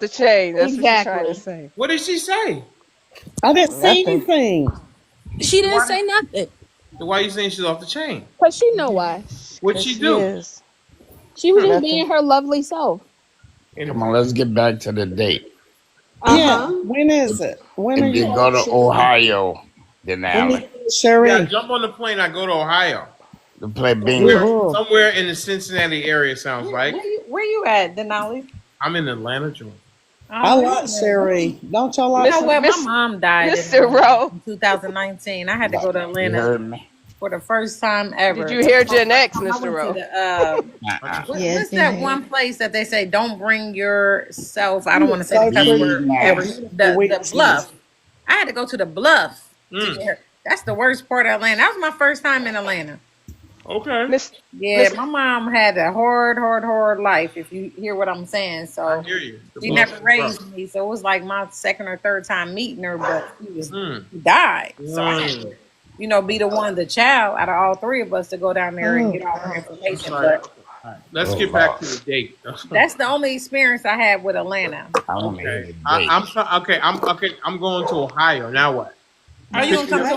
the chain. That's what she's trying to Exactly. say. What did she say? I didn't say Nothing. anything. She didn't Why? say nothing. Why are you saying she's off the chain? Cause she know why. What'd Cause she she do? is She was just nothing. being her lovely self. Come on, let's get back to the date. Yeah. Uh-huh. When is it? When are If you you go going, to Cherie? Ohio, When you Denali, going, Yeah, Cherie? jump on the plane. I go to Ohio. to play Somewhere, bingo. Mm-hmm. somewhere in the Cincinnati area. Sounds like Where you at, Denali? I'm in Atlanta, Georgia. I Oh, like Cherie. Don't y'all you like know Miss her? what? My Miss mom died Mr. Rowe. in 2019. I had to go to You Atlanta heard me? for the first time Did ever. you hear Gen X, I Mr. went to Rowe? the I Uh-uh. just Yes, what's that Janae. one place that they say don't bring yourself? I don't want You to say the so cuss pretty. Be word ever. nice. Beautiful The Witches. bluff. I had to go to the bluff to mm, get her. That's the worst part of Atlanta. That was my first time in Atlanta. okay. Miss Yeah, Miss my mom had a hard life, if you hear what I'm saying. I So hear you. The she bluff never is rough. raised me. So it was like my second or third time meeting her, but Mm, she died. So I had mm. to, be the one, the child out of all three of us to go down there and Oh get all her God. I'm information. sorry. But All right, let's Oh, get back Lord. to the date. that's the only experience I had with Atlanta. I want to hear Okay. the date. Okay. I'm going to Ohio. Now what? Are You you pick gonna me come up. to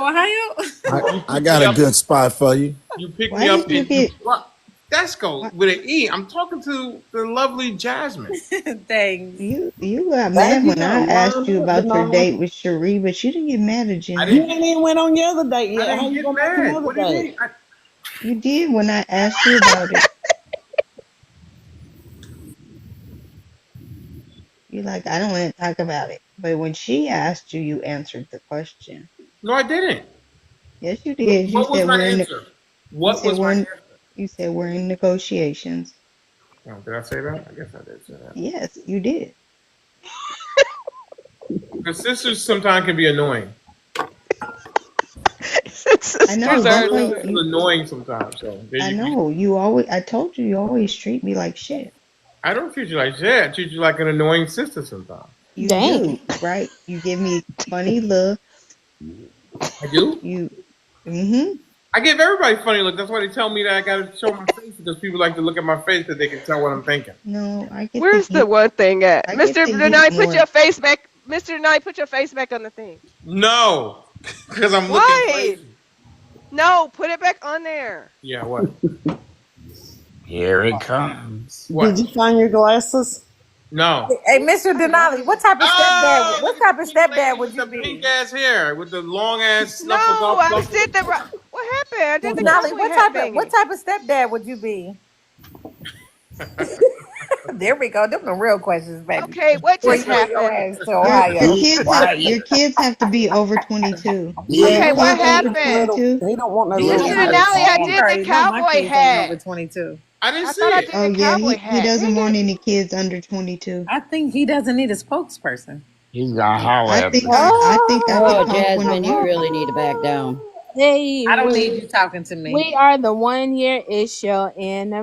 What? Ohio? You I pick got me a up. good spot for you. You pick me Why up did you and you. get What? Let's go what? with an E. I'm talking to the lovely Jasmine. Thanks. You got Dang, mad you when done I asked lined you up, about your Denali. date with Cherie, but you didn't get mad at I You didn't Janae. get. ain't even went on your other date I yet. How didn't you get gonna make mad. another What do you date? mean? You did when I asked you about it. You're like, I don't want to talk about it. But when she asked you, you answered the question. No, I didn't. Yes, you did. What was my answer? You What said was my we're in, answer? you said we're in negotiations. Oh, did I say that? I guess I did say that. Yes, you did. Because sisters sometimes can be annoying. I My, know. sisters my are That's little why sister's annoying. you. annoying sometimes. So there I you go. know you always. I told you you always treat me like shit. I don't treat you like shit. I treat you like an annoying sister sometimes. You Dang. do, right? You give me funny look. I do. You. Mm-hmm. I give everybody funny look. That's why they tell me that I got to show my face because people like to look at my face because they can tell what I'm thinking. No, I get the Where's the hint. one thing at? I get Mr. the hint Denali, put more. your face back. Mr. Denali, put your face back on the thing. No, because I'm looking Why? crazy. No, put it back on there. Yeah, what? Here it comes. Did What? you find your glasses? No. Hey, Mr. Denali, what type of stepdad? Oh, What look at the type of pink stepdad lady would with you the pink be? ass hair, with the long ass No, snuffle I duffle. did the right. What happened? I did the Denali, cowboy hat what thingy. type of stepdad would you be? There we go. Them the real questions, baby. Okay, what Before just you bring your happened? ass to The Ohio. Be kids have quiet. your kids have to be over 22. Are Yeah, your Be Okay, he what don't kids want over his happened? little. 22? He don't want no be little Mr. I kids. didn't Denali, see I it. You did the already know my cowboy kids ain't hat. over 22. I didn't I see thought I it. did Oh the yeah, cowboy he hat. doesn't Dang want it. any kids under 22. I think he doesn't need a spokesperson. He's gonna holler at us. I think I could Oh, talk one Jasmine, of you them. really need to back down. Hey, I don't need you talking to me. we are the 1 year. It's your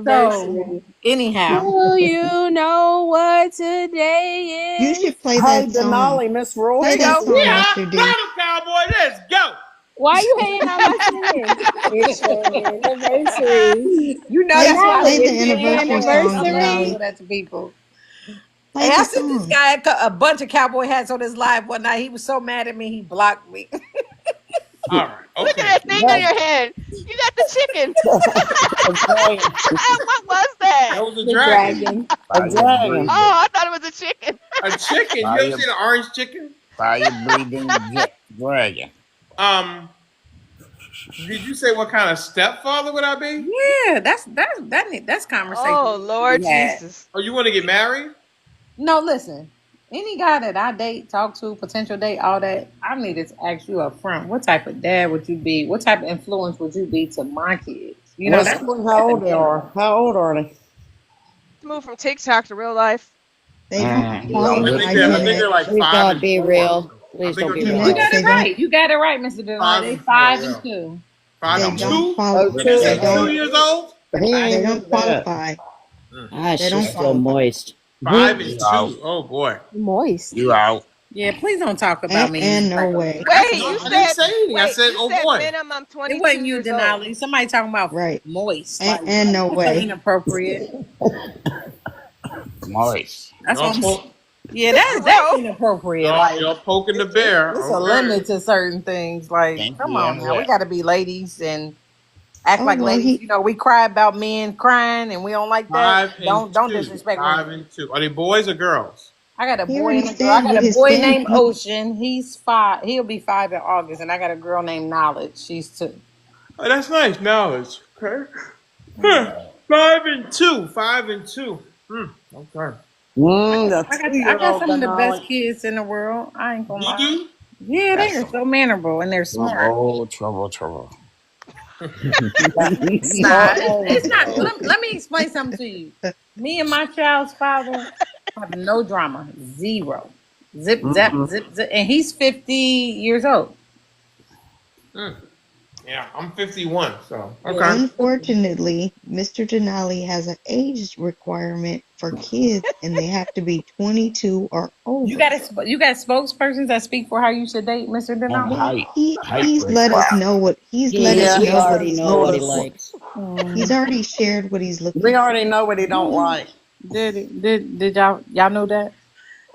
So, anniversary. anyhow, Do you know what today is? You should play Hey, that song. Denali, Miss Play There you Royce is that go. song, here. Yeah, Mr. D. battle cowboy. Let's go. Why you hating on my singing? It's your anniversary. you know Play that's why I play was the getting anniversary mad when I song, told her to Denali. show that to people. Play Hey, I the sent this song. guy a bunch of cowboy hats on his live one night. He was so mad at me, he blocked me. All right. Look Okay. at that thing on That, your head. You got the chicken. a dragon. What was That that? was a The dragon. dragon. A Fire dragon. Oh, breathing. I thought it was a chicken. A chicken. You ever Fire, seen an orange chicken? fire breathing dragon. Um, did you say what kind of stepfather would I be? Yeah, that's conversation Oh, that needs to Lord be had. Jesus. Oh, you want to get married? No, listen. Any guy that I date, talk to, potential date, all that, I need to ask you up front. What type of dad would you be? What type of influence would you be to my kids? You know, Let's see how that's a old they minimum. are. How old are they? Move from TikTok to real life. They don't You gonna I get think qualify, they're. I there. think Jeanette. they're like Please 5 don't and be 4. real. I Please think don't they're be You real. Jeanette, got they it don't right. You got it right, Mr. Denali. 5 They and 4. five Yeah, and two. five they and Come don't on. 2. qualify. Oh, Did you two. They say don't 2 years old? He ain't they into don't that. qualify. Mm. Ah, They she's don't still qualify. moist. 5 and You out. 2. Oh boy. Moist. You out. Yeah, please don't talk about me. And no way. Wait, No, you I didn't said say anything. I said, you oh said boy. minimum It 22 wasn't you, years old. Denali. Somebody talking about Right. moist. Like, And no that's way. inappropriate. Moist. That's what I'm saying. Yeah, Mr. that's Rowe. inappropriate. Like Y'all poking the bear. it's a Okay. limit to certain things. Like, come Kinky on and now, we wet. got to be ladies and act Oh like well, ladies. You know, we cry about men crying, and we don't like that. Five and Don't two. disrespect Five women. and two. Are they boys or girls? I got a he boy already and a girl. I said got what a his boy named family. Ocean. He's 5. He'll be 5 in August, and I got a girl named Knowledge. She's 2. Oh, that's nice. Knowledge. Okay. Huh. Yeah. 5 and 2. 5 and 2. Okay. The I got 2-year-old some of the best Denali. kids in the world. I ain't gonna You lie. do? Yeah, they That's are so mannerable and they're smart. trouble. It's not. It's Oh, not. Let me explain something to you. Me and my child's father have no drama. Zero. Zip, zap, mm-mm. zip, zip. And he's 50 years old. Hmm. Yeah, I'm 51, so Yeah, okay. he's 50. Unfortunately, Mr. Denali has an age requirement for kids, and they have to be 22 or over. You got spokespersons that speak for how you should date, Mr. And Denali? Well, height he's let us requirement. know what he's let Yeah, us Yeah, we know it's what already he's know what he looking for. likes. He's already shared what he's looking we for. already know what he don't like. Did y'all know that?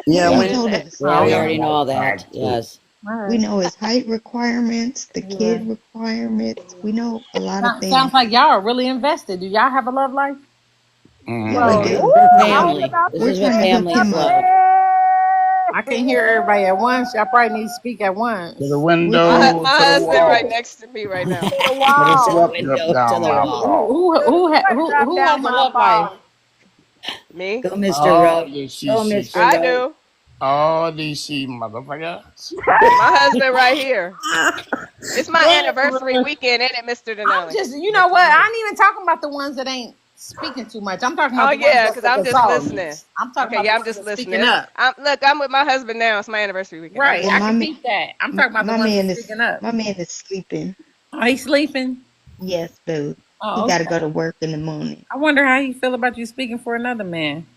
Yeah, Yeah, he Yeah. we told us. Yeah, Oh, we Yeah, okay. already know like all that. 5'2". Yes. All We right. know his height requirements, the Yeah. kid requirements. We know a lot of Sounds things. like y'all are really invested. Do y'all have a love life? Yeah, we Mm-hmm. Well, do. We're how old family. about This We're is what trying to hook family is him up. like. I can't hear everybody at once. Y'all probably need to speak at To the once. We're trying. window, My to the husband right wall. next to me right now. to the Put it to the wall? Drip window, to down the my wall. ball. Drop Who down has a my love life? balls. Me? Go, Mr. Oh, Rowe. these she, Go, she, Mr. I she. Rowe. do. Oh, these she motherfuckers. My husband right here. It's my go anniversary ahead. weekend, ain't it, Mr. I'm Denali? just, you know Next what? I month. ain't even talking about the ones that ain't speaking too much. I'm talking about Oh the ones yeah, that's because the I'm just listening. consultants. I'm talking Okay, about the yeah, I'm ones just that's listening. speaking up. I'm with my husband now. It's my anniversary weekend. I'm Right. Well, just I my can listening. ma- beat that. I'm my, talking about the my ones man that's is speaking up. my man is sleeping. Oh, he's sleeping. Yes, boo. He Oh, got to okay. go to work in the morning. I wonder how he feel about you speaking for another man.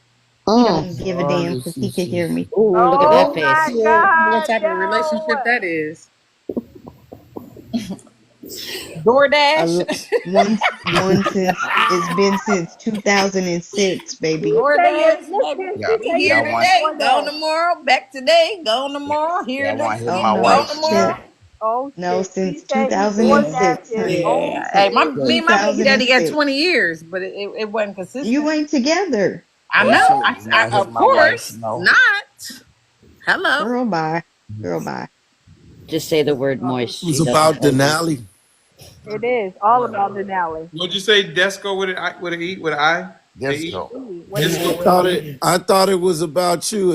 He Mm. don't give a Oh, damn this because he can she. hear me. Ooh, look at that Oh my face. Yeah. I wonder what God, type of relationship yo! that is. A DoorDash. one since it's been since 2006, baby. He said, DoorDash. Like, listen, Yeah, he we said he here y'all said want, today, gone DoorDash. tomorrow, back today, gone tomorrow, here y'all want to next hear Oh week, my no, gone wife since tomorrow. snore? Oh no, shit, he since said he 2006, DoorDashing. honey. Oh Yeah. Hey, shit. me and my baby daddy got 2006. 20 years, but it wasn't You consistent. ain't together. I Oh know. shit, you want to hear Of my wife course snore? not. Hello. Girl, bye. Girl, bye. Just say the word It moist. was She doesn't about like it. Denali. It is all about Denali. What'd you say? Desco with an E with an I? The E? Disco. What he I Disco. said. thought it was about you.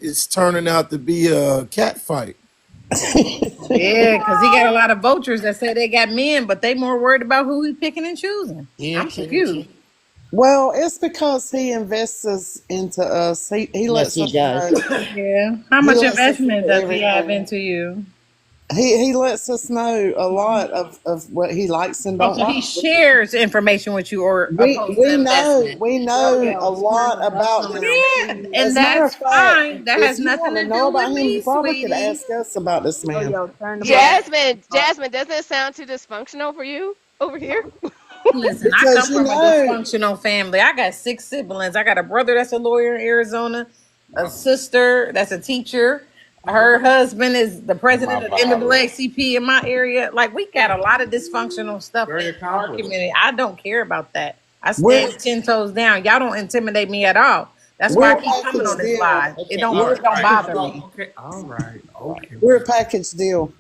It's turning out to be a cat fight. Yeah, because he got a lot of vultures that say they got men, but they more worried about who he picking and choosing. Here, I'm kitty, confused. kitty. Well, it's because he invests into us. He Yes, lets he us does. know. Yeah. How He much lets us know investment does he have everything. into you? He lets us know a lot of what he likes and Oh, don't so he like. shares information with you or We opposed to we know investment. we know a lot about him. Yeah, and As a matter that's of fact, fine. That if has you nothing want to to know do with about him, you me, probably could sweetie. ask us about this Yo, man. yo, turn the volume. Yeah. Jasmine, doesn't it sound too dysfunctional for you over here? Listen, I Because come from a dysfunctional family. I got 6 siblings. I got a brother that's a lawyer in Arizona, a sister that's a teacher. Her husband is the Hear my president of violin. NAACP in my area. Like, we got a lot of dysfunctional stuff Very in our accomplished. community. I don't care about that. I we're stand 10 toes down. Y'all don't intimidate me at all. That's why we're I a keep coming package on this deal. live. It Okay, don't all We're right, it all don't right. bother Well, me. okay, all right, okay. we're a package deal.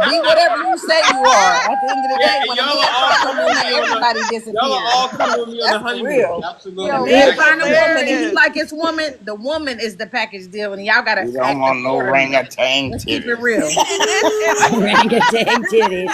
Be whatever you say you are. At the end of the Yeah, day, and when a y'all man are all find a coming with woman, me on the everybody y'all are disappears. all coming with me on the That's the honeymoon. real. When a Absolutely. Yo, man that's Package find a deal. woman and he hilarious. like his woman, the woman is the package deal, and y'all gotta We don't act want no accordingly. orangutan Let's keep it titties. real. Is this Orangutan titties.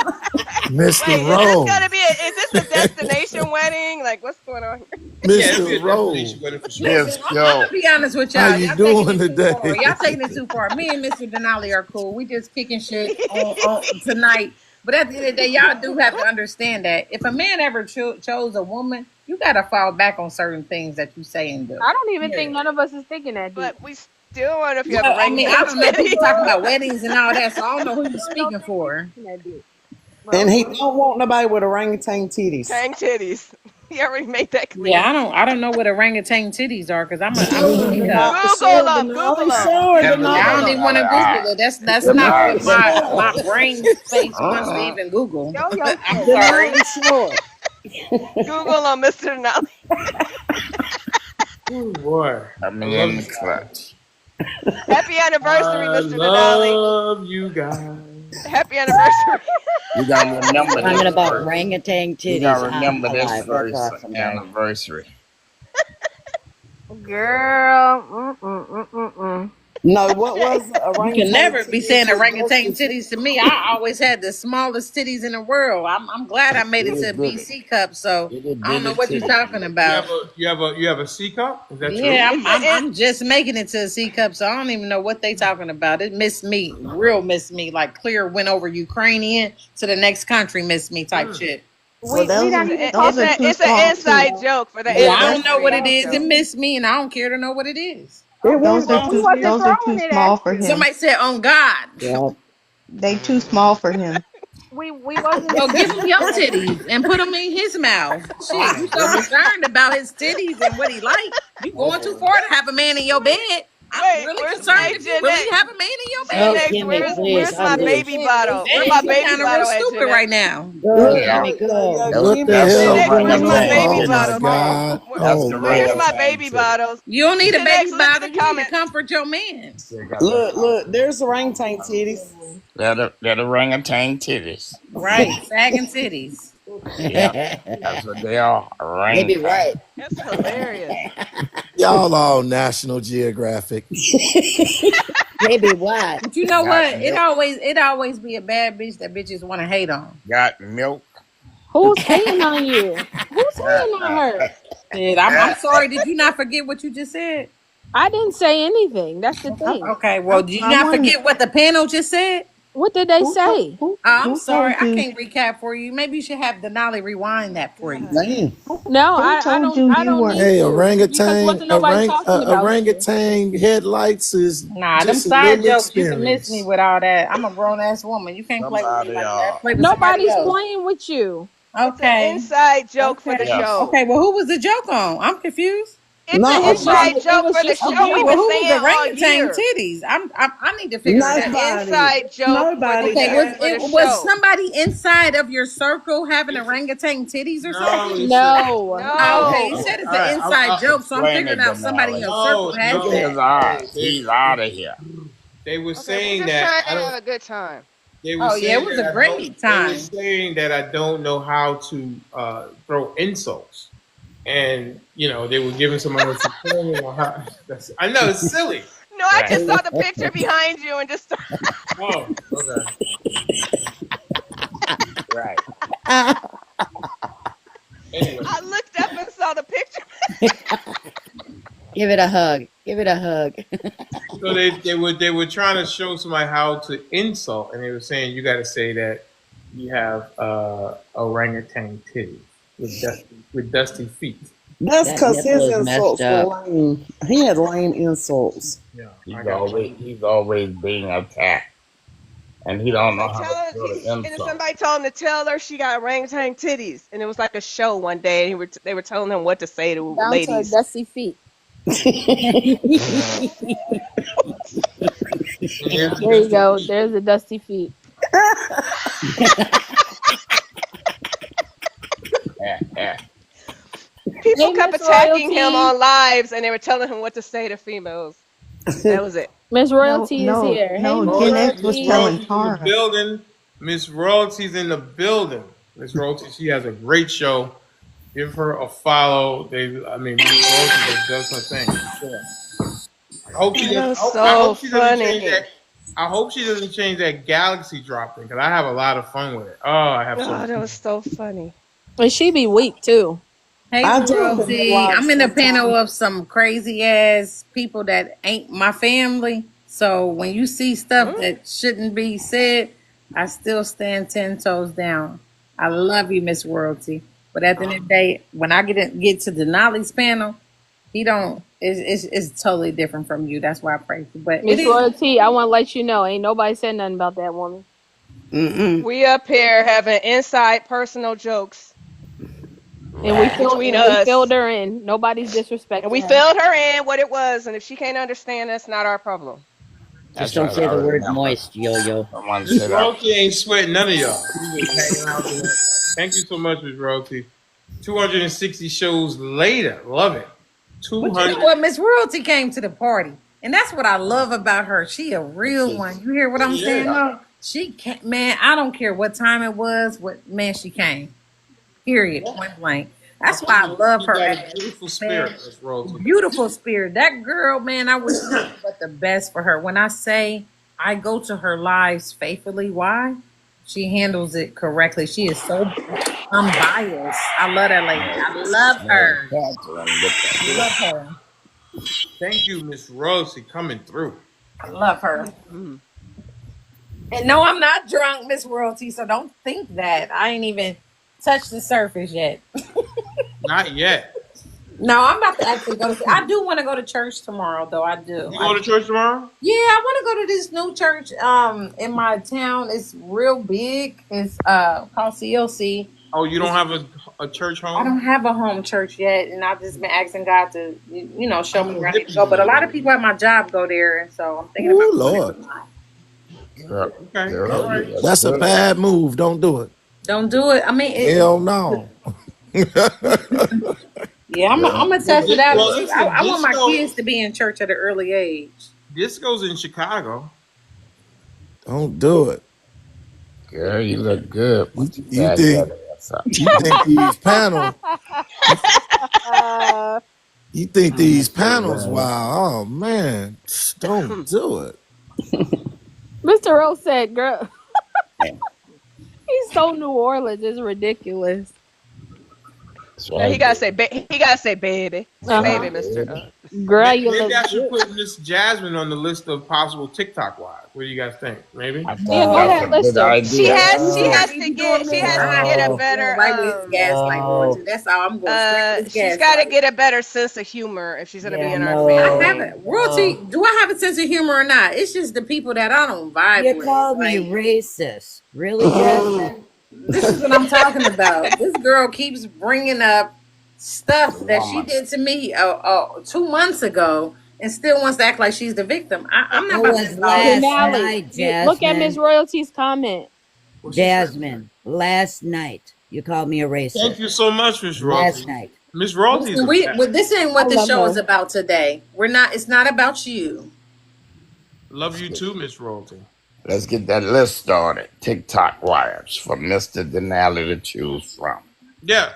Mr. wait, is this gonna Rose. be is this a destination wedding? Like what's going on here? Yeah, it's be Mr. a destination Rose. wedding for sure. Listen, I'm Disco. gonna be honest with How y'all. you Y'all taking doing it too far. today? Y'all taking it too far. Me and Mr. Denali are cool. We just kicking shit on tonight. But at the end of the day, y'all do have to understand that if a man ever chose a woman, you gotta fall back on certain things that you say and do. I don't even think Period. none of us is thinking that deep. But we still want to know if you have Well, I mean, I orangutan don't know. People talk titties. about weddings and all that, so I don't know who you I don't speaking think we for. thinking that deep. But And he okay. don't want nobody with orangutan titties. Tang titties. You already made that clear. Yeah, I don't know what orangutan titties are because I'm Show a her, teacup. Google them. Denali. Google them. Show her, Never I know, don't Denali. even want Denali. to Google it. That's Them not what eyes. my brain space wants to even Google. Show your I'm titties. sorry. Denali, show her. Google them, Mr. Denali. Oh boy, I'm I love in the you guys. clutch. Happy anniversary, I Mr. Denali. love you guys. Happy anniversary. You gotta remember Talking this about first. orangutan You titties. gotta I'm remember this alive. That's first awesome, guys. anniversary. Girl. Mm-mm-mm-mm-mm. No, what was the You orangutan can never be titties saying was orangutan Dusty. titties to me. I always had the smallest titties in the world. I'm glad I made it Itty to a bitty. BC cup, so Itty I don't know bitty what you're titty. talking about. You have a C cup? Is that true? Yeah, It's a I'm just making it to a C cup, so I don't even know what they talking about. It missed me, real missed me, like clear went over Ukrainian to the next country, missed me type shit. Well, We not even those are talking too it's an small too. inside joke for the Well, I That's don't know what anniversary it is. It joke. missed me, and I don't care to know what it is. It okay. was those are Well, we too wasn't those are too throwing it at small for you. him. Somebody said, "On God." Yep. They too small for him. We wasn't. Well, give him your titties and put them in his mouth. Shit, you so concerned about his titties and what he like. You going too far to have a man in your bed. I'm Wait, really where's concerned hey if you really Jeanette? have a man in your Oh, bed. Jeanette, Kimmy, please. where's my Hallelujah. baby bottle? Where's Hey, my you baby kind of real bottle at, stupid Jeanette? right now. Go, look, Kimmy, go. What the That's the hell Jeanette, where's going my on? baby Oh orangutan. my bottles at? God. That's Oh the Where's Lord. my orangutan baby titty. bottles? You don't need a Jeanette, baby look at bottle. the You need to comments. comfort your man. look, there's orangutan titties. They're the orangutan titties. Right, sagging titties. Yeah, that's what they are. Maybe Orangutan. right. That's hilarious. Y'all all National Geographic. Maybe what? But you know Got what? milk. It always be a bad bitch that bitches want to hate on. Got milk. Who's hating on you? Who's hating on her? Shit, I'm sorry. Did you not forget what you just said? I didn't say anything. That's the thing. Okay, well, did you I not want forget what the panel just said? What did they say? I'm who sorry, told I you can't recap for you. Maybe you should have Denali rewind that for you. Man. No, who told you I you don't were need Hey, to because wasn't nobody talking about you. orangutan headlights is Nah, them just a side little jokes, you can miss me experience. with all that. I'm a grown ass woman. You can't play with me Somebody, like that. Play with somebody Nobody's else. playing with you. It's an Okay. inside joke for the Okay. yes. show. Okay, well, who was the joke on? I'm confused. It's an No, inside It joke was for the just for show. Okay, We've well, been you. who was saying the all orangutan year. titties? I need to figure It's that an out. nobody. inside joke for the Nobody. Okay, year for the it was show. somebody inside of your circle having orangutan titties or No, something? he said. No, Oh, No. okay, you no. said it's All an right, inside joke, so I'm Explain figuring it, out somebody in Denali. your circle no, has Look at his that. eyes. He's out of here. they were Okay, we're saying just that trying to I don't. have a good time. They were Oh yeah, it saying was that a I don't. great They were time. saying that I don't know how to throw insults, and they were giving somebody else a training on how. I know it's silly. No, I Right. just saw the picture behind you and just Oh, okay. Right. Anyway, I looked up and saw the picture. Give it a hug. Give it a hug. so they were trying to show somebody how to insult, and they were saying you got to say that you have orangutan titties with dusty feet. That's That because nipple his is messed insults were up. lame. He had lame insults. Yeah, I He's got always you. he's always being attacked, and he He don't know said, how "Tell to her." throw the And then insult. somebody told him to tell her she got orangutan titties, and it was like a show one day. And they were telling him what to say to Down to her ladies. dusty feet. And here's the There you dusty go. feet. There's the dusty feet. Yeah, yeah. People Hey, kept Miss attacking him Royalty. on lives, and they were telling him what to say to females. That was it. Miss no Royalty is no here. Hey, no Miss Gen X was Miss Royalty. telling Royalty's in the Tara. building. Miss Royalty's in the building. Miss Royalty, she has a great show. Give her a follow. Miss Royalty just does her thing. Sure. I hope she That doesn't. was I so hope she doesn't change funny. that. I hope she doesn't change that galaxy drop thing because I have a lot of fun with it. Oh, I have so Oh, much that fun. was so funny. And she be weak too. Hey, I do forget royalty. live I'm in a panel sometimes. of some crazy ass people that ain't my family. So when you see stuff that shouldn't be said, I still stand 10 toes down. I love you, Miss Royalty. But at the end of the day, when I get to Denali's panel, he don't. It's totally different from you. That's why I praise you. But it Miss is. Royalty, I want to let you know, ain't nobody said nothing about that woman. Mm-mm. We up here having inside personal jokes. And we between we us. filled her in. Nobody's And disrespecting we her. filled her in what it was. And if she can't understand, that's not our problem. Just That's don't right. say I the word remember moist, Yo-Yo. someone Miss said I. Royalty ain't sweating none of y'all. She just hanging out with us. Thank you so much, Miss Royalty. 260 shows later. Love it. But you know 200. what? Miss Royalty came to the party. And that's what I love about her. She a real one. You hear what I'm saying? Yeah. Though? She can't, man, I don't care what time it was, what man she came. Period. Point blank. That's why I love You her got as a beautiful spirit, man. Miss Royalty. Beautiful spirit. That girl, man, I wish nothing but the best for her. When I say I go to her lives faithfully, why? She handles it correctly. She is so unbiased. I love that lady. I love her. Catherine with the I love her. Thank you, Miss Royalty, coming through. I love her. Mm. And no, I'm not drunk, Miss Royalty, so don't think that. I ain't even touched the surface yet. Not yet. No, I'm about to actually go to. I do want to go to church tomorrow, though. I do. You going to church tomorrow? Yeah, I want to go to this new church in my town. It's real big. It's called CLC. Oh, you don't have a church I home? don't have a home church yet, and I've just been asking God to show me Oh, where I need to go. But a lot of people at my job go there, and so I'm thinking Ooh, about going there Lord. with mine. girl. Okay. Girl, All you right. look That's a good. bad move. Don't do it. Don't do it. I mean, Hell no. yeah, I'm Girl. gonna test it out. Well, See, listen, I want my kids to be in church at an early age. disco's in Chicago. Don't do it. Girl, you look good. You, Put your you fat think fat ass up. you think these panels Uh, you think Mm, these that's so panels good. wow. Oh man. Don't do it. Mr. Rose said, "Girl, Yeah, he's so New Orleans. It's ridiculous." that's No, he right, gotta baby. say, he gotta say, baby, Uh huh. baby, Right, Mister. baby. Girl, you Maybe look I should good. put Miss Jasmine on the list of possible TikTok wives. What do you guys think? Maybe. I Yeah, think go that's ahead, a No, list good her. She idea. has, you she see how has he to be doing get, she me? has to I get a am going better, right with his gaslight No. Royalty. That's all. I'm going straight with his she's got to gaslight. get a better sense of humor if she's gonna be Yeah, in our I no. have family. it. Royalty, No. do I have a sense of humor or not? It's just the people that I don't vibe You with. called me Like, racist. Really, Jasmine? this is what I'm talking about. This girl keeps bringing up stuff that she Woman. did to me 2 months ago and still wants to act like she's the victim. I'm not It about to was involve in last that. Denali, night, look at Miss Jasmine. Royalty's comment. What she said? Jasmine, last night. You called me a Thank racist. you so much, Miss Last Royalty. night. Miss Royalty is Listen, a vet. this ain't I what the love show is her. about today. We're not. It's not about you. Love you too, Miss Royalty. Let's get that list started. TikTok wives for Mr. Denali to choose from. Yeah.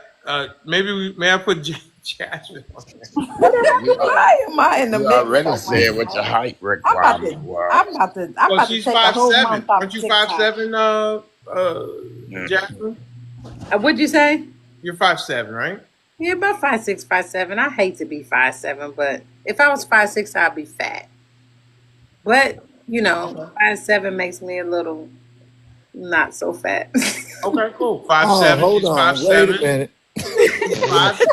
May I put Jasmine on there? What the You, hell? Why am I in the you mix already of said what your myself? height I'm about to. requirement I'm was. about to. I'm Well, about to she's take a whole 5'7". month off Aren't of you TikTok. 5'7", Mm. Jasmine? What'd you say? You're 5'7", right? Yeah, about 5'6", 5'7". I hate to be 5'7", but if I was 5'6", I'd be fat. But Okay. 5'7" makes me a little not so fat. Okay, cool. Oh, 5'7". hold She's on. Wait a 5'7". minute. She's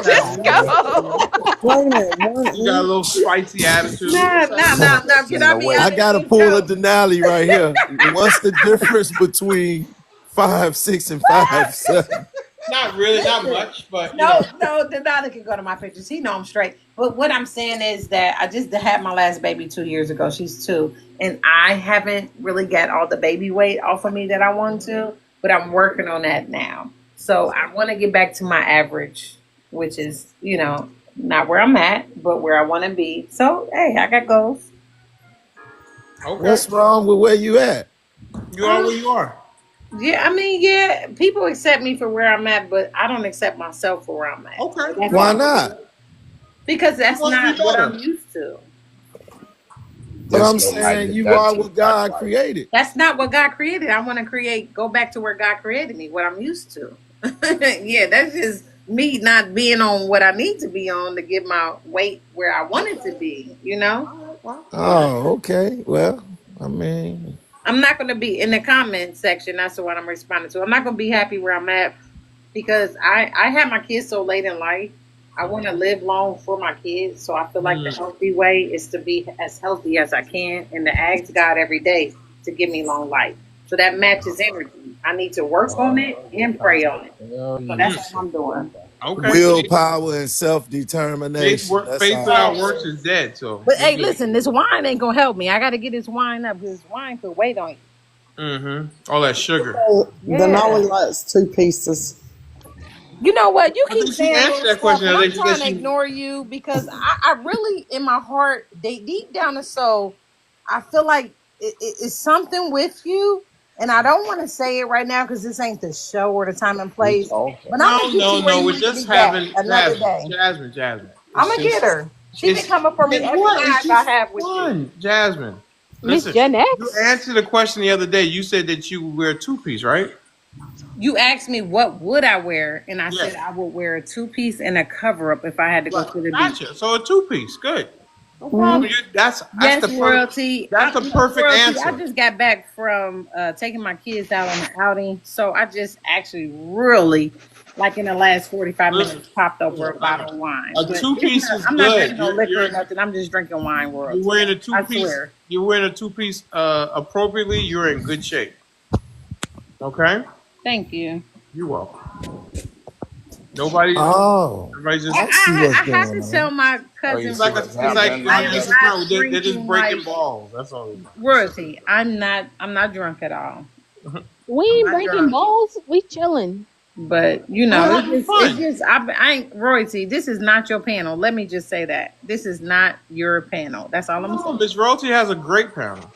Let's 5'7". go. Wait a minute. She got a little spicy attitude. Nah, Okay. nah, nah, nah. It's Can in I the be way. I honest gotta with pull a you? Denali right here. What's the difference between 5'6" and 5'7"? Not really, not Listen, much, but no, Donata can go to my pictures. He know I'm straight. But what I'm saying is that I just had my last baby 2 years ago. She's 2, and I haven't really got all the baby weight off of me that I want to. But I'm working on that now. So I want to get back to my average, which is not where I'm at, but where I want to be. So hey, I got goals. okay. What's wrong with where you at? You are where you are. Yeah, I mean, yeah, people accept me for where I'm at, but I don't accept myself for where I'm at. Okay. That's Why all. not? Because You that's must be not what I'm better. used to. But I'm Disco might saying get you that are what TikTok God wife. created. That's not what God created. I want to go back to where God created me, what I'm used to. Yeah, that's just me not being on what I need to be on to get my weight where I want it to be. All right, well, Oh, okay. Well, I mean, I'm not going to be in the comment section. That's what I'm responding to. I'm not going to be happy where I'm at because I had my kids so late in life. I want to live long for my kids. So I feel like the healthy way is to be as healthy as I can and to ask God every day to give me long life. So that matches energy. I need to work on it and pray on it. Girl, So you that's so what I'm doing. Okay. willpower and self Faith, determination. work, That's faith all without I Hey, works got. is dead. So but you're hey, good. listen, this wine ain't gonna help me. I gotta get this wine up. This wine could wait on you. All that sugar. Denali Yeah. likes two pieces. You know what? You I keep think she saying answered little that stuff, question the and other I'm day. She said trying to she. ignore you because I really, in my heart, deep down the soul, I feel like it's something with you, and I don't want to say it right now because this ain't the show or the time and We place. But talking. I'm No, gonna get no, you where no. you We're need to just be at having another day. Jasmine. I'm It's gonna get just, her. She been it's coming for me guess every what? It's live I just have with you. fun, Jasmine. Miss Listen, Gen you X? answered the question the other day. You said that you wear two piece, right? You asked me what would I wear, and I Yeah. said I would wear a two piece and a cover up if I had to go Right. to the beach. Gotcha. So a two piece, good. No problem. Mm. That's Yes, the perfect. royalty. That's the You know, perfect royalty. I answer. just got back from taking my kids out on an outing, so I just actually really, like in the last 45 minutes, Listen, popped over a bottle of wine. a But two it's piece not. is I'm not good. drinking no liquor or nothing. I'm just drinking wine, You're royalty. wearing a two I piece. swear. You're wearing a two piece appropriately. You're in good shape. Okay. Thank you. You're welcome. Nobody. Oh, Everybody just. I see what's I had going to tell on. my Oh, you It's cousin see like what's it's royalty. like happening I when am Mr. now? not Crown. They're just drinking breaking like balls. That's all they're doing. royalty. I'm not. I'm not drunk at all. We I'm ain't not breaking drunk. balls. We chilling. But you We're know, having it's fun. just I ain't royalty. This is not your panel. Let me just say that this is not your panel. That's all I'm No, saying. Miss Royalty has a great panel.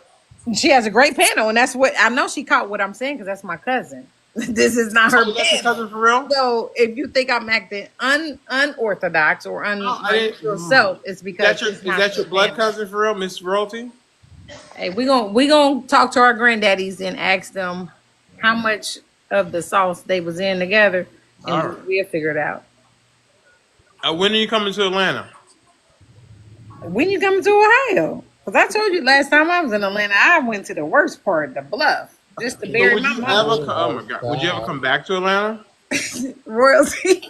She has a great panel, and that's what I know. She caught what I'm saying because that's my cousin. This is not her Oh, that's your panel. cousin for real? So if you think I'm acting unorthodox or No, I my didn't. usual self, it's because it's Is not that your your blood panel. cousin for real, Miss Royalty? Hey, we gonna talk to our granddaddies and ask them how much of the sauce they was in together, and All right. we'll figure it out. When are you coming to Atlanta? When you coming to Ohio? Because I told you last time I was in Atlanta, I went to the worst part, the bluff, just to So bury would my you mama. ever? It Oh my was God! Would you ever bad. come back to Atlanta? Royalty.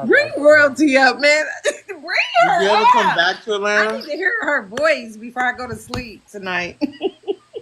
Bring royalty up, man. Bring Would her you ever come up. back to I Atlanta? need to hear her voice before I go to sleep tonight.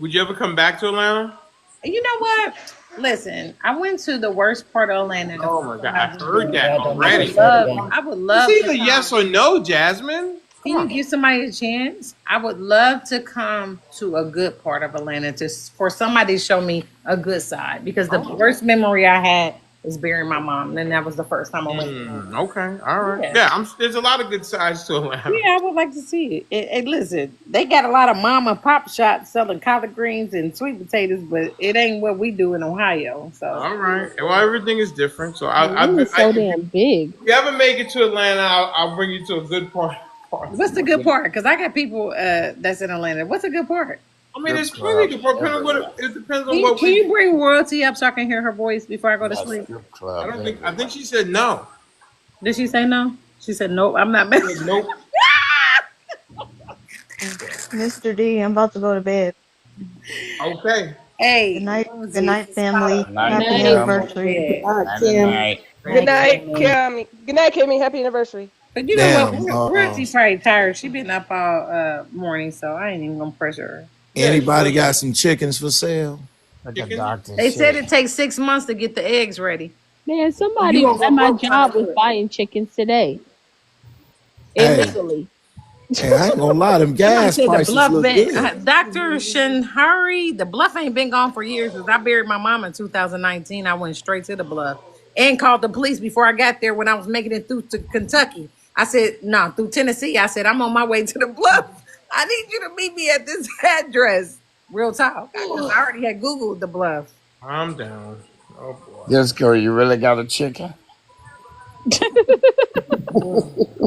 Would you ever come back to Atlanta? You know what? Listen, I went to the worst part of Atlanta the Oh first my time God! I I was heard there. that I would already. love, I would It's love to either yes come. or no, Jasmine. Come Can you on. give somebody a chance? I would love to come to a good part of Atlanta for somebody to show me a good side because the Oh. worst memory I had is burying my mom, and that was the first time I went there. Okay. All right. Yeah. Yeah. There's a lot of good sides to Atlanta. Yeah, I would like to see it. And listen, they got a lot of mom and pop shops selling collard greens and sweet potatoes, but it ain't what we do in Ohio. So, All right. Well, everything is different. So Atlanta's so damn big. if you ever make it to Atlanta, I'll bring you to a good part. what's the good part? Because I got people that's in Atlanta. What's a good part? I mean, Strip there's plenty of good clubs part. Depending on what everywhere. it depends Can on you, what can we. you bring royalty up so I can hear her voice before I go You to got sleep? strip I clubs don't think. I think everywhere. she said no. Did she say no? She said nope. I'm not She said messing. nope. Mr. D, I'm about to go to bed. Okay. Good Hey, night. Good Rosie, night, it's family. about Night, Happy time to Kim. go to anniversary. bed. Night, night. Good Night, night, Kimmy. Kim. Good night, Kimmy. Happy anniversary. But you know what? Damn. Royalty probably tired. She been up all morning, so I ain't even gonna pressure her. Yeah. Anybody got some chickens for sale? Look at Chicken. Dr. They said Sh. it takes 6 months to get the eggs ready. Man, So you somebody gonna at go my broke kind of job was quick. buying chickens today. Hey, Illegally. hey, I ain't gonna lie, them Somebody gas said the prices bluff look been good. Dr. Shinhari, the bluff ain't been gone for years. Since I buried my mom in 2019, I went straight to the bluff and called the police before I got there when I was making it through to Kentucky. I said, no, through Tennessee. I said, I'm on my way to the bluff. I need you to meet me at this address. Real talk. Because I already had Googled the bluff. I'm down. Oh boy. Disco, you really got a chicken?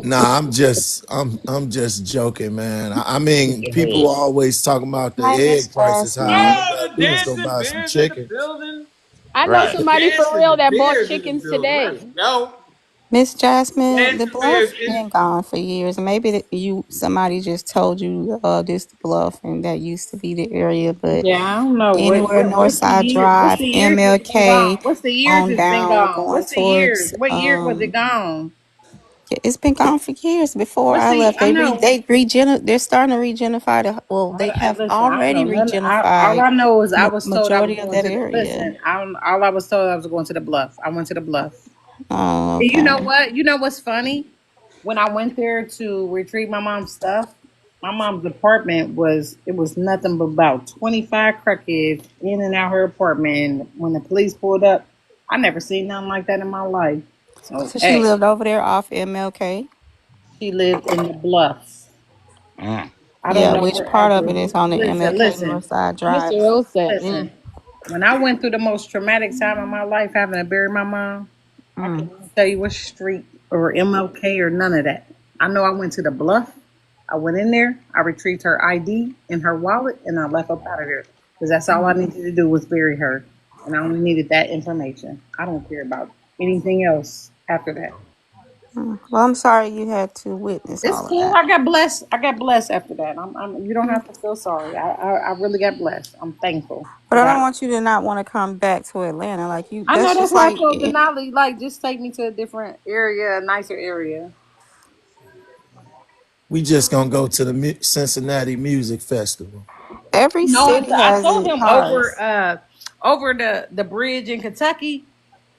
Nah, I'm just joking, man. I mean, Chicken people head. always talking about the Hi, Miss egg prices high. All Jasmine. you Oh, gotta the do is go dancing buy some bears in the chicken. building. I know Right. The somebody for real dancing that bought bears in the chickens building. Let's today. go. Miss Jasmine, the Dancing bears bluff in. been gone for years. Maybe somebody just told you this the bluff and that used to be the area, but Yeah, I don't know anywhere what's the Northside year. What's Drive, the years it's been gone? MLK What's the years on it's been down gone? going What's the years? towards What year was it gone? it's been gone for years before What's I the? left. I know. They're starting to regenify they have Listen, I don't already know none. All regenified I know is I was told I was majority of going that to the. area. Listen, all I was told I was going to the bluff. I went to the bluff. Oh, You know okay. what? You know what's funny? When I went there to retrieve my mom's stuff, my mom's apartment was nothing but about 25 crackheads in and out her apartment. And when the police pulled up, I never seen nothing like that in my life. So So she hey, lived over there off MLK. she lived in the Bluffs. Mm. I don't Yeah, know which her part of it address. is on the Listen, MLK listen, Northside Mr. Drive? Rose said, listen. When I went through the most traumatic time of my life, having to bury my mom, I Mm. couldn't even tell you what street or MLK or none of that. I know I went to the Bluff. I went in there. I retrieved her ID and her wallet, and I left up out of there because that's all I Mm. needed to do was bury her, and I only needed that information. I don't care about anything else after that. Mm. Well, I'm sorry you had to witness It's all of cool. that. I got blessed. I got blessed after that. You don't Mm. have to feel sorry. I really got blessed. I'm thankful to But I don't God. want you to not want to come back to Atlanta. Like you, I know that's that's just why I like told Denali, like, just take me to a different area, a nicer area. We just gonna go to the Cincinnati Music Festival. every No, city I has told its him parts. over the bridge in Kentucky.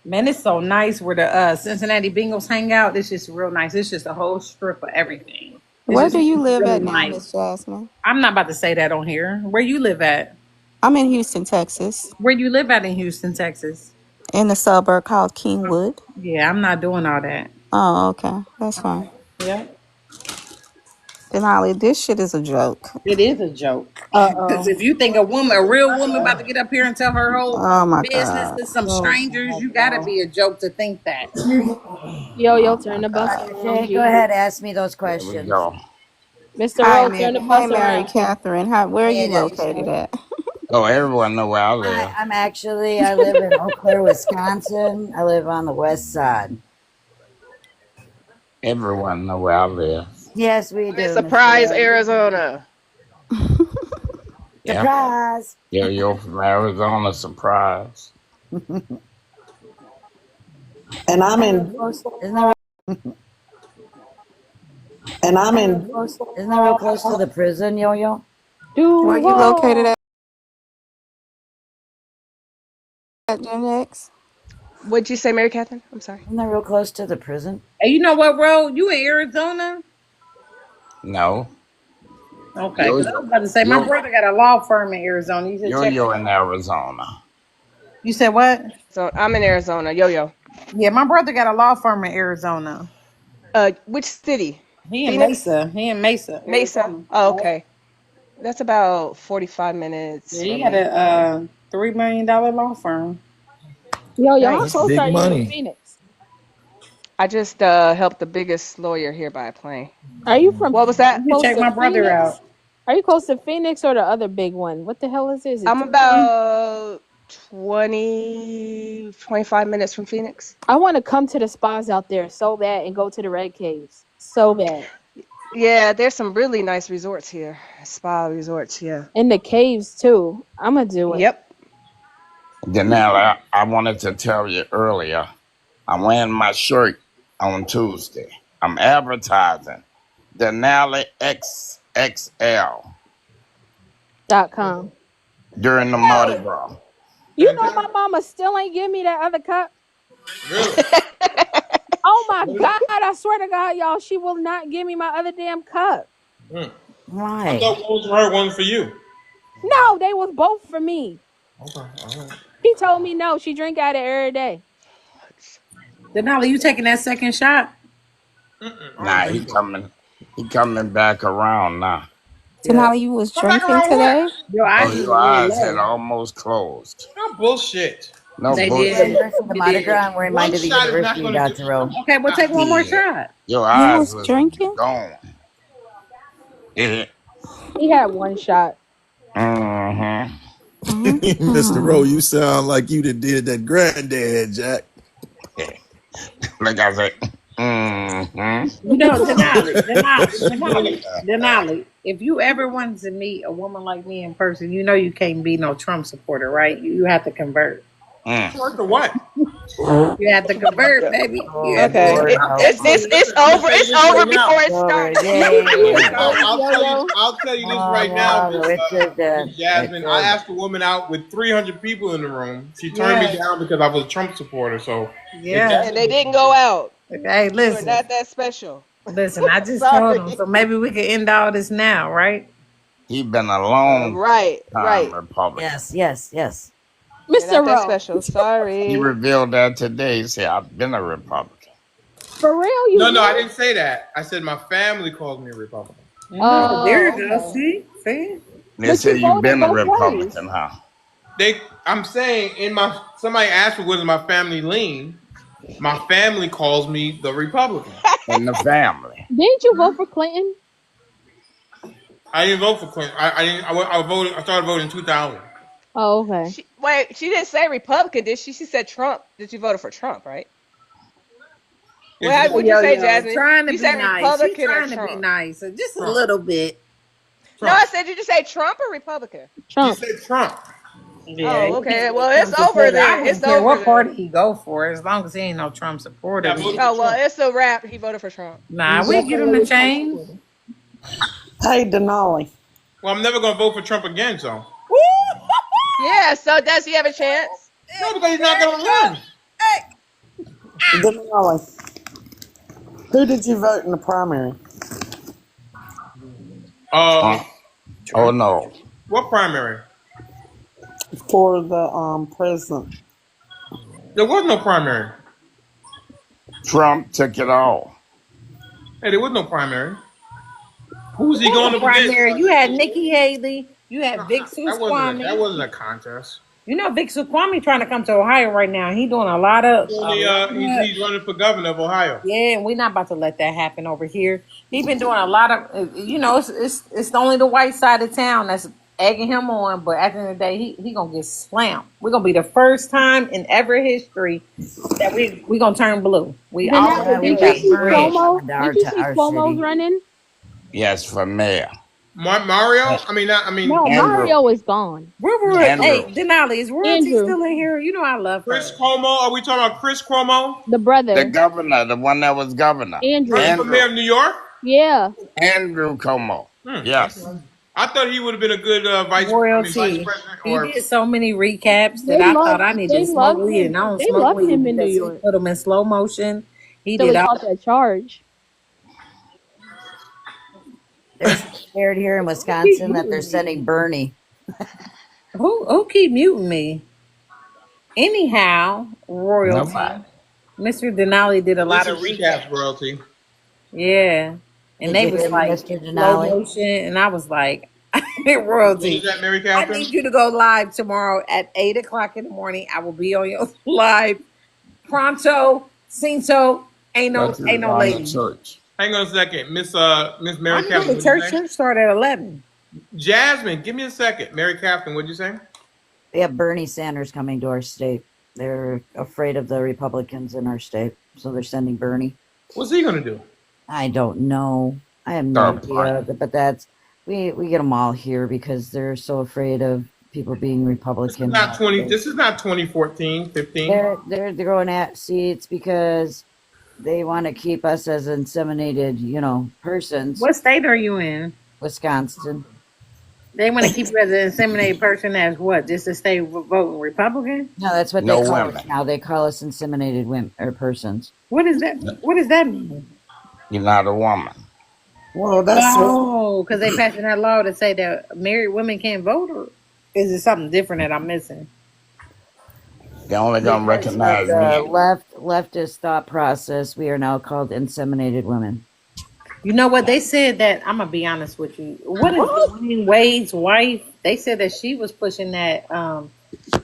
Man, it's so nice where the Cincinnati Bengals hang out. It's just real nice. It's just a whole strip of everything. It's Where just do you live really at now, nice. Miss Jasmine? I'm not about to say that on here. Where you live at? I'm in Houston, Texas, Where you live at in Houston, Texas? in a suburb called Kingwood. Yeah, I'm not doing all that. Oh, okay, that's fine. Yeah, Denali, this shit is a joke. it is a joke. uh Because oh. if you think a real woman about to get up here and tell her whole Oh my business god. to some Oh strangers, God, you gotta y'all. be a joke to think that. Yo, yo, Oh turn my the bus god. around, Shay, go G. ahead, ask me those There we questions. go. Mr. Rose, turn the Hi, bus Mary around. Catherine. How where are Hey, you Alicia. located at? Oh, everyone know where I live. I live in Eau Claire, Wisconsin. I live on the west side. Everyone know where I live. Yes, we I'm in do, Mr. Surprise, Rose. Arizona. Yep. Surprise. Yeah, you're from Arizona. Surprise. And I'm Isn't that real in close? and I'm in Isn't that real close to the prison, Yo-Yo? Where Do you located wall. at, Gen X? What'd you say, Mary Catherine? I'm sorry. Isn't that real close to the prison? And you know what, bro? You in Arizona? No. Okay, Yo because I yo was about to say my yo brother got a law firm in Arizona. You should yo check yo it in out. Arizona. You said what? So I'm in Arizona. Yo yo. Yeah, my brother got a law firm in Arizona. Which city? He in Phoenix? Mesa. He in Mesa, Mesa. Arizona. Oh, Yeah, okay. That's about 45 yeah, minutes he from got me. a $3 million law firm. Yo, yo, how That's Nice. close big are you to money. Phoenix? I just helped the biggest lawyer here by a plane. Are you from What was that? You should close check to my brother Phoenix? out. Are you close to Phoenix or the other big one? What the hell is this? Is it I'm Tucson? about 25 minutes from Phoenix. I want to come to the spas out there so bad and go to the red caves so bad. Yeah, there's some really nice resorts here. Spa resorts, yeah. And the caves too. I'm gonna do it. Yep. Janelle, I wanted to tell you earlier. I'm wearing my shirt on Tuesday. I'm advertising Denali XXL .com. during the Mardi Gras. You know my Fantastic. mama still ain't give me that other cup. Really? Oh my What is god! I swear to God, y'all, she will not give me my other damn cup. Hmm. I Why? thought one was for her, one for you. No, they was both for me. Okay, all right. She told me no. She drink out of it every day. Denali, you taking that second shot? Mm-mm, I don't Nah, think so. he coming back around now. Yeah. Denali, you was Come back drinking around what? today? Your Oh, eyes is a your little eyes had low. almost closed. No bullshit. No They Are you bullshit. did. going for the They Mardi did. Gras? I'm wearing mine One to the shot is not university, going to do Dr. you O. no Okay, we'll take one more Yeah. shot. Your You eyes was was drinking? gone. Yeah. He had one shot. Mm-hmm. Mr. Rowe, Mm-hmm. you sound like you did that granddad, Jack. Like I said, mm-hmm. You know, Denali, Denali, Yes, you Denali, did. Denali. If you ever wanted to meet a woman like me in person, you know you can't be no Trump supporter, right? You have to convert. Mm. Convert to what? You have to convert, baby. You Oh have to Okay. Lord, It, convert. help it's me. it's it's I'm gonna over. tell you It's this over right now. before it Glory, starts. yay. I'll tell you this Yo right now, yo. Oh, Miss Jasmine. I Richard. asked a woman out with 300 people in the room. She turned me Yeah, down because I was a Trump supporter. So it yeah. And they definitely. didn't go out. Hey, You are listen, not that special. listen. I just told him, Sorry. so maybe we can end all this now, right? He been a long Right, time right. Republican. Yes, yes, yes. You're Mr. not that Rowe. special. He Sorry. revealed that today. He said, "I've been a Republican." For real, you No, I been? didn't say that. I said my family calls me a Republican. No, there you Oh, go. okay. See. They But you said you've voted been a both ways. Republican, huh? I'm saying in my somebody asked me whether my family lean. My family calls me the Republican. In the family. Didn't you vote for Clinton? I didn't vote for Clinton. I didn't. I voted. I started voting in 2000. Oh, okay. She didn't say Republican, did she? She said Trump. Did you vote for Trump, right? Yeah, she What'd you Yo, say, yo, Jasmine? trying to You be said nice. She Republican or trying to be Trump? nice, just a Trump. little bit. No, I Trump. said, did you say Trump or Republican? She Trump. said Trump. Yeah, Oh, he can't okay. be a Well, Trump it's over supporter. I then. It's wouldn't care over what then. party he go for, as long as he ain't no Trump supporter. Yeah, I Then voted for Oh well, Trump. it's a wrap. He voted for Trump. nah, You we get him definitely to a Trump change. supporter. Hey, Denali. Well, I'm never gonna vote for Trump again. So Yeah. So does he have a chance? no, because he's not There gonna you go. run. Hey, Denali. Who did you vote in the primary? Huh? Oh Trump. no. What primary? For the president. There was no primary. Trump took it all. Hey, there was no primary. Who was he What going a up against? primary. You had Nikki Haley. You No, had Vic that Susquami. wasn't a contest. You know Vic Susquami trying to come to Ohio right now. He doing a lot of, He's running for governor of Ohio. yeah, and we're not about to let that happen over here. He been doing a lot of, it's only the white side of town that's egging him on. But at the end of the day, he gonna get slammed. We're gonna be the first time in ever history that we gonna turn blue. We always Yeah, Denali, we been didn't you got red. see Bernie Red. Cuomo? coming to Didn't you see our Cuomo's city. running? Yes, for mayor. Mario? I mean, not. I mean, No, Andrew. Mario is gone. Hey, Andrew. Denali, is royalty Andrew, still in here? You know I love Chris her. Cuomo. Are we talking about Chris Cuomo? the The brother. governor, the one that was governor. Running Andrew. for mayor Andrew. of New York? Yeah. Andrew Como. Yes. Okay. I thought he would have been a good vice Royalty. president He or did so many recaps that They I love thought I need they to smoke love weed, him. and I don't They smoke love weed him in New because he York. put them in slow motion. He Till did he all. caught that charge. They're so scared here in Who keep Wisconsin that they're muting me? sending Bernie. Who keep muting me? Anyhow, royalty. Nobody. Mr. Denali did a lot listen of recaps recaps. royalty. Yeah, and Did they you was hear me, like Mr. slow Denali? motion, and I was like, What is royalty. that, Mary I Catherine? need you to go live tomorrow at 8 o'clock in the morning. I will be on your live pronto, cinto. That you Ain't no on the lady. church. Hang on a second, Miss Mary I know Catherine. the What did you say? church started at 11. Jasmine, give me a second. Mary Catherine, what did you say? We have Bernie Sanders coming to our state. They're afraid of the Republicans in our state, so they're sending Bernie. What's he gonna do? I don't know. I have no Third party. idea. But that's we get them all here because they're so afraid of people being Republican. This is not 2014, 15. They're going at seats because they want to keep us as inseminated, persons. What state are you in? Wisconsin. They want to keep you as an inseminated person as what? Just to stay voting Republican? No, that's what No they call us women. now. They call us inseminated women or persons. What is that? What does that mean? You're not a woman. Well, that's what. Oh, because they passing that law to say that married women can't vote, or is it something different that I'm missing? They're only gonna Because of recognize the men. leftist thought process, we are now called inseminated women. You know what? They said that, I'm gonna be honest with you. What is Dwayne Wade's wife? They said that she was pushing that.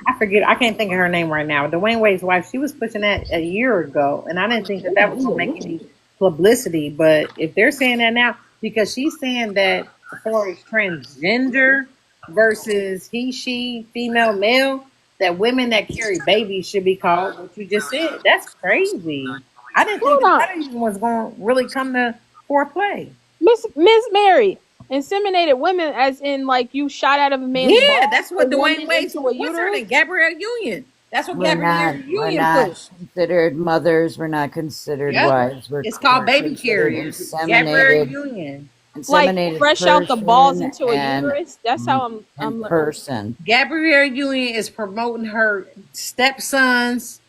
I forget. I can't think of her name right now. Dwayne Wade's wife. She was pushing that a year ago, and I didn't think that was gonna make any publicity. But if they're saying that now, because she's saying that as far as transgender versus he, she, female, male, that women that carry babies should be called what you just said. That's crazy. I didn't think Hold on. that even was going to really come to foreplay. Miss Mary. Inseminated women as in like you shot out of a man's Yeah, ball, that's a what woman Dwayne Wade's. into a What's her uterus. name? Gabrielle Union. That's what We're Gabrielle not. We're Union not pushed. considered mothers. We're not considered Yep. wives. It's called We're baby considered carriers. Gabrielle inseminated, Union. Like inseminated fresh out the balls person into a and uterus. That's how I'm person. Gabrielle Union is promoting her stepson's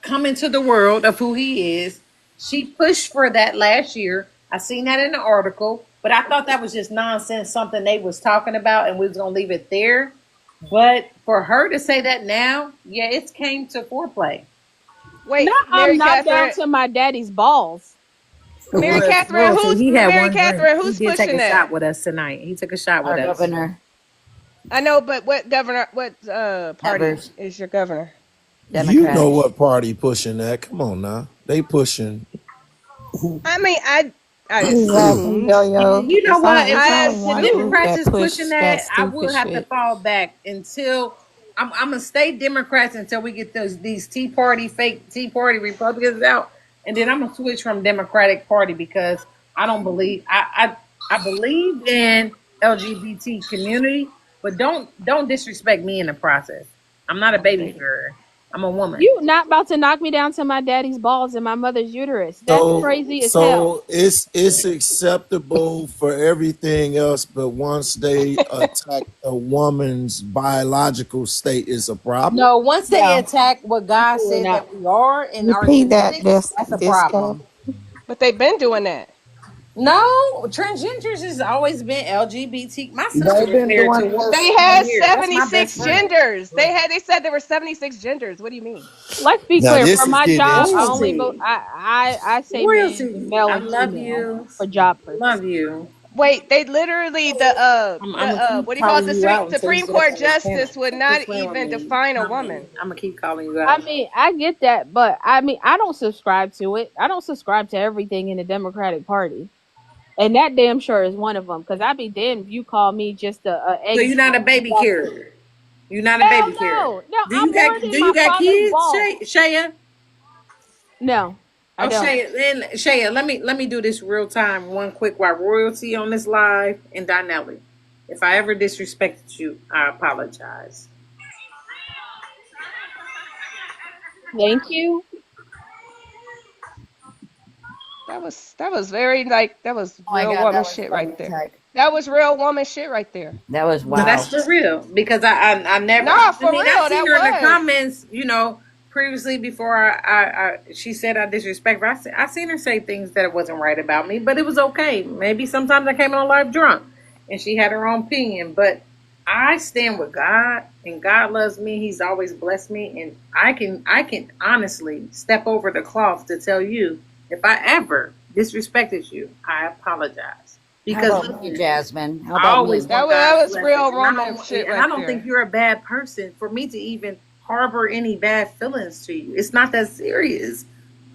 coming to the world of who he is. She pushed for that last year. I seen that in the article, but I thought that was just nonsense, something they was talking about, and we was gonna leave it there. But for her to say that now, yeah, it came to foreplay. Wait, not I'm Mary not down Catherine. to my daddy's balls. Mary Catherine, Royalty, who's he had Mary one drink. Catherine? He Who's did take pushing a that? shot with us tonight. He took a shot with Our us. governor, I know, but what governor? What party Evers, is your governor? You know Democratic. what party pushing that? Come on now. They pushing. I mean, I Exactly, assumed. yo yo. You know what? If It's I only if one group Democrats assumed. that is pushing push that that, I stupid will have to shit. fall back until I'm gonna stay Democrats until we get these Tea Party fake Tea Party Republicans out, and then I'm gonna switch from Democratic Party because I don't believe I believe in LGBT community, but don't disrespect me in the process. I'm not a Oh, baby baby. carrier. I'm a woman. You not about to knock me down to my daddy's balls in my mother's uterus. That's So crazy as hell. so it's acceptable for everything else, but once they attack a woman's biological state is a problem. No, once they No, attack what God absolutely said not. that we are in our Repeat that, genetics, this that's a disco. problem. But they've been doing that. No, transgenders has always been LGBT. My sister They've was been married doing to a woman They for this. had 1 year. That's my best 76 friend. genders. They said there were 76 genders. What do you mean? Let's be Now clear. this For is my getting job, I only interesting. Royalty. I say men, Royalty. male I and love female you. for job Love purposes. you. Wait, they literally I'm gonna keep what do you call it? calling The you out until you Supreme get up Court on this panel. justice would Quit not playing with even me. define a Not me. woman. I'm gonna keep calling you I out. mean, I get that, but I mean, I don't subscribe to it. I don't subscribe to everything in the Democratic Party, and that damn sure is one of them. Because I'd be damned if you call me just a So you're not a eggshell. baby That's it. carrier. You're not a Hell baby carrier. no, no. I'm more Do than you my got father's kids, balls. Shaya? No, I Oh, don't. Shaya, let me do this real time, one quick while royalty on this live and Donnelly. If I ever disrespected you, I apologize. Thank you. That was very like that was Oh my real God, woman that was shit funny right as there. heck. That was real woman shit right there. That was No, that's wow. for real because I never. Nah, I for mean, I real, seen that her in the was. comments. Previously before she said I disrespect her. I seen her say things that it wasn't right about me, but it was okay. Maybe sometimes I came on live drunk, and she had her own opinion. But I stand with God, and God loves me. He's always blessed me, and I can honestly step over the cloth to tell you if I ever disrespected you, I apologize How because about me, Jasmine? How I about always me? That want was that God's was blessings, real woman shit and I right don't think there. you're a bad person for me to even harbor any bad feelings to you. It's not that serious.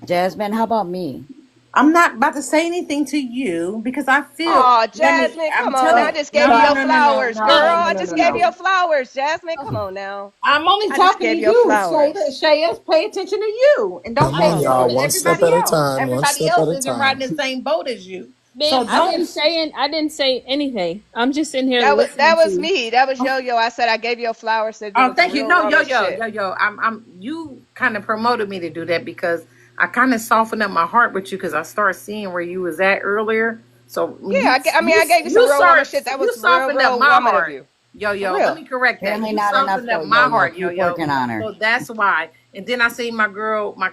Jasmine, how about me? I'm not about to say anything to you because I feel. Oh, Let me. Jasmine, I'm come on now. I telling. just gave No, you no, your But no, no, no, flowers, no, girl. no, no, I no, just no, gave you no. your flowers, Jasmine. Come on now. I'm only I just talking to gave you you, flowers. Shaya. Pay attention to you, and don't Come pay on, oh, attention y'all. to One step everybody at a else. time. One Everybody step at else a isn't time. riding the same boat as you. man, So don't. I didn't say anything. I'm just sitting here That listening to was you. me. That was Yo Yo. I said I gave you flowers. Said it Oh, was a thank you. real No, yo, woman yo, shit. yo, yo. I'm. You kind of promoted me to do that because I kind of softened up my heart with you because I started seeing where you was at earlier. So when Yeah, I mean, I gave you some you real woman start shit. That you was real, softened up real my woman of heart, you. yo, For yo. Let real. me correct that. Apparently You not enough softened though, up my yo-yo. heart, yo, Keep yo. working on her. So that's why. And then I seen my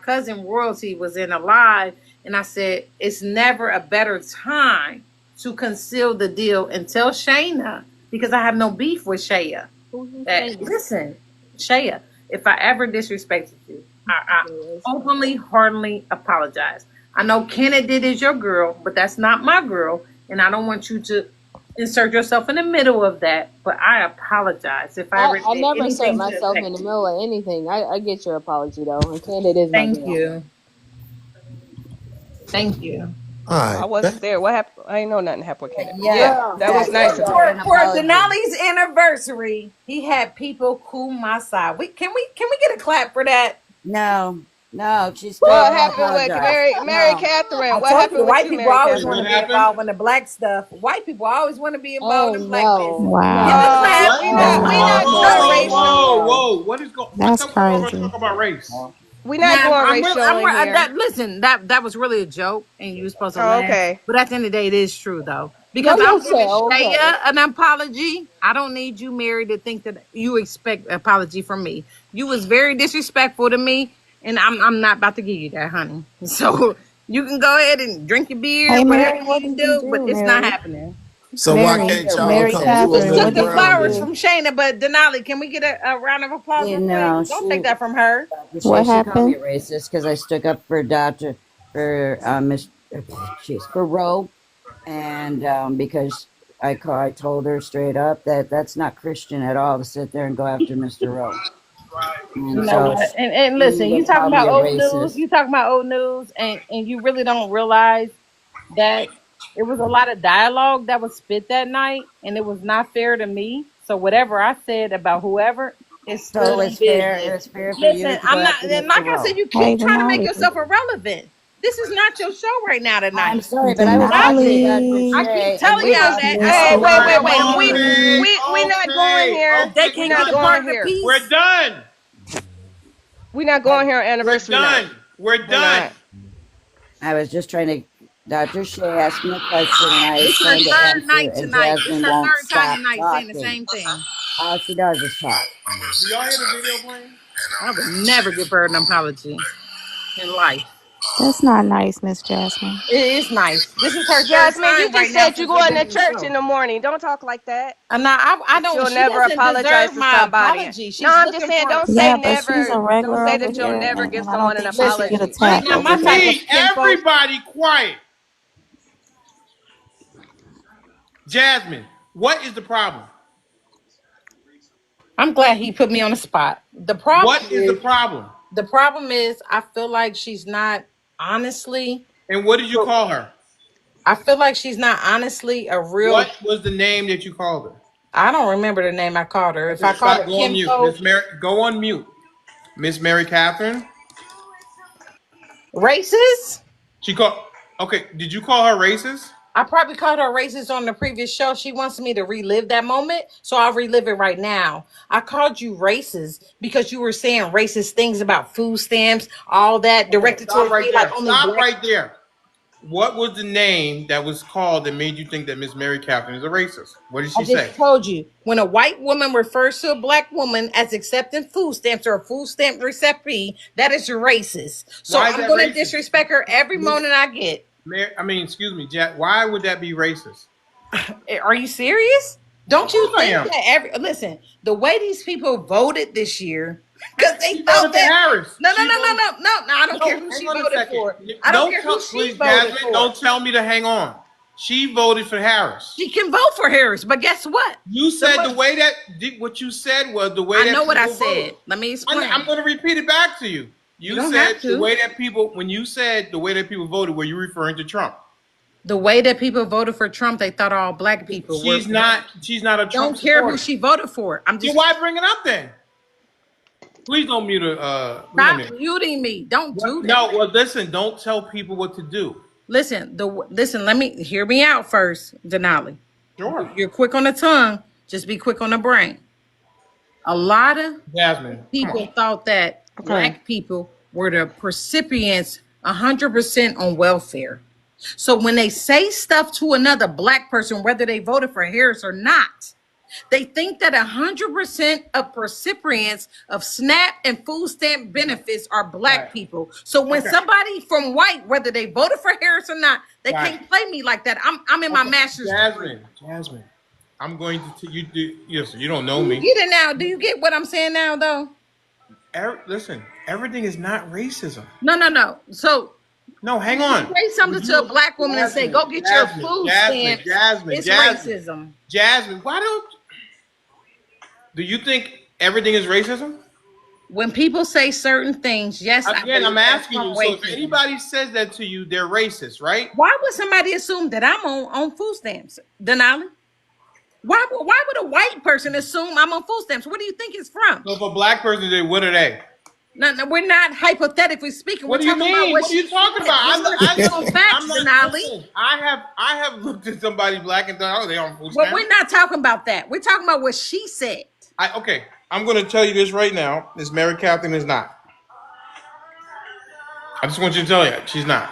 cousin Royalty was in a live, and I said it's never a better time to conceal the deal and tell Shayna because I have no beef with Shaya. Who's this That Shayna? listen, Shaya, if I ever disrespected you, I openly, heartily apologize. I know Kennedy is your girl, but that's not my girl, and I don't want you to insert yourself in the middle of that. But I apologize if I ever I did never insert anything to myself in affect the you. middle of anything. I get your apology though, and Candid is my Thank girl. you. Thank you. All I right. wasn't there. What happened? I ain't know nothing happened with Candy. But Yeah, yeah, Girl, that was exactly. nice of Give her. an For apology. Denali's anniversary, he had people cool my side. Can we get a clap for that? No, no, she still What hasn't happened with apologized. Mary No. Catherine? I What told you the happened with white you, people Mary always want Catherine? to What be happened? involved in the black stuff. White people always want to be oh involved in black business. no, Give Wow. a no, clap. What? We That's we not not okay. going Whoa, racial. whoa! What is going? I That's thought we were going to crazy. talk about race. We not Now going I'm really, racial in here. that. Listen, that was really a joke, and you were supposed to Oh, laugh. okay. But at the end of the day, it is true though, Know because I'm giving yourself. Okay. Shaya an apology. I don't need you, Mary, to think that you expect an apology from me. You was very disrespectful to me, and I'm not about to give you that, honey. So you can go ahead and drink your beer, Hey, whatever Mary, you what need did to you do, but do, it's not Mary? happening. So why Mary, can't Mary, y'all Mary Mary come to a Just Catherine, middle took what the did you ground flowers then? do? from Shayna, but Denali, can we get a round of applause you real quick? know, Don't take that from her. Dr. What She called me happened? a racist because I stuck up for Miss, for Roe, and because I told her straight up that that's not Christian at all to sit there and go after Mr. Roe, and You know so what? And listen, she you would talking call me about a old news. racist. You talking about old news, and you really don't realize that it was a lot of dialogue that was spit that night, and it was not fair to me. So whatever I said about whoever is So still on it business. was fair for you Listen, to go I'm not, after and Mr. like I said, Roe. you Hey, keep trying to make Denali. yourself irrelevant. This is not your show right now I'm tonight. sorry, but I was Stop talking to it. Dr. I Denali. keep Shay, and telling you y'all brought that. me Hey, up. All wait, right, wait, wait. Denali. We not going here. They We can't get not the going part of the here. we're piece. done. We not going here on We're anniversary night. done. We're We're done. not. I was just trying to. Dr. Shay asked me a question, and I was It's her trying to third answer, night and tonight. It's Jasmine her won't third time stop tonight saying the talking. same thing. All she does is talk. Do y'all hear the video playing? I would never give her an apology in life. That's not nice, Miss Jasmine. It is nice. This is her third Jasmine, you time right just now said you since we've going been to on the church in show. the morning. Don't talk like that. And now I That don't. you'll She never doesn't apologize deserve to my somebody. apology. No, She's I'm just looking saying, for. don't say Yeah, but she's never. a Don't regular say over that you'll here, never give and I don't someone an think she should get Listen, apology. she's attacked not over my type here. of Please, kinfolk. everybody quiet. Jasmine, what is the problem? I'm glad he put me on the spot. What is the problem? The problem is I feel like she's not honestly. And what did you call her? I feel like she's not honestly a real. What was the name that you called her? I don't remember the name I called her. If Okay, I called stop. her Go on mute. kinfolk, Miss Mary, go on mute. Miss Mary Catherine. racist. She called. Okay, did you call her racist? I probably called her racist on the previous show. She wants me to relive that moment, so I'll relive it right now. I called you racist because you were saying racist things about food stamps, all that Okay, directed stop towards right me, like there. only Stop black. right there. What was the name that was called that made you think that Miss Mary Catherine is a racist? What did I she say? just told you when a white woman refers to a black woman as accepting food stamps or a food stamp recipient, that is racist. So Why is I'm that going to racist? disrespect her every moment I get. I mean, excuse me, Jack. Why would that be racist? Are you serious? Of Don't you course I think am. that listen, the way these people voted this year, because they She thought voted for that Harris. no, no, She no, no, voted. no, no, no, I don't care No, who hang she on a voted second. for. I don't Don't care who tell, she please, voted Jasmine. for. Don't tell me to hang on. She voted for Harris. She can vote for Harris, but guess what? You said the way that what you said was the way I that know what I people vote. said. Let me I'm explain. going to repeat it back to you. You You don't have said the to. way that people, when you said the way that people voted, were you referring to Trump? The way that people voted for Trump, they thought all black people were. She's not. She's not a Trump Don't care who supporter. she voted for. I'm Then just why bring it up then? Please don't mute her. Please don't stop mute her. muting me. Don't do that. No, well, listen. Don't tell people what to do. Listen. Let me hear me out first, Denali. Sure, You're quick on the tongue. Just be quick on the brain. A lot of Jasmine. Come people on. thought that Okay. black people were the recipients 100% on welfare. So when they say stuff to another black person, whether they voted for Harris or not, they think that 100% of recipients of SNAP and food stamp benefits are Right. black people. So when Okay. somebody from white, whether they voted for Harris or not, they Right. can't play me like that. I'm in my Okay. master's degree. Jasmine. I'm going to you do. Yes, you don't Do know you me. get it now? Do you get what I'm saying now, though? Listen, everything is not racism. No, no, no. So No, hang when you on. say something to a black woman and say, "Go get your food stamps," it's racism. Jasmine. Why don't? Do you think everything is racism? When people say certain things, yes, I Again, believe I'm that's asking from you. So if racism. anybody says that to you, they're racist, right? Why would somebody assume that I'm on food stamps, Denali? Why would a white person assume I'm on food stamps? Where do you think it's from? So if a black person did, what are they? No, no, we're not hypothetically speaking. We're What do you talking about mean? what What are she you talking said. about? We're speaking on facts, I'm not. Denali. Listen, I have looked at somebody black and thought, oh, they on food But stamps. we're not talking about that. We're talking about what she said. Okay, I'm going to tell you this right now. Miss Mary Catherine is not. I just want you to tell you, she's not.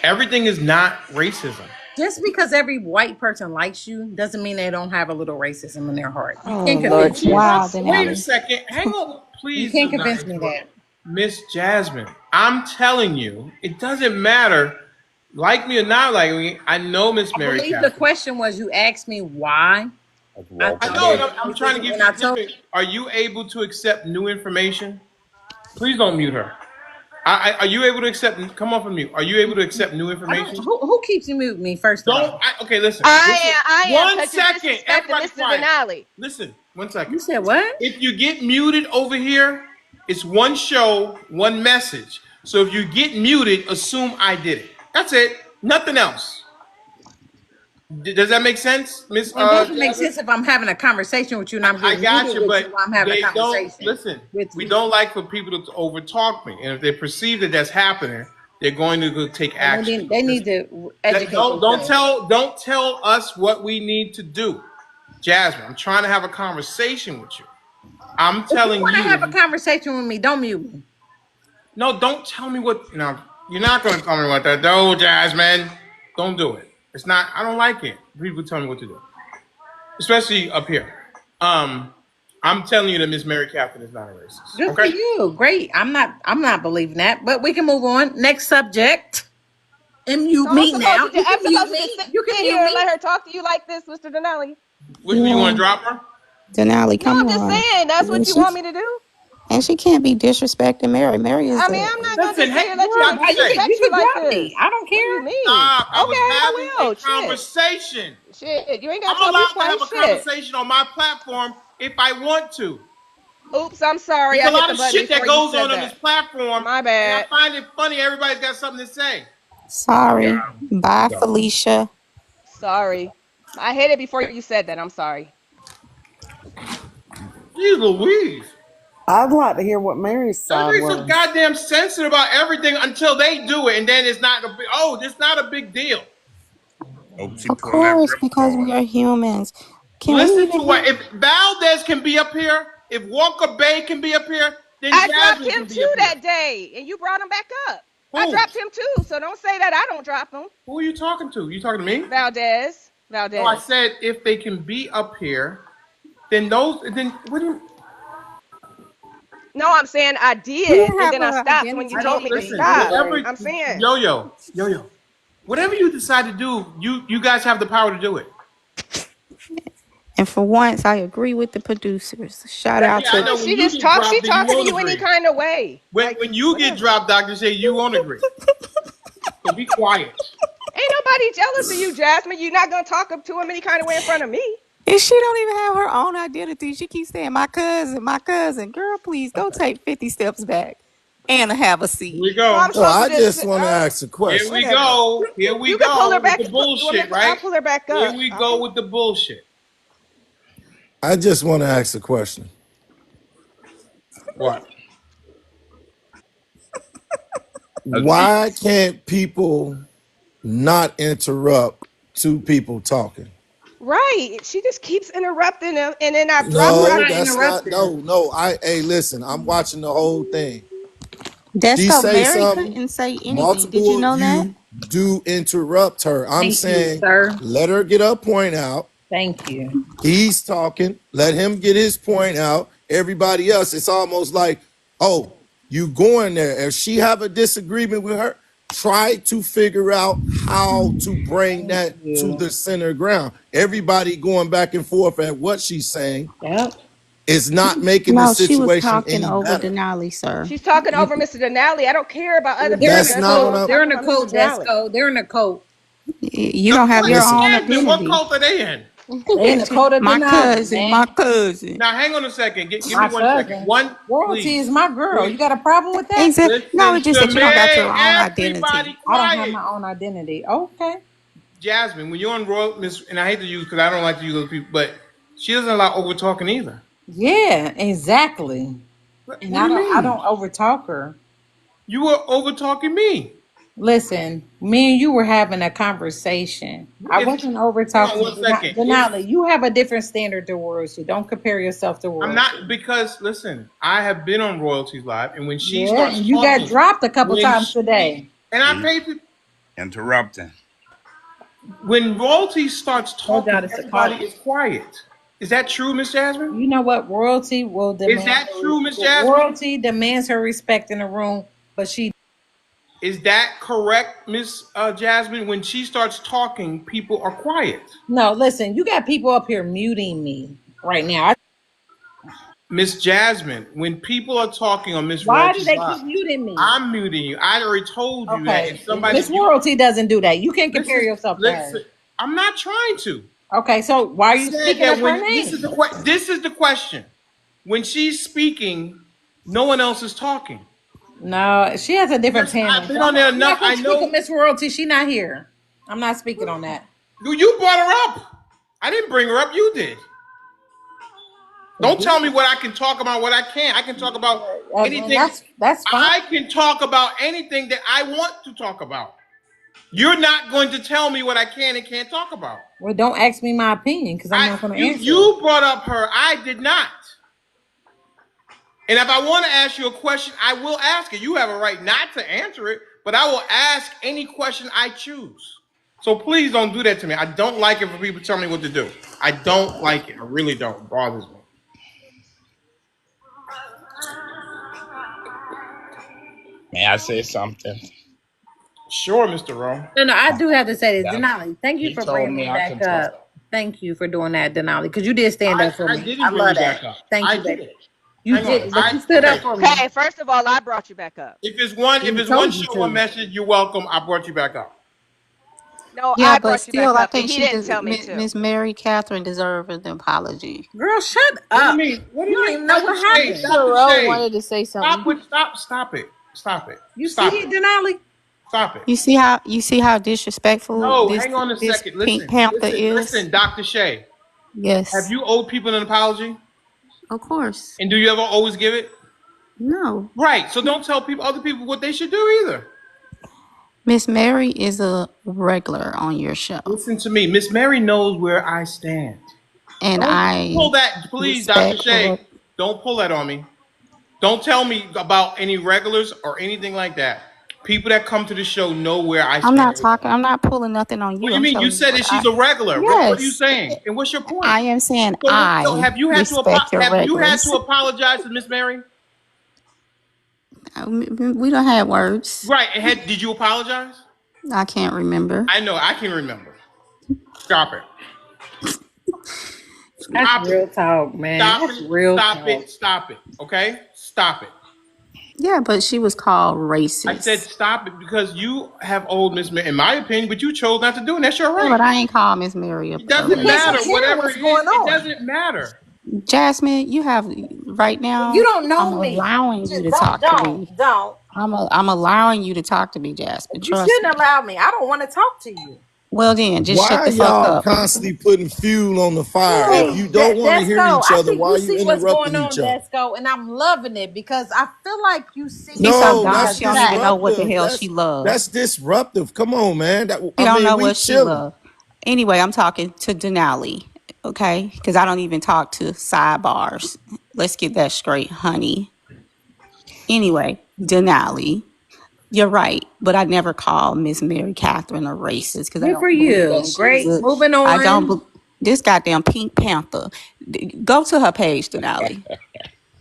Everything is not racism. Just because every white person likes you doesn't mean they don't have a little racism in their heart. You Oh can't Lord, convince me of wow, that. Wait a Denali. second. Hang on. You Please can't do not convince me of interrupt. that. Miss Jasmine, I'm telling you, it doesn't matter. Like me or not like me, I know Miss I Mary believe the Catherine. question was you asked me why I I thought know, it and was I'm trying to racism, give and you. I told Listen, are you able to accept new information? Please don't mute her. Are you able to accept? Come off of mute. Are you able to accept new I don't. information? Who keeps you mute me? First of Don't. all, Okay, listen. Listen. I am, One because you're second. disrespecting Everybody Mr. quiet. Denali. Listen. 1 you second. said what? If you get muted over here, it's one show, one message. So if you get muted, assume I did it. That's it. Nothing else. Does that make sense, Miss Well, it doesn't make Jasmine? sense if I'm having a conversation with you and I'm I getting got muted you, with but you while I'm having a they don't conversation listen. with We you. don't like for people to overtalk me, and if they perceive that that's happening, they're going to go take And action. they need to educate themselves. Don't tell us what we need to do, Jasmine. I'm trying to have a conversation with you. I'm If you telling want to have a you. conversation with me, don't mute me. No, don't tell me what. No, you're not going to tell me what to do, Jasmine. Don't do it. It's not. I don't like it. People tell me what to do, especially up here. Um, I'm telling you that Miss Mary Catherine is not a racist. Good for Okay. you. Great. I'm not. I'm not believing that. But we can move on. Next subject. And So mute I'm me supposed now. to You I'm can mute supposed to me. just sit You can mute here and me. let her talk to you like this, Mr. Denali. What you want Yeah, to drop her? Denali, No, come I'm just on. saying that's And what you she want me to do. and she can't be disrespecting Mary. Mary is I mean, the I'm not gonna Listen, just sit hey, here and let you Dr. Why you J, can disrespect you you can like drop this. me. I don't What do you care. mean? stop. I was Okay, having I a will. Shit. conversation. Shit. You ain't gotta I'm tell me allowed to have twice. a Shit. conversation on my platform if I want to. Oops, I'm sorry. There's I a hit lot the of button shit that before you goes said on this that. platform, My and I bad. find it funny. Everybody's got something to say. sorry. Bye, Felicia. Sorry. I hit it before you said that. I'm sorry. Jeez Louise. I'd like to hear what Mary's side Everybody's so was. goddamn sensitive about everything until they do it, and then it's not a big. Oh, it's not a big deal. Hope she Of pulling that course, because we ripcord. are humans. Can we Listen even to what have if Valdez can be up here, if Walker Bay can be up here, then I dropped Jasmine him can be too up here. that day, and you brought him back up. I Who? dropped him too, so don't say that I don't drop him. Who are you talking to? You talking to me? Valdez. No, I Valdez. said if they can be up here, then those. Then what do you? No, I'm saying I We did, didn't and have then I an stopped when you I identity told didn't me to even Listen, stop. either. whatever. I'm saying. Yo, whatever you decide to do, you guys have the power to do it. and for once I agree with the producers. Shout Yeah, out yeah, I to No, know. When she you just get talks. She dropped, then you talking to won't you any agree. kind of way. Like When you get whatever. dropped, Doctor Say you won't agree. So be quiet. Ain't nobody jealous of you, Jasmine. You're not gonna talk up to him any kind of way in front of me. and she don't even have her own identity. She keeps saying my cousin, my cousin. Girl, please go take 50 steps back and have a Here seat. we So go. I'm Well, supposed to I just just want to ask a Here question. we whatever. go. Here we You can pull her go with back. the You want me bullshit, to? I'll right? pull her back Here up. we All go right. with the bullshit. I just want to ask a question. What? Why can't people not interrupt two people talking? Right. She just keeps interrupting him, and then I drop her Who's out No, of not the that's room. not. interrupting? No. Hey, listen. I'm watching the whole thing. That's She so say Mary something. couldn't say anything. Did you Multiple of know that? you do interrupt her. I'm Thank you, saying sir. let her get her point out. Thank you. He's talking. Let him get his point out. Everybody else, it's almost like, oh, you going there. If she have a disagreement with her, try to figure out how to bring Thank that to you. the center ground. Everybody going back and forth at what she's saying Yep. is not making the No, she was situation talking any over better. Denali, sir. She's talking over Mr. Denali. I don't care about other They're people. in That's a That's not all what I'm cult. I'm. They're talking in a about Mr. cult, Denali. Desco. They're in a cult. You don't have your Listen, own Jasmine, what identity. cult are they in? They in the cult of My Denali, cousin, my man. cousin. Now, hang on a second. Give me My 1 second. cousin. One, Royalty is please. my girl. You Please. got a problem with that? Exactly. No, Listen it's just to that you don't got me. your own Everybody identity. I don't have quiet. my own identity. Okay. Jasmine, when you're on Royal, Miss, and I hate to use because I don't like to use other people, but she doesn't allow over talking either. Yeah, exactly. And What do you I mean? don't overtalk her. You were over talking me. Listen, me and you were having a conversation. I If wasn't over hang on talking. one second. If Denali, you have a different standard to royalty. Don't compare yourself to I'm royalty. not because listen, I have been on Royalties Live, and when she Yeah, starts and you got talking, dropped a couple when times she today. and I See? paid Interrupting. when Royalty starts Told y'all talking, this a everybody call. is quiet. Is that true, Miss Jasmine? You know what? Royalty will Is demand that true, Miss Jasmine? royalty demands her respect in the room, but she Is that correct, Miss Jasmine? When she starts talking, people are quiet. no. Listen, you got people up here muting me right now. Miss Jasmine, when people are talking on Miss Why do Royalties they Live, keep muting me? I'm muting you. I already told you that Okay, if somebody Miss Royalty doesn't do that. You can't compare listen, yourself to listen, her. I'm not trying to. Okay, so why are I you said speaking that of her when name? this is the question. When she's speaking, no one else is talking. No, she has a different Yes, panel. I've So been on there I'm enough. not I gonna speak of know Miss Royalty. She not here. I'm not speaking on that. you brought her up. I didn't bring her up. You did. Don't tell me what I can talk about, what I can't. I can talk about And anything. that's fine. I can talk about anything that I want to talk about. You're not going to tell me what I can and can't talk about. Well, don't ask me my opinion because I'm I not gonna you answer it. you brought up her. I did not. And if I want to ask you a question, I will ask it. You have a right not to answer it, but I will ask any question I choose. So please don't do that to me. I don't like it for people to tell me what to do. I don't like it. I really don't. It bothers me. May I say something? Sure, Mr. Rowe. No, I do have to say this, That Denali. Thank you he for told bringing me me I back can talk. up. Thank you for doing that, Denali, because you did stand up for I me. I didn't bring love you that. back up. Thank I you, baby. didn't. You Hang on. did, but you stood up for me. Okay, first of all, I brought you back up. If You it's one told you show, one to. message, you're welcome. I brought you back up. No, Yeah, I but brought you back still, I up, and think he she didn't does. tell me to. Miss Mary Catherine deserves an apology. Girl, shut What do you up. mean? What do You you don't mean, even know Dr. what Shay? happened. Dr. Mr. Rowe Shay, wanted to say stop something. with stop it. Stop it. You see Stop it, it. Denali? Stop it. You see how disrespectful No, this hang on a this second. Pink Listen, Panther listen, is. listen, Dr. Shay. Have Yes, you owed people an apology? of course. And do you ever always give it? No, Right. So don't tell other people what they should do either. Miss Mary is a regular on your show, Listen to me. Miss Mary knows where I stand. and Don't pull I that, please, Dr. respect her. Shay. Don't pull that on me. Don't tell me about any regulars or anything like that. People that come to the show know where I I'm stand not with them. talking. I'm not pulling nothing on What you. do you I'm mean? You telling you said what that I. she's a regular. What are you Yes, saying? And what's your point? I am saying So I respect your have you had to regulars. apologize to Miss Mary? We don't have words. Right. And did you apologize? I can't remember. I know. I can remember. Stop it. That's Stop it. real talk, man. Stop That's it. real Stop talk. it. Stop it. Okay? Stop it. Yeah, but she was called I said racist. stop it because you have old Miss Mary, in my opinion, but you chose not to do it. And that's your Yeah, right. but I ain't called Miss Mary It a doesn't Because matter. I'm racist. hearing Whatever what's it is, going it on. doesn't matter. Jasmine, you have right You now. don't I'm know me. allowing you to Don't, talk to don't, me. don't. I'm allowing you to talk to me, Jasmine. You Trust shouldn't me. allow me. I don't want to talk to you. Well, then, just Why shut are the fuck y'all up. constantly putting fuel on the fire? If Hey, you don't want to hear Desco, each I other, think why you are you see what's going interrupting on, each other? Desco, and I'm loving it because I feel like you see She's so No, something dumb. that's that's She don't even know fact. what the disruptive. hell she love. That's disruptive. Come on, man. She I don't mean, know we what she chilling. love. Anyway, I'm talking to Denali, okay? Because I don't even talk to sidebars. Let's get that straight, honey. Anyway, Denali, you're right, but I never call Miss Mary Catherine a racist because I Good for don't believe that you. she's Great. a. Moving I don't. on. This goddamn Pink Panther. Go to her page, Denali.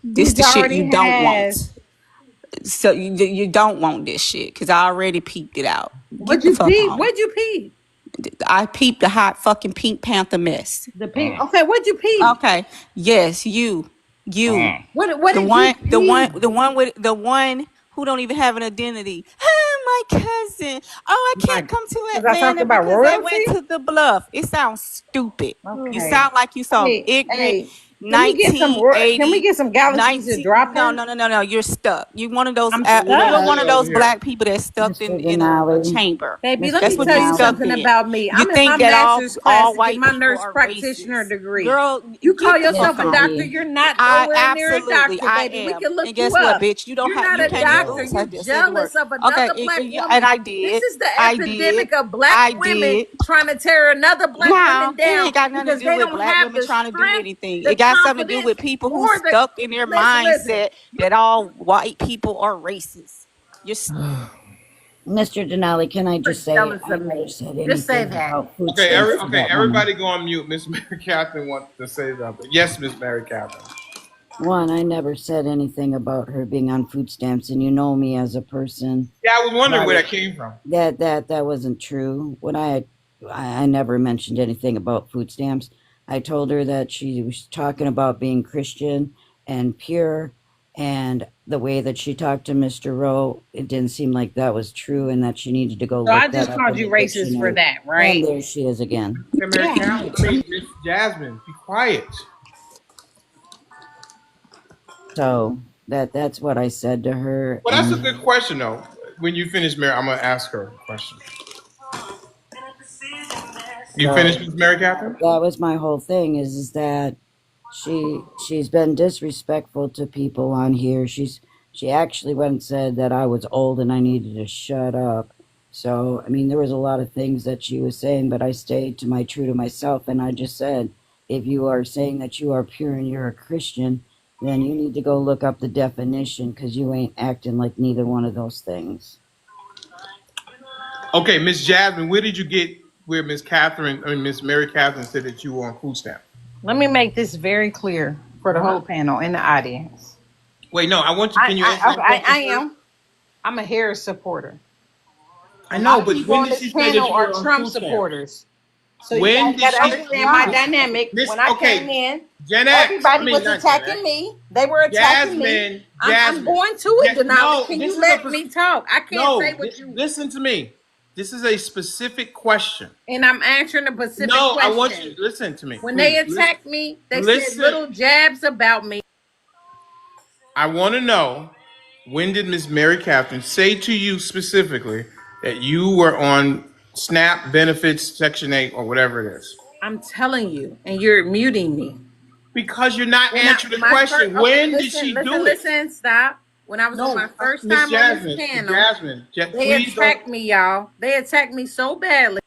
This He's the shit you already don't has. want. So you don't want this shit because I already peeped it out. Get What'd the you fuck peep? on. What'd you peep? I peeped the hot fucking Pink Panther mess. The pink. Okay, what'd you peep? Okay. Yes, you. What The did you one, the one, peep? the one with the one who don't even have an identity. Oh, my cousin. Oh, I My, can't come to because I talked Atlanta about because I went royalty. to the bluff. It sounds stupid. You Okay. sound like you some Hey, ignorant, hey. Can we get some? Can we 1980, get some galaxies to 19. drop No, her? no, no, no, no. You're stuck. You one of those. I'm We don't You're want one that of stuck. over those here. black people that's stuck Mr. in a Denali. chamber. Baby, let Mr. That's me what tell you you stuck Denali. something in. about me. You I'm in my think that master's class all to get white my people nurse are practitioner racist. degree. Girl, You call get the Yes, fuck yourself a on. doctor. indeed. You're not I nowhere near a absolutely doctor, I baby. We am. can look And you guess what, up. bitch? You don't You're have not you a can't even doctor. oops, I You're just said the word. jealous of Okay, another black and woman. I This did. is the I did. epidemic of black I women did. trying to tear another black How? woman It down ain't got nothing to because do they with don't black have women the trying to do strength, anything. the It got something to do confidence, with people who or the stuck in their listen. mindset that all white people are racist. You're Mr. Denali, can I You're just say jealous I of never me. said Just say anything that. about food Okay, stamps to okay, that woman. everybody go on mute. Miss Mary Catherine wants to say something. Yes, Miss Mary Catherine. One, I never said anything about her being on food stamps, and you know me as a person. Yeah, I was wondering That where that came from. that wasn't true. I never mentioned anything about food stamps. I told her that she was talking about being Christian and pure, and the way that she talked to Mr. Rowe, it didn't seem like that was true, and that she needed to go So I look that just up called in you the racist for dictionary. that, And right? there she is again. Okay, Mary yeah. Catherine. I mean, Miss Jasmine, be quiet. So that's what I said to her, Well, that's a and good question, though. When you finish, Mary, I'm gonna ask her a question. You finished, so Miss Mary Catherine? that was my whole thing is that she's been disrespectful to people on here. She actually went and said that I was old and I needed to shut up. So I mean there was a lot of things that she was saying, but I stayed to my true to myself, and I just said, if you are saying that you are pure and you're a Christian, then you need to go look up the definition because you ain't acting like neither one of those things. Okay, Miss Jasmine, where did you get where Miss Catherine, I mean Miss Mary Catherine said that you were on food stamp? Let me make this very clear for the whole panel and the audience. Wait, no, I want you. Can you answer that question I first? am. I'm a Harris supporter. I A lot know, of but people when on did this she say that panel you are were on Trump food stamps? supporters. So you When guys did got to she? understand my Right. dynamic. This When I came okay? in, Gen X. I everybody mean, was not Gen X. attacking me. They were attacking me. Jasmine, I'm Jasmine. going to it, Denali. No, Can this you is a let me talk? I can't say no. what you. Listen to me. This is a specific question. And I'm answering a specific No, I want you question. to listen to me, When they please. Listen. attacked me, they said Listen. little jabs about me. I want to know, when did Miss Mary Catherine say to you specifically that you were on SNAP benefits Section 8 or whatever it is? I'm telling you, and you're muting me. Because you're not When I answering the my first question. okay, When did listen, she listen, do it? listen, stop. When I was on No, my first Miss time on this Jasmine, panel, Jasmine, they please don't. attacked me, y'all. They attacked me so badly.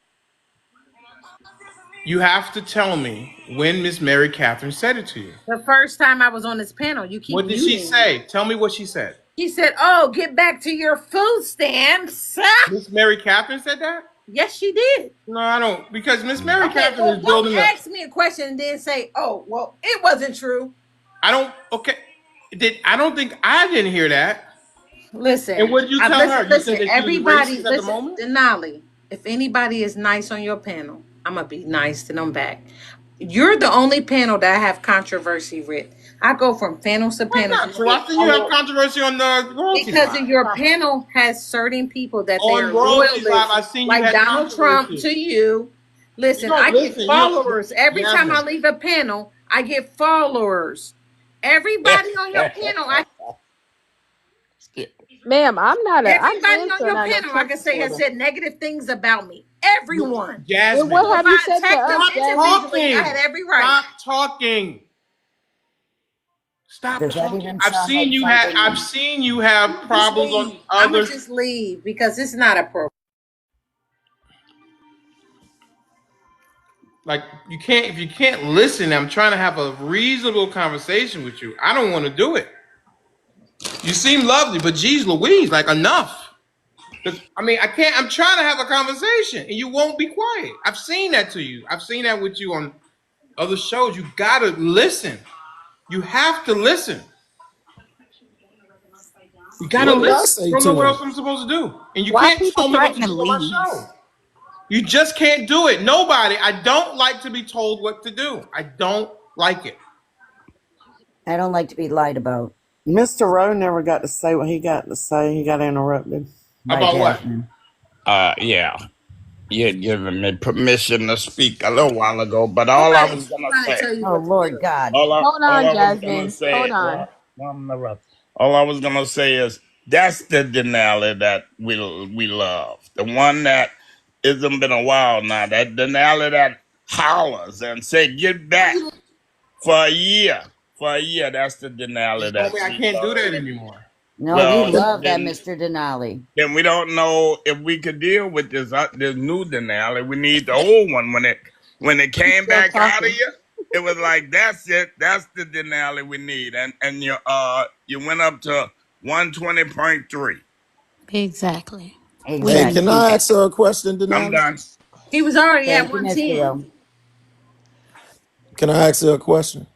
You have to tell me when Miss Mary Catherine said it to you. The first time I was on this panel, you keep What did she muting me. say? Tell me what she said. She said, "Oh, get back to your food stamps." Miss Mary Catherine said that? Yes, she did. No, I don't. Because Miss Mary Okay, Catherine well, is don't building a. ask me a question and then say, "Oh, well, it wasn't true." I don't. Okay. I don't think I didn't hear that. And Listen, what did you tell her? You said that she was everybody, racist at the listen, moment? Denali, if anybody is nice on your panel, I'm going to be nice to them back. You're the only panel that I have controversy with. I go from panels to That's panels not and I true. get I think you have followers controversy on the royalties because live. your Stop it. panel has certain people that they On are royalties live, loyalists, I've seen you like had Donald Trump controversy. to you. You Listen, don't I get listen. You don't. followers every time I Jasmine. leave a panel. I get followers. Everybody on your panel, Ma'am, I'm everybody on answering your on a panel, I Trump can say, has supporter. said negative things about me. Everyone. And Jasmine. what So if have you I said to attack them us, Stop Jasmine? individually, I had talking. every right. Stop talking. Stop Does that talking. even sound like I've something? seen you have Just problems on leave. I'm gonna other. just leave because it's not appropriate. Like, you can't, if you can't listen, I'm trying to have a reasonable conversation with you. I don't want to do it. You seem lovely, but geez Louise, like, enough. I mean, I can't. I'm trying to have a conversation, and you won't be quiet. I've seen that to you. I've seen that with you on other shows. You gotta listen. You have to listen. You gotta What did I listen. say I don't know to what him? else I'm supposed to do. And you Why can't people tell me what threaten to to do on my leave? show. You just can't do it. Nobody. I don't like to be told what to do. I don't like it. I don't like to be lied about Mr. Rowe never got to say what he got to say. He got interrupted. by About what? Jasmine. Yeah. You had given me permission to speak a little while ago, but all I was Nobody's gonna trying to say, tell you Oh what to Lord do. God. Hold all on, I was gonna Jasmine. Hold say, on. all I was gonna say is that's the Denali that we love, the one that isn't been a while now. That Denali that hollers and say get back for a year. That's the You Denali told that me I we can't do love. that anymore. No, we Well, love that Mr. Denali. then we don't know if we could deal with this new Denali. We need the old one when it He's came still back out of talking. you. It was like that's it. That's the Denali we need. And you went up to 120.3. Exactly. We Hey, need can Exactly. I that. ask her a question, I'm Denali? done. He was already at Thank you, Mr. 110. Rowe. Can I ask her a question?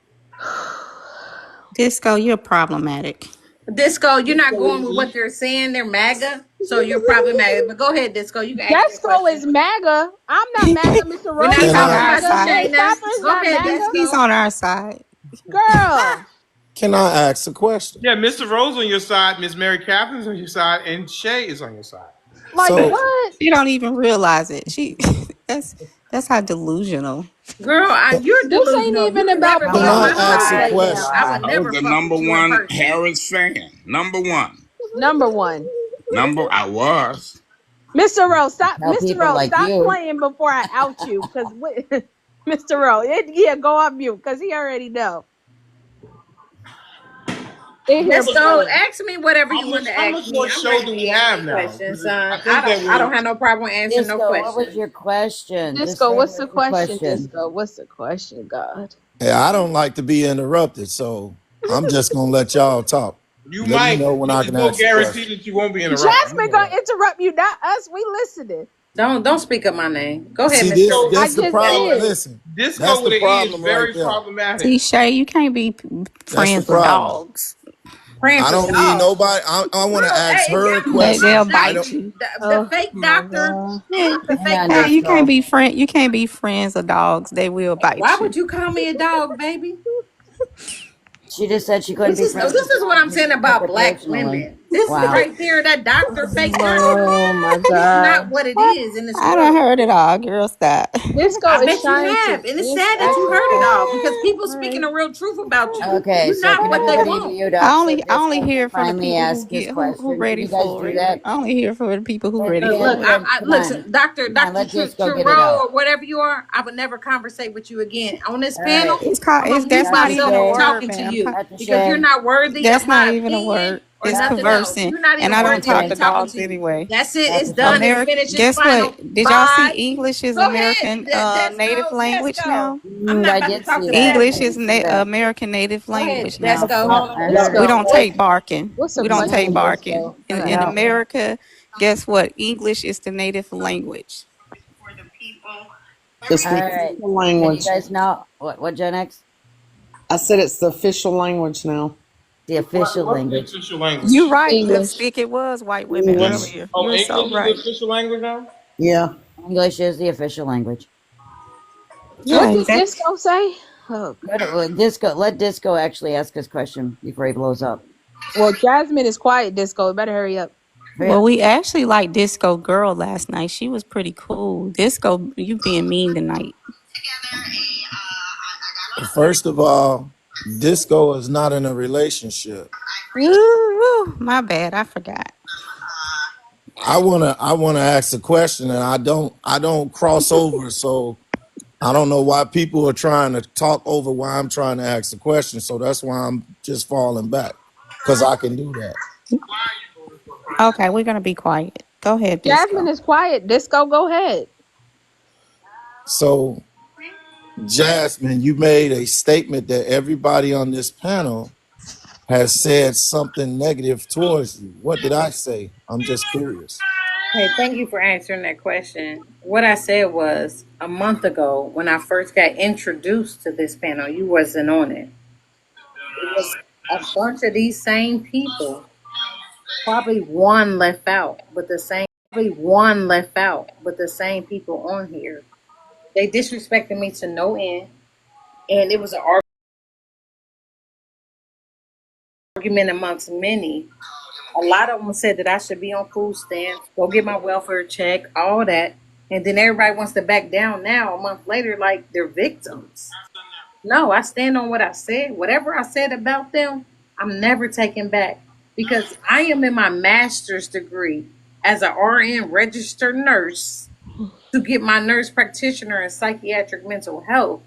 Disco, you're problematic. Disco, you're This not way going to with what eat. they're saying. They're MAGA, so you're probably MAGA. But go ahead, Disco. You can ask your Desco question. is MAGA. I'm not MAGA. Mr. We're Rose not is He's Can on not talking I our about MAGA. you, side. Shay Shayna. Stopper is Go not ahead, MAGA. He's Disco. on our side. Girl, can I ask a question? Yeah, Mr. Rose on your side, Miss Mary Catherine's on your side, and Shay is on your side. like So what? She don't even realize it. She that's that's how delusional. Girl, you're This ain't delusional. You even can about never be can on I my Oh ask a side. politics right my question? now. I would God. I was never the fuck number with you in one person. Harris fan. Number one. Number one. I was. Mr. Rose, stop. Tell Mr. people Rose, like stop you. playing before I out you. Cause Mr. Rose, yeah, go on mute. Cause he already know. In here Disco, playing. ask me whatever you want to How ask much me. more I'm show ready do to we answer have any now? questions, 'Cause I son. think that I don't we're have no problem answering no Disco, what was questions. your question? Just Disco, say what's the what's your question, question. Disco? What's the question, God? Hey, I don't like to be interrupted, so I'm just gonna let y'all talk. you Let me might, know when but I there's can no ask a guarantee question. that you won't be interrupted. You Jasmine know gonna that. interrupt you, not us. We listening. Don't speak up my name. Go ahead, See, Mr. Disco, I that's the just Disco, problem. did. Listen, that's Disco the with an E is problem right very there. problematic. See, Shay, you can't be That's the friends with problem. dogs. Praying I for don't need dogs. nobody. I want to Girl, ask hey, is her a that who you They'll question. are? I bite don't. you. The Oh fake my doctor? God. Yeah. The Hang fake on, Hey, you doctor? can't Disco. be friend. You can't be friends with dogs. They will Why bite you. would you call me a dog, baby? She just said she couldn't This be is friends this with is what dogs I'm and saying she took about it black personally. women. This Wow. right there, that doctor, fake doctor, Oh my is not God. what it is in this I done world. heard it all. Girl, stop. Disco I is bet you trying to have. And it's it's sad that you actually heard it crazy. all because people speaking Right. the real truth about you. Okay, You're so not can what they everybody want. mute up so I only Disco can hear for the finally people who ask his get who question? Can ready you guys for do it. that? I only hear for the people who ready Look, for it. Come on. listen, Doctor Come on, let Disco get it Giroux out. or whatever you are. I would never conversate with you again on this All right. panel. I'm It's gonna mute that's not Dr. even myself a from Shay. word, talking to ma'am. you Dr. because you're Shay. not worthy of That's not my even a opinion word. or It's Dr. nothing else. conversing, You're not and even I don't Dr. worthy of talk me Shay. to talking dogs to you. anyway. That's it. It's Dr. done. Shay. Let me American. finish this Guess what? final. Did y'all see Bye. English is Go ahead. American native Let's language go. now? I'm not I about to did talk see to that. that. English I is did see that. American native Go ahead. language Let's now. go. Hold I on, heard We it. Disco. don't take barking. What's the We don't take question, barking. Disco? I gotta In No. know. America, guess what? English is the native language. It's All the right. official Can you language. guys know what Gen X? I said it's the official language now. The official What's the language. official You language? right, English. lipstick. It was white women English. earlier. Oh, You're so English is the right. official language now? Yeah. English is the official language. What Yeah, did exactly. Disco say? Oh God. Disco, let Disco actually ask his question before he blows up. Well, Jasmine is quiet, Disco. Better hurry up. Well, we actually liked Disco Girl last night. She was pretty cool. Disco, you being mean tonight. First of all, Disco is not in a relationship. Ooh, my bad. I forgot. I wanna ask a question, and I don't cross over. So I don't know why people are trying to talk over why I'm trying to ask the question. So that's why I'm just falling back because I can do that. Okay, we're gonna be quiet. Go ahead, Jasmine Disco. is quiet. Disco, go ahead. So Jasmine, you made a statement that everybody on this panel has said something negative towards you. What did I say? I'm just curious. Hey, thank you for answering that question. What I said was a month ago when I first got introduced to this panel, you wasn't on it. It was a bunch of these same people. Probably one left out, but the same people on here. They disrespected me to no end, and it was an argument amongst many. A lot of them said that I should be on food stamps, go get my welfare check, all that. And then everybody wants to back down now, a month later, like they're victims. No, I stand on what I said. Whatever I said about them, I'm never taking back because I am in my master's degree as a RN registered nurse to get my nurse practitioner in psychiatric mental health.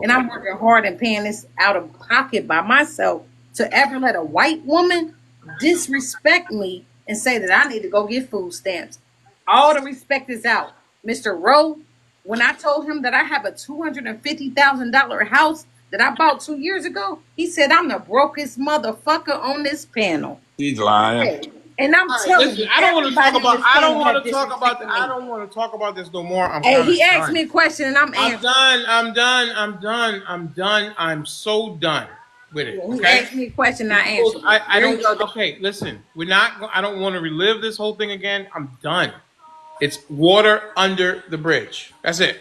And I'm working hard and paying this out of pocket by myself to ever let a white woman disrespect me and say that I need to go get food stamps. All the respect is out. Mr. Rowe, when I told him that I have a $250,000 house that I bought 2 years ago, he said I'm the brokest motherfucker on this panel. He's lying. Hey, and I'm All right, telling listen. you, everybody on this panel have disrespected I me. don't want to talk about this no more. I'm Hey, kind of he asked done. me a question and I'm I'm answering. done. I'm done. I'm done. I'm done. I'm so done with it. He Okay. asked me a question, I answered. I There you don't. go. Okay, listen. We're not. I don't want to relive this whole thing again. I'm done. It's water under the bridge. That's it.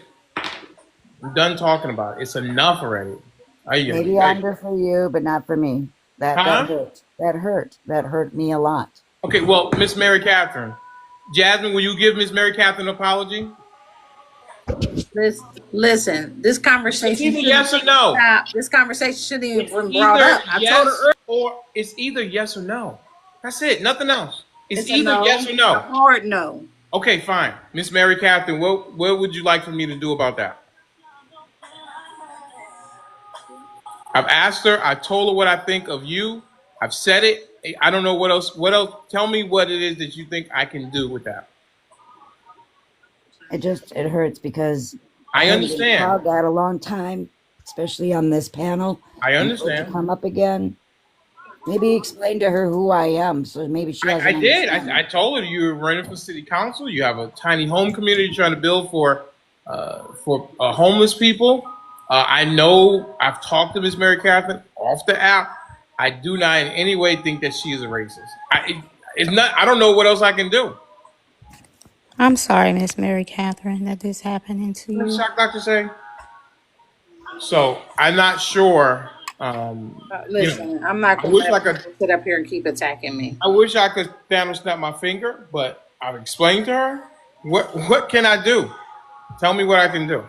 I'm done talking about it. It's enough already. Maybe under for you, but not for me. That Huh? hurt. That hurt. That hurt me a lot. Okay. Well, Miss Mary Catherine, Jasmine, will you give Miss Mary Catherine an apology? Listen, this It's conversation either yes or no. stop. This conversation shouldn't even It's been brought either up. I told her yes earlier, or it's either yes or no. That's it. Nothing else. It's it's a either no, yes or a no. hard no. Okay, fine. Miss Mary Catherine, what would you like for me to do about that? I've asked her. I told her what I think of you. I've said it. I don't know what else. What else? Tell me what it is that you think I can do with that. It hurts because I I haven't been understand. called that a long time, especially on this panel. I And for it to understand. come up again. Maybe explain to her who I am, so maybe she has I an did. understanding. I told her you were running for city council. You have a tiny home community you're trying to build for homeless people. I know I've talked to Miss Mary Catherine off the app. I do not in any way think that she is a racist. It's not. I don't know what else I can do. I'm sorry, Miss Mary Catherine, that this happening to What did you. shock doctor say? So I'm not sure. You know, Listen, I'm not I gonna wish let I could. people sit up here and keep attacking me. I wish I could Thanos snap my finger, but I've explained to her what can I do. Tell me what I can do.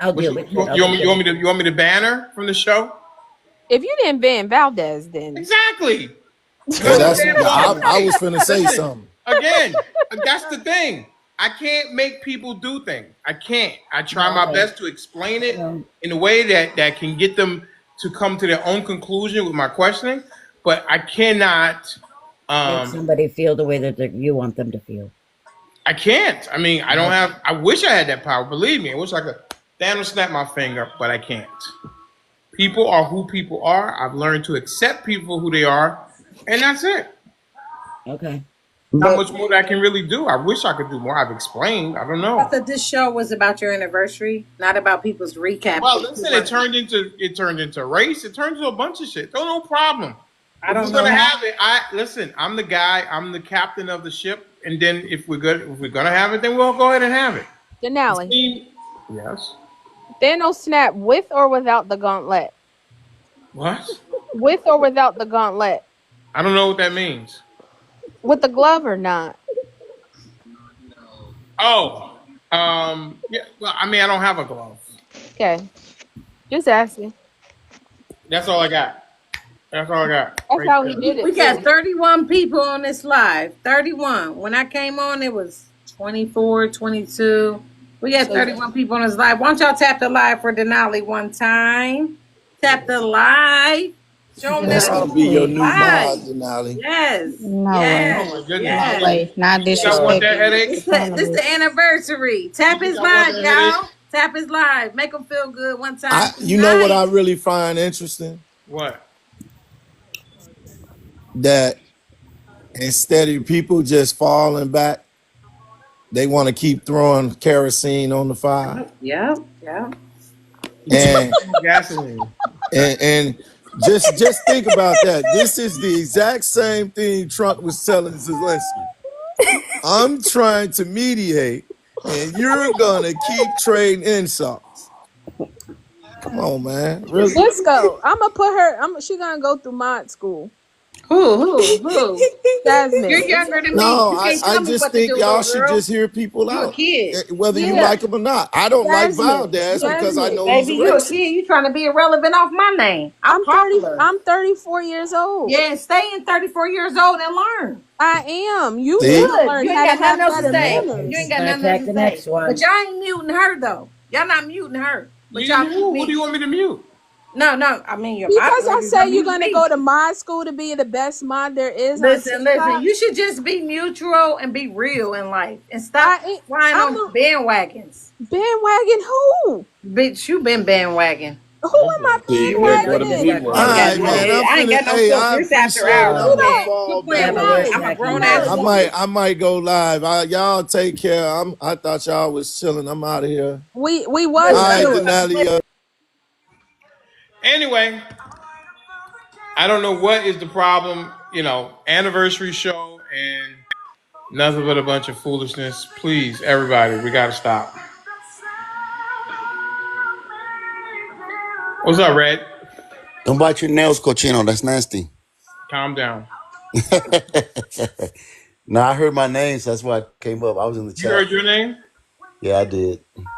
I'll What deal you, with you, it. I'll you want take me? care You of want me it. to? You want me to ban her from the show? If you didn't ban Valdez, then Exactly. Yeah, What's the that's. ban I, her? I Hey, was finna say listen. something. Again, that's the thing. I can't make people do things. I can't. I try my Okay. best to explain it So in a way that can get them to come to their own conclusion with my questioning, but I cannot. make Um, somebody feel the way that you want them to feel. I can't. I mean, I don't Okay. have. I wish I had that power. Believe me, I wish I could. Thanos snap my finger, but I can't. People are who people are. I've learned to accept people who they are, and that's it. Okay. Not But much more that I can really do. I wish I could do more. I've explained. I don't I know. thought that this show was about your anniversary, not about people's recaps. Well, listen, it turned into race. It turned into a bunch of shit. Oh, no problem. I If we're don't know gonna how. have it, listen. I'm the guy. I'm the captain of the ship. And then if we're gonna have it, then we'll go ahead and have it. Denali. Yes. Thanos snap with or without the gauntlet? What? With or without the gauntlet? I don't know what that means. With the glove or not? Oh, yeah. Well, I mean, I don't have a glove. Okay. Just asking. That's all I got. That's all I got. That's Right how he there. did We it got too. 31 people on this live. 31. When I came on, it was 24, 22. We got So 31 people on this live. Why don't y'all tap the live for Denali one time? Tap the live. Show them That's that gonna no, be your it's new please. mod, live. Denali. Yes. No way. Oh Yes. my goodness. No Yes. way. Not You think I want that disrespecting headache? This the the, this the panelists. anniversary. Tap You think his I want live, that headache? y'all. Tap his live. Make them feel good one time You know what I tonight. really find interesting? What? That instead of people just falling back, they want to keep throwing kerosene on the fire. Yep. Yep. And Gasoline. and just think about that. This is the exact same thing Trump was telling Zelensky. I'm trying to mediate, and you're gonna keep trading insults. Come on, man. Really? let's go. I'm gonna put her. She gonna go through mod school. Who? You're Jasmine. younger than me. No, You can't I tell me just what to think do, y'all little should girl. just hear people You a out, kid. whether you Yeah, like them or not. I don't like Jasmine. Valdez because I Jasmine. know he's a Baby, you a racist. kid. You trying to be irrelevant off my name. I'm I'm 30. popular. I'm 34 years old. Yeah, stay in 34 years old and learn. I am. You need See, to Good. learn You ain't how to got nothing have else to better Yeah, say. and You manners. ain't she's got gonna nothing else attack to the say. next one. But y'all ain't muting her though. Y'all not muting her. But y'all Muting mute who? Who do you me. want me to mute? No. I mean your Because I moderators. say Y'all you're mute gonna me. go to mod school to be the best mod there is on Listen. TikTok. You should just be neutral and be real in life and I stop ain't. flying I'm on a bandwagons. bandwagon. Who? Bitch, you been bandwagon. Who Oh am I boy. See, See, there you know go the you just B got bandwagoning? I all ain't called word. got right, no man. out. I'm I ain't finna. got no Hey, I filter. It's after appreciate hours, You I'm gonna don't. man. fall Quit Yeah, playing back. with but me. we're No. I'm a attacking grown you. ass I No. woman. might go live. Y'all take care. I thought y'all was chilling. I'm out of here. We Do was it, All right, do it. chilling. Denali. Anyway, I don't know what is the problem. Anniversary show and nothing but a bunch of foolishness. Please, everybody, we gotta stop. What's up, Red? Don't bite your nails, Cochino. That's nasty. Calm down. No, I heard my name, so that's why I came up. I was in the You chat. heard your name? Yeah, I did. Mm.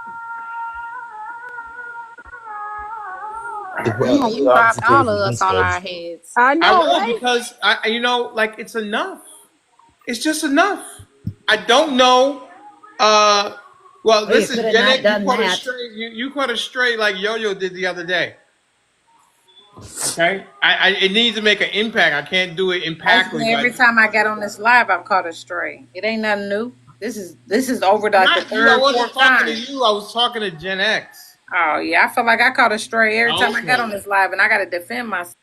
Yeah, you You dropped obviously came all from of us on our Discuss. heads. I I know, will right? because like it's enough. It's just enough. I don't know. Well, Well, you listen, could have Gen not X, you done caught us that. straight. You caught us straight like Yo-Yo did the other day. Okay, it needs to make an impact. I can't do it impactfully. Actually, every Like time I get on this live, I'm caught astray. It ain't nothing new. This is over like the not you. I third, wasn't fourth talking to time. you. I was talking to Gen X. Oh yeah, I feel like I caught astray every time I got Okay. on this live, and I got to defend myself.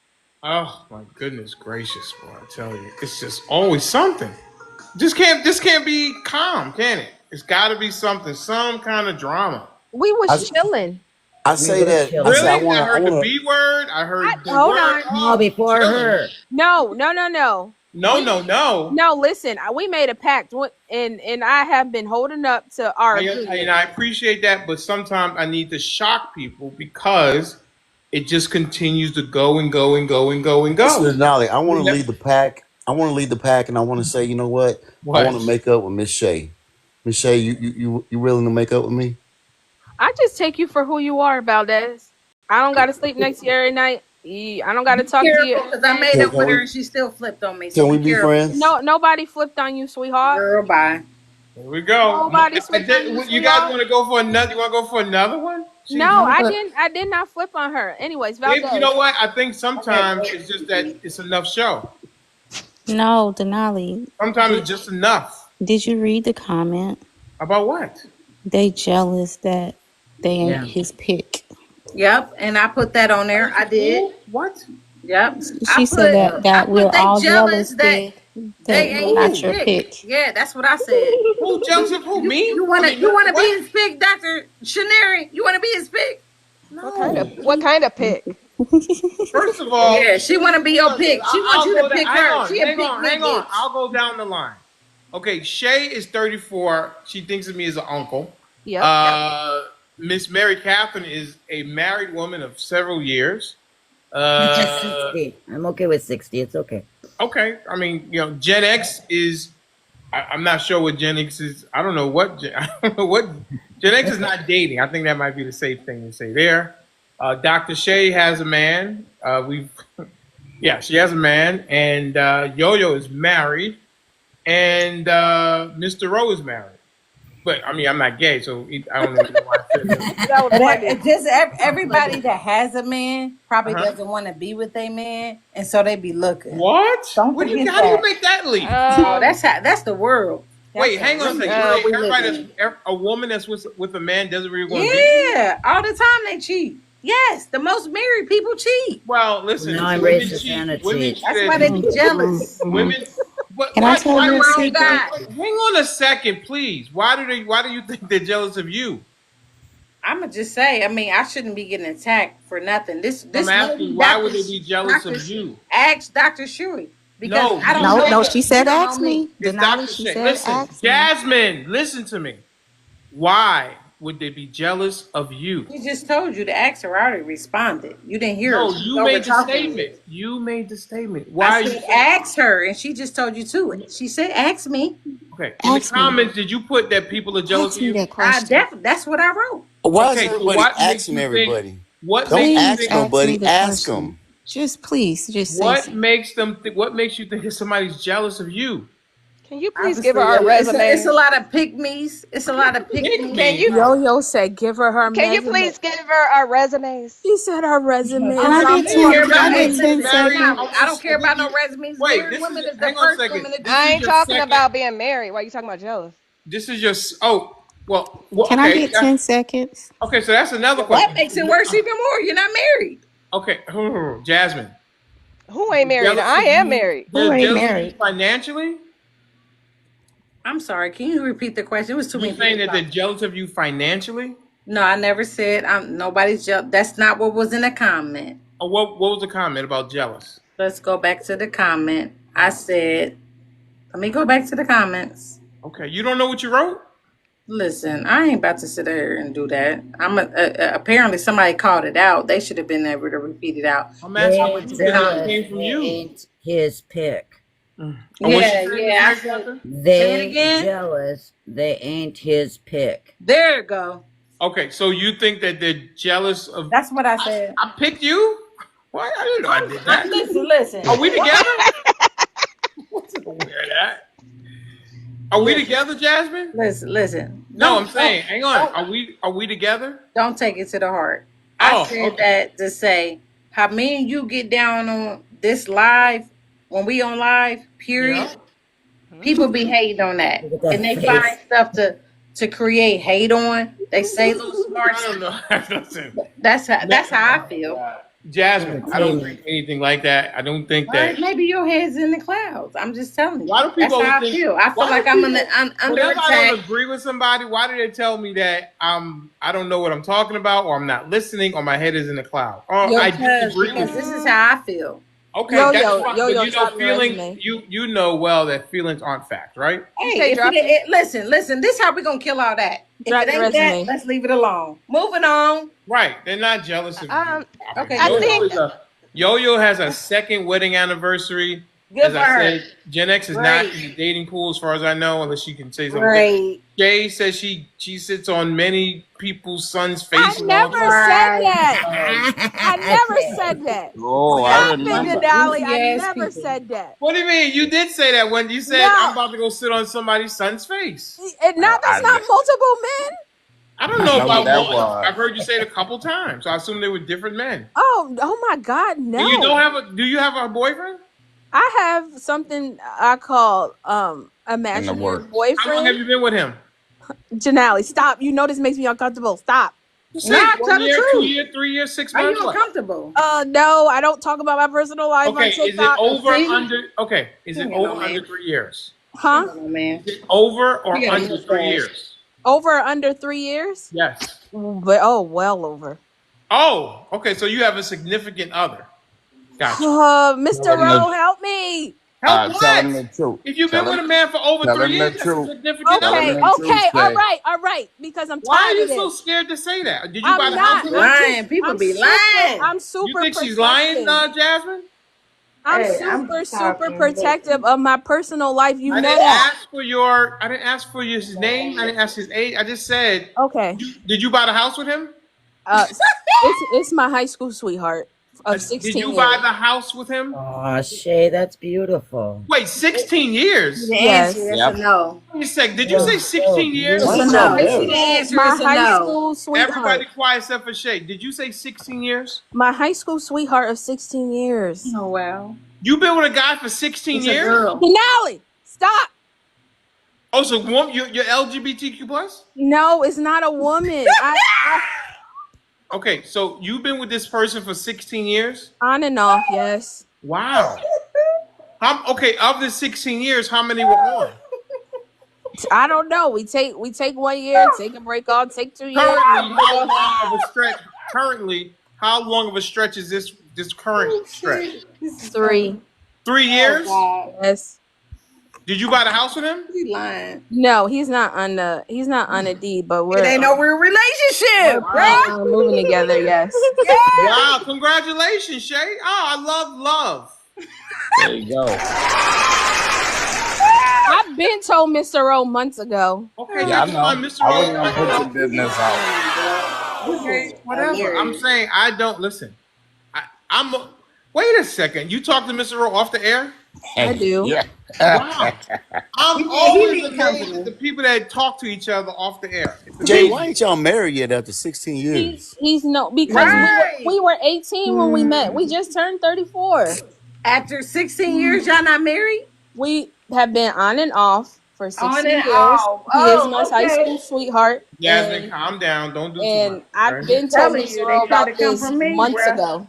Oh my goodness gracious, boy! I tell you, it's just always something. This can't be calm, can it? It's got to be something, some kind of drama. We I, was chilling. I We say were that. I say chilling. I Really? I wanna. I heard the wanna. B word. I I heard the hold word. on. No, Oh, before chilling. her. No, no, no, no. No, no, no. No, listen. We made a pact, and I have been holding up to our And agreement. I appreciate that, but sometimes I need to shock people because it just continues to go and go and go and go and Listen go. to Denali. I want to Yep. lead the pack. I want to lead the pack, and I want to say, you know what? I want to What? make up with Miss Shay. Miss Shay, you willing to make up with me? I just take you for who you are, Valdez. I don't gotta sleep next to you every night. I don't gotta Be talk to you careful, every because I day. made Can, up can with her we and she still flipped on me. So can we be be careful, friends? No, nobody flipped on you, sweetheart. girl. Bye. Here we go. Nobody flipped on you, You guys sweetheart. want to go for another? You want to go for another one? See, No, No, I but didn't. I did not flip on her. Anyways, you know Valdez. what? I think okay, sometimes it's just that it's enough show. No, Denali. Sometimes Did, it's just enough. did you read the comment? About what? They jealous that they ain't Yeah. his pick. yep. And I put that on there. I did. Who? What? Yep. She said Yep. that I we're put they all jealous jealous that that they we're ain't his not your Who? pick. pick. Yeah, that's what I said. Who jealous of who? Me? You I wanna mean, you wanna be what? his pick, Dr. Shaneri? You wanna be his pick? No. What kind of pick? First of all, Yeah, she wanna be your pick. She wants I'll you go to down. pick Hang her. on, She a hang pick on, me, hang on. bitch. I'll go down the line. Okay, Shay is 34. She thinks of me as an uncle. Yep. Uh, Miss Mary Catherine is a married woman of several years. She's Uh, 60. I'm okay with 60. It's okay. okay. I mean, Gen X is. I'm not sure what Gen X is. I don't know what. I don't know what Gen X is not dating. I think that might be the safe thing to say there. Dr. Shay has a man. Yeah, she has a man, and Yo-Yo is married, and Mr. Rowe is married. But I mean, I'm not gay, so I don't know why I said that. That was But funny. everybody that has a man probably Uh-huh. doesn't want to be with a man, and so they be looking. What? Don't What do you? forget How do you that. make that leap? Oh, that's the world. Wait, That's a hang on a really second. good. You say We live everybody in. a woman that's with a man doesn't really want to be with you? Yeah, all the time they cheat. Yes, the most married people cheat. Well, Well, listen, now I'm women racist cheat. and a Women cheat. cheat That's as why they be jealous. women. But Can I why? tell With you the a wrong secret? guy. Hang on a second, please. Why do you think they're jealous of you? I'ma just say, I mean, I shouldn't be getting attacked for nothing. This I'm this lady, asking, why would they be jealous Doctor, of you? asked Doctor Shuri because No, I don't you. No, know no, her. she She said don't know ask me. me. It's Denali, Dr. she Shay. said Listen, ask me. Jasmine, listen to me. Why would they be jealous of you? She just told you to ask her. I already responded. You didn't hear her. No, She was you over made the talking me. statement. You made the statement. I Why are you said saying? ask her, and she just told you to it. She said ask me. Okay. In the Ask me. comments, did you put that people are jealous Ask of me you? that question. That's what I wrote. Why is Okay. So everybody what makes asking you think? everybody? What Don't makes you Please ask think? ask me nobody. the Ask question. them. Just please, just say What something. makes them? What makes you think somebody's jealous of you? Can you please give her Obviously, our it's a resumes? lot of pick me's. It's a lot of pick Pick me's. Can me. you Yo said, give her her can you resume. please give her our resumes? She said her Can resumes. I I get don't Hey, 10? care you Can about. I got Hey, get me. 10 listen, seconds? Denali, I Almost. don't care about no resumes. Wait. Married This is. women is the Hang on a first second. woman. This I is ain't your talking second. about being married. Why are you talking about jealous? This is your. Oh. Well. Can I Okay. get 10 seconds? Okay. So that's another Well, that question. makes it worse even more. You're not married. Okay. Jasmine. Who ain't married? Jealous I of am you? married. Who They're ain't jealous of you married? financially? I'm sorry. Can you repeat the question? It was too You're many saying people that they're talking. jealous of you financially? No, I never said I'm nobody's jealous. That's not what was in the comment. Or what was the comment about jealous? Let's go back to the comment. I said, let me go back to the comments. Okay, you don't know what you wrote? Listen, I ain't about to sit there and do that. Apparently somebody called it out. They should have been able to repeat it out. I'm asking They're what you think it jealous. came from They you. ain't his pick. Oh, what she Yeah, saying, Miss yeah. I Mary said, Catherine? say it They again. jealous. They ain't his pick. There you go. Okay, so you think that they're jealous of That's what I said. I picked you? What? I didn't know I did that. Listen. Are we together? What's so weird at? Are we together, Jasmine? Listen. No, I'm saying, hang on. Are we together? Don't take it to the heart. I Oh, said okay. that to say how me and you get down on this live when we on live. Yeah. Period. People be hating on that, Look at and that they find face. stuff to create hate on. They say little smart I don't stuff. know. Listen. That's how I feel. Jasmine, I don't Entertainment. think anything like that. I don't think All that. right, maybe your head's in the clouds. I'm just telling you. Why do people That's always how I think? feel. I feel Why like do I'm, people? I'm under Whenever I attack. don't agree with somebody, why do they tell me that I don't know what I'm talking about, or I'm not listening, or my head is in the cloud, or I disagree Because with this you? is how I feel. Okay, Yo that's yo fine. yo But yo, drop your feelings. resume. You know well that feelings aren't fact, right? You Hey, say if drop it? listen, this how we gonna kill all that. If Drop it your ain't that, resume. let's leave it alone. Moving on. Right. They're not jealous of you. Um, Okay, I good. think Yo-Yo has a second wedding anniversary. Good As for I her. said, Gen X is not Great. in the dating pool as far as I know, unless she can say something different. Great. Jay says she sits on many people's sons' I face and all never that. said Right. that. I never said that. Oh, I Stop it, remember. Denali. I Goofy ass never people. said that. What do you mean? You did say that when you said I'm No, about to go sit on somebody's son's face. and now I, that's not multiple men. I don't I know know who about that one. was. I've heard you say it a couple times. So I assume they were different men. Oh my God, And you don't no. have a? Do you have a boyfriend? I have something I call In the imaginary works. How long have boyfriend. you been with him? Janelle, stop. You know this makes me uncomfortable. Stop. Just say Nah, tell 1 the year, two truth. year, 3 years, 6 Are you months. What? uncomfortable? No, I don't talk about my personal life Okay, on is it TikTok. over See? under? Okay, is She it ain't got over no under man. 3 years? She ain't Huh? got no man. Is it over She or got a under three mustache. years? Over or under 3 years? Yes. But well over. Oh, okay. So you have a significant other. Gotcha. Mr. Tell him Rowe, the, help me. Help tell what? him the truth. If you've Tell been with him, a man for over tell three him the years, that's a truth. significant Tell him Okay, other. the truth, all Shay. right, all right. Because I'm Why are tired you of so this. scared to say that? Did you buy I'm the house not. with him? Lying. People be lying. I'm You super think she's lying, protective. Jasmine? I'm Hey, I'm super, just super talking. protective of my personal life. You I know didn't that. ask for your. I didn't ask for his name. I didn't ask his age. I just said, Okay. did you buy the house with him? Uh, it's my high school sweetheart of Did 16 you buy years. the house with him? Aw, Shay, that's beautiful. Wait, 16 years? The answer Yes. is a Yep. no. Wait a sec. Did you So, say so 16 years? It's Why a beautiful. y'all no. married? The answer My is a high no. school sweetheart. Everybody quiet except for Shay. Did you say 16 years? My high school sweetheart of 16 years. Oh well. You've been with a guy for 16 It's a years? girl. Denali, stop. Oh, so you're LGBTQ plus? No, it's not a woman. I Okay, so you've been with this person for 16 years? on and off, yes. Wow. Okay, of the 16 years, how many were on? I don't know. We take 1 year, take a break off, take 2 years. Currently, how long of a stretch is this current stretch? 3. 3 years? Yes. Did you buy the house with him? He lying. No, he's not on a deed, but It ain't no real we're relationship, Wow. moving together. Yes. Yeah. Wow. Congratulations, Shay. Oh, I love love. There you go. I've been told Mr. O months ago. Okay, Yeah, I that's fine, know. Mr. I O. wasn't gonna put your business out. Okay, whatever. I'm saying I don't listen. I'm. Wait a second. You talk to Mr. O off the air? I do. Yeah. Wow. I'm He always need amazed at company. the people that talk to each other off the air. It's Jay, why amazing. ain't y'all married yet after 16 years? He's no, because Right. we were 18 when we met. We just turned 34. After 16 years, y'all not married? We have been on and off for On 16 and years. off. He is my Oh, high okay. school sweetheart, Jasmine, calm down. Don't do too much. and I've Okay. been told Telling Mr. you, O they try to about come this from me, months bruh. ago.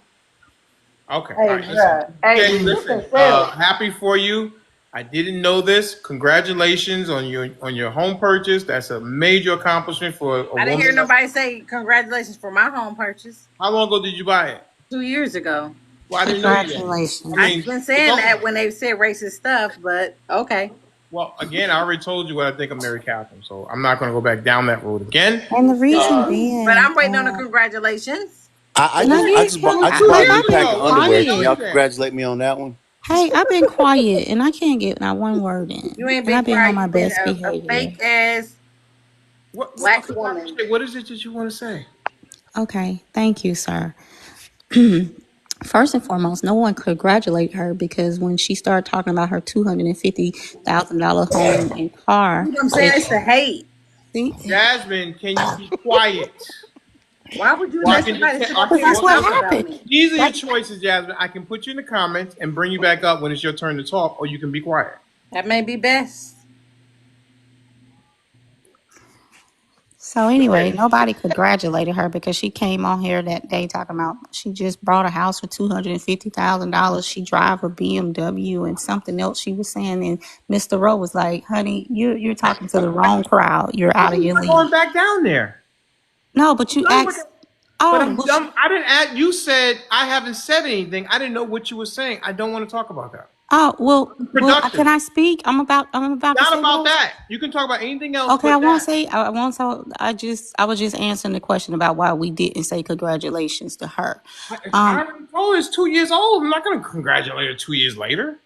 Okay. All Hey, right. Listen. bruh. Hey, Jay, you listen. can feel it. Happy for you. I didn't know this. Congratulations on your home purchase. That's a major accomplishment for a I didn't hear woman. nobody say congratulations for my home purchase How long ago did you buy it? 2 years ago. Well, I didn't know you yet. I Congratulations. I've mean, been it's saying over. that when they said racist stuff, but okay. Well, again, I already told you what I think of Mary Catherine, so I'm not going to go back down that road again. And the reason But being, I'm waiting on the congratulations. I can I just Okay. I get, just can bought It I was I, just two bought like, a new I've years pack been of ago. When did underwear. I Can tell quiet. y'all you that? congratulate me on that one? Hey, I've been quiet and I can't get not one word in. You ain't And been I've been on quiet. my You've been best a behavior. fake ass black Okay, Dr. woman. Shay, what is it that you want to say? Okay, thank you, sir. First and foremost, no one congratulate her because when she started talking about her $250,000 home and car, You know what I'm saying? that It's the hate. see, Jasmine, can you be quiet? Why would you Or I let can just somebody say, sit up okay, because here and that's well, what talk listen. about happened. me? These are your That choices, Jasmine. I can put you in the comments and bring you back up when it's your turn to talk, or you can be quiet. That may be best. so Go anyway, ahead. nobody congratulated her because she came on here that day talking about she just bought a house for $250,000. She drive a BMW and something else she was saying. And Mr. Rowe was like, "Honey, you're talking to the wrong crowd. You're out of I'm your not going league." back down there. No, but I'm you done with asked. it. But Oh, I'm well, dumb. I didn't ask. You said I haven't said anything. I didn't know what you were saying. I don't want to talk about that. oh, well, I'm well. Can productive. I speak? I'm about to Not say what I about was. that. You can talk about anything else Okay, I but won't that. say. I won't. So I was just answering the question about why we didn't say congratulations to her. I Um. already told her it's 2 years old. I'm not going to congratulate her 2 years later.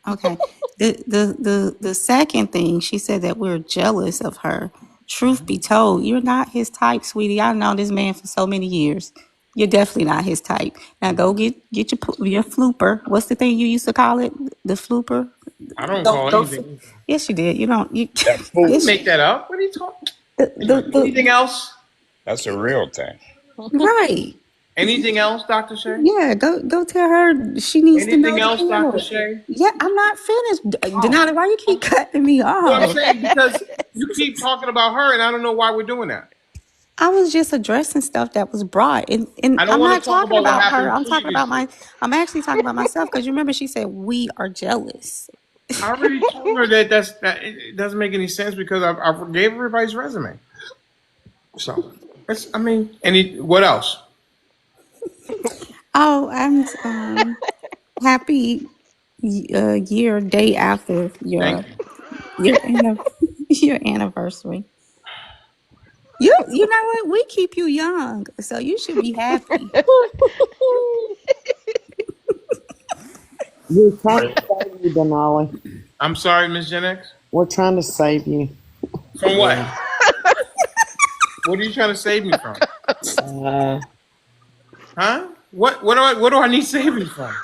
Okay. The second thing she said that we're jealous of her. Truth be told, you're not his type, sweetie. I've known this man for so many years. You're definitely not his type. Now go get your flooper. What's the thing you used to call it? The flooper. I don't call Don't. anything. Yes, you did. You don't. You. That I food. didn't Yes. make that up. What are you talking? The Anyway, anything the else? That's a real thing. right. Anything else, Dr. Shay? Yeah, go tell her she needs to know Anything the else, Dr. deal. Shay? Yeah, I'm not finished. Oh. Denali, why you keep cutting me Well, I'm off? saying because you keep talking about her, and I don't know why we're doing that. I was just addressing stuff that was brought, and I don't I'm want not to talk talking about what about her. happened previously. I'm actually talking about myself because you remember she said we are jealous. I already told her that it doesn't make any sense because I gave everybody's resume. So, I mean, what else? Oh, I'm happy year day after Thank your you. your anniversary. You know what? We keep you young, so you should be happy. We're trying to save you, Denali. I'm sorry, Miss Gen X. We're trying to save you. From what? Yeah. What are you trying to save me from? Uh, Huh? What do I need saving from?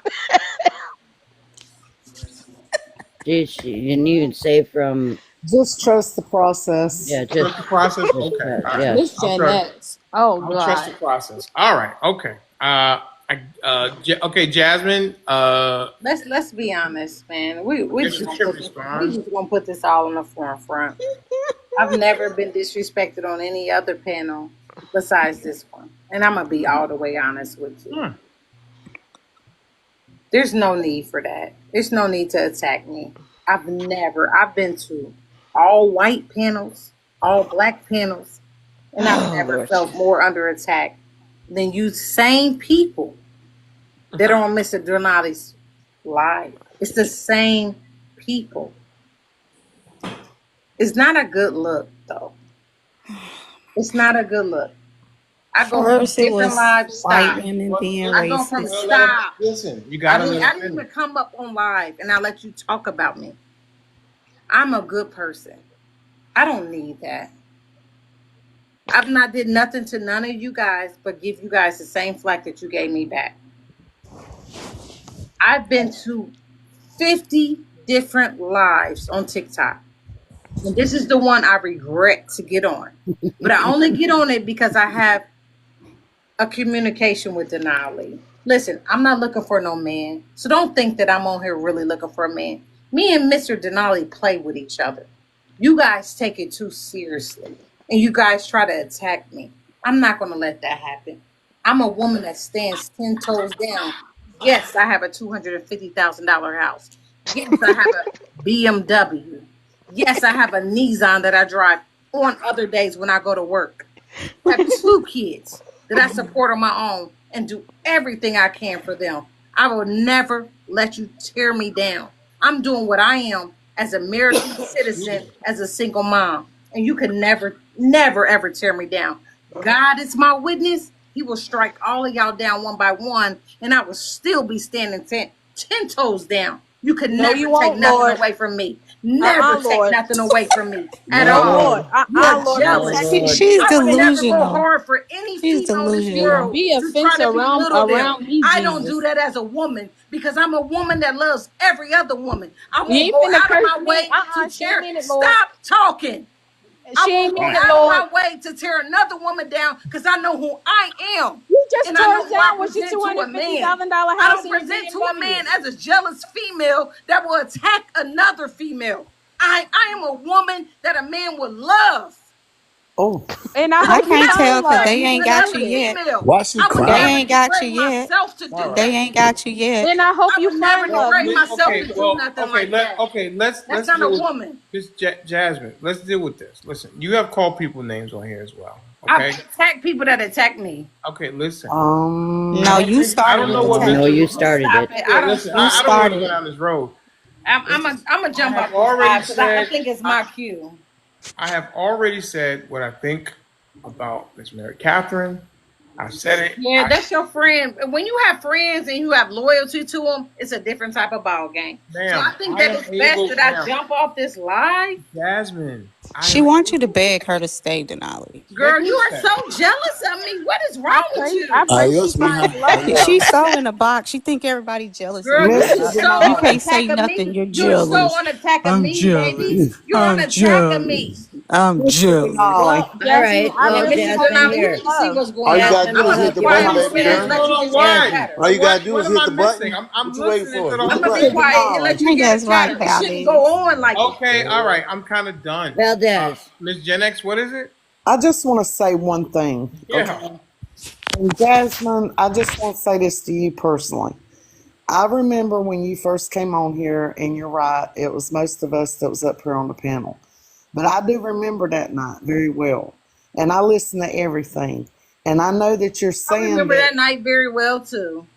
And you can say from, just trust the process. yeah, Trust the process. Okay. All right. yeah. Miss I'll Gen trust. X. Oh I'll trust the God. process. All right. Okay. Okay, Jasmine. Let's be honest, man. We Guess just you gonna should put this, we respond. just gonna put this all on the forefront. I've never been disrespected on any other panel besides this one, and I'm gonna be all the way honest with you. Hmm. There's no need for that. There's no need to attack me. I've been to all white panels, all black panels, and I've Oh, never Lord. felt more under attack than you same people that are on Mr. Denali's live. It's the same people. It's not a good look, though. It's not a good look. I go from First, it different was live white style. women Well, being I go from you gotta racist. let him stop. listen. You gotta let him I didn't finish. even come up on live and I let you talk about me. I'm a good person. I don't need that. I've not did nothing to none of you guys but give you guys the same flack that you gave me back. I've been to 50 different lives on TikTok. And this is the one I regret to get on. But I only get on it because I have a communication with Denali. Listen, I'm not looking for no man. So don't think that I'm on here really looking for a man. Me and Mr. Denali play with each other. You guys take it too seriously. And you guys try to attack me. I'm not going to let that happen. I'm a woman that stands 10 toes down. Yes, I have a $250,000 house. Yes, I have a BMW. Yes, I have a Nissan that I drive on other days when I go to work. I have two kids that I support on my own and do everything I can for them. I will never let you tear me down. I'm doing what I am as an American citizen, as a single mom. And you can never, never, ever tear me down. God is my witness. He will strike all of y'all down one by one, and I will still be standing 10 toes down. You could No, never you take won't, nothing Lord. away from me. Never take Lord. nothing away from me at No, all. Lord. Lord. You are Lord. No, jealous. She, Lord. she's I would never go delusional. hard for any She's female in this Don't delusional. world be to try offensive to belittle them. around me, I don't do Jesus. that as a woman because I'm a woman that loves every other woman. I You won't ain't go finna out of curse my me. way to She ain't tear. mean it, Lord. Stop talking. I She ain't won't go mean it, out of Lord. my way to tear another woman down because I know who I am. You just And I tore know us who I down with your present two to hundred a fifty man. thousand dollar I house don't and your present to a man BMW. as a jealous female that will attack another female. I am a woman that a man will love. Oh, And I I I hope would you can't never find tell because love. degrade they You ain't got another you deserve it. yet. female. Why she I would They crying? never ain't got you degrade yet. myself to All do right. They that. ain't got you yet. And I hope I you would never find love. degrade You myself deserve Okay. to it. do Well. nothing Okay. like that. Okay. That's Let's not a deal with woman. this, Jasmine. Let's deal with this. Listen, you have called people names on here as well. I Okay. attack people that attack me. Okay. Listen. No, I um, don't you think I started don't with know what No, attacking you Mr. people. started Stop it. it. I Okay. don't Listen. You start I don't want to shit. go started down this road. Listen. I'm a I jump have off this already live because I said. think it's I, my cue. I have already said what I think about Miss Mary Catherine. I said it. Yeah, I, that's your friend. When you have friends and you have loyalty to them, it's a different type of ball game. So I ma'am, think I that am it's best able, that I ma'am, jump off this live. Jasmine, I She am wants you to able. beg her to stay, Denali. Girl, Beg you who are stay? so jealous of me. What is I wrong with pray. I you? pray she Adios, finds mija. love. She's Adios. so in a box. She think everybody jealous of Girl, her. you Mr. are Denali. so You on can't Denali. say attack of nothing. me. You're You're so jealous. on attack of I'm me, baby. jealous. You're on I'm attack of me. jealous. I'm Mr. jealous. Denali. Well, All Jasmine, right. I And Well, really Mr. hope Jasmine, you Denali, find let here. me see love. what's All going you on. gotta Jasmine, do I'm is we'll gonna hit be help the you quiet. button, find Let baby me girl. let Jasmine. you Hold on, get your why? Jasmine. chatter. All you gotta do What is am hit I the missing? button. I'm What you waiting listening for? to the Hit the I'm whole gonna be button. thing. quiet and Denali. let you He get a does chatter. right, It shouldn't Valdez. go on like this. Okay, all right. I'm kind of done. Valdez. Miss Gen X, what is it? I just want to say one thing, Yeah. okay? And Jasmine, I just want to say this to you personally. I remember when you first came on here, and you're right, it was most of us that was up here on the panel. But I do remember that night very well. And I listened to everything. And I know that you're I saying remember that, that night very well too.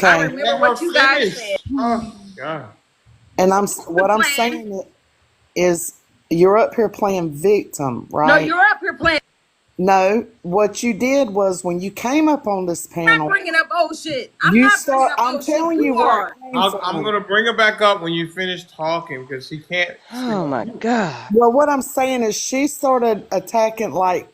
I okay, remember Let her what you guys said. finish. Oh God. and What's the what I'm plan? saying is you're up here playing victim, No, right? you're up here playing. No, what you did was when you came up on this I'm not panel, bringing up old shit. I'm you not bringing start, up I'm old shit. telling You you where it are. came I'm from. gonna bring her back up when you finish talking because she can't stay Oh on my mute. God. Well, what I'm saying is she started attacking, like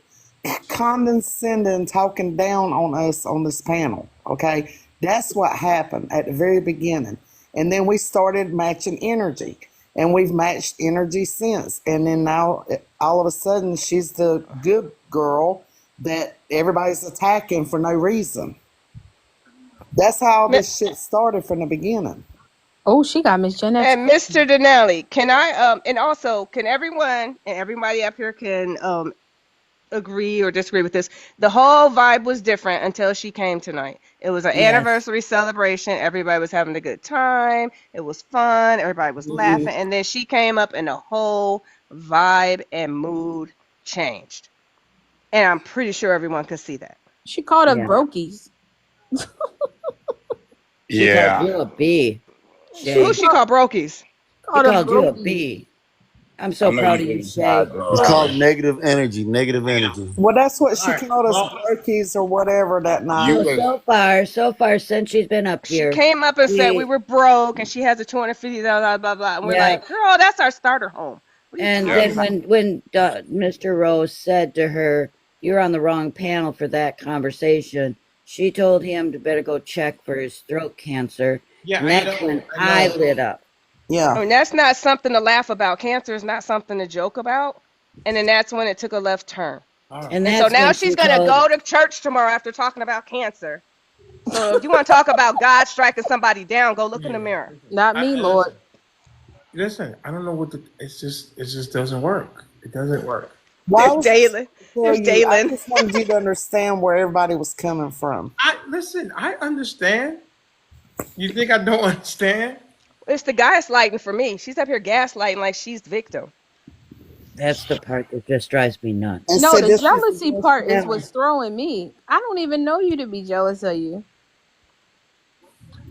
condescending, talking down on us on this panel. Okay. That's what happened at the very beginning. And then we started matching energy, and we've matched energy since. And then now all of a sudden she's the good girl that everybody's attacking for no reason. That's how Mi- this shit started from the beginning. Oh, she got Miss Gen X And cooking. Mr. Denali, can I and also can everyone and everybody up here can agree or disagree with this? The whole vibe was different until she came tonight. It was an Yes. anniversary celebration. Everybody was having a good time. It was fun. Everybody was Hmm. laughing. And then she came up and the whole vibe and mood changed. And I'm pretty sure everyone could see that. She called us Yeah. brokies. She called Yeah. you a B, Who She Shay. she called, called Brokies? She called us called you a brokies. B. I'm I so know proud you're of you, getting tired, Shay. though, It's Holly. called negative energy. Negative energy. Well, that's what All she right. called us, Well, brookies or whatever that you night. So was so far since she's been up She here, came up and said we we were broke and she has a $250 blah blah, and we're yeah. like, girl, that's our starter home. What are you And talking then Yes. about? when Mr. Rose said to her, "You're on the wrong panel for that conversation," she told him to better go check for his throat cancer, yeah, and I that's know, when I I know. lit up. I Yeah. mean, that's not something to laugh about. Cancer is not something to joke about. And then that's when it took a left turn. All right. And And so that's now when she's she going to told, go to church tomorrow after talking about cancer. So if you want to talk about God striking somebody down, go look in the Yeah. mirror. Not me, Lord. Listen. I don't know what the. It just doesn't work. It doesn't work. Why There's was I Dalen. tell There's you? I Dalen. just wanted you to understand where everybody was coming from. I listen. I understand. You think I don't understand? It's the gaslighting for me. She's up here gaslighting like she's the victim. that's the part that just drives me And nuts. No, said the this was the jealousy best part thing is ever. what's throwing me. I don't even know you to be jealous of you.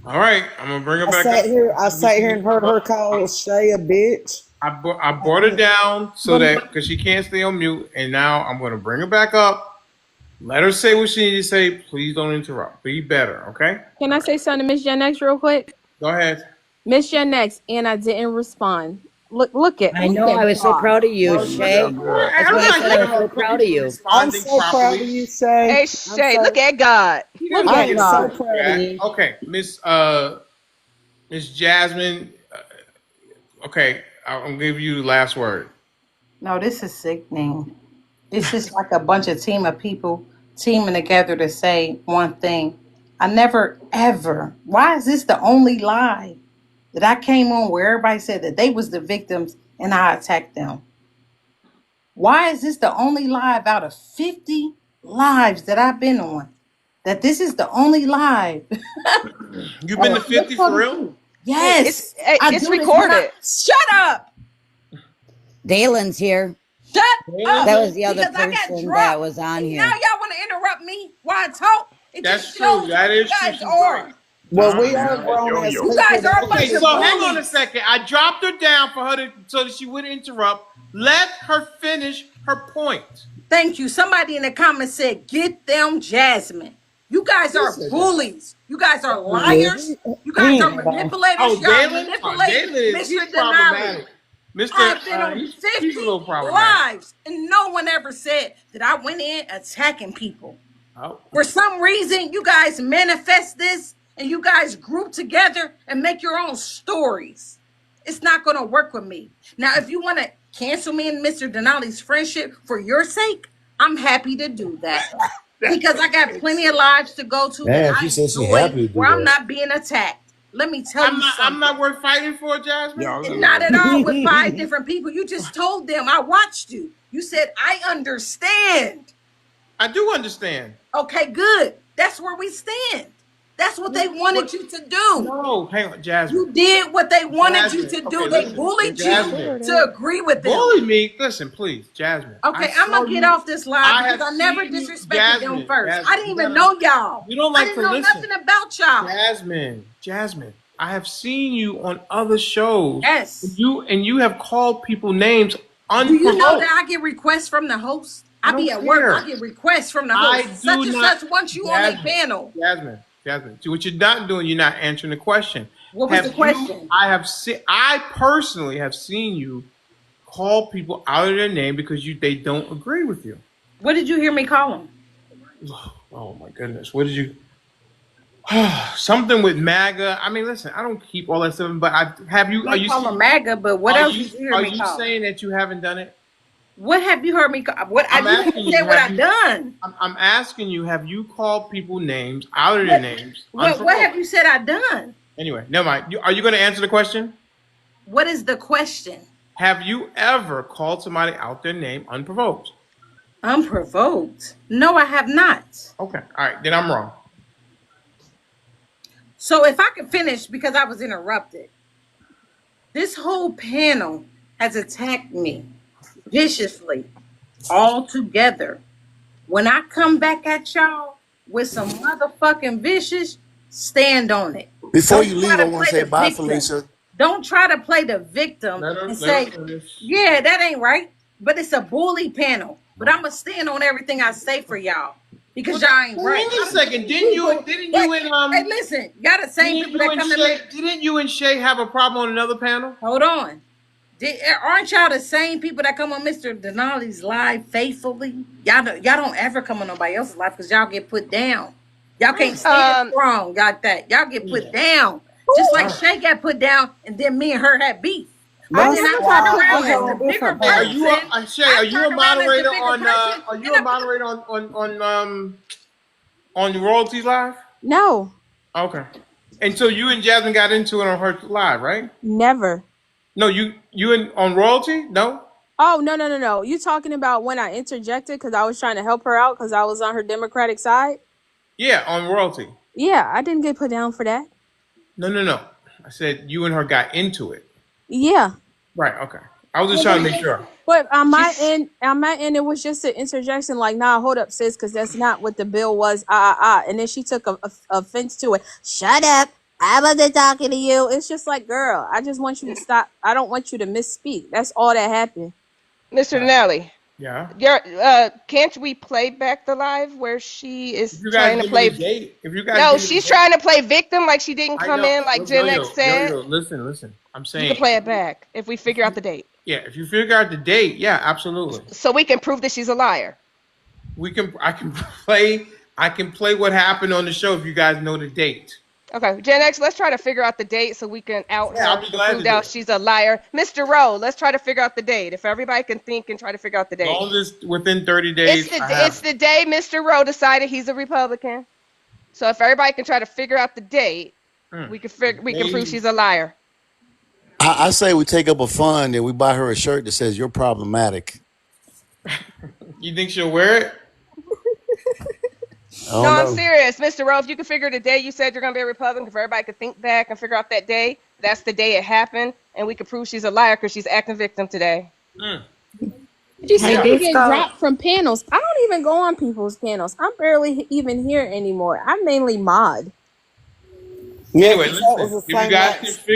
All right. I'm gonna bring it back up. I sat here and heard her call Shay a bitch. I brought her down so that because she can't stay on mute, and now I'm gonna bring her back up. Let her say what she needs to say. Please don't interrupt. Be better, okay? Can I say something to Miss Gen X real quick? Go ahead. Miss Gen X, and I didn't respond. Look I at know I was so God. proud of you, No, Real Shay. good. That's I'm why I not said I giving was her so credit proud of for you. I'm responding so proud of properly. you, Shay. Hey, I'm Shay, so look at God. He Look doesn't I at get am a so God. credit for proud of that. you. Okay, Miss Jasmine. Okay, I'm gonna give you the last word. No, this is sickening. It's just like a bunch of team of people teaming together to say one thing. I never ever. Why is this the only lie that I came on where everybody said that they was the victims and I attacked them? Why is this the only live out of 50 lives that I've been on? That this is the only live You've out been to of 50 for real? 42. Yes, I It's do this when I recorded. shut up. Dalen's here. Shut Dalen's up. That here? was the other Because I got person that dropped. was on And now here. y'all want to interrupt me while I talk? It That's just true. shows That what you is true. guys She's right. are. Well, Uh-huh. we are grown Yo, as yo. You people guys that are a we Okay, bunch can of so hang on talk. a bullies. second. I dropped her down for her to so that she wouldn't interrupt. Let her finish her point. Thank you. Somebody in the comments said, get them Jasmine. You guys Who are said that? bullies. You guys are liars. He, You he guys are ain't lying. manipulators. Oh, Y'all Dalen? Oh, manipulate Dalen is Mr. he's Denali. problematic. Mr. I've been on He's 50 a little problematic. lives and no one ever said that I went in attacking people. Oh, For some reason, you guys manifest this and you guys group together and make your own stories. It's not going to work with me. Now, if you want to cancel me and Mr. Denali's friendship for your sake, I'm happy to do that that's because so I got plenty of lives to go to that Damn, she I said she enjoy happy to do where I'm that. not being attacked. Let me tell you I'm something. not worth fighting for, Jasmine. Y'all Not leave at all with five different people. You just told them. I watched you. You said, I understand. I do understand. Okay, good. That's where we stand. That's what they wanted What? you to do. No, hang on, Jasmine. You did what they wanted you Jasmine. to Okay, do. They listen. bullied It's you Jasmine. to recorded. agree with them. Bully me. Listen, please, Jasmine. I Okay, I'm saw gonna get you. off this live I because have I never seen you, disrespected them Jasmine. first. I Jasmine, didn't even know y'all. you don't I like didn't to know listen. nothing about y'all. Jasmine. I have seen you on other shows. Yes. You have called people names Do you know unprovoked. that I get requests from the host? I I don't be at work. care. I get requests from the I host. do Such and not. such wants you on a Jasmine. panel. Jasmine. See what you're not doing. You're not answering the question. What was the Have you? question? I have seen. I personally have seen you call people out of their name because they don't agree with you. What did you hear me call them? Oh my goodness. What did you? Something with MAGA. I mean, listen. I don't keep all that stuff, but I have you. I Are may you? call them MAGA, but what else did you hear Are me you call? saying that you haven't done it? What have you heard me call? What I'm you haven't asking said you. what Have I've you? done. I'm asking you. Have you called people names out of their What names what have unprovoked? you said I've done? Anyway, never mind. Are you going to answer the question? What is the question? Have you ever called somebody out their name unprovoked? Unprovoked? No, I have not. Okay. All right. Then I'm wrong. So if I can finish because I was interrupted. This whole panel has attacked me viciously all together. When I come back at y'all with some motherfucking vicious, stand on it. Before Don't you try leave, I to want play to say the bye, victim. Felicia. Don't try to play the victim and Let her say, finish. yeah, that ain't right. But it's a bully panel. But I'm gonna stand on everything I say for y'all because Well, y'all ain't wait right. a Y'all the second. same people. Didn't Wait, you and hey, listen, y'all the same people that come to me. Didn't you and Shay have a problem on another panel? Hold on. Aren't y'all the same people that come on Mr. Denali's live faithfully? Y'all don't ever come on nobody else's live because y'all get put down. Y'all can't stand Um, strong. Got that? Y'all get put Yeah. down. Just Who? like All right. Shay got put down, and then me and her had beef. I But That's then I never got turned why put I around as go the down. a bigger different Hey, path. person. Shay? I Are you a turned around as the moderator bigger on? person, Are and you a moderator on the royalties live? No, Okay. And so you and Jasmine got into it on her live, right? never. No, you and on royalty? No. Oh, no, no, no, no. You talking about when I interjected because I was trying to help her out because I was on her Democratic side? Yeah, on royalty. Yeah, I didn't get put down for that. No, no, no. I said you and her got into it. Yeah. Right. Okay. I was just well, trying to make sure. But she's on my end, it was just an interjection, like, nah, hold up, sis, because that's not what the bill was. And then she took offense to it. Shut up. I wasn't talking to you. It's just like, girl, I just want you to stop. I don't want you to misspeak. That's all that happened. Mr. Denali. Yeah. Can't we play back the live where she If is you guys trying to give me the play? date, if you guys No, give me the she's date, trying to play victim, like she didn't I come know. in, like Yo, Gen X yo, yo, said. yo. Listen. I'm You can saying, play it back if we figure out the date, yeah. If you figure out the date, yeah, absolutely. so we can prove that she's a liar. We can. I can play. I can play what happened on the show if you guys know the date. Okay, Gen X, let's try to figure out the date so we can out Yeah, I'll her be and glad prove to do out it. she's a liar. Mr. Rowe, let's try to figure out the date. If everybody can think and try to figure out the As date. long as it's within 30 It's days, the I it's have the day Mr. Rowe decided he's a Republican. So if everybody can try to figure out the date, the we can prove day. she's a liar. I say we take up a fund and we buy her a shirt that says "You're problematic." You think she'll wear it? I No, don't I'm know. serious, Mr. Rowe. If you can figure the day you said you're gonna be a Republican, if everybody could think back and figure out that day, that's the day it happened, and we could prove she's a liar because she's acting victim today. Mm. She Hey, said Yeah. we get Disco. dropped from panels. I don't even go on people's panels. I'm barely even here anymore. I'm mainly mod. Yeah, Anyway, because that was listen. the same night. If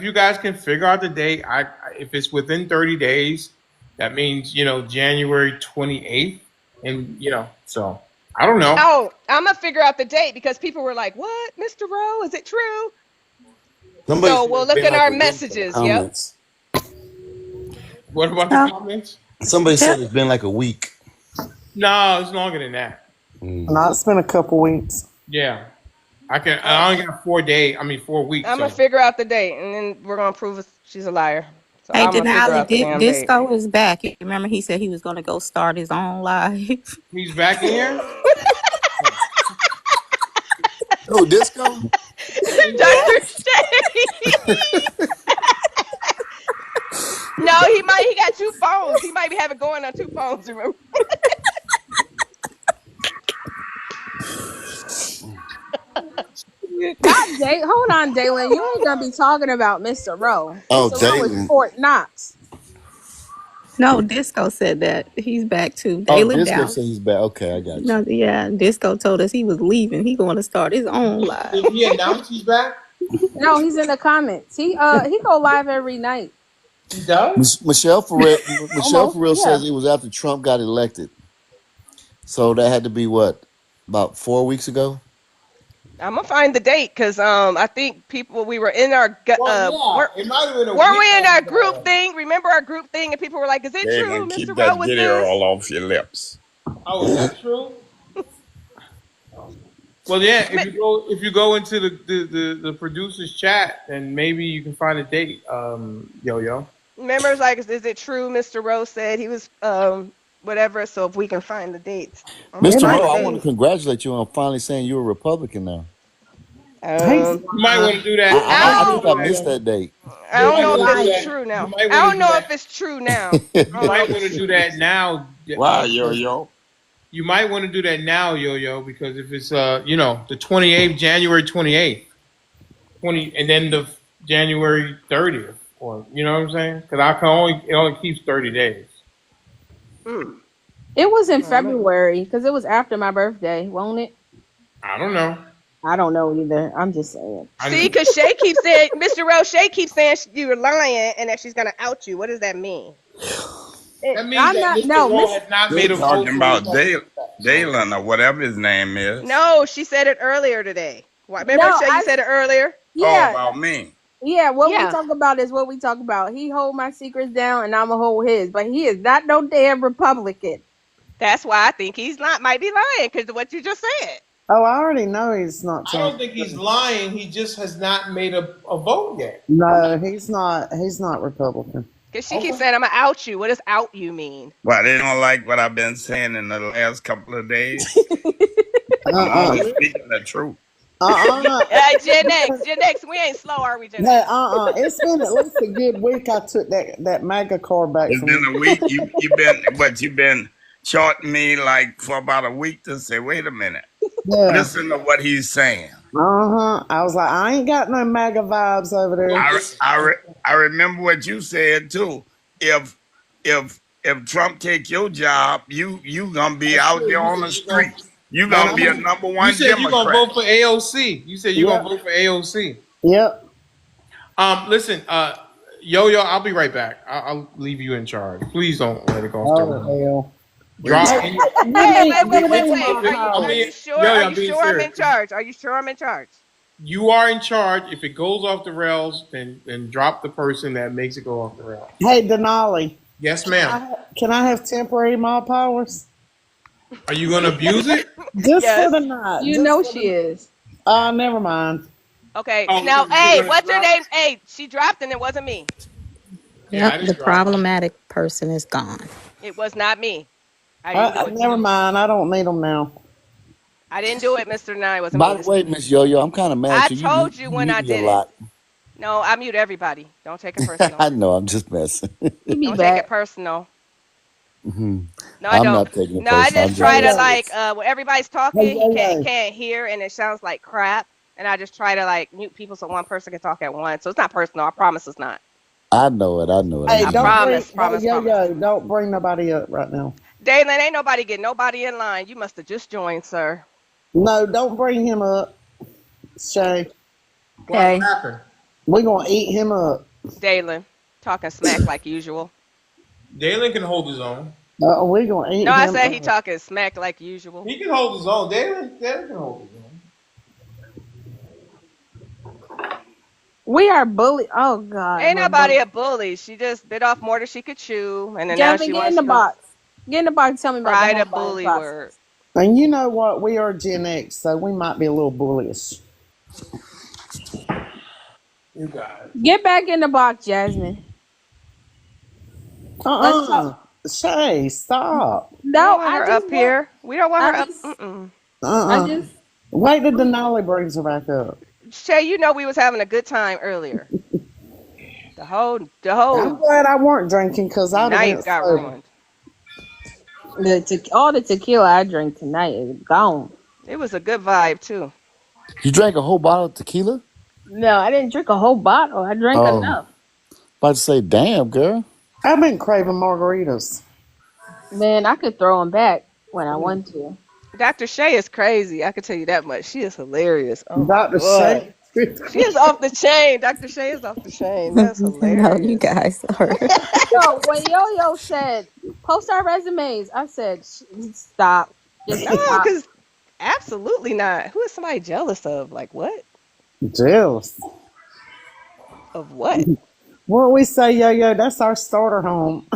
you guys can figure out the date, if it's within 30 days, that means January 28th, and so I don't know. Oh, I'm gonna figure out the date because people were like, "What, Mr. Rowe? Is it true?" Somebody So said we'll it's look been in like our a week in the messages. Yep. comments. What about the No, comments? Somebody tell, said it's been like a week. No, it's longer than that. Mm. No, it's been a couple weeks. Yeah, I only got 4 days. I mean 4 weeks. I'm gonna So figure out the date, and then we're gonna prove she's a liar. So hey, I'm gonna figure Denali, out the damn date. Disco is back. You remember he said he was going to go start his own live? he's back in here. Oh, disco. Dr. Shay. No, he got two phones. He might be having going on two phones, remember? Not Day. Hold on, Dalen. You ain't gonna be talking about Mr. Rowe. Oh, Mr. Rowe is Jalen. Fort Knox. No, Disco said that he's back too. Oh, Daily disco said Dallas. he's back. Okay, I got you. No, yeah, Disco told us he was leaving. He going to start his own live. Did he announce he's back? No, he's in the comments. He go live every night. He does. Michelle Almost. for real Yeah. says it was after Trump got elected. So that had to be what, about 4 weeks ago? I'm gonna find the date because I think people we were in our Well, yeah, weren't it might have been a weren't week we in our group ago. thing? Remember our group thing, and people were like, "Is it true? Jalen, Mr. keep Rowe that was giddy this?" all off your lips. Oh, is that true? Well, yeah. If you go into the producers chat, then maybe you can find a date. Yo. Remember, it's like, "Is it true?" Mr. Rowe said he was whatever. So if we can find the dates, I'm gonna It Mr. find might. Rowe, the I want to date. congratulate you on finally saying you're a Republican now. He's Um, You might want to do that. You I might He's want think to do I that. missed lying. that date. I You don't might He's know want if to do it's lying. that. true You now. might I want to don't do know that. if it's true now. I You don't know might if want it's to do true. that now. Why, yo, Because yo? you might want to do that now, Yo, because if it's the 28th, January 28th, 20, and then the January 30th, or you know what I'm saying? Because it only keeps 30 days. Hmm. It was in Well, February because it was after my birthday, won't it? I don't know. I don't know either. I'm just saying. I See, just, because Shay keeps saying, Mr. Rose, Shay keeps saying you're lying and that she's gonna out you. What does that mean? that means I'm that not. Mr. No, Raw Miss. has not You're made a vote talking for his about own so Dalen or whatever his name is. No, she said it earlier today. Why? Remember, No, Shay, you said it earlier. Oh, Yeah, about me. yeah. What we Yeah, talk about is what we talk about. He hold my secrets down, and I'ma hold his. But he is not no damn Republican. that's why I think he's not might be lying because of what you just said. Oh, I already know he's not I telling don't think the he's truth. lying. He just has not made a vote yet. No, he's not. He's not Republican. Because she keeps Okay. saying I'm gonna out you. What does out you mean? Well, they don't like what I've been saying in the last couple of days. I'm only Uh-uh. speaking the truth. Uh-uh. Gen X, we ain't slow, are we, Gen Hey, X? it's been at least a good week. I took that MAGA card back It's from been you. a week. You've been what? You've been charting me like for about a week to say, wait a minute, Yeah. listen to what he's saying. I was like, I ain't got no MAGA vibes over there. I I remember what you said too. If if Trump take your job, you gonna be That's out true. there You on said the you gonna street. You And gonna I'm be a a, number you one said you gonna Democrat. vote for AOC. You said you gonna yep, vote for AOC. yep. Listen, Yo, I'll be right back. I'll leave you in charge. Please don't let it go off the Oh rails. hell. Please. Drop Hey, any. Hey, give me wait. my Are power. you sure? Yo, Are I'm you being sure I'm serious. in charge? Are you sure I'm in charge? You are in charge. If it goes off the rails, then drop the person that makes it go off the rails. Hey, Denali, Yes, ma'am. can I have temporary mob powers? Are you gonna abuse it? Just for the Yes. night. You Just know for she the. is. Never mind. Okay. Oh, Now, you're hey, gonna what's her drop? name? Hey, she dropped and it wasn't me. Yeah, I Yep, the didn't drop her. problematic person is gone. It was not me. I didn't do it. Never mind. I don't need them now. I didn't do it, Mr. Nine. It wasn't By me. the way, Miss Yo-Yo, I'm kind of mad I at you. told you You when mute I me a did it. lot. No, I mute everybody. Don't take it personal. I know. I'm just messing. He be Don't take it back. personal. Mhm. No, I I'm don't. not taking it No, I personal. I'm just just try to messing Yo-Yo. with like when everybody's Hey, talking, he yo-yo. can't hear and it sounds like crap. And I just try to like mute people so one person can talk at once. So it's not personal. I promise it's not. you. I know it. I know it. I'm Hey, I just don't messing. bring. promise, Hey, promise, promise. yo-yo. Don't bring nobody up right now. Dalen, ain't nobody getting nobody in line. You must have just joined, sir. No, don't bring him up, Shay. What Okay. happened? We're gonna eat him up. Dalen, talking smack like usual. Dalen can hold his own. We're gonna No, eat I him said he up. talking smack like usual. He can hold his own. Dalen can hold his own. We are bully. Oh God, Ain't we're nobody bully. a bully. She just bit off more than she could chew, and then now Jasmine, she get in wants the to go box. Get in the box. Tell me about the cry the home buying bully process. word. And you know what? We are Gen X, so we might be a little bullish. You got it. Get back in the box, Jasmine. Let's talk. Shay, stop. We don't No, want her up here. We don't want I her up. just, Mm-mm. I Uh-uh. just. Wait till Denali brings her back up. Shay, you know we was having a good time earlier. The I'm whole glad I weren't drinking because I'd have night went got sober. ruined. All the tequila I drink tonight is gone. It was a good vibe too. You drank a whole bottle of tequila? No, I didn't drink a whole bottle. I drank Oh, enough. about to say, damn, girl. I've been craving margaritas. Man, I could throw them back when I want to. Dr. Shay is crazy. I can tell you that much. She is hilarious. Oh my Dr. god. Shay. She is off the chain. Dr. Shay is off the chain. That's No, you hilarious. guys are. Yo, when Yo said, post our resumes, I said, stop. Just No, stop. because absolutely not. Who is somebody jealous of? Like what? Jealous. Of what? What we say, yo, that's our starter home.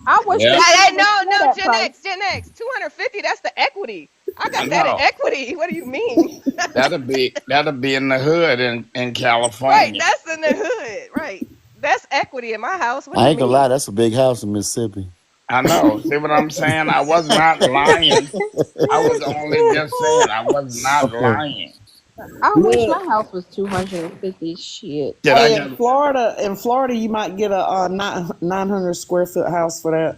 I wish Yeah, they would No, have no, said that Gen price. X, Gen X. 250, that's the equity. I I got that in know. equity. What do you mean? That'll be in the hood in Right, California. that's in the hood. Right. That's equity in my house. What do I you ain't gonna lie, mean? that's a big house in Mississippi. I know. See what I'm saying? I was not lying. I was only just saying I was not Okay. lying. I wish Look, my house was 250. Shit. Did I hey, in just Florida, you might get a 900 square foot house for that.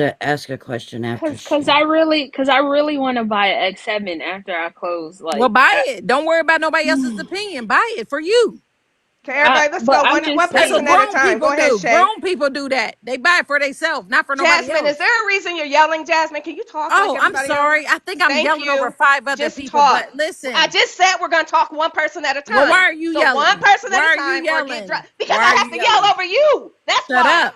to ask a question after Cause she. I really want to buy an X7 after I close. Well, Like, buy it. Don't worry about nobody else's opinion. Buy it for you. Okay, everybody, let's but go I'm one just That's what person at saying. a grown time. people Go ahead, do. Shay. Grown people do that. They buy it for themselves, not for nobody Jasmine, is else. there a reason you're yelling, Jasmine? Can you talk like Oh, I'm everybody else? sorry. I think I'm Thank yelling over you. 5 other Just people, talk. but I listen. just said we're gonna talk one person at a Well, why time. are you So one yelling? person Why at a are you time or get yelling? dropped because Why I are have you to yell yelling? over you. That's Shut why. up.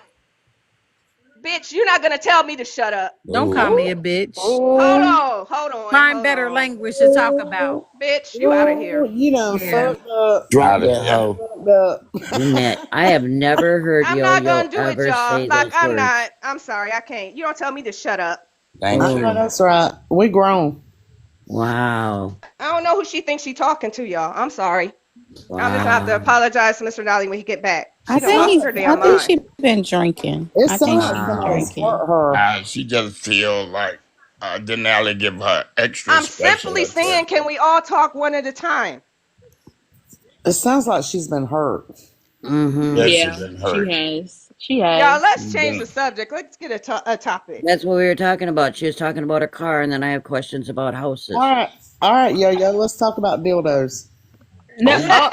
Bitch, you're not gonna tell me to shut up. Don't call me Oh, a bitch. Hold Oh, on, hold on, Find hold better on. language to talk about. Bitch, you out of oh, here. you done Yeah. fucked up. drop Out of that here. hoe. Fucked up. Jeanette, I have never heard I'm not Yo-Yo gonna do it, ever y'all. say Like, those I'm words. not. I'm sorry, I can't. You don't tell me to shut up. Thank I know you. Oh, that's right. We grown. wow. I don't know who she thinks she talking to, y'all. I'm sorry. I'm just gonna have to Wow. apologize to Mr. Nolly when he get back. She I It done sounds lost think her like I damn think mind. she been drinking. it I sounds think like she's been Wow. somebody's drinking. hurt her. She just feel like Denali give her extra I'm special simply saying, attention. can we all talk one at a time? It sounds like she's been hurt. Mm-hmm. Yes, she Yeah, been she hurt. has. She Y'all, has. let's She change been. the subject. Let's get a topic. That's what we were talking about. She was talking about her car, and then I have questions about All houses. right. All right, yo, yo, let's talk about dildos. No, Oh,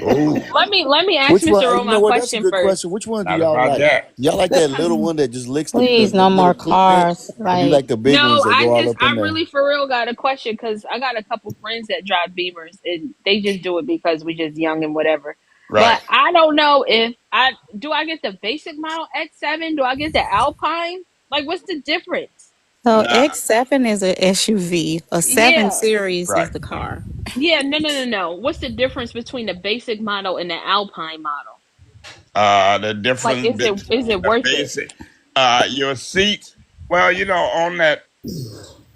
oh, let me ask Which one? Mr. Ro You know my what? That's a question good question. first. Which one do not y'all about like? that. Y'all like that little one that just licks Please, the no more little poop cars. ants, or do you Like, like the big No, ones that go all up I in there? really for real got a question because I got a couple friends that drive Beamers and they just do it because we just young and whatever. Right. But I don't know if I get the basic model X7? Do I get the Alpine? Like, what's the difference? so Nah. X7 is a SUV. A 7 Yeah, Series Right. is the car. yeah, no. What's the difference between the basic model and the Alpine model? The Like, difference between is it the worth it? basic, your seat. Well,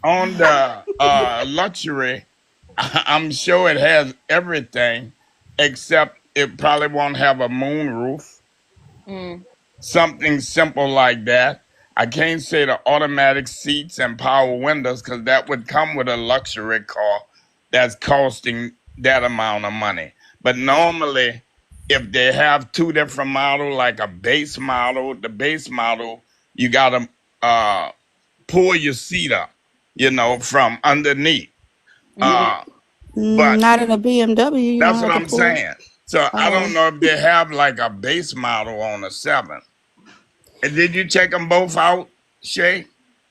on the luxury, I'm sure it has everything, except it probably won't have a moon roof. Mm. Something simple like that. I can't say the automatic seats and power windows because that would come with a luxury car that's costing that amount of money. But normally, if they have two different models, like a base model, the base model, you gotta pull your seat up, from underneath. Mm. Uh, but Not in a BMW. You don't that's what have to I'm pull. saying. So I don't Oh, know if they have like a base model on a seven. And did you check them both out, Shay?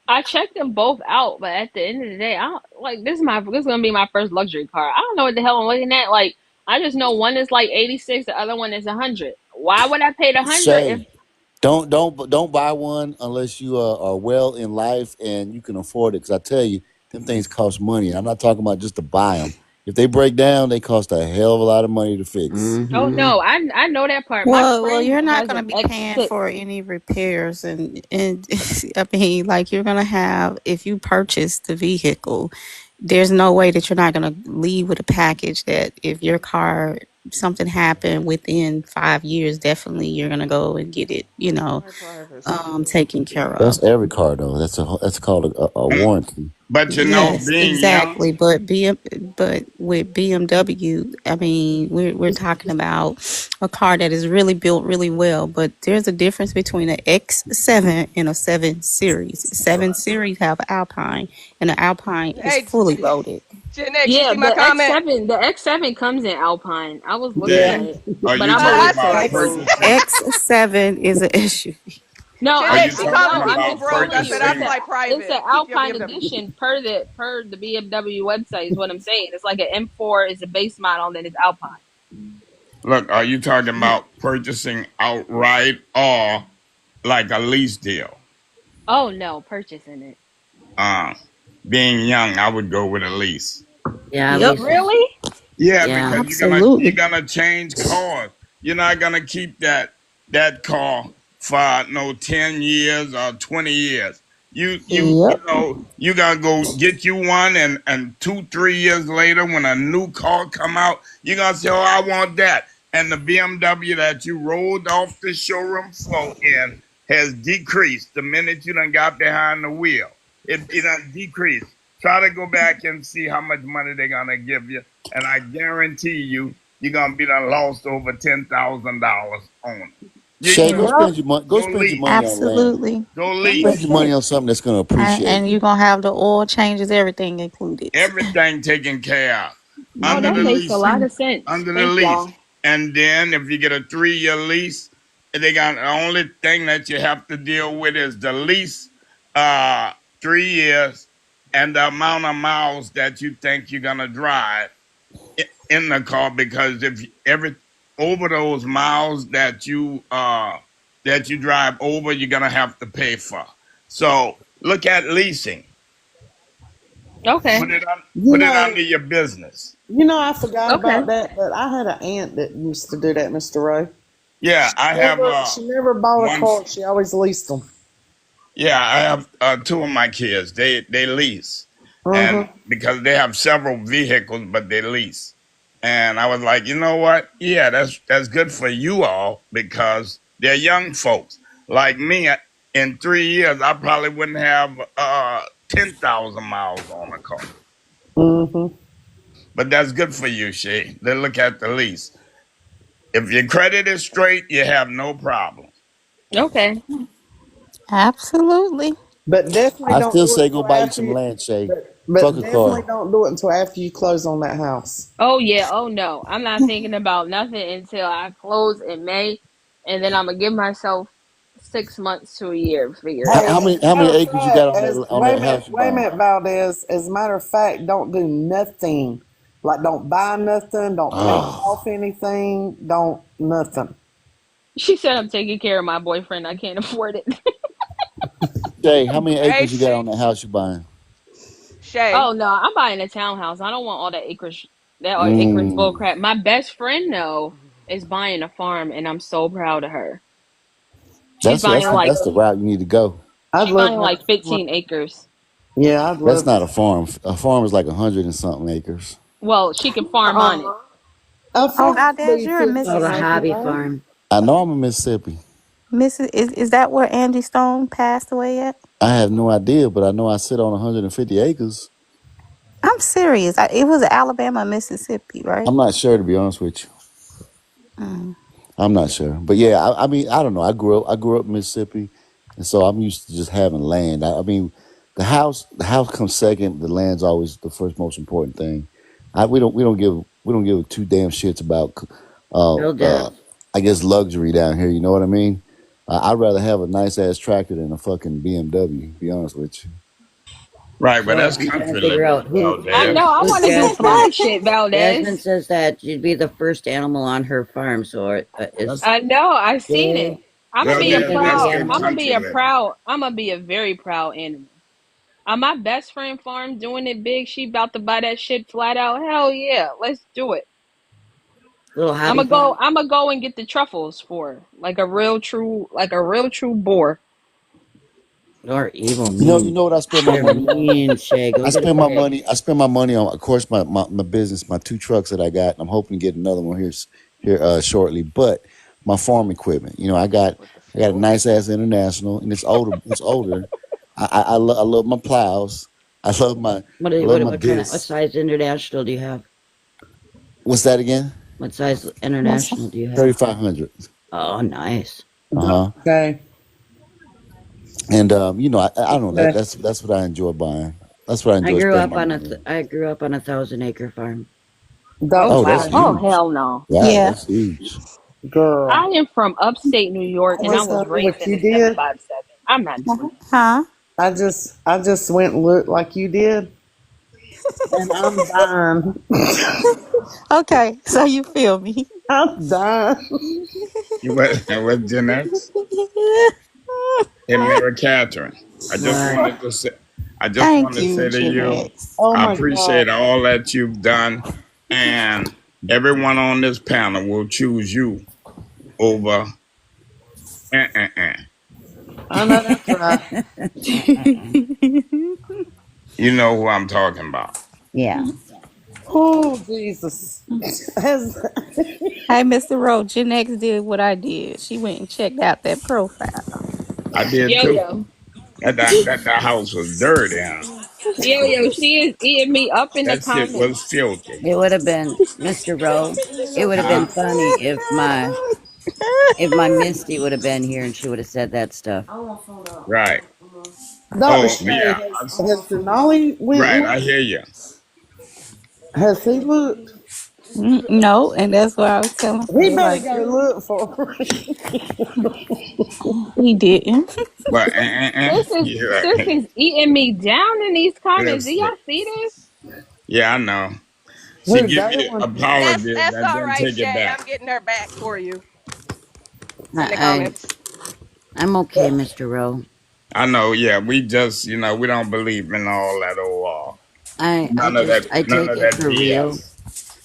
I checked them both out, but at the end of the day, I don't like this is gonna be my first luxury car. I don't know what the hell I'm looking at. Like, I just know one is like 86, the other one is 100. Why would I pay the 100 if Shay, don't buy one unless you are well in life and you can afford it. Because I tell you, them things cost money. I'm not talking about just to buy them. If they break down, they cost a hell of a lot of money to fix. Oh Mm-hmm. no, I know that part. My well, friend you're not has going an to be paying X6. for any repairs, and I mean, like you're going to have if you purchase the vehicle, there's no way that you're not going to leave with a package that if your car something happened within 5 years, definitely you're going to go and get it, My privacy. taken care of. That's every car though. That's called a Mm. warranty. But Yes, being young, exactly. But with BMW, I mean, we're talking about a car that is really built really well. But there's a difference between an X7 and a 7 Series. 7 Series have Alpine, and the Alpine is Hey, fully loaded. Gen X, you Yeah, see my comment? The X7 comes in Alpine. I was looking Jay, at Yeah. it, are but you I'm gonna talking wait till about it X moves. purchasing? X7 is an SUV. No, Gen Are you X, she I called talking me know. I'm people about just broke. I telling you, said I purchasing? fly it's an private. Keep your Alpine BMW. edition per the BMW website is what I'm saying. It's like an M4 is a base model, and then it's Alpine. Look, are you talking about purchasing outright or like a lease deal? Oh no, purchasing it. Uh, Being young, I would go with a lease. Yeah, Yep, leases. Really? Yeah, Yeah. because you're absolutely. gonna change cars. You're not gonna keep that car for no 10 years or 20 years. Yep. You gotta go get you one, and 2 3 years later, when a new car come out, you're gonna say, "Oh, I want that." And the BMW that you rolled off the showroom floor in has decreased the minute you done got behind the wheel. It done decreased. Try to go back and see how much money they're gonna give you, and I guarantee you're gonna be done lost over $10,000 on it. Shay, You go Yep. spend your money. Go go spend your lease, money on land. Absolutely. go That Spend makes lease. your money on sense. something that's going to appreciate. And you're gonna have the oil changes, everything included. Everything taken care of Oh, under that the makes a lease. lot Mhm. of sense. Under the Thank lease, y'all. and then if you get a 3 year lease, they got the only thing that you have to deal with is the lease, 3 years, and the amount of miles that you think you're gonna drive in the car, because if every over those miles that you that you drive over, you're gonna have to pay for. So look at leasing. Okay. You Put it know, under your business. I forgot Okay. about that, but I had an aunt that used to do that, Mr. Ray. Yeah, I have She never bought a one. car. She always leased them. Yeah, I have two of my kids. They lease, and Uh-huh. because they have several vehicles, but they lease. And I was like, you know what? Yeah, that's good for you all because they're young folks like me. In 3 years, I probably wouldn't have 10,000 miles on a car. Mm-hmm. But that's good for you, Shay. They look at the lease. If your credit is straight, you have no problem. Okay. Absolutely. But definitely I don't still do it say go until buy you after some you. land, Shay. But Fuck a definitely car. don't do it until after you close on that house. Oh yeah. Oh no. I'm not thinking about nothing until I close in May, and then I'm gonna give myself 6 months to a year to figure it How, Hey, out. how as many a how matter many of acres you got fact, on that house you wait a buying? minute, Valdez. As a matter of fact, don't do nothing. Like, don't buy nothing. Don't pay Oh, off anything. Don't nothing. She said I'm taking care of my boyfriend. I can't afford it. Shay, how many Hey, acres you got on that house you buying? Shay. Oh no, I'm buying a townhouse. I don't want all that acreage, that acreage bull Mm, crap. My best friend though is buying a farm, and I'm so proud of her. She's that's buying that's like that's the route you need to go. I'd she's love buying to have like a farm. 15 acres. Yeah, I'd That's love not to. a farm. A farm is like 100 and something acres. Well, she can farm on it. Uh-uh. A Oh, farm could Valdez, be you're in 'Called a 15 acres, hobby Mississippi. ain't it? farm. I know I'm in Mississippi. Mrs. Is that where Angie Stone passed away at? I have no idea, but I know I sit on 150 acres. I'm serious. It was Alabama, Mississippi, right? I'm not sure to be honest with you. Mm. I'm not sure, but yeah, I mean, I don't know. I grew up in Mississippi, and so I'm used to just having land. I mean, the house comes second. The land's always the first most important thing. We don't give two damn shits about, uh, Bill uh, does. I guess luxury down here. You know what I mean? I'd rather have a nice ass tractor than a fucking BMW. To be honest with you. Right, but So that's I'm trying to country figure living, out who I know. Valdez. I who want to do Jasmine. fly shit, Jasmine Valdez. says that you'd be the first animal on her farm. So is That's I know. I seen it. Shay I'm gonna be a Shay Valdez. gonna be That's the proud. the I'm gonna animal? be country a living. proud. I'm gonna be a very proud animal. My best friend farm doing it big. She about to buy that shit flat out. Hell yeah, let's do it. Little I'm hobby gonna go. farm? I'm gonna go and get the truffles for her. Like a real true boar. Or evil You mean. know what I spend my You're money on? mean, Shay. Go I get a spend my pig. money. I spend my money on, of course, my business, my two trucks that I got. I'm hoping to get another one here shortly. But my farm equipment, With the I got a fuel. nice ass International, and it's older. It's older. I love my plows. I love my What discs. size international do you have? What's that again? What size What's international do you have? 3500. Oh, nice. Uh huh. Okay. And I don't know that Okay. that's what I enjoy buying. That's what I enjoy spending my money on. I grew up on a 1,000 acre farm. Oh Oh, that's wow. Okay. Oh huge. hell no. Wow, yeah? that's huge. Girl. I am from upstate New York, I and I just was look raised what in you a did. 757. I'm not doing that. Huh? I just went and looked like you did, and I'm dying. Okay, so you feel me. I'm dying. You with Gen X? Hey, Mary Catherine. I just What? wanted to say, I just Thank wanted to you, say to you, Jeanette. Oh I my God. appreciate all that you've done, and everyone on this panel will choose you over. Uh. I know that's right. You You know who I'm talking about. Yeah. Oh, Jesus. Has, Hey, Mr. Rowe, Gen X did what I did. She went and checked out that profile. I did Yo too. yo. That house was dirty, huh? Yo yo. She is eating me up in the That shit comments. was filthy. It would have been Mr. Rowe. It would have been Huh? funny if my Misty would have been here and she would have said that stuff. Right. Dr. Oh Shay, yeah. has Denali went Right. and I looked? hear you. Has he looked? No, and that's why I was telling He her, better like, go look for her. he didn't. But you're Sis right. is eating me down in these comments. Do That's y'all see this? yeah. I know. She Who, give you Darwin? apologies That's and all then right, take it Shay. back. I'm getting her back for you in the I comments. I'm okay, Mr. Rowe. I know, yeah, we just, we don't believe in all that I none take of it that for real. BS.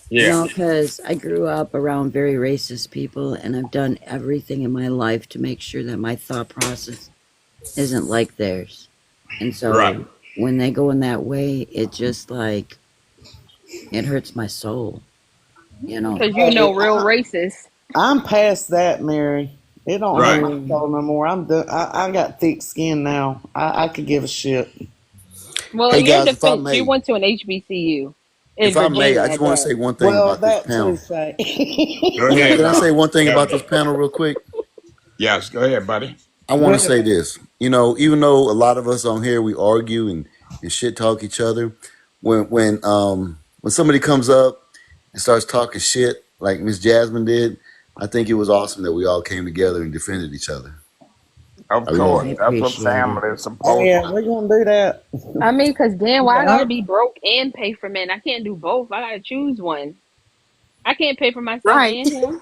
Yeah, Because I grew up around very racist people, and I've done everything in my life to make sure that my thought process isn't like theirs. And right. so when they go in that way, it just like it hurts my soul, you know. Because you Hey, know, real racist. I'm past that, Mary. It don't hurt Right. my soul no more. I'm done. I got thick skin now. I could give a shit. Well, Hey in your guys, if I defense, you may, went to an HBCU if in I may, I Virginia just at want to that. say one thing Well, about this that too, panel. Shay. Go Can ahead, I say one thing about this Elder. panel real quick? Yes, go ahead, buddy. I Go want to ahead. say this. Even though a lot of us on here we argue and shit talk each other, when somebody comes up and starts talking shit like Miss Jasmine did, I think it was awesome that we all came together and defended each other. Of I really course, I do. that's what appreciate it. family is Oh supposed yeah, to we're do. gonna do that. I mean, because damn, why I gotta Yeah. be broke and pay for men? I can't do both. I gotta choose one. I can't pay for myself Right. and him.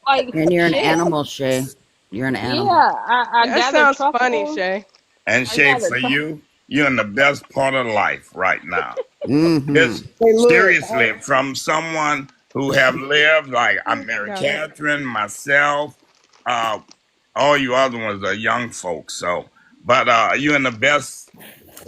Like, And you're an shit. animal, Shay. You're an Yeah, animal. I That gather sounds funny, truffles. Shay. And I Shay, gather for truffles. you, you're in the best part of life right now. Mm-hmm. It's Hey, look. seriously from someone who have lived like I'm Mary Got it. Catherine, myself, uh, all you other ones are young folks. So, but you're in the best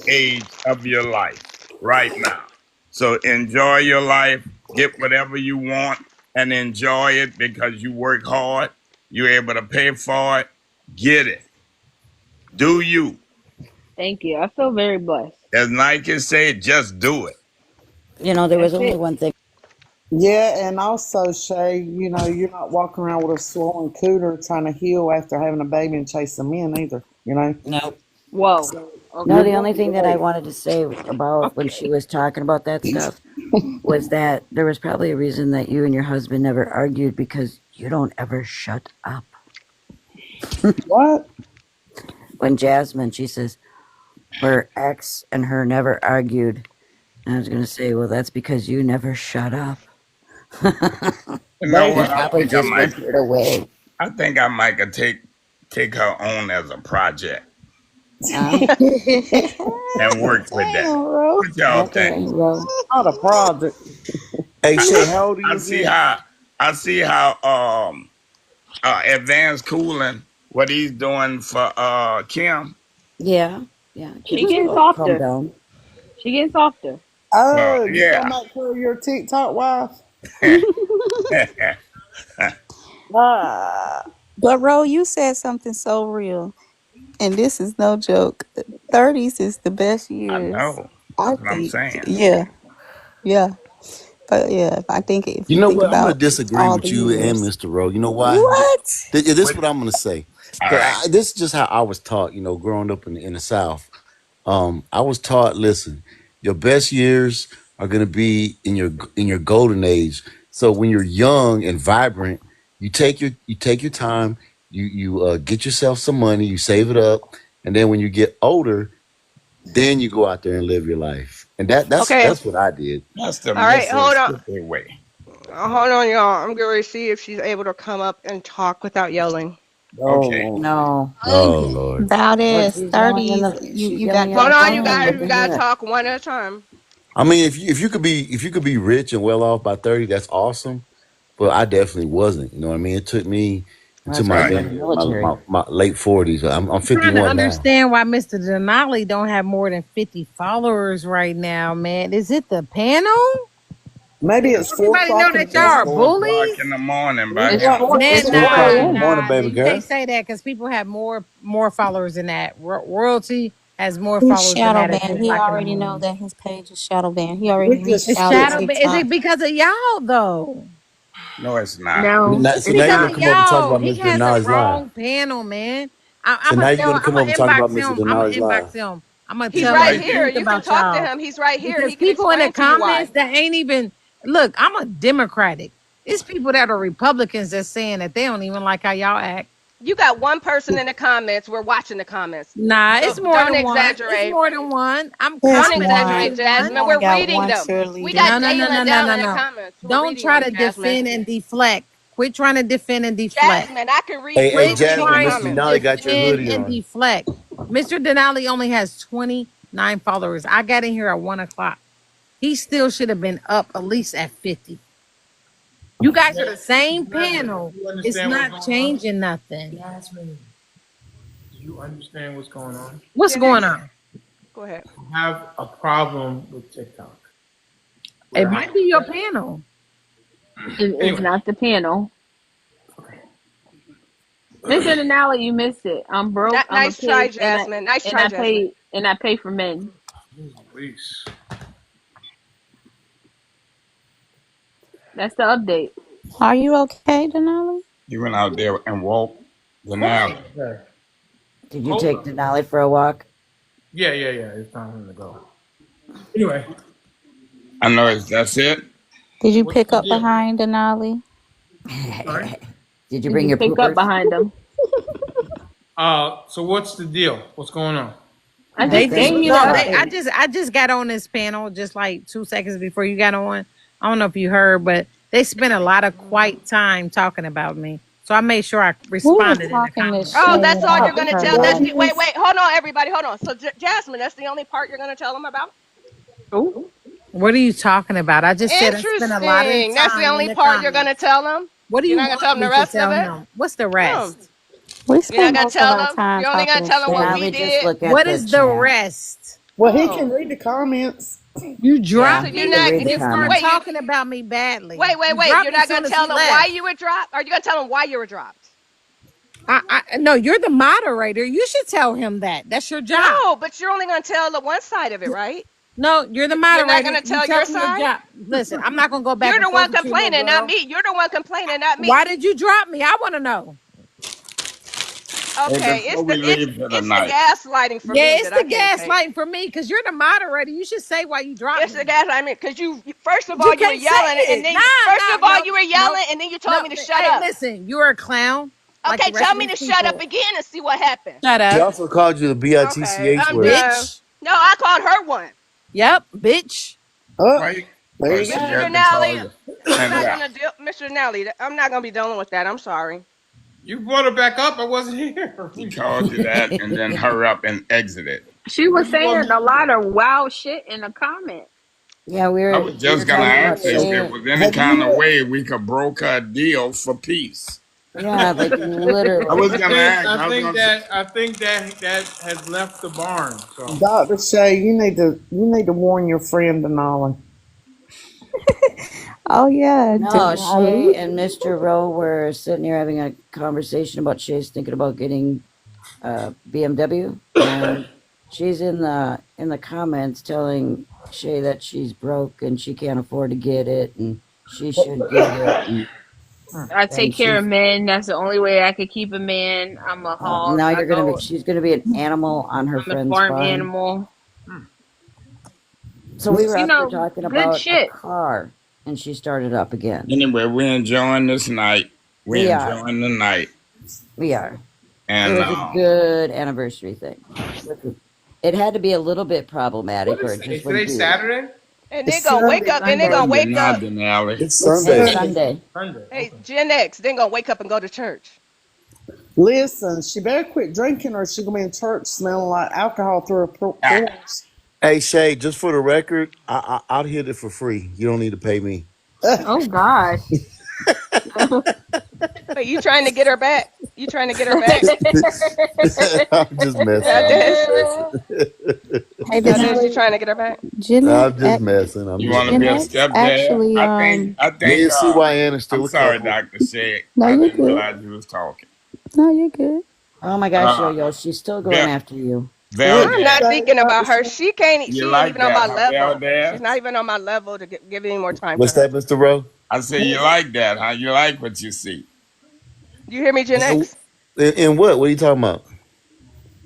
age of your life right now. So enjoy your life, get whatever you want, and enjoy it because you work hard. You're able to pay for it. Get it. Do you? Thank you. I feel very blessed. As Nike say, just do it. There was That's only it. one thing. Yeah, and also, Shay, you're not walking around with a swollen cooter trying to heal after having a baby and chase them in either. No. Whoa. So No, you're Okay. the only doing thing that I great. wanted to say about when she Okay. was talking about that stuff was that there was probably a reason that you and your husband never argued because you don't ever shut up. What? When Jasmine, she says, her ex and her never argued. And I was going to say, well, that's because you never shut up. You know You what? Basically. probably just whispered away. I think I might could take her on as a project Huh? and work with that. Damn, bro. What y'all think? Okay, well, Not a project. Hey I, Shay, how old are I you see again? how advanced cooling what he's doing for Kim. yeah, yeah. She Kim's getting calm softer. down. She getting softer. Oh, you gonna Yeah. make her your TikTok wife? Ah, But Ro, you said something so real, and this is no joke. 30s is the best I years. know. I That's what I'm think, saying. yeah, yeah. But yeah, I think if You you know think what? I'm going to about disagree all the with you and years. Mr. Rowe. You know why? What? This is What? what I'm going to say. All Because right. this is just how I was taught, growing up in the South. I was taught, listen, your best years are going to be in your golden age. So when you're young and vibrant, you take your time, you get yourself some money, you save it up, and then when you get older, then you go out there and live your life. And that's Okay. that's what I did. That's the All right. Hold on. Mississippi way. Hold on, y'all. I'm going to see if she's able to come up and talk without yelling. Okay. oh, No. Oh Lord. About Well, is 30s. she's You yelling got in Hold the that on, you phone. guys. What thing. We the got to heck? talk one at a time. I mean, if you could be rich and well off by 30, that's awesome. But I definitely wasn't. You know what I mean? It took me Well, into that's my because Right. you're in the young military. my late 40s. I'm I'm trying to 51 now. understand why Mr. Denali don't have more than 50 followers right now, man. Is it the panel? maybe it's four Everybody know o'clock in the that y'all It's are morning. 4 o'clock bullies. in the morning by It's It's him. four. Nah, It's it's four 4 nah, a.m. Good a.m. morning, nah. baby You girl. can't say that because people have more followers than that. Royalty has more He's followers than shadow that at banned. 4 He o'clock in the already know morning. that his page is shadow banned. He already We reached just It's out to shit. shadow. Is it TikTok. because of y'all though? No, it's not. No, So It's it's now you're because gonna of not. come up and talk y'all. about He Mr. has the Denali's live. wrong panel, man. So now you're gonna I'm come up gonna and talk about inbox Mr. him. I'm gonna Denali's inbox live. him. I'm gonna He's He's tell him right right the here. here. truth You can about talk to y'all. him. He's right here and Because he can people in the explain to you why. comments that ain't even look, I'm a Democratic. It's people that are Republicans that's saying that they don't even like how y'all act. You got one person in the comments. We're watching the comments. Nah, it's Don't more don't than one. It's exaggerate. more than one. I'm Don't There's confident that one. exaggerate, it's one. You Jasmine. only We're got reading one them. cheerleader. We got No, no, no, Dale no, and no, Dell no, in the no. comments. We're Don't reading try them, to Jasmine. defend and deflect. Quit trying to defend and deflect. Jasmine, I can read Hey, you reading the Jasmine, Trying Mr. to comments. Denali got your defend hoodie and on. deflect. Mr. Denali only has 29 followers. I got in here at 1 o'clock. He still should have been up at least at 50. You guys are the same Jasmine, panel. do you It's understand what's not going on? changing nothing. Jasmine, do you understand what's going on? What's Gen going X, on? go ahead. I have a problem with TikTok. It Where might be your panel. It's anyway, not the panel. okay. Mr. Denali, you missed it. I'm broke. I'm a Nice try, pig, Jasmine. Nice and try, I Jasmine. pay for men. Please. That's the update. Are you okay, Denali? You went out there and woke Denali. Okay. Did you Hold take on. Denali for a walk? Yeah. It's time for him to go. Anyway, I know that's it. Did you what's pick the up deal? behind Denali? Sorry. Did you Did bring you your pick up poopers? behind them? So what's the deal? What's going on? I They just Nothing. gave just you the no, Nothing. they I update. just I just got on this panel just like 2 seconds before you got on. I don't know if you heard, but they spent a lot of quiet time talking about me. So I made sure I We was responded in the talking to comments. Oh, Shay that's all you're about gonna her tell. That's life. the wait, wait, hold on, everybody, hold on. So, Jasmine, that's the only part you're gonna tell them about. Oh, What are you talking about? I just said I spent a lot of Interesting. That's the time in only the part you're gonna comments. tell them. What do You're you not gonna tell want them the me to rest of tell it. him? What's the Hmm. rest? We You're not spent gonna most of tell our them. time You're only talking gonna to tell them what Shay. we Denali, just did. look at What the is the chat. rest? Well, he can Oh. read the comments. You Yeah, So dropped he you're me can not. read the You for comments. wait. You talking about me badly. wait, wait, You wait. dropped You're me as not soon gonna as tell he them why left. you were dropped. Are you gonna tell them why you were dropped? No, you're the moderator. You should tell him that. That's your job. No, but you're only gonna tell the one side of it, right? No, you're the You're not moderator. gonna You tell tell your him your side. job. Listen, I'm not gonna go back You're and the forth one with you, little complaining, not girl. me. You're the one complaining, not Why me. did you drop me? I want to know. Hey, Okay, before we leave for the it's the night, gaslighting for Yeah, me it's that I the can't take. gaslighting for me because you're the moderator. You should say why you dropped It's the me. gaslighting because first of You all you were can't say yelling and it. then first of all No, you were no, yelling and then you told no. me to shut Hey, up. listen, you're a clown like Okay, the rest tell of me these to shut up people. again and see what happens. Shut He up, also called you the Okay, bitch I'm word. done. bitch. No, I called her one. Yep, bitch. Oh, right? there Oh, you she Mr. go. had to call Denali, you. I'm Send it not out. gonna deal Mr. Denali, I'm not gonna be dealing with that. I'm sorry. You brought her back up. I wasn't here. She called you that and then hurry up and exited. she What was you want saying me a to do? lot of wild shit in the comments. Yeah, I was we just were gonna talking about ask her if Whoa. there Shay. was any Have kind of you? way we could broker a deal for peace. Yeah, like I literally. was gonna ask. I was gonna say, I think that has left the barn. So Dr. Shay, you need to warn your friend Denali. Oh yeah, No, Shay Denali. and Mr. Rowe were sitting here having a conversation about Shay's thinking about getting BMW, and she's in the comments telling Shay that she's broke and she can't afford to get it, and she should get it, I take and care of she's men. That's the only way I could keep a man. I'm a hog. now I you're gonna be go. she's gonna be an animal on her I'm a friend's farm farm. animal. So we were You out there know, talking good about a shit. car, and she started up again. anyway, we're enjoying this night. We're We are, enjoying the night, we are. It and was a good anniversary thing. It had to be a little bit what problematic, or is it today? just wouldn't Today be. Saturday? And It's they're gonna wake Sunday. up and they're Sunday. gonna Sunday, wake not up. Denali. It's It's It's Sunday. Sunday. Sunday. Sunday. Hey, Okay. Gen X, they're gonna wake up and go to church. Listen, she better quit drinking or she's going to be in church smelling like alcohol through her Ah, pores. Hey Shay, just for the record, I'll hit it for free. You don't need to pay me. Oh gosh. Wait, you trying to get her back? You trying to get her back? I'm just messing. I'm just Nowadays, messing. Hey nowadays, you Denali. trying to get her back? Gen X, I'm just messing. I'm you just want to Gen be a messing. X stepdad? actually I Me think. and CYN is I'm still a sorry, couple. Doctor Shay. no, I you're didn't good. realize you was talking. No, you're good. Oh my gosh, Yo Uh, Yo, she's still going Vel, after you. What I'm you Veldad, not say, thinking Dr. about her. Shay? She can't. you She ain't like even on that, my huh, level. She's Veldad? not even on my level to give any more time to What's her. that, Mr. Rowe? I say you like that, huh? You like what you see. You hear me, Gen And, X? and what? What are you talking about?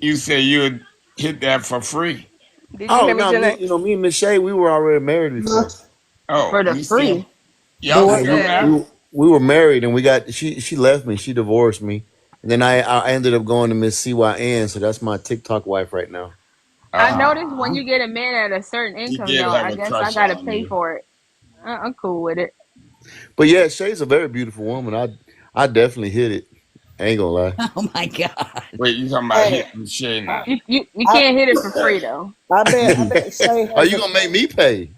You say you'd hit that for free. Did you Oh hear me, no, Gen me, X? me and Miss Shay, we were already married before. Oh, For the you still, free. Yeah, y'all I still said, we married? we were married, and we got she left me. She divorced me, and then I ended up going to Miss CYN. So that's my TikTok wife right now. I noticed when Ah, you get a man at a certain he income did though, have I a guess I crush gotta on pay you. for it. I'm cool with it. But yeah, Shay's a very beautiful woman. I definitely hit it. I ain't gonna lie. Oh my God. Wait, you talking about Hey, hitting Shay I, now? You I, can't hit it for free though. I bet Shay Are has you a gonna make clean. me pay?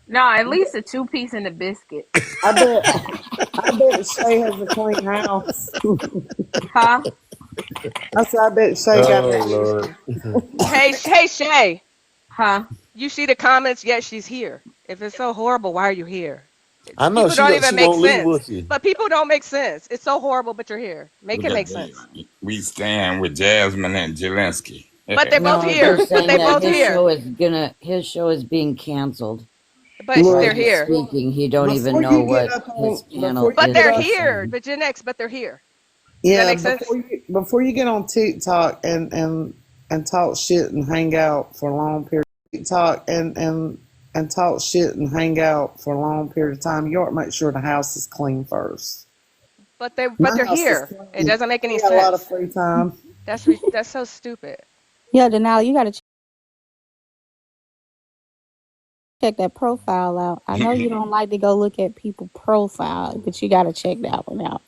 No, at least a 2 piece and a biscuit. I bet, I bet Shay has a clean house. Huh? I said, I bet Shay got a Oh clean Lord. house. Hey, Shay. Huh? You see the comments? Yes, she's here. If it's so horrible, why are you here? I know People don't she even make won't leave sense. with you. But people don't make sense. It's so horrible, but you're here. Make Look it at make this. sense. We stand with Jasmine and Zelensky. But they're both No, they're here. But saying they that both here. his show is being canceled. But While Look, they're he's here. speaking, he don't even before know you get what up his on, before panel you But is get they're up, here. discussing. But Gen X, but they're here. Does that yeah, make sense? before you get on TikTok and talk shit and hang out for a long period, TikTok and talk shit and hang out for a long period of time, you ought to make sure the house is clean first. But My they're house is here. It clean. doesn't make any I got a lot of sense. free time. That's so stupid. Yeah, Denali, you gotta check that profile out. I know you don't like to go look at people profile, but you gotta check that one out.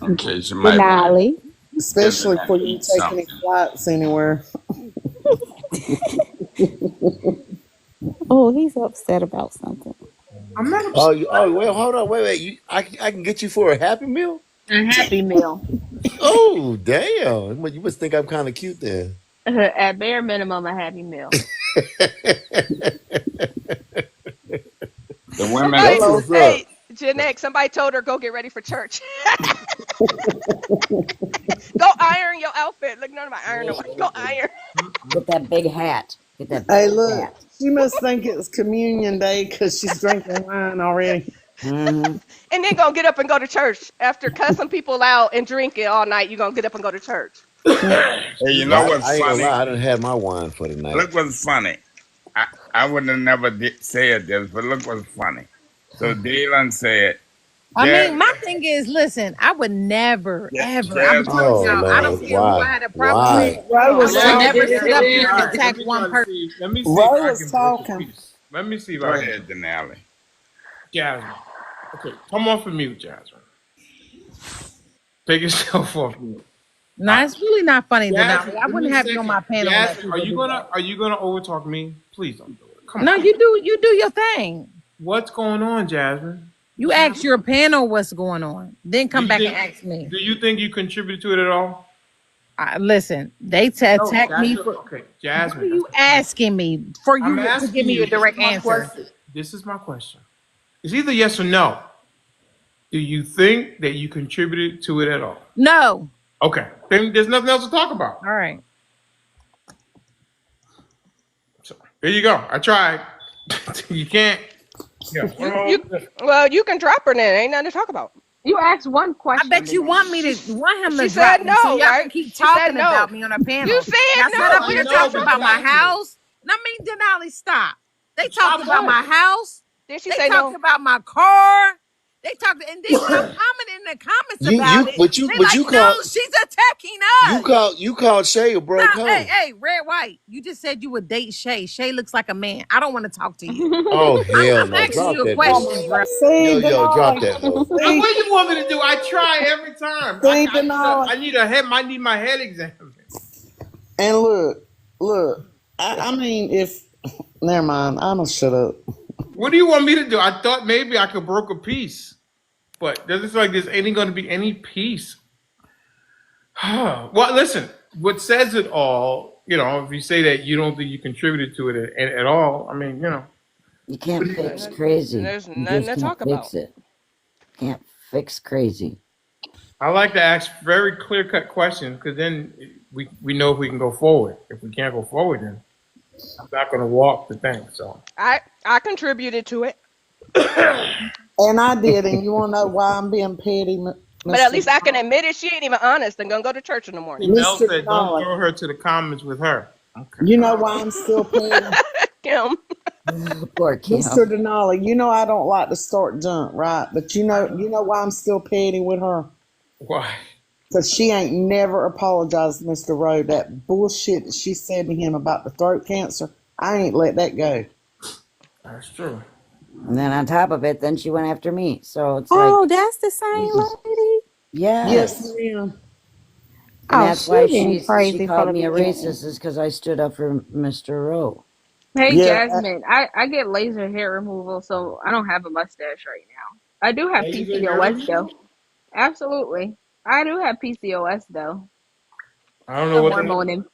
Okay, she might want to Denali. get in Especially and before you eat take any something. flights anywhere. Oh, he's upset about something. I'm not Oh, upset. well, hold on, wait. I can get you for a Happy Meal. A Happy Meal. Oh, damn! You must think I'm kind of cute then. At bare minimum, a Happy Meal. The women Somebody, That's say, what's up. hey, Gen X, somebody told her go get ready for church. Go iron your outfit. Look, none of my iron. No, go iron. Get that big hat. Get that Hey, big look, hat. she must think it's communion day because she's drinking wine already. Mm-hmm. And then gonna get up and go to church after cussing people out and drinking all night. You're gonna get up and go to church. hey, you know Well, what's I ain't gonna funny? lie. I done had my wine for the night. Look what's funny. I would have never said this, but look what's funny. So Dylan said, I Jazz, mean, my thing is, listen, I would never, ever. I've been telling Oh y'all, I don't Lord, care who I why? had a problem with. Why? See, Ray I was would never talking. sit up here All and right, let attack me one try to person. see. Let me see if Ray I was can broker talking. peace. Let me see if go I can. ahead, Denali. Jasmine. Okay, come off of mute, Jasmine. Take yourself off mute. No, it's really not funny, Jasmine, Denali. I give me wouldn't a have you on second. my panel and let Jasmine, people do that. are you gonna overtalk me? Please don't do it. Come No, on. you do your thing. What's going on, Jasmine? You ask your panel what's going on, then Do come you back and think ask me. do you think you contributed to it at all? Listen, they No, attack that's me your, for. okay, What are Jasmine. That's you the question. asking me for I'm you to give asking me you. a This is direct my answer? question. This is my question. It's either yes or no. Do you think that you contributed to it at all? No. Okay. Then there's nothing else to talk about. All right. So there you go. I tried. You can't. Yeah. You can drop her then. Ain't nothing to talk about. You asked one I question bet you today. want him to She said drop me so no, y'all can right? keep She said talking no. about me on a You panel. said Y'all sat No, up no. I here know, talked but about you my asked me. house. I mean, Denali, stop. They talked Stop about what? my house. Did she They say talked no? about my car. They talked, and then when I'm commenting in the comments about it, they But like, no, she's attacking us. you called Shay a broke Stop. Hey, hoe. hey, Red White. You just said you would date Shay. Shay looks like a man. I don't want to talk to you. Oh I'm, hell I'm no! asking Drop you a that hoe. question, bro. See, Yo, drop Denali. that hoe. What See, do you want me to do? I try every time. see, Denali. I need a head. I need my head examined. And look. I mean, if never mind, I'm gonna shut up. What do you want me to do? I thought maybe I could broker peace, but doesn't feel like there's ain't going to be any peace. Well, listen. What says it all? You know, if you say that you don't think you contributed to it at all, I mean, you know. You can't fix And crazy. there's You nothing just to can't talk about. fix it. Can't fix crazy. I like to ask very clear cut questions because then we know if we can go forward. If we can't go forward, then I'm not going to walk the thing. So I contributed to it, And I did, and you want to know why I'm being petty, but at Mister least I can admit it. She ain't even honest and gonna go to church in the morning. Mel Mister said, "Don't Denali? throw her to the comments with her." Okay. You know why I'm still petty, Kim. Poor Kim. Mister Denali. You know I don't like to start junk, right? But you know why I'm still petty with her. Why? Because she ain't never apologized to Mr. Rowe. That bullshit that she said to him about the throat cancer, I ain't let that go. That's true. And then on top of it, then she went after me. So it's like Oh, that's the same Jesus. lady. Yes, Yes. ma'am. And Oh, that's she why been she crazy for called the me a beginning. racist is because I stood up for Mr. Rowe. Hey Yeah, Jasmine, I get laser hair removal, so I don't have a mustache right now. I do have Laser hair PCOS though. removal? Absolutely, I do have PCOS though. I don't It's know a what that is. hormone in,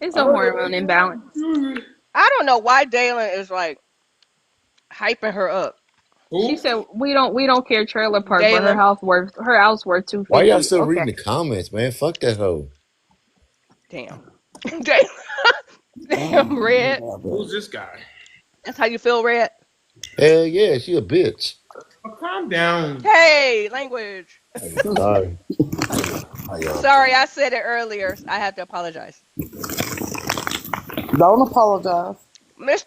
it's I a don't know what hormone that is. imbalance. Excuse me. I don't know why Dalen is like hyping her up. She Who? said we don't care trailer park, but Dalen, her house worth two Why y'all fifty. still reading Okay. the comments, man? Fuck that hoe. damn, Dalen, damn, Damn, look Red. at Who's that. this guy? That's how you feel, Red. Hell yeah, she a bitch. Oh, calm down. Hey, language. Sorry. How y'all Sorry, doing? I said it earlier. I have to apologize. don't apologize.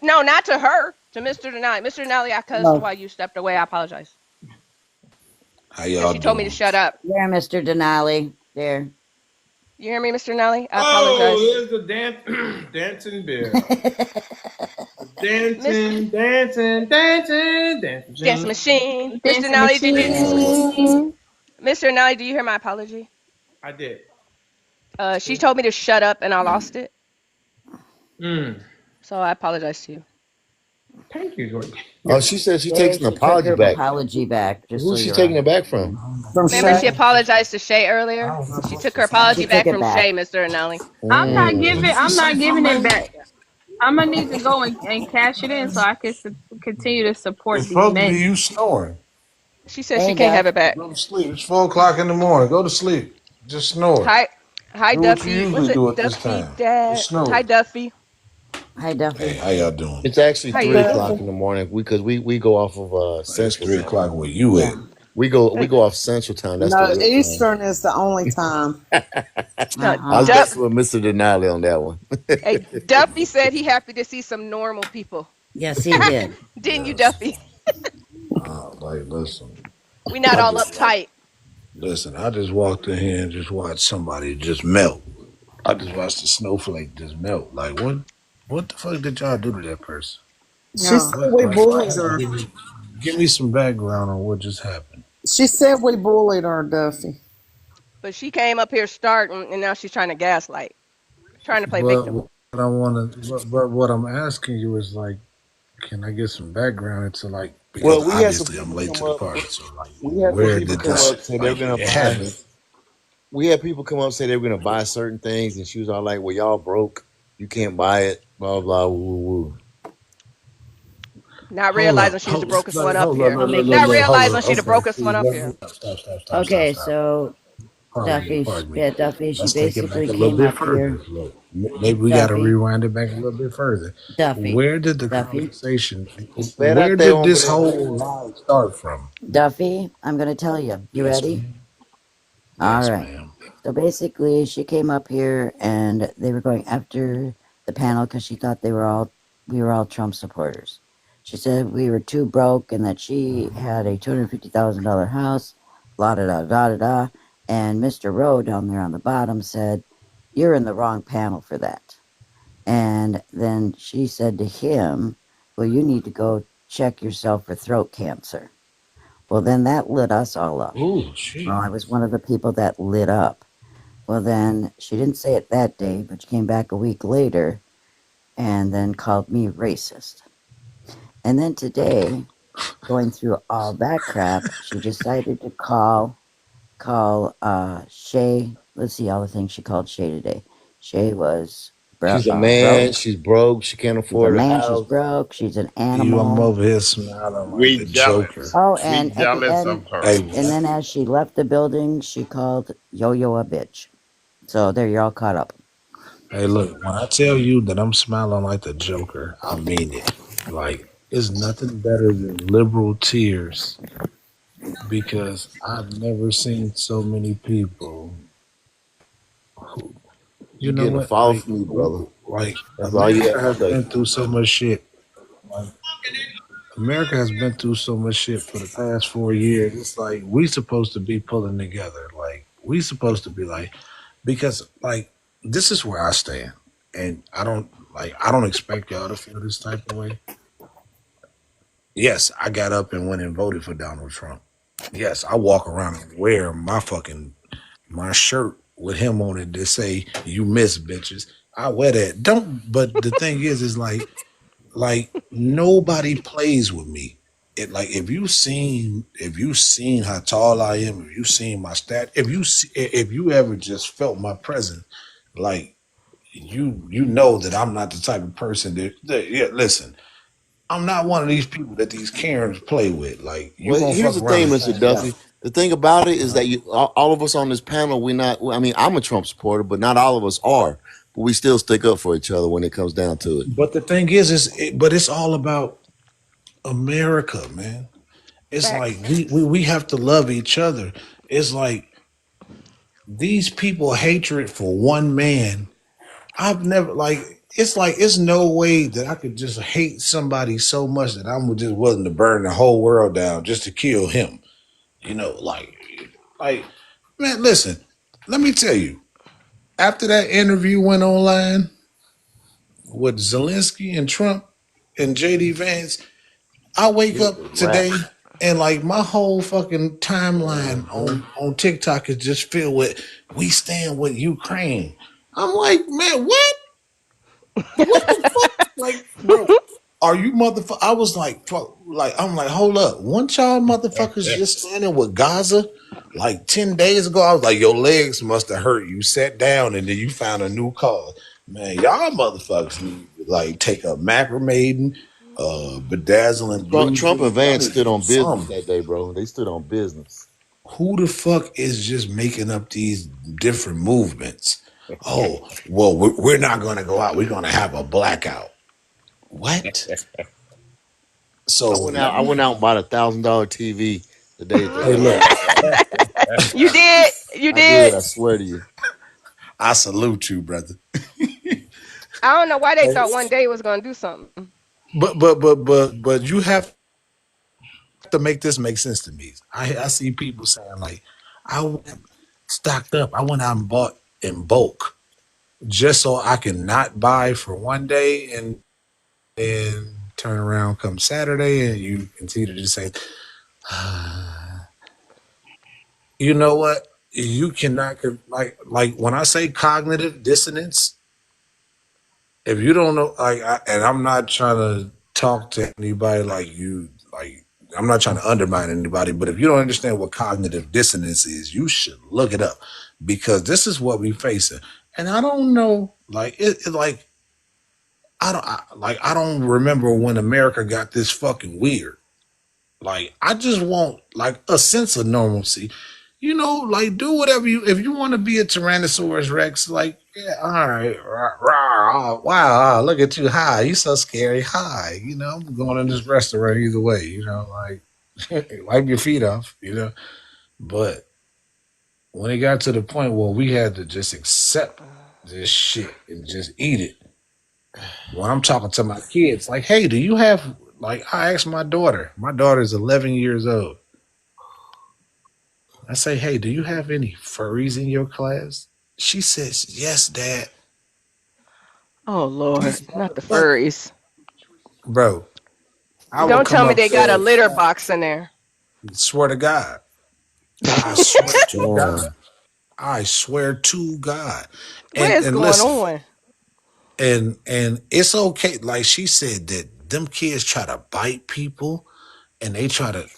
No, not to her. To Mr. Denali. Mr. Denali, I cussed No. while you stepped away. I apologize. How Because y'all she told me to doing? shut up. There, Mr. Denali. There. You hear me, Mr. Denali? I apologize. Oh, there's the dancing bear. Miss Dance Dancing. Machine. Mr. Dancing Denali, machine. Mr. Denali, do you hear my apology? I did. She told me to shut up and I lost it. Mm. So I apologize to you. Thank you, Jordan. Oh, Yeah. she said she takes There, an she took apology her back. apology back, just so Who's she you're taking on. it back from? From Remember, she Shay. apologized to Shay earlier? She took her She apology took back it from Shay, back. Mr. Denali. I'm Mm. not giving it back. I'm gonna need to go and cash it in so I can continue to support It's these supposed to be men. you snoring. She said she Hey, can't have Duff. it back. Go to sleep. It's 4 o'clock in the morning. Go to sleep. Just snore. Hi, hi, Do what you Duffy. Was usually do it at this Duffy time. Dad? Just Hi, snore. Duffy. Hi, Hey, Duffy. how y'all doing? It's actually How three you o'clock doing? in the morning because we go off of It's Central 3 Time. o'clock where you Yeah. at. We go off Central Time. That's the No, real time. Eastern is the only time. Uh I was huh. Duff. messing with Mr. Denali on that one. Hey, Duffy said he happy to see some normal people. Yes, he did. Didn't you, Yes. Duffy? Like, listen. We not I all just walked. uptight. Listen, I just walked in here and just watched somebody just melt. I just watched the snowflake just melt. Like, what? What the fuck did y'all do to that person? She No. said What? we Like, bullied her. give me some background on what just happened. She said we bullied her, Duffy. But she came up here starting, and now she's trying to gaslight, trying to play But victim. what I want to, but what I'm asking you is like, can I get some background into like because Well, we had some obviously I'm people late come to the up. party, so like, We had some where people did come up this say they were like gonna it buy. happened? We had people come up say they were gonna buy certain things, and she was all like, "Well, y'all broke. You can't buy it." Blah blah. Woo woo. Woo. Not Hold realizing up, she's the hold, brokest one like, up hold up, here. look, I'll look, make look, it. Not look, hold up. realizing she's the Okay, brokest see, one up here. Okay, stop. so Pardon me, Duffy, pardon me. yeah, Duffy, she Let's take it back basically a little came bit up further. here. Look, maybe we got to Duffy, rewind it back a little bit further. Duffy, Where did the Duffy, conversation? Say Where that they did on this there. whole lie start from? Duffy. I'm gonna tell you. You Yes, ready? ma'am. All Yes, right. ma'am. So basically, she came up here and they were going after the panel because she thought we were all Trump supporters. She said we were too broke and that she had a $250,000 house, blah da da da da da. And Mr. Rowe down there on the bottom said, "You're in the wrong panel for that." And then she said to him, "Well, you need to go check yourself for throat cancer." Well, then that lit us all up. Oh, shit. Well, I was one of the people that lit up. Well, then she didn't say it that day, but she came back a week later and then called me racist. And then today, going through all that crap, she decided to call Shay. Let's see all the things she called Shay today. Shay was She's a man. broke. She's broke. She can't She's a afford a man. She's house. broke. She's an You, I'm animal. over here smiling like We the Joker. jealous. Oh, We and at the jealous end, of her. Hey, and then as she left the building, she called Yo-Yo a bitch. So there, you're all caught up. hey, look, when I tell you that I'm smiling like the Joker, I mean it. Like, it's nothing better than liberal tears because I've never seen so many people who, you You know getting a what, follow from me, brother. like That's all you America have to has say. been through so much shit. Like, America has been through so much shit for the past 4 years. It's like we supposed to be pulling together. Like we supposed to be like because like this is where I stand, and I don't expect y'all to feel this type of way. Yes, I got up and went and voted for Donald Trump. Yes, I walk around and wear my shirt with him on it that say "You miss bitches." I wear that. Don't. But the thing is like nobody plays with me. It like if you seen how tall I am, if you seen my stat, if you ever just felt my presence, like you know that I'm not the type of person that yeah. Listen, I'm not one of these people that these Karens play with. Like you Well, gonna here's fuck the around thing, and Mr. find out. Duffy. The thing about it is that all of us on this panel, we're not. I mean, I'm a Trump supporter, but not all of us are. But we still stick up for each other when it comes down to it. But the thing but it's all about America, man. It's like Facts. we have to love each other. It's like these people hatred for one man. I've never like it's no way that I could just hate somebody so much that I'm just willing to burn the whole world down just to kill him. You know, like man, listen, let me tell you, after that interview went online with Zelensky and Trump and JD Vance, I wake It was up rap. today and like my whole fucking timeline Uh-huh. on TikTok is just filled with we stand with Ukraine. I'm like, man, what? What the fuck? Like, bro, are you motherfucker? I was like, fuck, like, I'm like, hold up. One y'all motherfuckers just standing with Gaza like 10 days ago. I was like, your legs must have hurt. You sat down and then you found a new cause. Man, y'all motherfuckers need to like take a macramating, bedazzling blue Trump and dream. Y'all Vance need to stood do on business something. that day, bro. They stood on business. Who the fuck is just making up these different movements? Oh, well, we're not going to go out. We're going to have a blackout. What? So let I went me. out and bought $1,000 TV the day that Hey, they look. had that. You did. You I did. did. I swear to you. I salute you, brother. I don't know why they Hey, thought one day was gonna do something. but you have to make this make sense to me. I see people saying like, I went stocked up. I went out and bought in bulk just so I can not buy for one day and then turn around come Saturday and you continue to just say, you know what? You cannot like when I say cognitive dissonance, if you don't know, and I'm not trying to talk to anybody like you, like I'm not trying to undermine anybody, but if you don't understand what cognitive dissonance is, you should look it up because this is what we facing. And I don't know, like like I don't remember when America got this fucking weird. Like I just want like a sense of normalcy. You know, like do whatever you if you want to be a Tyrannosaurus Rex, like yeah, all right, rah, rah, oh, wow, look at you, hi, you so scary, hi. You know, I'm going in this restaurant either way. You know, like wipe your feet off. You know, but when it got to the point where we had to just accept this shit and just eat it, when I'm talking to my kids, like, hey, do you have like I asked my daughter. My daughter's 11 years old. I say, hey, do you have any furries in your class? She says, yes, Dad. Oh Lord, These not the motherfuckers, furries. bro. I would Don't come tell me they got a upstairs. litter box in there. Swear to God. I swear to God. Damn. I swear to God. What is And going listen, on? and it's okay. Like she said that them kids try to bite people and they try to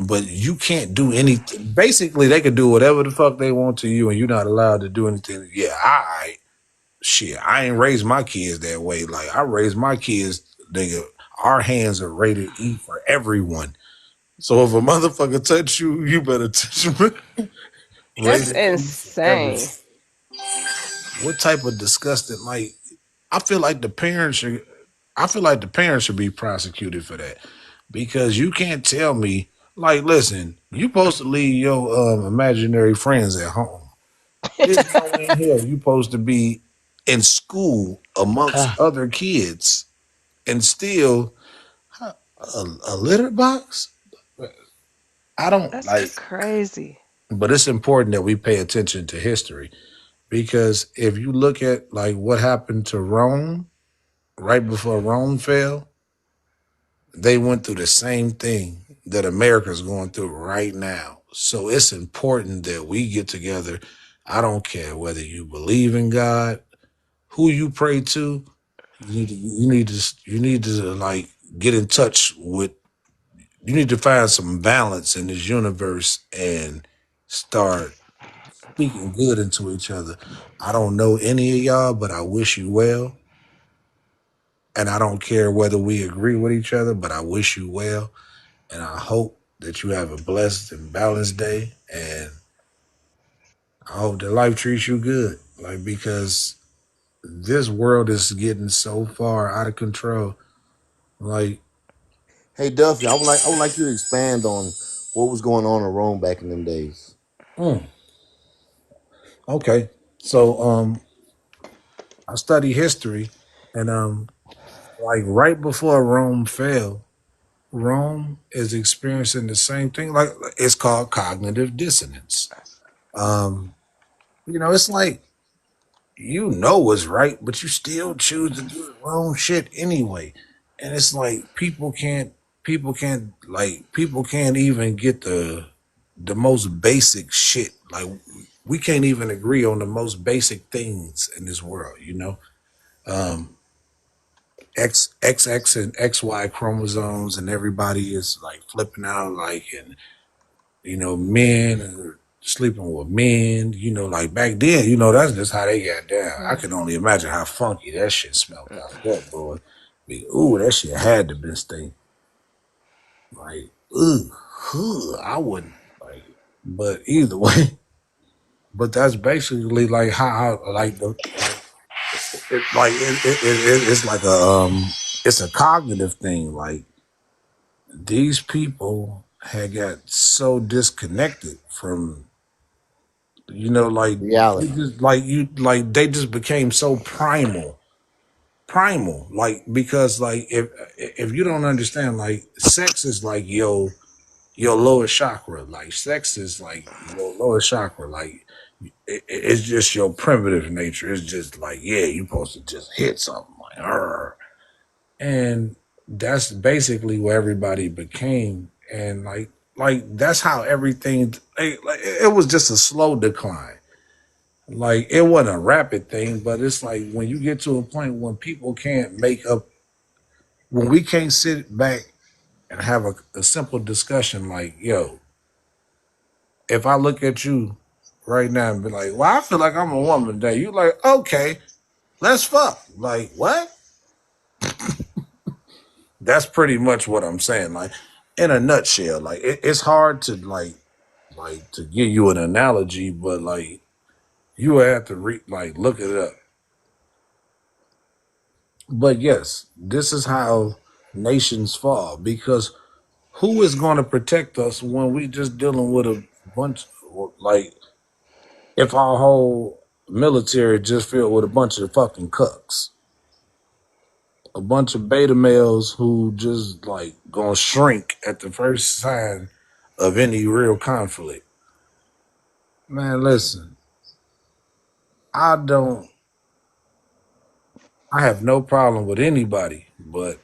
but you can't do anything. Basically, they can do whatever the fuck they want to you and you're not allowed to do anything. Yeah, all right. Shit, I ain't raised my kids that way. Like I raised my kids, nigga. Our hands are rated E for everyone. So if a motherfucker touch you, you better touch him. That's Rated E for everyone. insane. What type of disgusting? Like I feel like the parents should. I feel like the parents should be prosecuted for that because you can't tell me. Like, listen, you supposed to leave your imaginary friends at home. There's no way in hell you supposed to be in school amongst Ah, other kids and still a litter box. I don't That's like, crazy. but it's important that we pay attention to history because if you look at like what happened to Rome right before Rome fell, they went through the same thing that America's going through right now. So it's important that we get together. I don't care whether you believe in God, who you pray to. You need to like get in touch with. You need to find some balance in this universe and start speaking good into each other. I don't know any of y'all, but I wish you well. And I don't care whether we agree with each other, but I wish you well. And I hope that you have a blessed and balanced day. And I hope that life treats you good. Like, because this world is getting so far out of control. Like, Hey Duffy, I would like you to expand on what was going on in Rome back in them days. mm, okay. So I study history, and like right before Rome fell, Rome is experiencing the same thing. Like, it's called cognitive dissonance. Um, it's like you know what's right, but you still choose to do the wrong shit anyway. And it's like people can't even get the most basic shit. Like, we can't even agree on the most basic things in this world. Um XX and XY chromosomes, and everybody is like flipping out, like, and men are sleeping with men, like back then, that's just how they got down. I can only imagine how funky that shit smelled out that boy. Ooh, that shit had to been stink. Like, I wouldn't like, but either way, but that's basically like how like the it's like it's a cognitive thing. Like, these people had got so disconnected from like they Reality. just like you like they just became so primal, like, because like if you don't understand, like, sex is like your lower chakra. Like, sex is like your lower chakra. Like, it's just your primitive nature. It's just like, yeah, you're supposed to just hit something like her. And that's basically what everybody became. And like that's how everything, like, it was just a slow decline. Like, it wasn't a rapid thing, but it's like when you get to a point when people can't make up, when we can't sit back and have a simple discussion, like, yo, if I look at you right now and be like, well, I feel like I'm a woman today, you like, okay, let's fuck. Like, what? That's pretty much what I'm saying. Like, in a nutshell, like, it's hard to like to give you an analogy, but like you have to like look it up. But yes, this is how nations fall, because who is going to protect us when we just dealing with a bunch, like, if our whole military just filled with a bunch of fucking cucks, a bunch of beta males who just like gonna shrink at the first sign of any real conflict. Man, listen, I don't, I have no problem with anybody, but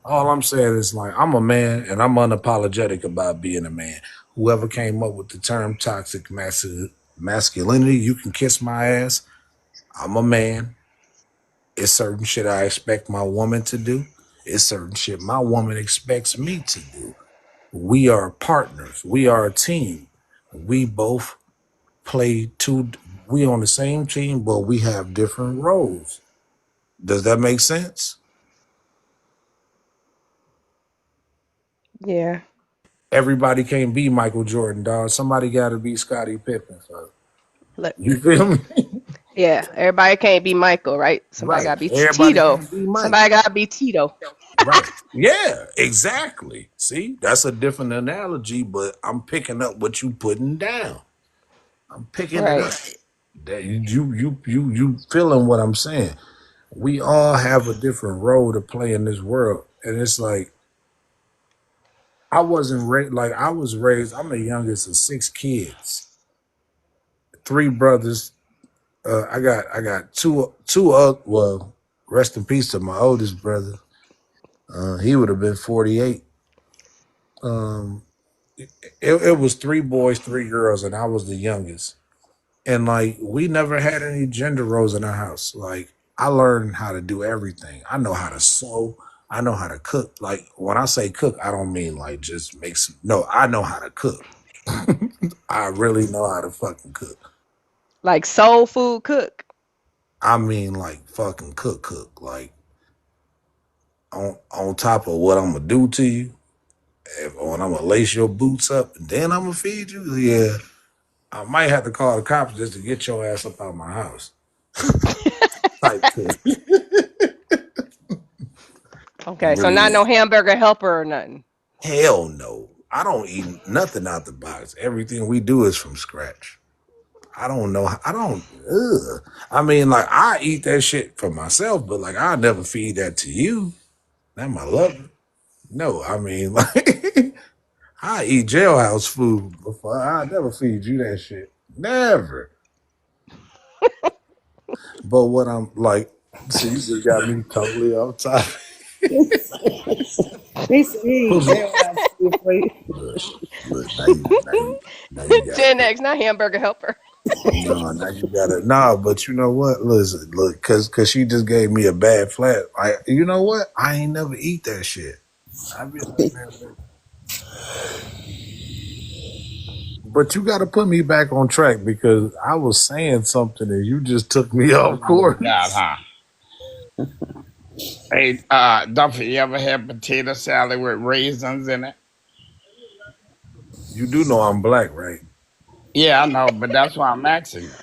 all I'm saying is, like, I'm a man and I'm unapologetic about being a man. Whoever came up with the term toxic masculinity, you can kiss my ass. I'm a man. It's certain shit I expect my woman to do. It's certain shit my woman expects me to do. We are partners. We are a team. We both play two. We on the same team, but we have different roles. Does that make sense? Yeah. Everybody can't be Michael Jordan, dog. Somebody got to be Scottie Pippen. So, Look. you feel me? Yeah. Everybody can't be Michael, right? Somebody Right. gotta be Everybody Tito. can't be Mike. Somebody gotta be Tito. Right. Yeah, exactly. See, that's a different analogy, but I'm picking up what you putting down. I'm picking it up. Right. That you feeling what I'm saying. We all have a different role to play in this world. And it's like, I wasn't raised, like, I was raised, I'm the youngest of six kids, three brothers. I got two well, rest in peace to my oldest brother. He would have been 48. Um, it was three boys, three girls, and I was the youngest. And like we never had any gender roles in our house. Like I learned how to do everything. I know how to sew. I know how to cook. Like when I say cook, I don't mean like just make some. No, I know how to cook. I really know how to fucking cook. Like soul food cook. I mean like fucking cook. Like on top of what I'm gonna do to you, when I'm gonna lace your boots up, and then I'm gonna feed you. Yeah, I might have to call the cops just to get your ass up out of my house. Type cook. Okay, so Really not no is. hamburger helper or nothing. Hell no. I don't eat nothing out the box. Everything we do is from scratch. I don't know. I don't. Ugh. I mean, like I eat that shit for myself, but like I never feed that to you. Not my lover. No, I mean, like I eat jailhouse food before. I never feed you that shit. Never. But what I'm like, see, you just got me totally off topic. He said he ain't Look, jailhouse food. look, now you got Gen it. X, not hamburger helper. No, now you gotta no, but you know what? Listen, look, cause she just gave me a bad flat. You know what? I ain't never eat that shit. I be like, man, but you gotta put me back on track because I was saying something and you just took me off Oh my God, course. huh? Hey, Duffy, you ever had potato salad with raisins in it? You do know I'm black, right? Yeah, I know, but that's why I'm asking you.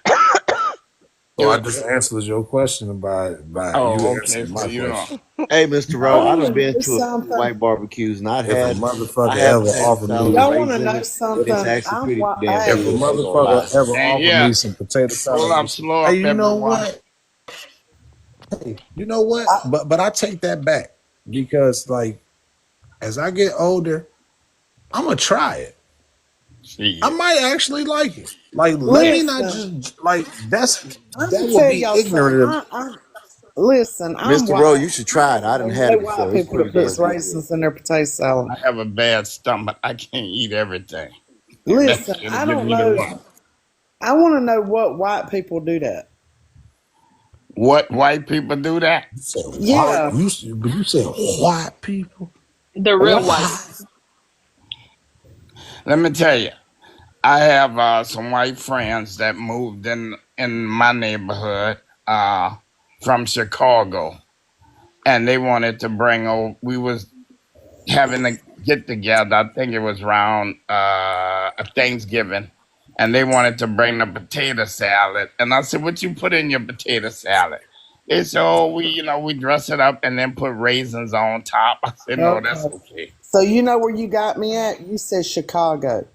So I You, just answered your question by oh, you okay, answering so my you know. question. Hey, Mr. Rowe, Y'all I want done to been know to a few something? white barbecues, and If a I motherfucker had ever potato offered salad with me, Y'all want to raisins in know it, and it's something? actually I'm pretty white. damn I if a good. I ain't gonna motherfucker lie. ever And offered me yeah, some potato pull salad up, with some, slow hey, up, you know everyone. what? Hey, you know what? But I take that back because like as I get older, I'm gonna try it. I Shit. might actually like it. Like let me not listen. just like I'm that gonna would tell be y'all something. ignorant of Listen. I'm Mr. Rowe, white. you should I try it. don't I done know had no it white before. It's people pretty that damn puts good. raisins in their potato salad. I have a bad stomach. I can't eat everything. That Listen, should I give don't me the know. one. I want to know what white people do that. What white people do that? you said white Yeah, you said white people. The real white. white. Why? Let me tell you. I have some white friends that moved in my neighborhood from Chicago, and they wanted to bring over. We was having a get together. I think it was around a Thanksgiving, and they wanted to bring the potato salad. And I said, "What you put in your potato salad?" They said, "Oh, we dress it up and then put raisins on top." I said, "No, that's Okay. okay." So you know where you got me at? You said Chicago.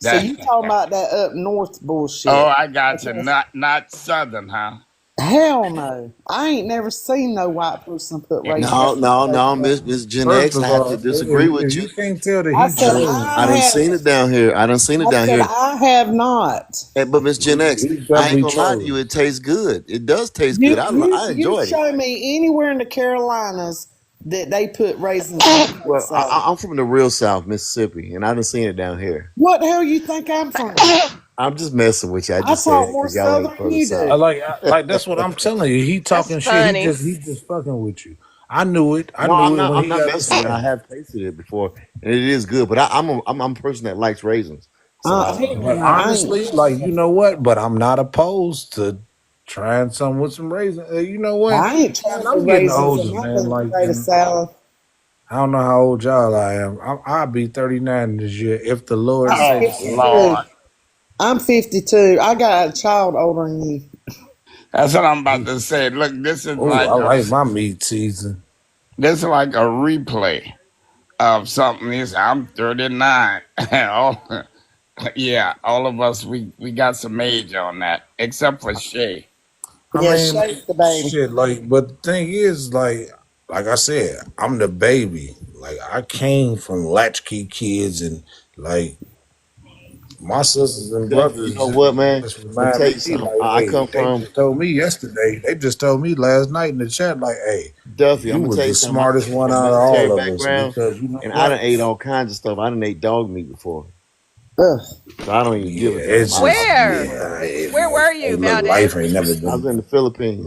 So That you talking about that up north oh, bullshit? I got you. Because Not southern, huh? hell no, I ain't never seen no white person put raisins No, in no, potato no, salad. Miss Gen First X. I of have to all, disagree if with you you. can't tell that I he's said trolling, I I done have. seen it down here. I done seen it I down said here. I have not. But Miss Gen X, he's I ain't definitely gonna lie to you. trolling. It tastes good. It does taste good. You I you enjoyed it. show me anywhere in the Carolinas that they put raisins in potato Well, salad. I'm from the real South, Mississippi, and I done seen it down here. What the hell you think I'm from? I'm just messing with you. I I just say that talk more because y'all ain't southern than from the you do. South. Like that's what I'm telling you. He That's talking shit. funny. He just fucking with you. I knew it. I No, knew it when I'm he not got to messing with it. I say. have tasted it before, and it is good. But I'm a person that likes raisins, so Hell But no, I ain't. honestly, like you know what? But I'm not opposed to trying something with some raisins. You know what? I ain't trying Man, to put I'm getting raisins in older, my man. damn Like, potato and salad. I don't know how old y'all I am. I'll be 39 this year if the Lord I'm Oh say so. 52. Lord, I'm 52. I got a child older than you. that's what I'm about to say. Look, this is Oh, I like like my meat season. a replay of something. I'm 39. all, yeah, all of us we got some age on that, except for Shay. I Yeah, mean, Shay's the baby. shit. Like, but the thing is, like I said, I'm the baby. Like, I came from latchkey kids, and like my sisters and Duff, you brothers know what, man? just I'm gonna remind tell me you something. like, I hey, come they from just told me yesterday. They just told me last night in the chat, like, hey, Duffy. I'm you gonna was tell you the something. I smartest come one from a out of military all of us background, because you know and I what? done ate all kinds of stuff. I done ate dog meat before, Ugh. so I don't even Yeah, give a damn. it's just Where? yeah. Where were Hey, you, look, life Valdez? ain't never I was been in the Philippines.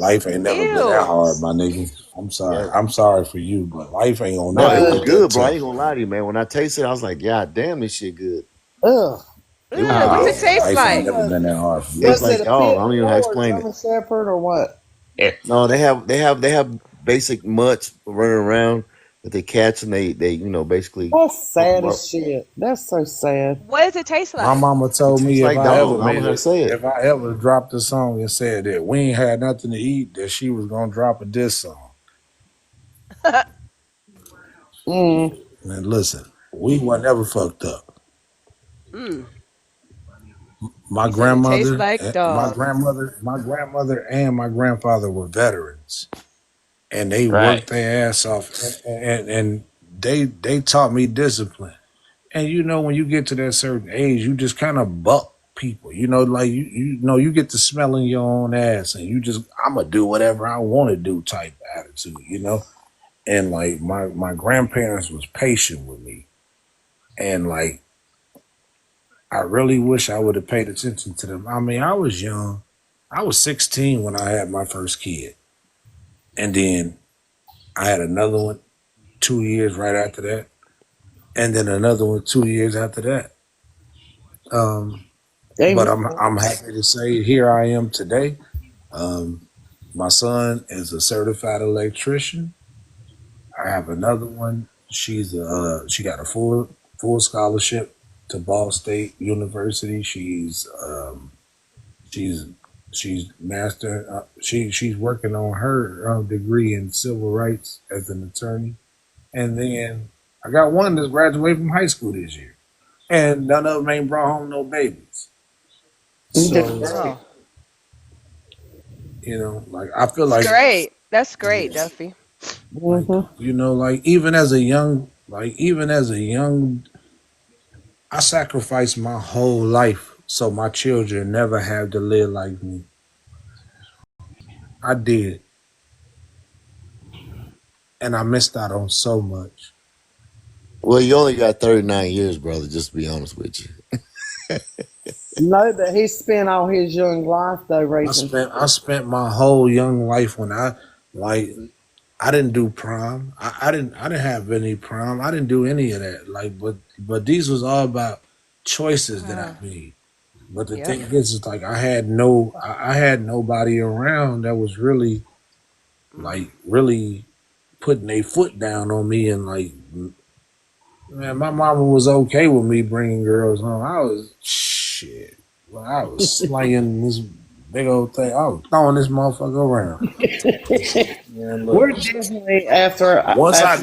that Ew. hard, my nigga. I'm sorry. Yep. I'm sorry for you, but life ain't gonna No, never it was Uh, get that good, bro. I ain't tough. gonna lie to you, man. When I tasted it, I was like, God damn, this shit good. ugh. It was Ugh, what's good. it Nah, taste life ain't like? never been that hard for me. Tastes Was it like a dog. pit I don't even know how to bull or explain it. German Shepherd or what? No, they have basic mutts running around that they catch and they basically That's cook sad 'em up. as shit. That's so sad. What does it taste My like? mama It told tastes me like dog. I don't know how to say it. if I ever dropped a song and said that we ain't had nothing to eat, that she was gonna drop a diss song. Mm. And listen, we were never fucked up. Mm. My He said it tastes grandmother, like dog. my grandmother, and my grandfather were veterans, and they Right. worked their ass off, and they taught me discipline. And you know, when you get to that certain age, you just kind of buck people. You know, like you know, you get to smelling your own ass, and you just I'm gonna do whatever I want to do type attitude. You know, and like my grandparents was patient with me, and like I really wish I would have paid attention to them. I mean, I was young. I was 16 when I had my first kid, and then I had another one 2 years right after that, and then another one 2 years after that. Um, but Amen. I'm happy to say here I am today. Um, my son is a certified electrician. I have another one. She got a full scholarship to Ball State University. She's she's master. She's working on her degree in civil rights as an attorney. And then I got one that's graduated from high school this year, and none of them ain't brought home no babies. That's So great. Oh, like I feel it's like great. That's great, yeah, Duffy. like Mm-hmm. like even as a young, I sacrificed my whole life so my children never have to live like me. I did, and I missed out on so much. Well, you only got 39 years, brother. Just to be honest with you. No, but he spent all his young life though raising I kids. spent my whole young life when like I didn't do prom. I didn't have any prom. I didn't do any of that. Like but these was all about choices that I Uh, made. But the yep. thing is like I had nobody around that was really Mm. like really putting a foot down on me and like man, my mama was okay with me bringing girls home. I was shit. Well, I was slaying this big old thing. I was throwing this motherfucker around. Man, We're look. definitely after Once I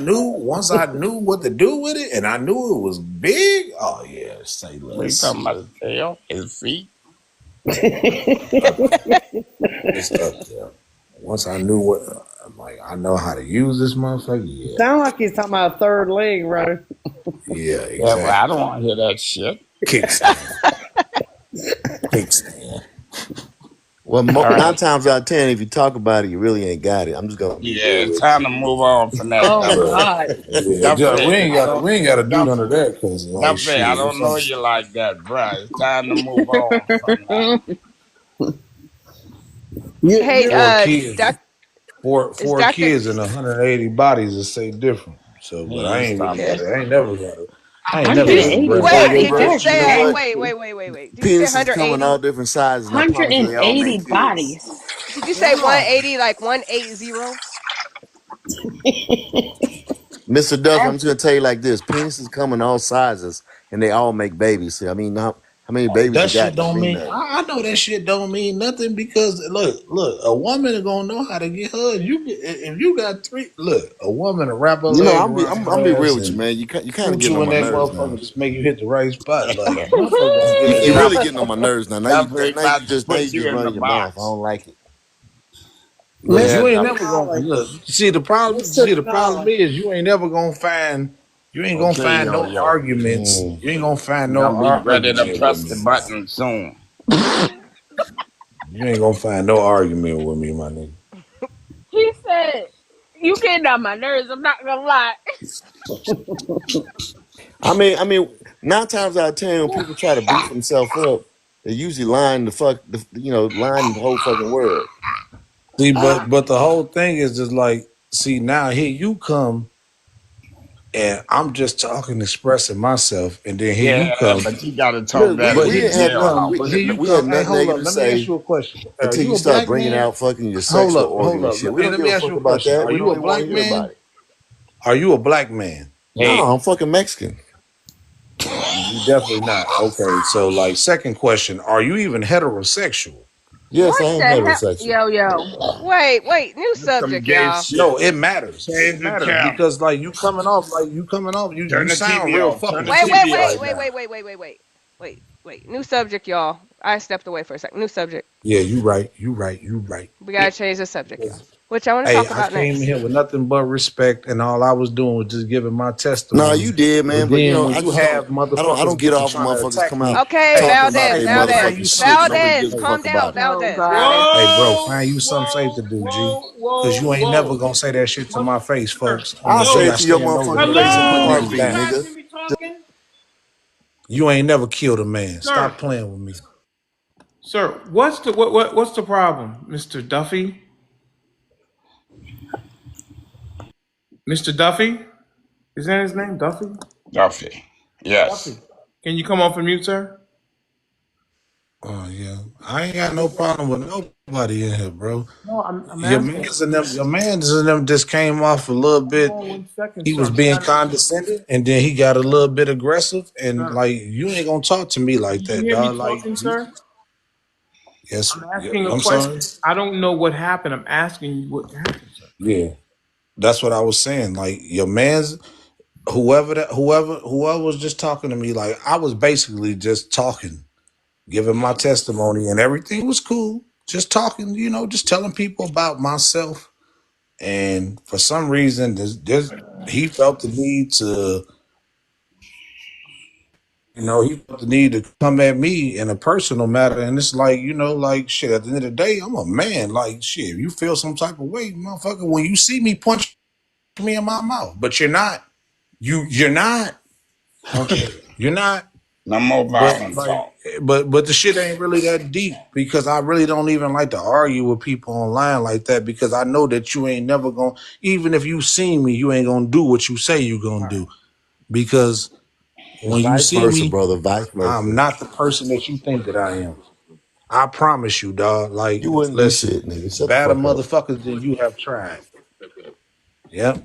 knew what to do with it, and I knew it was big. Oh yeah, say We less. talking about his tail, his feet. Up, it's up there. Once I knew what, I'm like, I know how to use this motherfucker. Yeah, sound like he's talking about a third leg, Ro. yeah, Yeah, well, I exactly. don't want to hear that shit. Kickstand, kickstand. Well, All nine right. times out of 10, if you talk about it, you really ain't got it. I'm just gonna be Yeah, real it's with time to move on from that, Oh Duffy. God. Yeah, Duffy, I don't, we ain't got to do none of Duffy, that because like Duffy, I shit, don't know you like that, bruh. It's time to move on from that. Hey, You're four kids, doc, is four Doctor? kids and 180 bodies is say different. So, but He ain't stop Yeah. that. I ain't never got to bring my Well, Wait, well, did brother, you That's you know say? what? Wait, nasty. wait, wait, wait, wait. Did you say Penises come in all 180? different sizes, and I promise you, they all make 180 kids. bodies. Did you say Wow. 180? Like 180? Mr. Duff, I'm That's just gonna tell you like this: penises come in all sizes, and they all make babies. I mean, how many babies That you got shit in your don't mean. peanut? I know that shit don't mean nothing because look, a woman is gonna know how to get hers. If you got three, look, a woman to wrap her You know, legs I'm be around I'm, I'm be your real ass with you, and man. You kind of shoot getting you on in my that nerves now. motherfucker, just make you hit the right spot. Like a motherfucker gonna get You're their really ass. getting on my nerves now. Duffy Now about to now put you you just in the running your mouth. I box. don't like it. But Yeah, Mr. you ain't Duffy. never gonna Denali. look. See the problem. Mr. See the problem Denali. is you ain't never gonna find You ain't gonna Okay, find yo, no yo. arguments. Mm. You ain't gonna find We're no gonna be ready to argument with press the me. button soon. You ain't gonna find no argument with me, my nigga. He said, "You getting on my nerves." I'm not gonna lie. I mean, 9 times out of 10, when people try to beef themselves up, they usually line the whole fucking word. See, but the whole thing is just like, see, now here you come and I'm just talking, expressing myself, and then here you Yeah, come. but you gotta talk Look, that we But we here didn't you have detail nothing. come, out. We had Hey, nothing hold up, negative to let me ask say you a question. Are until you you a start black bringing man? out fucking your Hold sexual up, organ hold and up. shit. We Hey, don't let give me a ask fuck you a about question. that. Are We you don't a even want black to hear about man? it. Are you a black man? No, Hey, I'm fucking Mexican. You definitely not. Okay, so like second question, are you even heterosexual? Yes, I What am the hell, heterosexual. yo yo? Wait, new that's some subject, gay y'all. shit. No, it matters. It Change the matters channel. because like you coming off, you Turn the sound TV real off. Turn fucking the Wait, wait, TV serious wait, off. right wait, now. wait, wait, wait, wait, wait, wait. New subject, y'all. I stepped away for a second. New subject. Yeah, you right, you right, you right. We gotta change the subject, y'all. Because, Which I want to hey, talk I about came in next. here with nothing but respect, and all I was doing was just giving my No, testimony. you did, But man. But then when I you just don't. have I motherfuckers don't get get to off when trying to motherfuckers attack come me, out Okay, hey, talking about Valdez, their hey, bro, Valdez, find motherfucking you shit. something And don't safe really to Valdez. give a say. Calm fuck down, about it. Oh Valdez. God. Hey, bro, Whoa, find you something safe to whoa, do, G. whoa, Cause whoa, you ain't never whoa. gonna say that shit to What, my face, sir? folks. On I'll the say G, it I No. to your stand over motherfucking you face in a and Hello? you Can you heartbeat, got it. guys nigga. hear me talking? You ain't never killed a man. Sir. Stop playing with me. Sir, what's the problem, Mr. Duffy? Mr. Duffy? Is that his name? Duffy? Duffy. Yes. Duffy. Can you come off of mute, sir? Oh yeah, I ain't got no problem with nobody in here, bro. No, I'm Your asking. man's and them, your man's and them just came off a little Hold bit. on 1 second, He sir. was I'm being trying to, condescending, and then he got a little bit aggressive, and sir. like you ain't gonna talk to me Do like you that, hear me dog. Like, talking, sir? yes, I'm yeah, asking a I'm sorry. question. I don't know what happened. I'm asking you what happened, sir. Yeah, that's what I was saying. Like your man's whoever was just talking to me, like I was basically just talking, giving my testimony, and everything was cool. Just talking, just telling people about myself. And for some reason, he felt the need to, he felt the need to come at me in a personal matter. And it's like, like shit. At the end of the day, I'm a man. Like shit, if you feel some type of way, motherfucker, when you see me punch me in my mouth, but you're not. You're not. Okay, you're not. No more But violent like, talk. but the shit ain't really that deep because I really don't even like to argue with people online like that because I know that you ain't never gonna, even if you see me, you ain't gonna do what you say you gonna do because And when you vice see versa, me, brother. Vice I'm versa. not the person that you think that I am. I promise you, dog. Like, You wouldn't do listen, shit, nigga. Shut the better fuck up. motherfuckers than you have tried. Yep,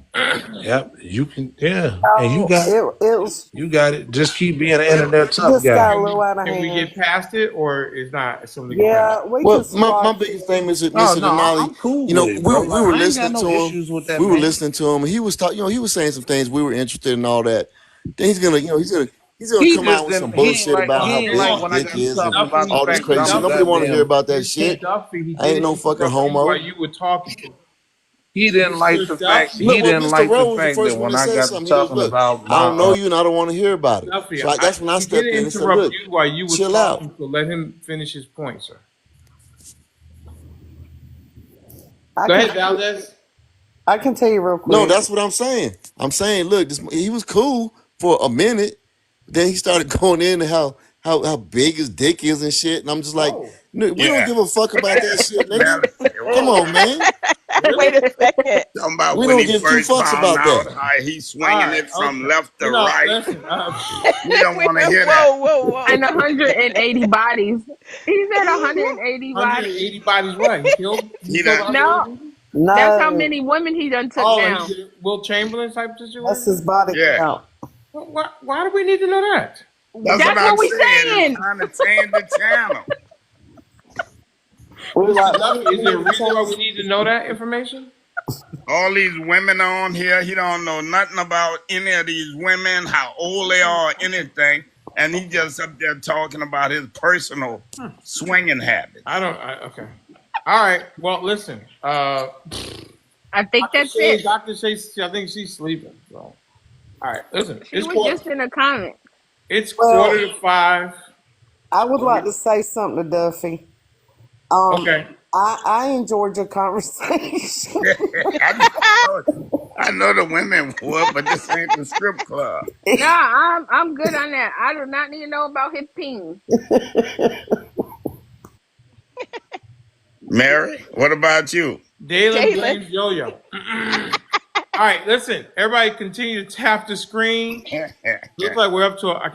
yep. You can, yeah, and Oh, you got it. Just keep being an internet tough just guy. got a Can little we out of can we hand. get past it, or is not something to get past? Yeah, we can Well, my squash biggest it. thing is that Oh Mr. no, Denali, I'm cool with it, bro. we Like were I ain't got listening no to him. issues with that We were man. listening to him, and he was talking. He was saying some things we were interested in, all that. Then he's gonna He come out just with some didn't. He ain't bullshit like. about Well, how He ain't here's big like his what when I dick got to is Mr. and talking about the Duffy. all this fact that crazy I'm shit. a Mr. Nobody want to hear goddamn. about that Mr. shit. Duffy, he I ain't no didn't fucking interrupt you while homo. you were talking. He didn't like Mr. the fact. Look, He Duffy, well, didn't Mr. like the Rowe was the fact that first one when that I said got to something. He goes, talking "Look, about I my. don't know you, and I don't want to hear about it." Duffy, So that's when I he stepped didn't in and said, interrupt "Look, you while you were chill out." talking, so let him finish his point, sir. I Go can ahead, Valdez. I can tell you real No, quick. that's what I'm saying. I'm saying, look, he was cool for a minute. Then he started going into how big his dick is and shit. And I'm just like, Whoa, "No, we don't Yeah. give a fuck about that shit, nigga. Now, Come whoa. on, man. really? Wait a second. Talking about We when don't he give two first fucks found about out that." how he All swinging right, it from okay. left to right. Listen. We don't Wait, want to hear that. whoa. And 180 bodies. He said Woo. 180 bodies. 180 bodies. What? He He killed done 180 No, people. that's how No, many women he done took Oh, he down. did Will Chamberlain type that's his situation. body Yeah. count. Why do we need to know that? That's what That's I'm what we saying. It's saying. time to change the channel. We Mr. like Duffy, maybe is we there a need to reason why change. we need to know that information? All these women on here, he don't know nothing about any of these women, how old they are, anything. And he just up there talking about his personal swinging I habits. don't. Okay. All right. Well, listen. I think that's it. Dr. Shay, I think she's sleeping. So. All right, listen. She was just in a comment. It's Well, 4:45. I would like to say something to Duffy. Um, Okay. I enjoyed your conversation. I I know the women would, but this ain't the strip club. Nah, I'm good on that. I do not need to know about his peen. Mary, what about you? Dalen Jalen. blames Yo-Yo. All right, listen. Everybody, continue to tap the screen. Looks like we're up to. I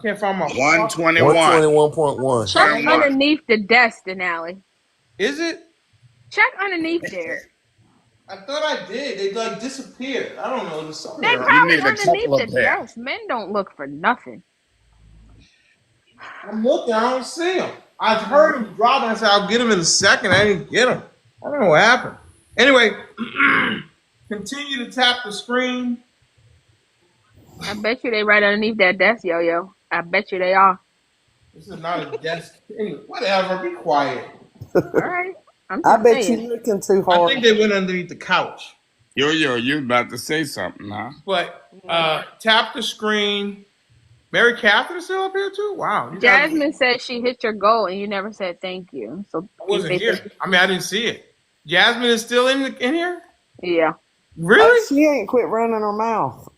can't find my. 121. 121.1. Check Turn one. underneath the desk, Denali. Is it? Check underneath there. I thought I did. They like disappeared. I don't know. There's something They wrong. You probably need a underneath couple the of pairs. desk. Men don't look for nothing. I'm looking. I don't see them. I've heard them drop. And I said I'll get them in a second. I didn't get them. I don't know what happened. Anyway, continue to tap the screen. I bet you they right underneath that desk, yo. I bet you they are. This is not a desk. Anyway, whatever. Be quiet. All right. I'm I just bet you saying. looking too I hard. think they went underneath the couch. Yo, you about to say something, huh? But tap the screen. Mary Catherine is still up here too. Wow, you guys. Jasmine said she hit your goal and you never said thank you. So I can you wasn't say thank here. I mean, I didn't see it. Jasmine is still in here. you? Yeah. Really? She ain't quit running her mouth.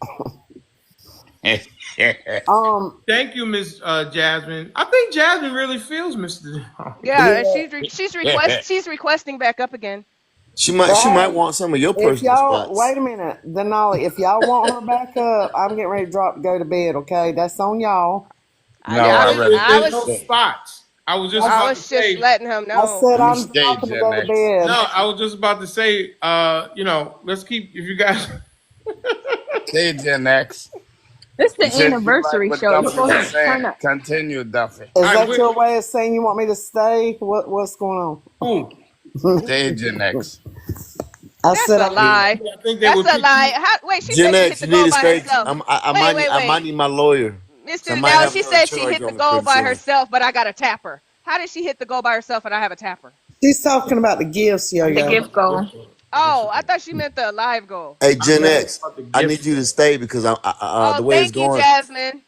Thank you, Miss Jasmine. I think Jasmine really feels Mr. Yeah, and she's requesting back up again. She might Hey, want some of your if personal y'all spots. wait a minute, Denali, if y'all want her back up, I'm getting ready to go to bed. Okay, that's on y'all. No, Yeah, I'd rather I you There's no was, stay. spots. I was just I about to was just say. letting him I know. said You I'm stay, dropping to Gen go to X. bed. No, I was just about to say. Let's keep. If you guys. Stay, Gen X. This the You said you like anniversary what show. You're Duffy supposed was to turn saying. up. Continue, Duffy. Is All right, that your way of saying you want me to stay? What's going who? on? Stay, Gen X. I That's said a I'm. lie. I think they That's would a pick lie. you. Wait, she Gen said she hit X, the you need goal to by stay. herself. I might need my lawyer. So I Mr. might Denali, have she her said she charge hit the on me goal pretty by soon. herself, but I got to tap her. How did she hit the goal by herself and I have a tapper? She's talking about the gifts, yo I The think yo. about gift the goal. gift card. Oh, I thought she meant the live goal. Hey, I'm Gen thinking X, about the I gift need you to card. stay because Oh, the way it's thank you, going, Jasmine.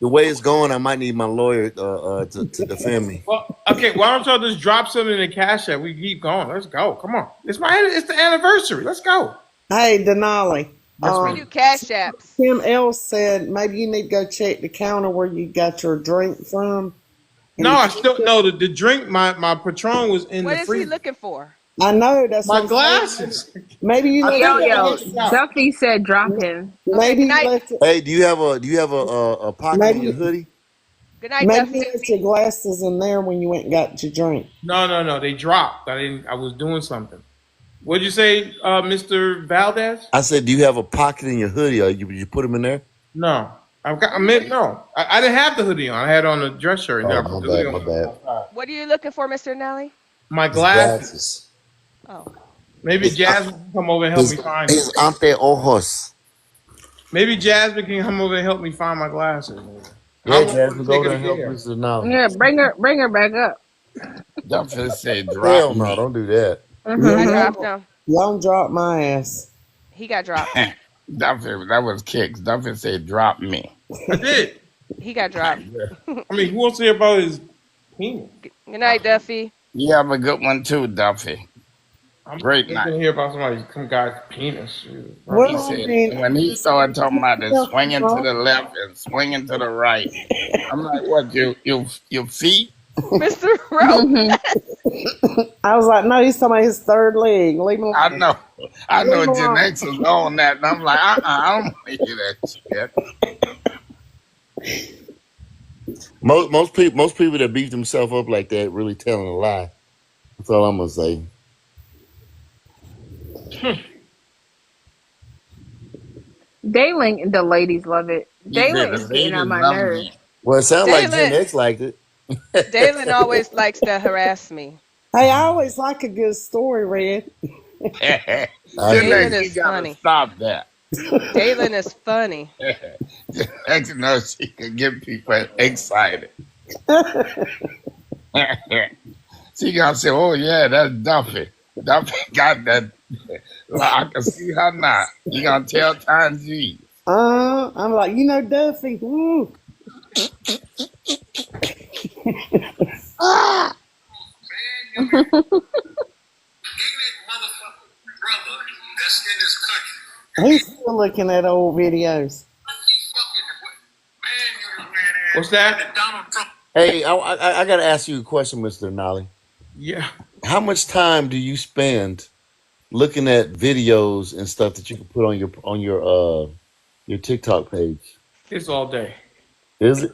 I might need my lawyer to defend me. Well, okay. Why don't y'all just drop something in the cash app? We keep going. Let's go. Come on. It's the anniversary. Let's go. Hey, Denali. Yes, We ma'am. do cash apps. Kim L said maybe you need to go check the counter where you got your drink from. In No, the I still kitchen. no. The drink. My Patron was in the What is he freezer. looking for? I know that's what My I'm saying. glasses. Maybe you I left think Yo, I your yo. lost glasses. out. Duffy said drop him. Okay, Maybe good you night. left. Hey, do you have a pocket in your Maybe hoodie? Good night, maybe you Duffy. left your glasses in there when you went and got your drink. No. They dropped. I didn't. I was doing something. What'd you say, Mr. Valdez? I said, do you have a pocket in your hoodie? Or you put them in there? No. I meant no. I didn't have the hoodie on. I had on a dress shirt, and then Oh, I put my the hoodie bad, on my when I went bad. outside. What are you looking for, Mr. Nelly? My His glasses. glasses. Oh. Maybe Jasmine can come over and help me find them. His ante ojos. Maybe Jasmine can come over and help me find my glasses. How Yeah, long would Jasmine, it go take her there to and get help here? Mr. Denali. Yeah, bring her back up. Duffy said, drop Hell no, me. don't do that. Yeah, I Mm-hmm. dropped y'all, him. y'all dropped my ass. He got dropped. Duffy, that was kicks. Duffy said, drop me. I did. He got dropped. I mean, who wants to hear about his penis? Good night, Duffy. You have a good one too, Duffy. I'm Great just night. gonna hear about some guy's penis. He Well, said, then, and when he started talking about it, swinging to the left and swinging to the right, I'm like, what? Your feet? Mr. Rowe. I was like, no, he's talking about his third leg. Leave him I alone. know, I Leave know. him Gen alone. X was on that, and I'm like, I don't want to hear that shit. Most people that beat themselves up like that really telling a lie. That's all I'm gonna say. Dayling, the ladies love it. He said, Dayling the is getting on ladies my love nerves. me. Well, it sounds like Gen Dalen. X liked it. Dalen always likes to harass me. Hey, I always like a good story, Red. I Gen hear Dalen X, you. you is gotta funny. stop that. Dalen is funny. Gen X knows she can get people excited. She gonna say, "Oh yeah, that's Duffy. Duffy got that." Well, I can see her now. You gonna tell Tanji? I'm like, Duffy. Woo. Ah! He's still looking at old videos. What's that? Hey, I got to ask you a question, Mr. Denali. Yeah, How much time do you spend looking at videos and stuff that you can put on your TikTok page? it's all day. Is it?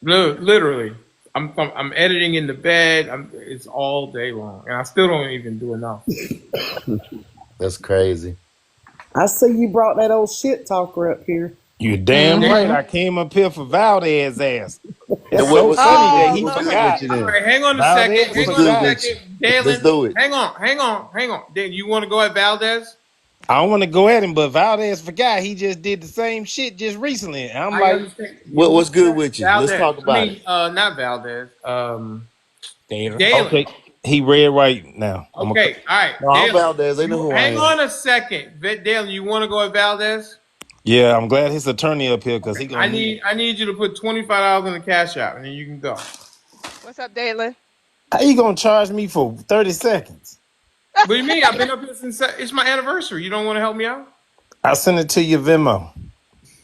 Literally, I'm editing in the bed. It's all day long, and I still don't even do enough. That's crazy. I see you brought that old shit talker up here. You damn right. Mm-hmm. I came up here for Valdez ass. And It's what, so what, funny that Oh he what's good Lord. with forgot. you All then? right, hang on a second. Valdez Hang What's on a good forgot. with you? second, Let's Dalen. do it. Hang on. Dalen, you want to go at Valdez? I don't want to go at him, but Valdez forgot he just did the same shit just recently. And I'm I like, understand. You What's want to go good at with you? Let's Valdez? talk about it. Not Valdez. Dalen. Dalen. Okay, he read right now. I'm gonna. Okay, all right, No, I'm Dalen. Valdez. They know You who I hang am. on a second, Dalen. You want to go at Valdez? Yeah, I'm glad his attorney up here because Okay. he I gonna need. need I need you to put $25 in the cash out, and then you can go. What's up, Dalen? How you gonna charge me for 30 seconds? What do you mean? I've been up here since it's my anniversary. You don't want to help me out? I send it to your Venmo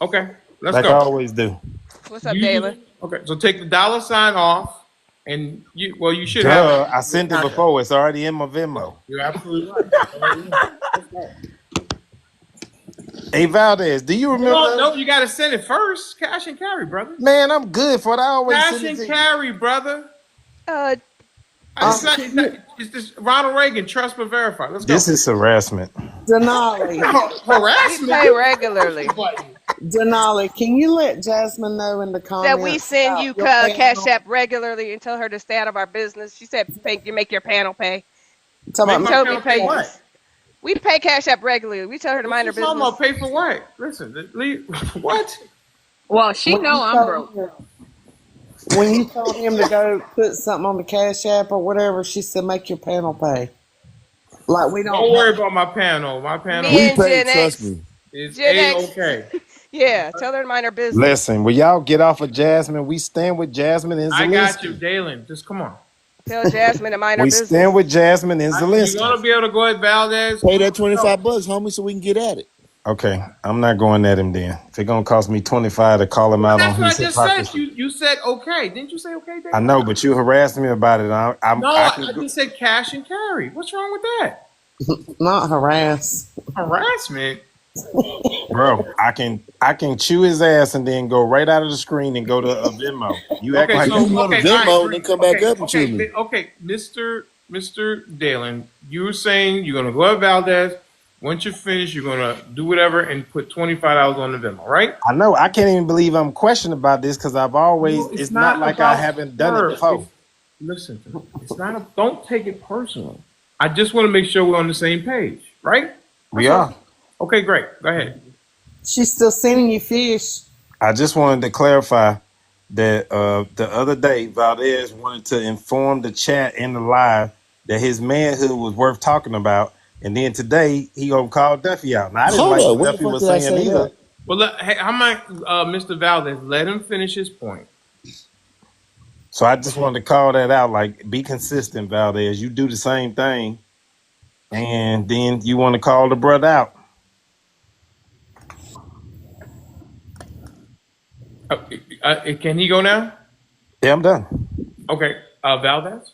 Okay, let's like I go. always do. What's up, You Dalen? okay? So take the dollar sign off, and you should have Duh, I your sent it contact. before. It's already in my Venmo. You're absolutely right. It's already in. Let's go. Hey Valdez, do you Hold on, remember? no, you got to send it first. Cash and carry, brother. Man, I'm good for it. I always Cash send it and to you. carry, brother. Uh, It's Um, not. can you, It's this Ronald Reagan. Trust but verify. Let's go. This is harassment. Denali, we Harassment. pay This is a push regularly. button. Denali, can you let Jasmine know in the That we comments send about you your Cash panel? App regularly and tell her to stay out of our business. She said, "Pay, you make your panel pay." Talk Make We about my told we panel pay pay. what? We pay Cash App regularly. We tell her to What mind you her talking about? business. Pay for what? Listen, leave. What? Well, she when know you I'm told broke. him when you told him to go put something on the Cash App or whatever. She said, "Make your panel pay." Like we don't Don't worry have. about my panel. My panel Me We and pay. Gen Trust X. me. is Gen a X. okay. Yeah, tell her to mind her business. Listen, will y'all get off of Jasmine? We stand with Jasmine and I got you, Zelensky. Dalen. Just come on. Tell Jasmine to mind her We stand business. with Jasmine and You're Zelensky. gonna be able to go at Valdez. Pay Come that on, let's go. 25 bucks, homie, so we can get at it. Okay, I'm not going at him then. If it's gonna cost me 25 to call him Well, out on that's what I his just said. hypocrisy. You said okay. Didn't you say okay, I Dalen? know, but you harassed me about it. No, I I can go, just said cash and carry. What's wrong with that? Not harass. Harassment. bro. I can chew his ass and then go right out of the screen and go to a Venmo. You act Okay, like You so can go to okay, all right, Venmo and then great. come back Okay, up and chew okay, me. Mr. Dalen, you were saying you're gonna go at Valdez. Once you finish, you're gonna do whatever and put $25 on the Venmo, right? I know. I can't even believe I'm questioned about this because I've always. No, it's It's not not like I about haven't done it her. before. Listen to me. It's not a. Don't take it personal. I just want to make sure we're on the same page, right? We That's all. are. Okay, great. Go ahead. She's still sending you fish. I just wanted to clarify that the other day Valdez wanted to inform the chat in the live that his manhood was worth talking about, and then today he gonna call Duffy out. Now I didn't Hold like up. what When the Duffy fuck was did I saying say either. that? Well, hey, how might Mr. Valdez let him finish his point? So I just wanted to call that out. Like, be consistent, Valdez. You do the same thing, and then you want to call the brother out. Can he go now? Yeah, I'm done. Okay, Valdez.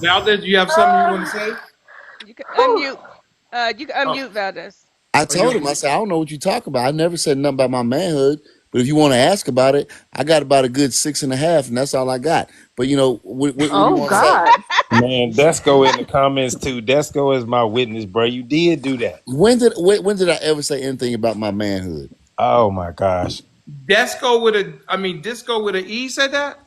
Valdez, do you have something you want to say? You can Whew. unmute. You can Oh, unmute Valdez. I are you? told him, I said, I don't know what you talk about. I never said nothing about my manhood. But if you want to ask about it, I got about a good 6.5, and that's all I got. But what do you Oh want to say? God. Man, Desco in the comments too. Desco is my witness, bro. You did do that. When did I ever say anything about my manhood? Oh my gosh. Disco with a E said that.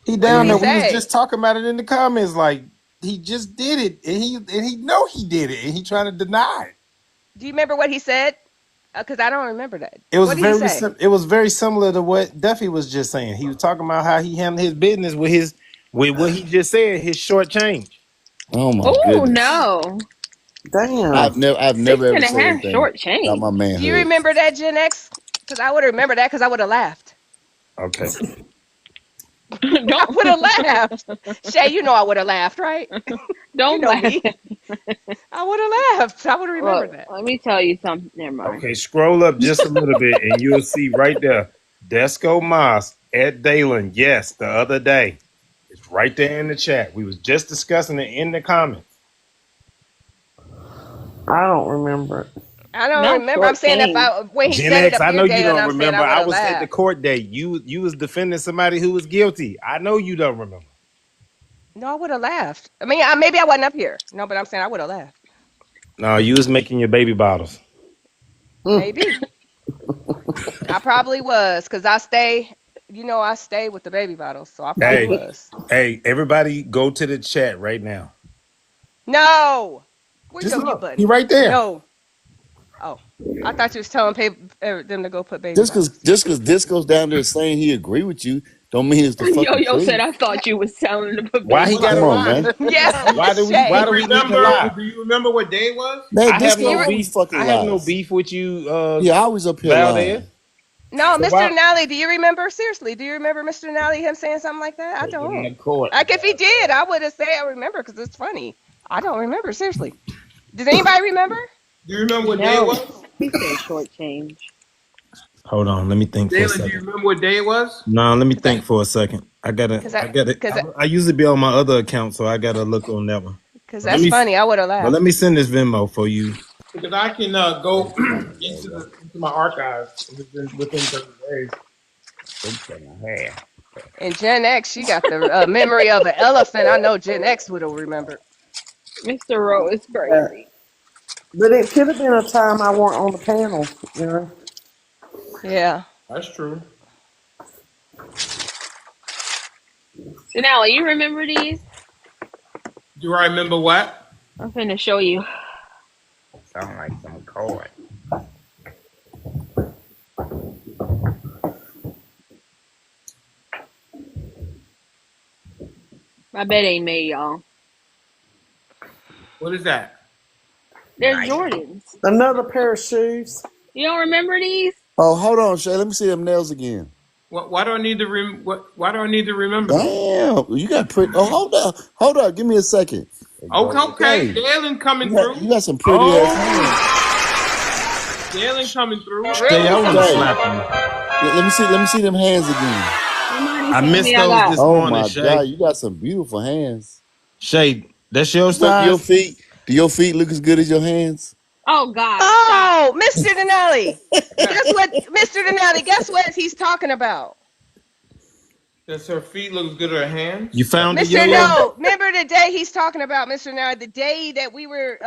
He What did down he there. We was say? just talking about it in the comments. Like he just did it, and he know he did it, and he trying to deny it. Do you remember what he said? Because I don't remember that. It was What did he very say? it was very similar to what Duffy was just saying. He was talking about how he handled his business with what he just said, his short change. Oh my Oh goodness. no. Damn. I've Six never ever and a said half anything short about my change. Do you manhood. remember that, Gen X? Because I would remember that because I would have laughed. Okay. I would have laughed. Shay, you know I would have laughed, right? You Don't know laugh me. at I would have laughed. I would have remembered Look, that. let me tell you something. Never mind. Okay, scroll up just a little bit and you'll see right there. Desco Moss at Dalen. Yes, the other day. It's right there in the chat. We was just discussing it in the comments. I don't remember it. I don't Not remember. I'm short saying if change. I when he Gen said it X, up I here, know you Galen, don't I'm saying I remember. would I have was at the laughed. court date. You was defending somebody who was guilty. I know you don't remember. No, I would have laughed. I mean, maybe I wasn't up here. No, but I'm saying I would have laughed. No, you was making your baby bottles. Mm. Maybe I probably was because I stay. You know, I stay with the baby bottles, so I probably Hey, was. hey, everybody go to the chat right now. No, where's Just your mute look. He button? right there. No. Oh, I thought you was telling them to go put baby Just cause bottles. just cause Disco's down there saying he agree with you, don't mean it's the Yo fucking yo said truth. I thought you was telling him to put Why he baby What? gotta Come on, bottles. man. lie? Yeah, Why Shay. do we need to lie? Do you remember what day it was? Man, I have Do Disco you? no always beef. fucking I have no lies. beef with you, He always up here Valdez. lying. No, So Mr. why Denali, do you remember? Seriously, do you remember Mr. Denali, him saying something like that? I Take him don't. to court, Like, if he did, Valdez. I would have said I remember because it's funny. I don't remember, seriously. Does anybody remember? Do you remember what day it No. was? He said short change. hold on, let me think for a Dalen, do you second. remember what day it was? No, let me Because I, think for a second. because I, I gotta. because I usually be on my other account, so I gotta look on that one. because But let that's me, funny. I would have but let laughed. me send this Venmo for you. Because I can Six go and into my archives within 30 days. a half. And Gen X, she got the memory of an elephant. I know Gen X would have remembered. Mr. Rowe is Yeah. crazy. But it could have been a time I weren't on the panel, you know. Yeah. That's true. Denali, you remember these? Do I remember what? I'm finna show you. Sound like some court. My bed ain't made, y'all. What is that? They're Nice. Jordans. Another pair of shoes. You don't remember these? Oh, hold on, Shay. Let me see them nails again. Why do I need to why do I need to remember them? Damn, you got pretty. Oh, hold up. Give me a second. They Okay, go with okay. Shay, Dalen coming you through. got some pretty ass hands. Oh, Dalen coming through. Shay, I Really? want to Shay, slap you. let me see them hands again. Somebody I tell missed me I those got. this Oh morning, my God, Shay. you got some beautiful hands. Shay, that's your What your size. feet? Do your feet look as good as your hands? Oh God, stop. Oh, Mr. Denali. Guess what, Mr. Denali, guess what he's talking about? Does her feet look as good as her You hands? found it, Mr. Yo-Yo? No, remember the day he's talking about, Mr. Now, the day that we were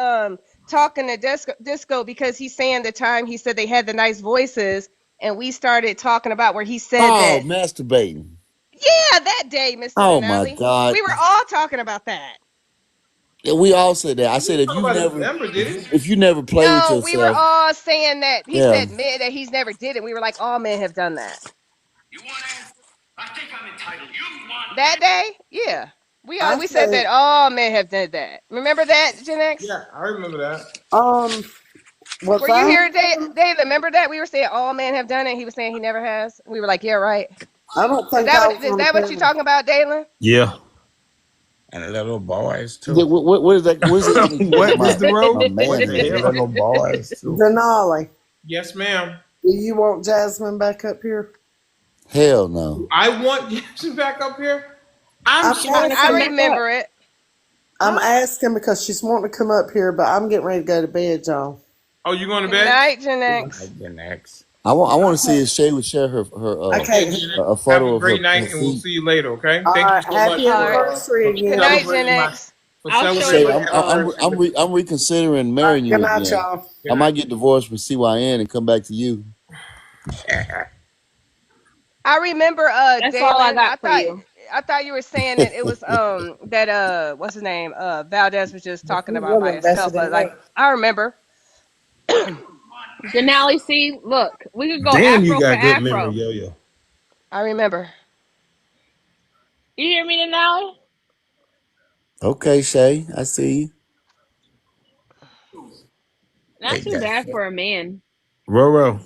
talking to Disco because he's saying the time he said they had the nice voices, and we started talking about where he said Oh, that, masturbating. yeah, that day, Mr. Oh my Denali. God. We were all talking about that. Yeah, we all said that. I He said didn't talk about November, did he? if you never play with No, we were yourself, all saying that he yeah. said men that he's never did it. We were like, all men have done that. You want answers? I think I'm entitled. You want That day, yeah. I We said said, that all men have done that. Remember that, Gen X? Yeah, I remember that. Were was you I? here, Dave? Remember that we were saying all men have done it. He was saying he never has. We were like, yeah, right. I don't think I was Is on the that what you panel. talking about, Dalen? Yeah. And little boys Yeah, too. what is that? What is it even talking What, about? Mr. My Rowe? What the manhood. And hell? little boys too. Denali, Yes, ma'am. do you want Jasmine back up here? Hell no. I want you back up here. I'm I'm She want to I come asking. back up. remember it. I'm huh? asking because she's wanting to come up here, but I'm getting ready to go to bed, y'all. Oh, you going to Good bed? night, Gen X. Like the next. I want to see Okay. if Shay would share I Okay, can't. Janet. a Have a photo of great her night, and we'll feet. see you later. Okay. All Thank you right. so much Happy All right. anniversary Good again. night, Gen X. for I'll show Shay, celebrating my you. anniversary with me. I'm reconsidering All right. marrying Good you night, again. y'all. Good I night. might get divorced from CYN and come back to you. I remember That's all I Dalen. got for you. I thought you were saying that it was that what's his name? Valdez was just But talking you about really by himself, invested but in me. like I remember. Denali, see, look, we could go Damn, you Afro for got good memory, Afro. Yo-Yo. I remember. You hear me, Denali? Okay, Shay, I see you. Not Hey, too that bad for a man. Roro,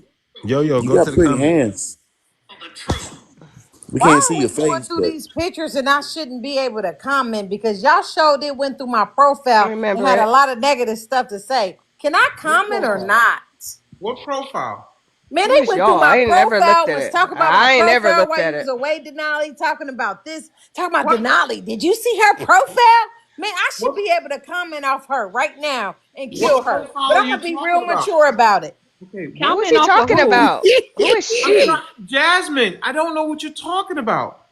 Yo, You go to got the pretty comment. hands. The truth. We Why can't see are your we going face, through but these pictures and I shouldn't be able to comment because y'all showed it went through my profile and Remember had a it. lot of negative stuff to say. Can I What comment or profile? not? What profile? Man, Who they is went through y'all? my I ain't never looked profile, at was it. talking about my I ain't never profile looked while at you was it. away, Denali, talking about this, talking about What? Denali. Did you see her profile? Man, I should What? be able to comment off her right now and kill What her. profile But are I'm you gonna be talking real about? mature about it. Okay, what? Who is Comment he off of talking who? about? Who is I'm she? trying, Jasmine. I don't know what you're talking about.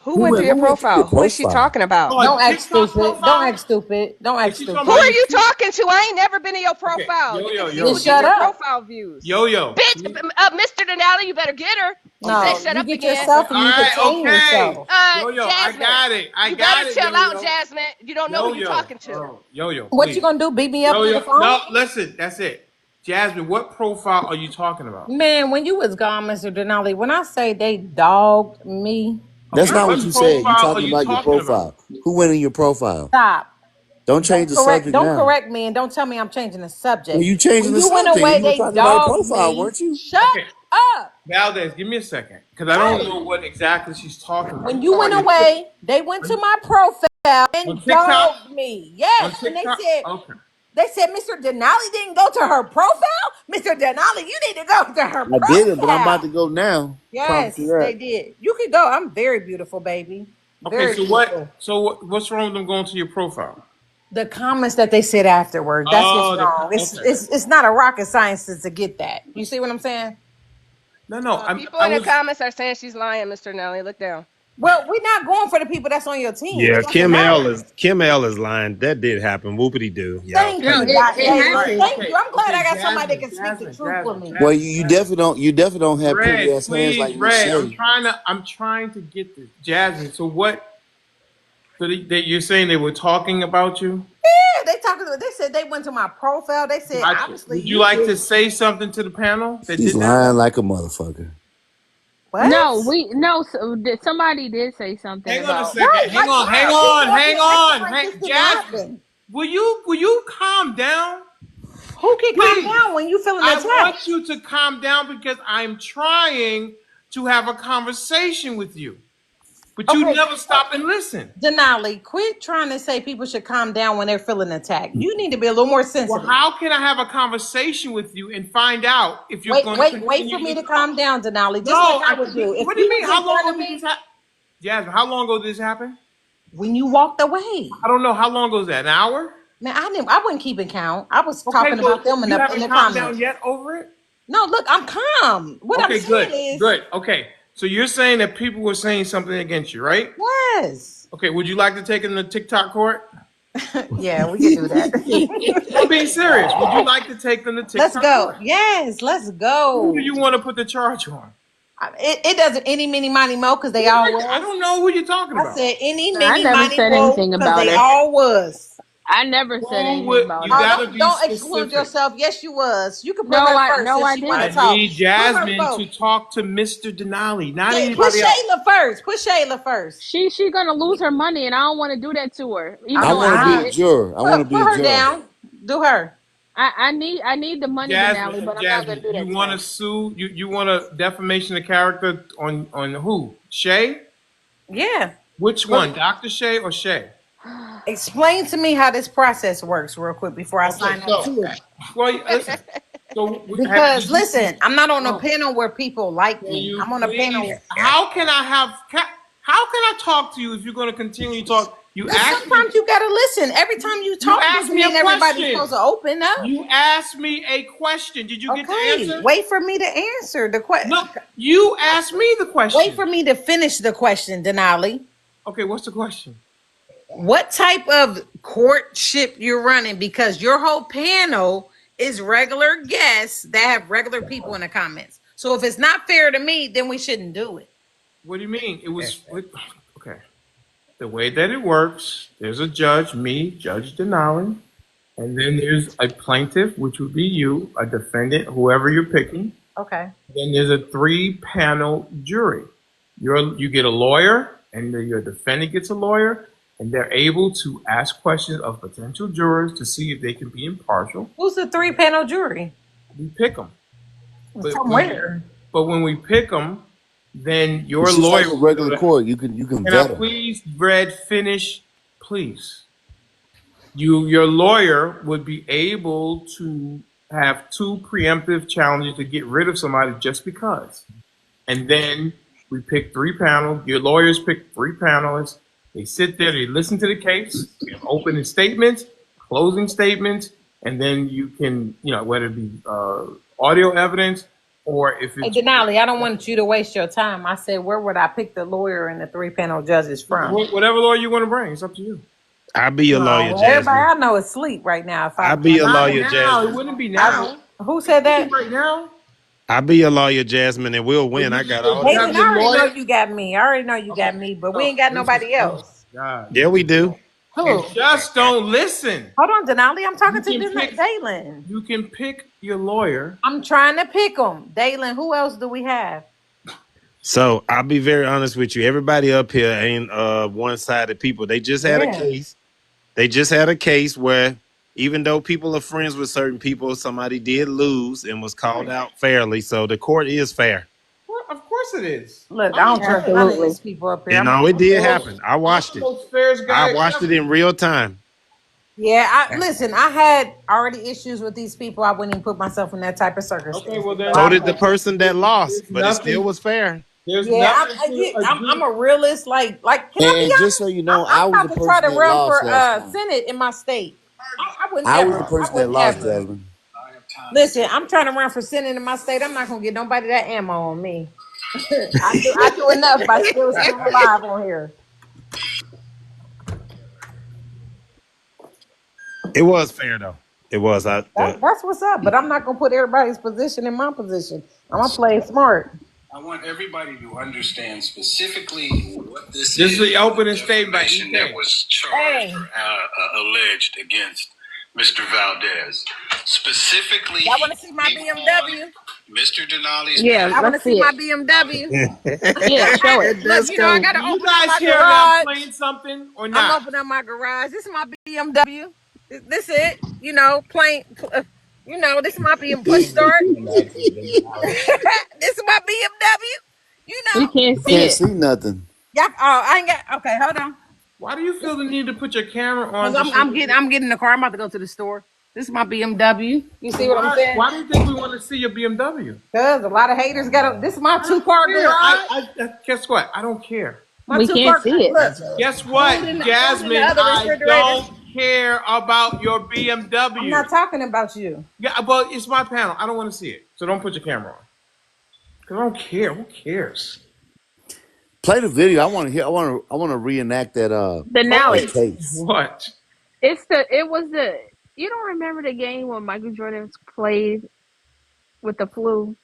Who went through your who went through your profile? Who is she profile? talking about? Oh, a Don't act TikTok stupid. Don't profile? act stupid. Don't Is act she talking Who about stupid. are your you Tik? talking to? I ain't never been in your Okay, profile. yo You yo can see yo Then who's in shut your yo up. profile views. yo yo. Bitch, Mr. Denali, you better get her. She said, No, shut you up get again. Okay, yourself all and you right, contain okay. yourself. Yo yo, I Jasmine, got it. I you better got it. chill Yo out, yo. Jasmine. You don't know Yo who you yo. talking to. Oh, yo yo, What you please. gonna do? Beat me up Yo through yo. the phone? No, listen. That's it. Jasmine, what profile are you talking about? Man, when you was gone, Mr. Denali, when I say they dogged me, Okay, That's not what what you said. You're profile are talking you about your talking about? profile. Who went in your profile? stop. Don't change the subject Don't now. correct me and don't tell me I'm changing the Well, subject. you changing When the you went subject, and away, you were they talking about a dogged profile, me. weren't you? Shut Okay, up. Valdez, give me a second, because I don't Right. know what exactly she's talking about. When You you talking went about your Tik away, they went to my profile on and TikTok? dogged me. On Yes. And TikTok? Okay. they said, Mr. Denali didn't go to her profile. Mr. Denali, you need to go to her I didn't, but I'm about profile. to go now. Promise you Yes, that. they did. You could go. I'm very beautiful, baby. Okay, Very so beautiful. what's wrong with them going to your profile? The comments that they said afterward, that's what's Oh, wrong. okay. It's not a rocket science to get that. You see what I'm saying? No, no, People I in the was comments are saying she's lying, Mr. Denali. Look down. Well, we're not going for the people that's on your team. Yeah, It doesn't matter. Kim L is lying. That did happen. Whoopity doo. Y'all Thank cut No, you, it. it, Dot it all right. Gayla. happened. Thank Okay, you. I'm glad okay, I got somebody that Jasmine, can speak the Jasmine, truth for Jasmine, me. Well, Jasmine, Jasmine. you definitely don't have pretty Red, ass hands please, like Miss Red. Shay. I'm trying to get this, Jasmine. So what? So you're saying they were talking about you? Yeah, they talking. They said they went to my profile. They said Gotcha. obviously Would you you like to did. say something to the panel that She's did that? lying like a motherfucker. No, What? somebody did say something Hang on a about. second. Right? Hang Like on. Hang why are people on. up Hang here acting on. like this didn't Jasmine, happen? will you calm down? Who can calm Please. down when you feeling I want attacked? you to calm down because I'm trying to have a conversation with you. But you Okay, never stop and listen. Denali, quit trying to say people should calm down when they're feeling attacked. You need to be a little more Well, sensitive. how can I have a conversation with you and find out if you're going to Wait for continue me to to talk? calm down, Denali, No, just like I would do. If what do you you mean? was in How long front ago of did this me happen? Jasmine, how long ago did this happen? when you walked away, I don't know. How long ago is that? An hour? man, I wasn't keeping count. I was Okay, talking about well, them in you in haven't the calmed down comments. yet over it? No, look, I'm calm. What I'm Okay, good, saying is, good. Okay, so you're saying that people were saying something against you, right? yes, Okay, would you like to take them to TikTok court? yeah, we can do that. I'm being serious. Would you like to take them to Let's TikTok go. court? Yes, let's Who do go. you want to put the charge on? It doesn't any, mini, money, mo, because they all I was. don't know who you're talking I about. said any, I mini, never money, said mo, anything because about they her. all was. I never said Who anything would about you her. got to be Don't exclude specific? yourself. Yes, you was. You can put No, her I first no, if I she want I to didn't. talk. need Put her Jasmine to first. talk to Mr. Denali, not Put anybody else. Shayla first. Put Shayla first. She gonna lose her money, and I don't want to do that to her. Even I I'm though I want to be need a not. it, juror. I want to Put be a her juror. down. Do her. I need the money, Denali, Jasmine, but I'm not gonna Jasmine, do you that to want to her. sue? You want a defamation of character on who? Shay? Yeah. Which But one, Dr. Shay or Shay? explain to me how this process works real quick before I Okay, sign up so to it. well, listen. So Because did you? listen, I'm not on a Oh, panel where people like can me. you I'm on a please? panel How can I have? How can I talk to you if you're going to continue to talk? You because asked me. sometimes you gotta listen. Every time you You talk asked doesn't me a mean everybody's question. supposed to open up. You asked me a question. Did you get the Okay. answer? Wait for me to answer the question. No, you asked me the Wait question. for me to finish the question, Denali. Okay, what's the question? What type of courtship you're running? Because your whole panel is regular guests that have regular people in the comments. So if it's not fair to me, then we shouldn't do it. What do you mean? Okay. The way that it works, there's a judge, me, Judge Denali, and then there's a plaintiff, which would be you, a defendant, whoever you're picking. Okay. Then there's a 3-panel jury. You get a lawyer, and your defendant gets a lawyer, and they're able to ask questions of potential jurors to see if they can be impartial. Who's the 3-panel jury? We pick them. From where? But when we pick them, then your It's just lawyer. like a regular court. You can Can I vet them. please, Red, finish, please? Your lawyer would be able to have 2 preemptive challenges to get rid of somebody just because, and then we pick 3 panels. Your lawyers pick 3 panelists. They sit there, they listen to the case, they have opening statements, closing statements, and then you can, whether it be audio evidence or if Hey, it's Denali, I don't want you to waste your time. I said, where would I pick the lawyer and the 3-panel judges from? whatever lawyer you want to bring. It's up to you. I'll be your lawyer, Well, everybody Jasmine. I know is asleep right now. I'll be your Not lawyer, now. Jasmine. It wouldn't be now. Who said that? Right now. I'll be your lawyer, Jasmine, and we'll win. I got all the Nathan, I your already know lawyer. you got me. I already know you got me, but we ain't got nobody else. God. Yeah, we do. Who? Just don't listen. Hold on, Denali. I'm talking to You can pick- Dalen. You can pick your lawyer. I'm trying to pick them. Dalen, who else do we have? So I'll be very honest with you. Everybody up here ain't one-sided people. They just had a case. They just had a case where even though people are friends with certain people, somebody did lose and was called out fairly. So the court is fair. Well, of course it is. Look, I don't trust none of these people up here. You know, it did happen. I watched it. I watched it in real time. Yeah, listen, I had already issues with these people. I wouldn't even put myself in that type of circumstance. Okay, well then. So did the person that lost, but it still was fair. There's I'm a realist. Like, can I be And honest? just so you know, I I'm was about the to try person to that run lost for last time. Senate in my state. I wouldn't. I was ever. the person I that wouldn't lost, ever. Jasmine. Listen, I'm trying to run for Senate in my state. I'm not gonna get nobody that ammo on me. I do enough by still staying alive on here. It was fair though. It was. That's what's up. But I'm not gonna put everybody's position in my position. I'm gonna play smart. I want everybody to understand specifically what this is the opening statement that was charged or alleged against Mr. Valdez. Specifically, y'all want to see my BMW? Mr. Denali's. Yeah, I want to let's see see my it. BMW. Yeah, show it. Look, I gotta Do you open up guys my hear them garage. playing something or I'm not? opening up my garage. This is my BMW. This it. Plain. This is my BMW push start. This is my BMW. We can't You see can't it. see nothing. Yeah. Oh, I ain't got. Okay, hold on. Why do you feel the need to put your camera on? I'm getting in the car. I'm about to go to the store. This is my BMW. You see what I'm saying? Why do you think we want to see your BMW? Because a lot of haters got. This is my 2-car garage. Guess what? I don't care. We can't see it. Look, Guess what, Jasmine? I don't care about your BMW. I'm not talking about you. Yeah, but it's my panel. I don't want to see it. So don't put your camera on. Because I don't care. Who cares? Play the video. I want to hear. I want to reenact that. Denali. Case. What? It was the. You don't remember the game when Michael Jordan played with the flu?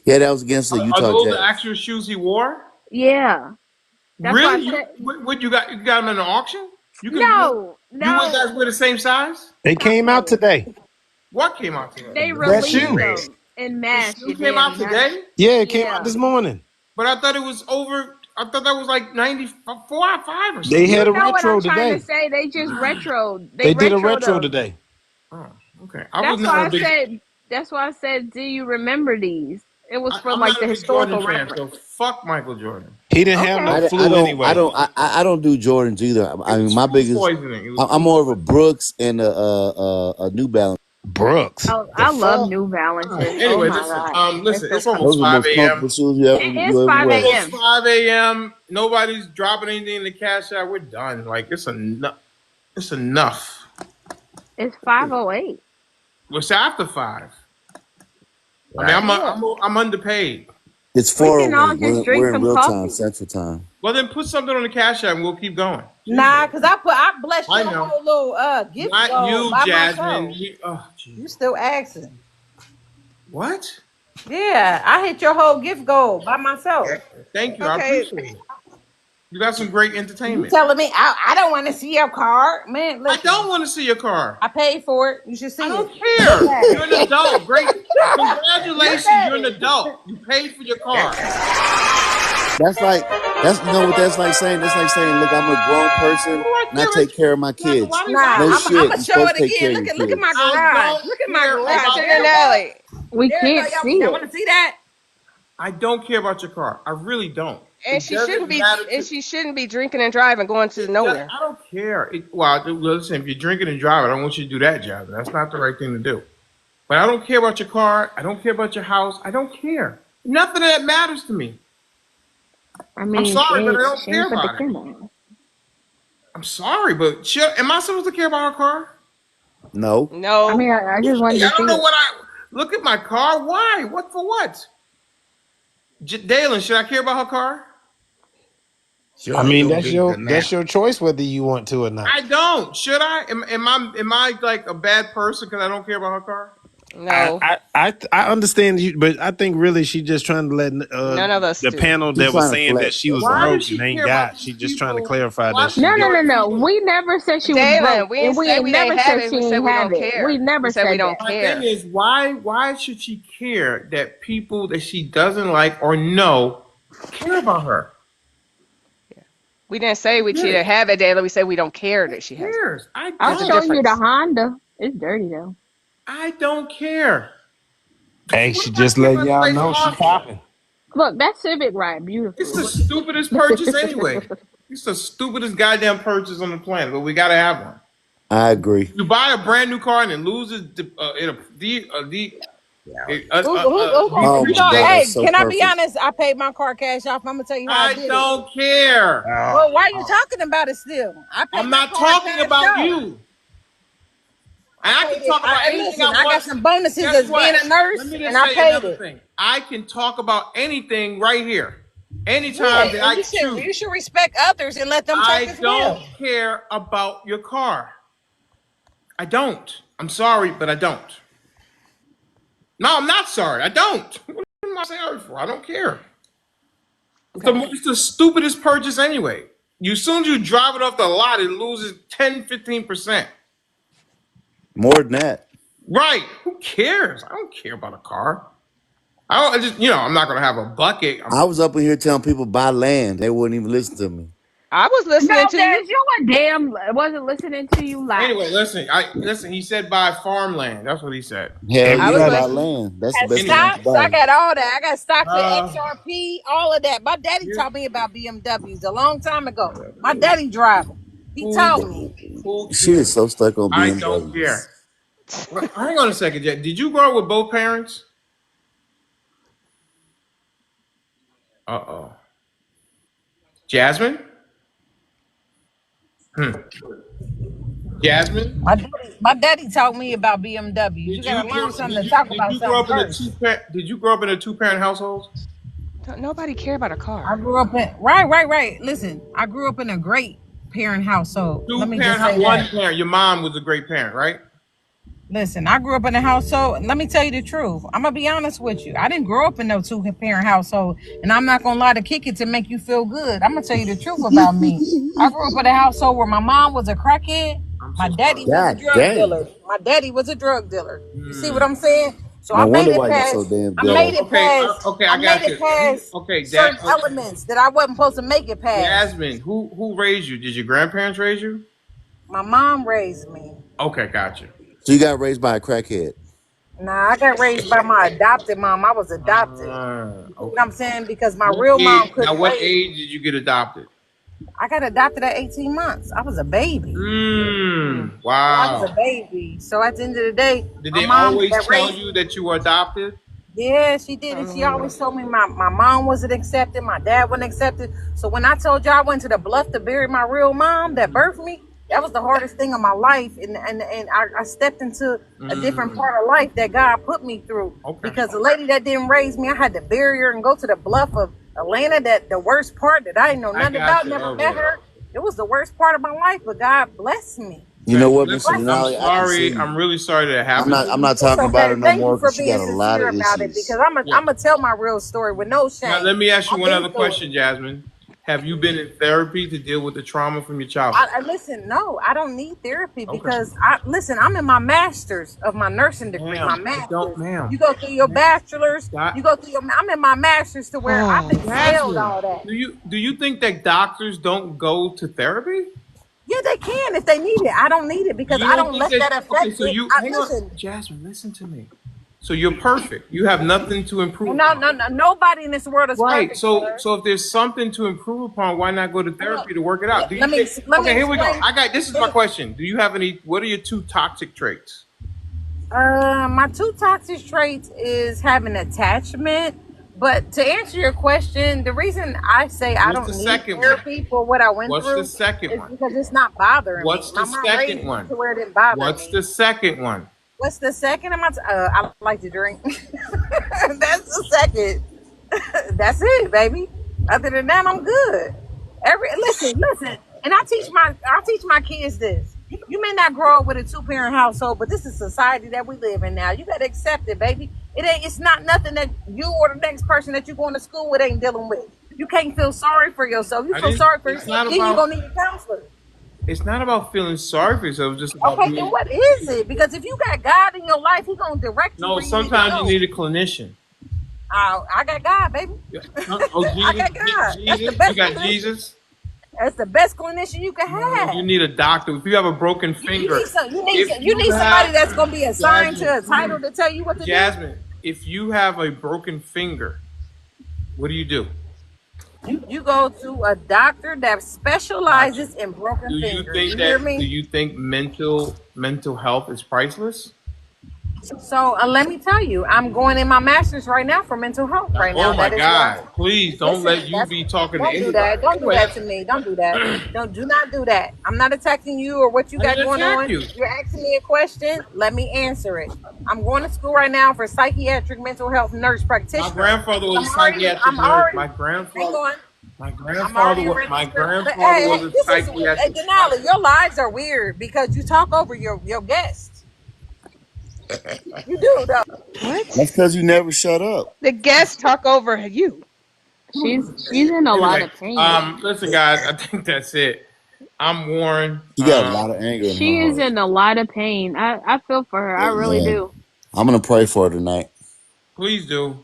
Yeah, that was against the Are Utah those Jazz. the actual shoes he wore? Yeah. That's Really? why I said, What you got? You got them in an auction? You no. You guys wear the same size? They came out today. What came out today? They That released shoe. them in mass. The shoe came out today? Yeah, it came out this morning. But I thought it was over. I thought that was like 94 or 5 or something. They had a You know what retro I'm trying today. to say? They just retro. They did a retro them. today. Oh, okay. That's why I said, do you remember these? It was for I'm like not the a big historical Jordan fan, reference. so fuck Michael Jordan. He didn't have no flu anyway. I don't do Jordans either. I mean, my biggest. I'm more of a Brooks and a New Balance. Brooks. Oh, I love New Balances. Anyway, oh my God. listen, it's almost Those are the 5 most a.m. comfortable shoes you ever wear. It's 5 a.m. Nobody's dropping anything in the cash out. We're done. Like it's enough. It's enough. It's 5:08. It's after 5. I mean, I'm underpaid. It's 4:01. We're in real time, Central Time. Well, then put something on the cash app and we'll keep going. Nah, because I blessed your whole little gift. Not you, by Jasmine. You still asking. What? Yeah, I hit your whole gift goal by myself. Thank you. I appreciate it. You got some great entertainment. You telling me I don't want to see your car, man? Listen, I don't want to see your car. I paid for it. You should see it. I don't care. You're an adult. Great. Congratulations. You're an adult. You paid for your car. That's like that's you know what that's like saying. That's like saying, look, I'm a grown What person do I and I care take care of my kids. Nah, No about I'm shit. gonna You're show supposed it to take care again. of your Look at my kids. I garage. don't Look at my care garage. Mr. about There we go. Denali. We There we go. can't see Y'all it. want to see that? I don't care about your car. I really don't. And It she shouldn't doesn't be matter and to she shouldn't be drinking and driving going to nowhere. I don't care. Well, listen, if you're drinking and driving, I don't want you to do that, Jasmine. That's not the right thing to do. But I don't care about your car. I don't care about your house. I don't care. Nothing of that matters to me. I I'm mean, sorry, but I don't she care ain't put the about it. camera on. I'm sorry, but am I supposed to care about her car? No. I No. mean, I just wanted Hey, I to don't see know it. what I look at my car. Why? What for what? Dalen, should I care about her car? I Sure, mean, you'll be the now. that's your choice whether you want to or not. I don't. Should I? Am I like a bad person because I don't care about her car? No. I understand you, but I think really she just trying to let None of us the do. panel She's that was trying to saying that flex. she was That's Why all. does broke and she ain't care about got. these She just trying to people? clarify Why that does she she No, care no, do. no, about no. people? We never said she was Dalen, broke, we and didn't we say ain't we didn't never have said it. she We said ain't we have don't it. We care. We never said we said don't that. My thing care. is, why should she care that people that she doesn't like or know care about her? We didn't say we Get she didn't it? have it, Dalen. We said we don't care Who that she has it. cares? I I'll There's a show don't. you the difference. Honda. It's dirty though. I don't care. Hey, What she do I just care letting about y'all somebody's know she car for? popping. Look, that Civic ride It's beautifully. the stupidest purchase anyway. It's the stupidest goddamn purchase on the planet, but we gotta have one. I agree. You buy a brand new car and it loses it Oh my God, depreciates. that's Hey, so can I be perfect. honest? I paid my car cash off. I'm gonna tell you how I I did it. don't care. Well, why are you talking about it still? I paid I'm my not car talking cash about off. you. I And I paid can it. talk about And anything listen, I I got want. some bonuses Guess as what? being a Let nurse, me and just I say paid another it. thing. I can talk about anything right here. Yeah, Anytime that and I you choose. should respect others and let them talk I as don't well. care about your car. I don't. I'm sorry, but I don't. No, I'm not sorry. I don't. What am I sorry for? I don't care. Okay. It's the stupidest purchase anyway. As soon as you drive it off the lot, it loses 10, 15%. More than that. Right. Who cares? I don't care about a car. I just, I'm not going to have a bucket. I was up in here telling people buy land. They wouldn't even listen to me. I was No, listening to you. Des, you a damn wasn't listening to you lie. Anyway, listen. Listen. He said buy farmland. That's what he said. Hell I was yeah, buy Everybody, listening. land. That's the Got best land Anyway, to stocks. I buy. got all that. I got stocks in uh, XRP, all of that. My daddy here- taught me about BMWs a long time ago. My daddy drive them. He who taught me. who She is cares? so stuck on I don't BMWs. care. Hang on a second, Jet. Did you grow up with both parents? Uh-oh. Jasmine? Hmm. Jasmine? My daddy taught me about BMWs. You gotta learn something to talk Did about you grow something up in a first. did you grow up in a two-parent household? Nobody care about a car. I grew up in right. Listen, I grew up in a great parent household. Let me just say One that. parent. Your mom was a great parent, right? Listen, I grew up in a household. Let me tell you the truth. I'm gonna be honest with you. I didn't grow up in no two parent household, and I'm not gonna lie to kick it to make you feel good. I'm gonna tell you the truth about me. I grew up in a household where my mom was a crackhead, I'm my so sorry. daddy was a God drug damn. dealer. My daddy was a drug dealer. You see what Hmm. I'm saying? So No I made wonder it why you're so past. damn I made ghetto. it past. Okay, I I made got it you. past Okay, Dad. certain Okay. elements that I wasn't supposed to make it past. Jasmine, who raised you? Did your grandparents raise you? My mom raised me. Okay, got you. So you got raised by a crackhead. Nah, I got raised by my adopted mom. I was adopted. You see what Okay. I'm saying? Because my real mom couldn't What raise me. age did you get adopted? I got adopted at 18 months. I was a baby. Mm. Yeah, I was a Wow. baby. So at the end of the day, Did my they mom always that tell raised you me, that you were adopted? yeah, she did. And she always told me my mom wasn't accepted, my dad wasn't accepted. So when I told you I went to the bluff to bury my real mom that birthed me, that was the hardest thing of my life. And I stepped into a different Mm, part of life that God put me through. okay. Because the lady that didn't raise me, I had to bury her and go to the bluff of Atlanta, that the worst part that I didn't know I nothing got about, you. never met Okay. her. It was the worst part of my life, but God blessed me. You know what, Mr. Listen, Blessed I'm me. Denali? I can sorry. see. I'm really sorry that it I'm happened not. to I'm you. not It's talking about okay. her no Thank more you for because she being got a lot sincere of about it, because issues. I'm Yeah. gonna tell my real story with no Now, shame. let me ask you I've one been other through it. question, Jasmine. Have you been in therapy to deal with the trauma from your childhood? Listen, no, I don't need therapy Okay. because I'm in my master's of my nursing degree. My Ma'am, I don't, master's. ma'am. You go through your Ma'am, bachelor's. That, You go through your. I'm in my master's to where I've Oh, excelled Jasmine, all that. do you think that doctors don't go to therapy? Yeah, they can if they need it. I don't need it because You I don't don't think let that? that Okay, affect so it. you hang on, Listen, Jasmine. Listen to me. So you're perfect. You have nothing to improve no, upon. no, no. Nobody in this world is Right. perfect, sir. So if there's something to improve upon, why not go to Look, therapy to work it out? Do you let me think? let me Okay, here we go. explain. I got this is my question. Do you have any? What are your two toxic traits? My two toxic traits is having attachment. But to answer your question, the reason I say I What's the don't need second one? therapy for what I went What's the through second is one? because it's not bothering me. What's My the mom second raised me one? to where it didn't bother What's me. the second one? What's the second? I like to drink. That's the second. That's it, baby. Other than that, I'm good. Listen, and I teach my kids this. You may not grow up with a two-parent household, but this is society that we live in now. You gotta accept it, baby. It's not nothing that you or the next person that you going to school with ain't dealing with. You can't feel sorry for yourself. You I feel didn't. sorry for It's yourself, not then you're about. gonna need a counselor. It's not about feeling sorry for yourself. It's just about Okay, then being. what is it? Because if you got God in your life, He gonna direct you No, where you need to sometimes you go. need a clinician. I got God, baby. Yeah. Oh, I Jesus, got God. That's the Jesus, you best got clinician. Jesus. That's the best clinician you can No, you have. need a doctor. If you have a broken You finger, need some. if You you need somebody have that's gonna be assigned Jasmine, to a title to tell you what to do. Jasmine, if you have a broken finger, what do you do? You go to a doctor that Gotcha. specializes in broken fingers. You hear Do me? you think mental health is priceless? So let me tell you, I'm going in my master's right now for mental health. Right Oh now, my that is what I'm. God! Please don't Listen, let you that's be talking to don't do that. anybody. Don't do Anyway, that to me. Don't do that. Do not do that. I'm not attacking you or what you I got didn't going attack on. you. You're asking me a question. Let me answer it. I'm going to school right now for psychiatric mental health nurse My practitioner. grandfather was a psychiatric I'm nurse. already hang on. I'm already a My registered. grandfather Hey, was a this is psychiatric. Denali. Your lives are weird because you talk over your guests. You do though. That's what? because you never shut up. The guests talk over you. She's in a lot Anyway, of pain. listen, guys, I think that's it. I'm Warren. She got a lot of anger in her She is heart. in a lot of pain. I feel for her. I really Amen. do. I'm gonna pray for her tonight. Please do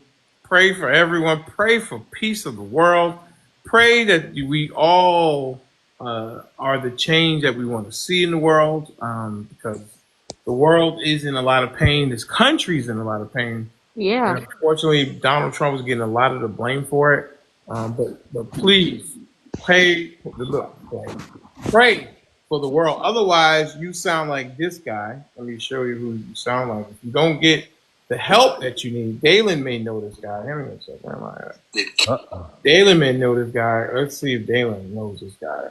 pray for everyone. Pray for peace of the world. Pray that we all are the change that we want to see in the world. Because the world is in a lot of pain. This country's in a lot of pain, Yeah. and unfortunately, Donald Trump is getting a lot of the blame for it. But please pray for the world. Otherwise, you sound like this guy. Let me show you who you sound like. If you don't get the help that you need, Dalen may know this guy. Hang on a second. Where am I at? Uh-uh. Dalen may know this guy. Let's see if Dalen knows this guy.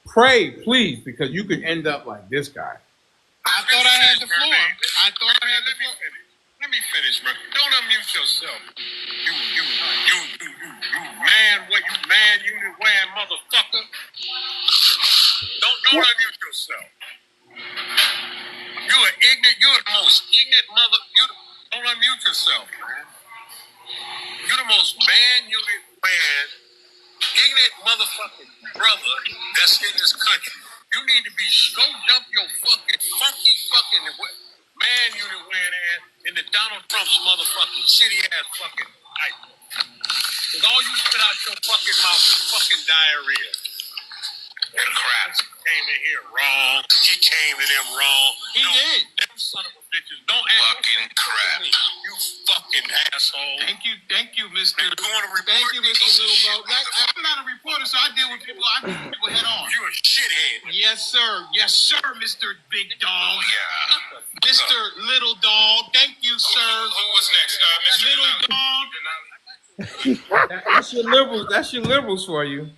Pray, please, because you could end up like this guy. I thought I had the floor. I thought I had the floor. Let me finish, bro. Don't unmute yourself. You man, what you man unit wearing motherfucker. Don't unmute yourself. You're the most ignorant mother. Don't unmute yourself, man. You're the most man unit wearing ignorant motherfucking brother that's in this country. You need to be go jump your fucking funky fucking man unit wearing ass in the Donald Trump's motherfucking shitty ass fucking diaper. Cause all you spit out your fucking mouth is fucking diarrhea. And crap came in here wrong. He came to them wrong. He did. Them son of a bitches. Don't ask fucking crap. You fucking asshole. Thank you, Mr. You want to report? Thank you, Mr. Littleboat. I'm not a reporter, so I deal with people. Head on. You're a shithead. Yes, sir, Mr. Big Dog. Yeah. Mr. Little Dog. Thank you, sir. Who was next? Mr. Little Dog. That's your liberals for you.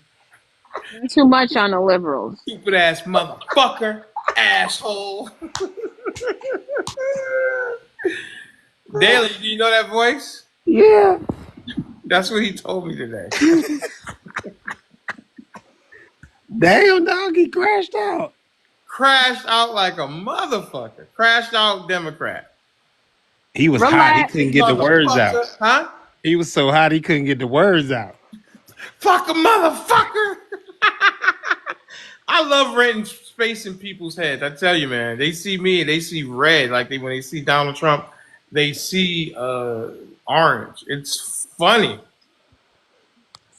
Too much on the liberals. Stupid ass motherfucker. Asshole. Daly, do you know that voice? Yeah. That's what he told me today. Damn, dog, he crashed out. Crashed out like a motherfucker. Crashed out Democrat. He was hot. He Relax. couldn't get the words out. Motherfucker. Huh? He was so hot he couldn't get the words out. Fuck a motherfucker. I love renting space in people's heads. I tell you, man. They see me, they see red. Like when they see Donald Trump, they see orange. It's funny,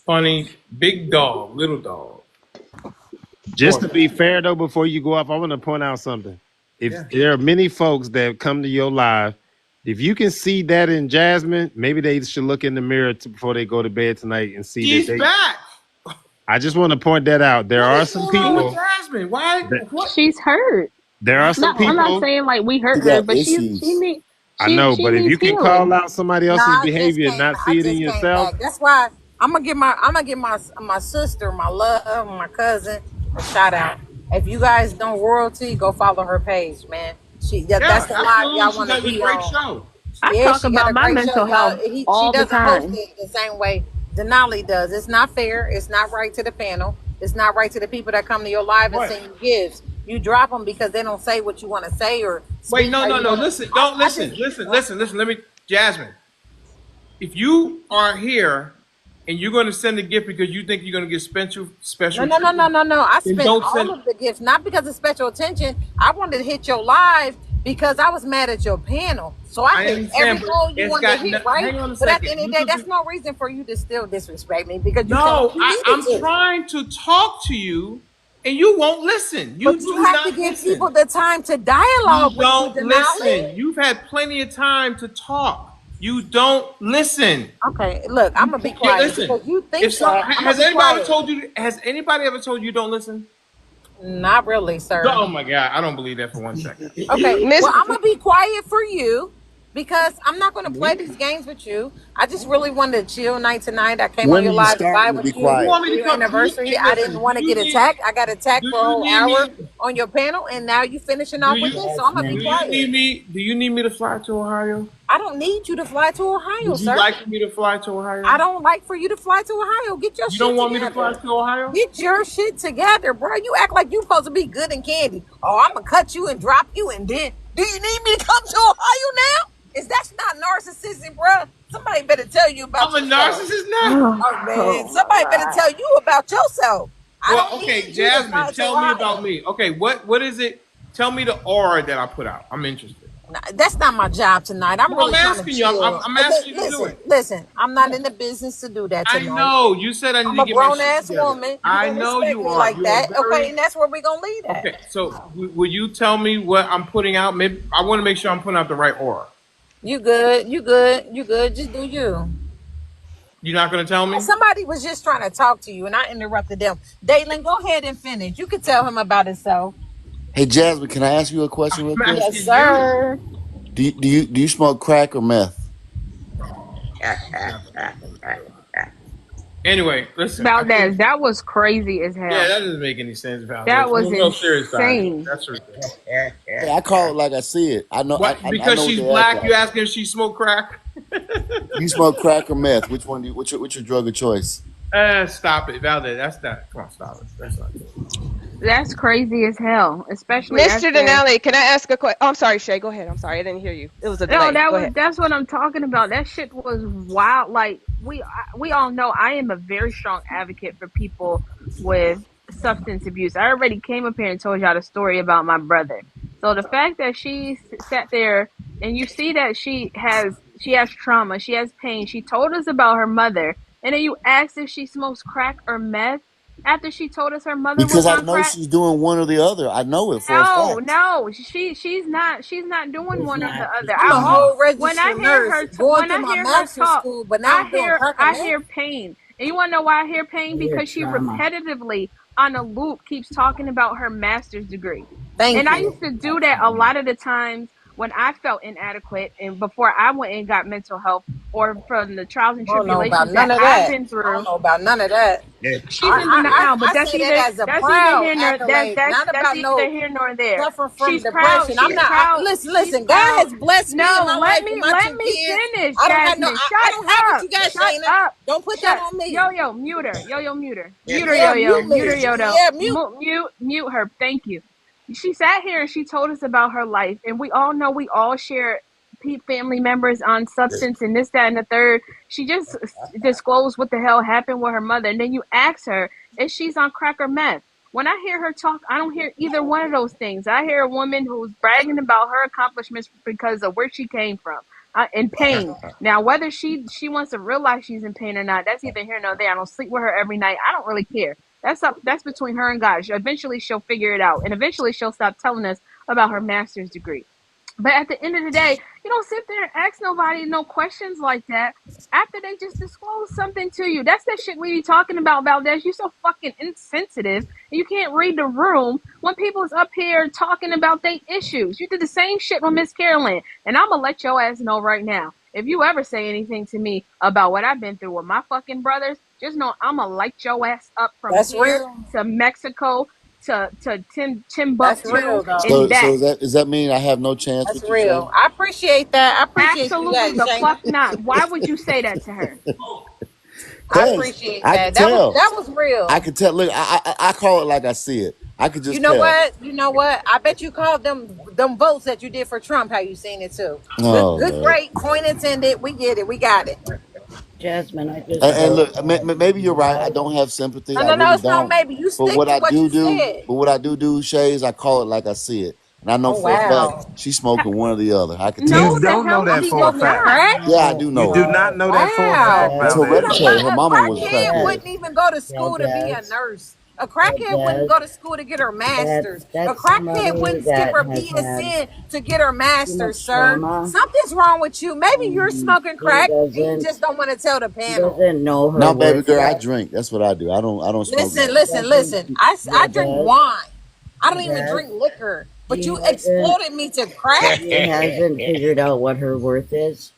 funny. Big dog, little dog. Just to be fair though, before you go off, I want to point out something. If Yeah. there are many folks that come to your live, if you can see that in Jasmine, maybe they should look in the mirror before they go to bed tonight and see that She's they. back. I just want to point that out. There What are is some going on with people Jasmine? Why? that What? She's hurt. there are some Not, I'm not people saying like we She hurt her, got but issues. I know, she but if needs you can call healing. out somebody Nah, else's I just behavior and came. not I see it in just came yourself, back. That's why I'm gonna give my sister, my love, my cousin a shout out. If you guys know royalty, go follow her page, man. That's Yeah, the live absolutely. y'all She want to does a be great on. show. I Yeah, talk she got about a my great show, mental y'all. health She all the doesn't host time. it the same way Denali does. It's not fair. It's not right to the panel. It's not right to the people that come to your live and What? send you gifts. You drop them because they don't say what you want to say or Wait, speak no, how no, you no. want to. Listen, don't I just listen. Listen. Let me, Jasmine. If you are here and you're going to send a gift because you think you're going to get no, special no, no, no, treatment, no, no. I then spent don't all send. of the gifts, not because of special attention. I wanted to hit your live because I was mad at your panel. So I I hit every understand, but goal you it's wanted to got. hit, right? Hang on a But at the second. end of the You day, could that's be. no reason for you to still disrespect me because you felt like No, you needed I'm to. trying to talk to you, and you won't listen. But You you do have to not give people listen. the time to dialogue You with you, don't listen. Denali. You've had plenty of time to talk. You don't listen. Okay, look, I'm You gonna be can't yeah, quiet listen. because you If think some that. I'm gonna has be anybody ever quiet. told you? Has anybody ever told you don't listen? Not really, sir. Oh my god, I don't believe that for 1 second. Okay, Miss well, I'm gonna be quiet for you because I'm not gonna play these games with you. I just really wanted a chill night tonight. I came on When your are you live to starting vibe to be with you You quiet? want for me to your come? anniversary. Hey, I listen. didn't want to get attacked. I got attacked Do for a you whole need hour me? on your panel, and now you finishing Do off with you? this. So I'm gonna be Do you quiet. need me? Do you need me to fly to Ohio? I don't need you to fly to Ohio, Would you sir. like for me to fly to I Ohio? don't like for you to fly to Ohio. Get your You don't shit want me to fly together. to Ohio? Get your shit together, bro. You act like you supposed to be good and candy. Oh, I'm gonna cut you and drop you, and then do you need me to come to Ohio now? Is that not narcissistic, bro? Somebody better tell you I'm about a yourself. narcissist now. Oh man, Oh my somebody better god. tell you about yourself. I Well, don't okay, need you to Jasmine, fly to tell me about Ohio. me. Okay, what is it? Tell me the aura that I put out. I'm interested. Nah, that's not my job tonight. I'm No, I'm really trying to asking you. chill. I'm Okay, asking you to do listen, it. listen. I'm not in the business to do that I tonight. know. You said I need I'm to a get my grown shit ass together. woman. You I gonna know respect you me are. like You are that, okay? very And that's where we gonna leave at. okay. So, will you tell me what I'm putting out? Maybe I want to make sure I'm putting out the right aura. You good? You good? You good? Just do you. You're not going to tell me? Somebody was just trying to talk to you, and I interrupted them. Dalen, go ahead and finish. You can tell him about himself. Hey Jasmine, can I ask you a question real I'm quick? Yes, asking you. sir. Do you smoke crack or meth? Not the fucking true. Anyway, listen. I think. Valdez, that was crazy as Yeah, hell. that doesn't make any sense, That Valdez. was No serious side. insane. That's ridiculous. Hey, I call it like I see it. I know. What? I Because know what she's they act black, you like. asking if she smoked crack? You smoke crack or meth? Which one? What's your drug of choice? Stop it, Valdez. That's not. Come on, stop it. That's not cool. That's crazy as hell, especially Mr. after. Denali, can I ask a question? Oh, I'm sorry, Shay. Go ahead. I'm sorry, I didn't hear you. It was a No, delay. Go ahead. that's what I'm talking about. That shit was wild. Like we all know I am a very strong advocate for people with substance abuse. I already came up here and told y'all the story about my brother. So the fact that she sat there and you see that she has trauma, she has pain. She told us about her mother, and then you asked if she smokes crack or meth after she told us her mother was Because I on know crack. she's doing one or the other. I know it for a No, fact. no, she's not doing one or the other. I'm a whole When I registered hear nurse her going when through I my hear her master's talk, school, but now I'm doing crack and I meth. hear pain. And you want to know why I hear pain? Your Because she trauma. repetitively on a loop keeps talking about her master's degree. And Thank I you. used to do that a lot of the times when I felt inadequate and before I went and got mental health or from the trials and I don't know about tribulations none that of I've that. been I don't through. know about none of that. She's in denial, but I say that as a that's either proud here nor accolade, not that's about no either here nor there. suffering from She's proud. depression. I'm She's not. proud. Listen, She's listen. God proud. has blessed me and No, my wife and my let two me kids. finish, I don't have no. Jasmine. I Shut don't have what up. you got, Shut Shayna. up. Don't put that Shut. on me. Yo yo, mute her. Yo yo, mute her. Mute her. Yeah, Yo yo, mute mute her. me. Yo yo. Yeah, mute. Mute her. Thank you. She sat here and she told us about her life, and we all know we all share family members on substance and this, that, and the third. She just disclosed what the hell happened with her mother, and then you ask her if she's on crack or meth. When I hear her talk, I don't hear either one of those things. I hear a woman who's bragging about her accomplishments because of where she came from, in pain. Now, whether she wants to realize she's in pain or not, that's either here nor there. I don't sleep with her every night. I don't really care. That's up. That's between her and God. Eventually, she'll figure it out, and eventually, she'll stop telling us about her master's degree. But at the end of the day, you don't sit there and ask nobody no questions like that after they just disclose something to you. That's that shit we be talking about, Valdez. You so fucking insensitive. And you can't read the room when people's up here talking about their issues. You did the same shit with Miss Carolyn. And I'm going to let your ass know right now. If you ever say anything to me about what I've been through with my fucking brothers, just know I'm going to light your ass up from That's here real. to Mexico to That's Timbuktu real, though. and So back. does that mean I have no chance? That's What you say? real. I appreciate that. I appreciate you Absolutely that, the Shayna. fuck not. Why would you say that to her? I Cause appreciate I that. could tell. That was I real. could tell. Look, I call it like I see it. I could You just know tell. what? You know what? I bet you called them votes that you did for Trump. How you seen it too? Good, Oh good, Lord. great. Point intended. We get it. We got it. Jasmine, I just And vote look, maybe you're right. I no. don't have sympathy. No, I no, no. really It's no don't. maybe. You But stick to what you said. what I do, Shay, is I call it like I see it. And I know Oh for a fact wow. she's smoking one or the other. I could You tell. No, the don't know hell that She's she for a is smoking fact. not. crack. Yeah, I do You know do it. not know that for a Wow. fact, It's Valdez, Valdez. hereditary. Her A mama was a crackhead crackhead. Valdez, wouldn't even go to school to be a Valdez, nurse. A crackhead wouldn't Valdez. go to school to get her master's. A That's crackhead somebody wouldn't skip that her has had BSN to get her too master's, much sir. trauma. Something's wrong with you. Maybe you're smoking He crack and you doesn't just don't want to tell the he panel. doesn't know her Now, baby worth girl, I yet. drink. That's what I do. I don't smoke Listen, nothing. He listen, doesn't listen. I drink Valdez, wine. I don't even Valdez. drink liquor. But He you hasn't exploded me to crack? he hasn't figured out what her worth is.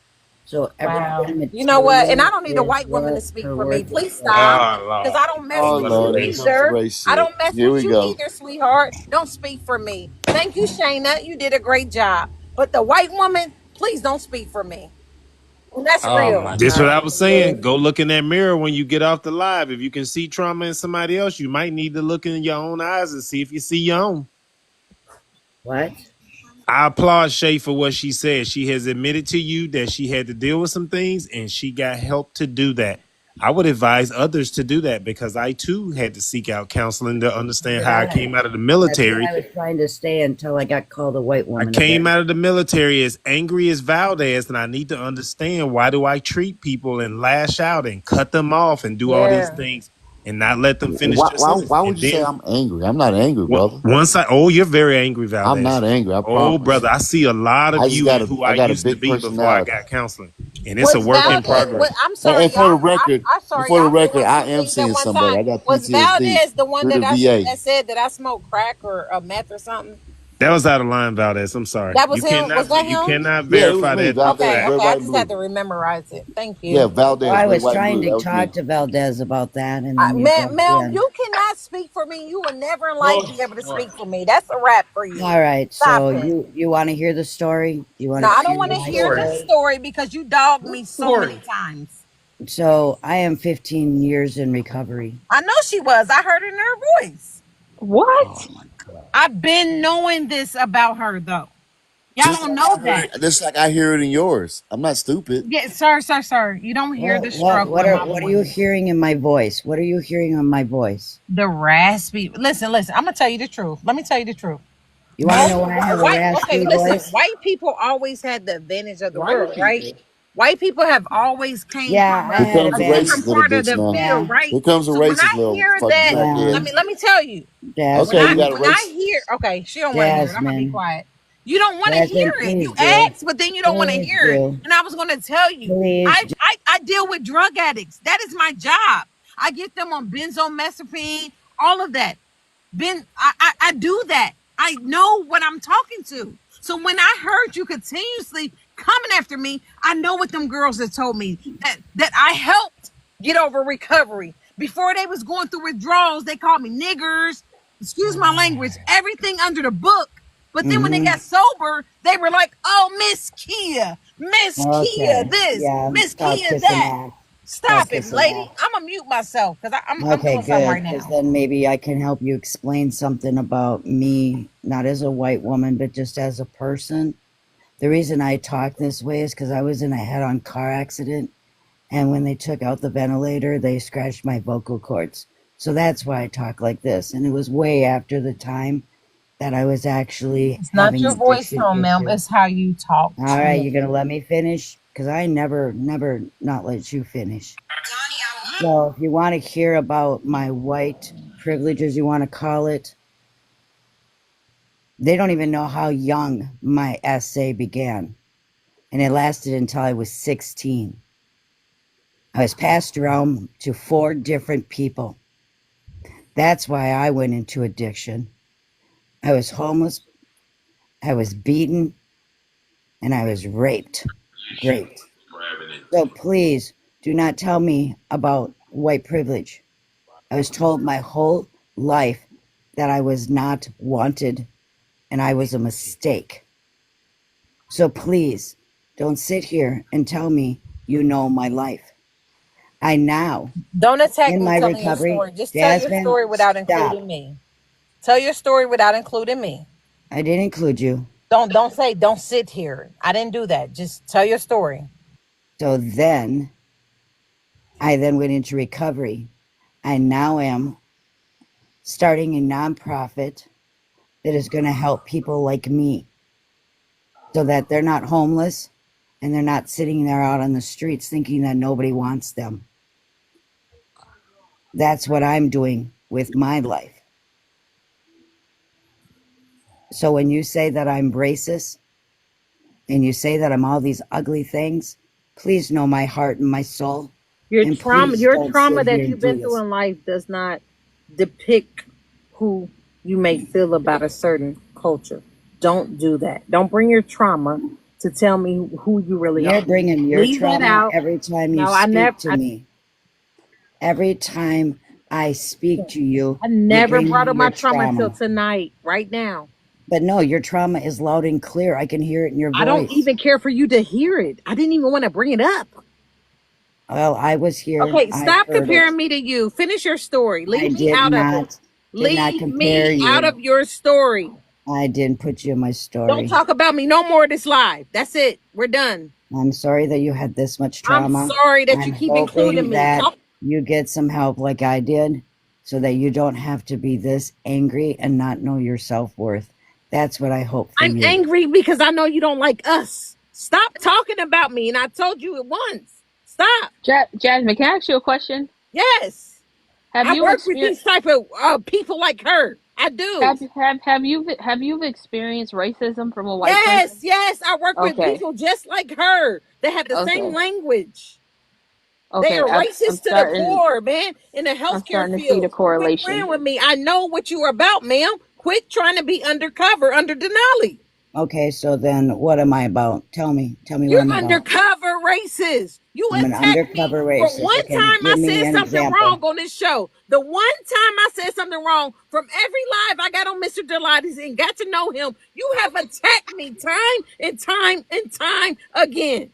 So Wow. everything You know what? And I material don't need a is white woman to what speak her for me. worth is Please worth. stop. Oh Because Lord. I don't mess Here Oh we with go with you Lord, here this. comes the either. race I shit. don't mess Here with we you go. either, sweetheart. Don't speak for me. Thank you, Shayna. You did a great job. But the white woman, please don't speak for me. And that's Oh real. my This what Not I was saying. Go look in that mirror when you get off the live. If you can see trauma in somebody else, you might need to look in your own eyes and see if you see your own. what? I applaud Shay for what she said. She has admitted to you that she had to deal with some things and she got help to do that. I would advise others to do that because I too had to seek out counseling to understand how I That came out of the that's what military. I was trying to stay until I got called a white I woman came again. out of the military as angry as Valdez, and I need to understand why do I treat people and lash out and cut them off and do all these Yeah. things and not let them finish their sentence. Why would And you say then I'm angry? I'm not angry, brother. once you're very angry, I'm Valdez. not angry. I Oh, promise. brother, I see a lot I of just you got in who I I got a used to big be before I personality. got counseling, and it's a work in progress. I'm sorry, And for y'all. the record, I'm and sorry, for the y'all. Can record, have I two am things at seeing one somebody. time. I got Was PTSD Valdez the one through the that VA. that said that I smoked crack or meth or something? That was out of line, Valdez. I'm sorry. That was him. Was that You him? cannot Yeah, it was verify me, that through Valdez, Okay, Red, fact. okay. I White, and just had Blue. to memorize it. Thank Yeah, you. Well, Valdez, I Red, was White, and trying Blue. to That was talk me. to Valdez about that, and then you jumped Mel, in. you cannot speak for me. You will never in life be able to speak for me. That's a wrap for you. All right, Stop so it. you want to hear the story? You want No, to I don't hear want to my hear the story? story because you dogged me so Story. many times. So I am 15 years in recovery. I know she was. I heard it in her voice. What? Oh my God. I've been knowing this about her though. Y'all Just don't like know that. just like I hear it in yours. I'm not stupid. Yeah, sir. You don't hear the struggle in my What are you voice. hearing in my voice? What are you hearing in my voice? The raspy. Listen. I'm gonna tell you the truth. Let me tell you the truth. You want to know why I have a White. Okay, raspy listen. voice? White people always had the advantage of the White world, right? people. White people have always came Yeah, from I Here had comes a the advantage. racist different little part of bitch the now. field, Yeah, right? Here comes the So when racist I little hear fucking that, yeah, crackhead. let me tell you. When Okay, I we Jasmine, got a when I racist. hear, okay, she don't want to hear it. I'm gonna be Jasmine, quiet. You don't want to hear Jasmine, it. You please do, ask, but then you don't want to please hear it. do, And I was gonna tell you, please. I deal with drug addicts. That is my job. I get them on benzomazepine, all of that. I do that. I know what I'm talking to. So when I heard you continuously coming after me, I know what them girls have told me that I helped get over recovery. Before they was going through withdrawals, they called me niggers, excuse my language, everything under the book. But then when they Mm-hmm. got sober, they were like, oh, Miss Kia Okay, this, yeah, Miss stop Kia kissing that. ass. Stop Stop it, kissing lady. ass. I'm gonna mute myself because I'm Okay, doing something good, right because now. then maybe I can help you explain something about me, not as a white woman, but just as a person. The reason I talk this way is because I was in a head-on car accident, and when they took out the ventilator, they scratched my vocal cords. So that's why I talk like this. And it was way after the time that I was actually It's not having your voice addiction tone, ma'am. issues. It's how you talk All to right, me. you're gonna let me finish? Because I never not let you finish. So if you want to hear about my white privileges, you want to call it, they don't even know how young my essay began. And it lasted until I was 16. I was passed around to 4 different people. That's why I went into addiction. I was homeless, I was beaten, and I was raped. Raped. So please do not tell me about white privilege. I was told my whole life that I was not wanted and I was a mistake. So please don't sit here and tell me you know my life. I now, Don't attack in me my telling your recovery, story. Just tell your Jasmine, story without stop. including me. Tell your story without including me. I didn't include you. Don't say don't sit here. I didn't do that. Just tell your story. So then I then went into recovery. I now am starting a nonprofit that is going to help people like me so that they're not homeless and they're not sitting there out on the streets thinking that nobody wants them. That's what I'm doing with my life. So when you say that I'm racist and you say that I'm all these ugly things, please know my heart and my soul. And please Your don't sit trauma here that and you've do been through this. in life does not depict who you may feel about a certain culture. Don't do that. Don't bring your trauma to tell me who you really You're are. bringing your Leave that trauma out. every time you No, I never. speak to me. Every time I speak to you, I you never bring brought me up my your trauma until trauma. tonight. Right now, But no, your trauma is loud and clear. I can hear it in your I don't voice. even care for you to hear it. I didn't even want to bring it up. Well, I was here. Okay, I stop heard it. comparing me to you. Finish your story. I Leave me did out of it. not Leave compare me out you. of your story. I didn't put you in my Don't story. talk about me no more this live. That's it. We're done. I'm sorry that you had this much I'm trauma. sorry that you I'm keep including hoping me. that Talk. you get some help like I did so that you don't have to be this angry and not know your self-worth. That's what I hope for I'm you. angry because I know you don't like us. Stop talking about me. And I told you it once. Stop. Jasmine, can I ask you a question? Yes. Have I you work with experienced these type of people like her. I do. have you experienced racism from a white Yes, person? yes. I work with Okay, people just like her. They have the same okay, language. They okay. are I'm racist to the starting. core, man, in the I'm healthcare starting to see the field. Quit correlation. playing with me. I know what you are about, ma'am. Quit trying to be undercover under Denali. Okay, so then what am I about? Tell me. Tell me what You're I'm about. undercover racist. You I'm an attacked me undercover for racist. one Okay, time I give me said an something wrong example. on this show. The one time I said something wrong from every live I got on Mr. Deladies and got to know him, you have attacked me time and time and time again.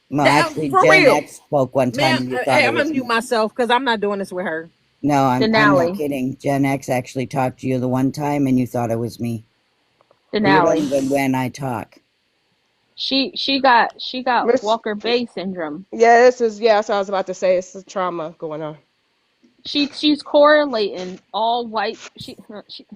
Well, That actually, for Gen real. X spoke one time Man, and you thought hey, it I'm gonna was mute me. myself because I'm not doing this with her. No, I'm not Denali, kidding. Gen X actually talked to you the one time and you thought it was me. You don't Denali. even when I talk. She got Miss, Walker Bay syndrome. yeah, this is yeah. So I was about to say it's the trauma going on. She's correlating all white.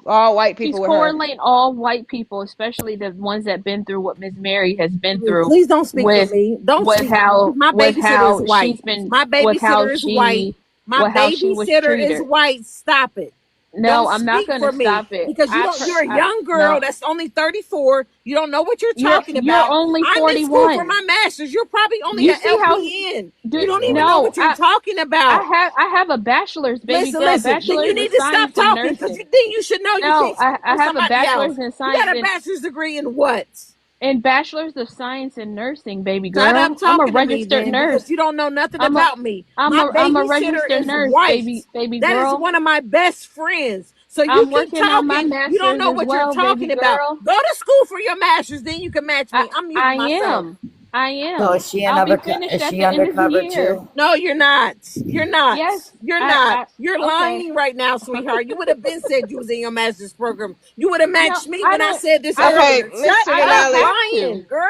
All white She's people with her. correlating all white people, especially the ones that been through what Miss Mary has been through, Please don't speak for with me. Don't with speak for me because how my with babysitter is how white. she's been My babysitter is white. My with how she was babysitter is treated. white. Stop it. No, Don't I'm not speak gonna for me stop it. because you don't. You're a young girl No, that's only 34. You don't know what you're you're talking you're about. only I'm in school for 41. my master's. You're probably only You an see how LPN. You do don't even know no, what you're talking about. I have a bachelor's, baby Listen, girl, listen. Then you bachelor's need of to stop science in talking because nursing. you think you should know you No, can't speak I for have a somebody bachelor's else. in You science got a bachelor's degree in what? in bachelor's of science in nursing, baby Shut up girl. I'm a talking to me registered then because nurse. you don't know nothing I'm a about me. My I'm a babysitter registered is nurse, white. baby That is girl. one of my best friends. So you I'm keep working on my talking. You don't master's know as what you're well, baby talking about. girl. Go to school for your master's, then you can match I me. I'm muting I myself. am. I So am. is she I'll be another? finished Is at she the end of the undercover year. too? No, you're not. You're not. Yes, You're not. I You're okay. lying right now, sweetheart. You would have been said you was in your master's program. You would have No, matched me I when I don't said this I don't Okay, earlier. Shut Mr. I up don't Denali. have to. lying, girl.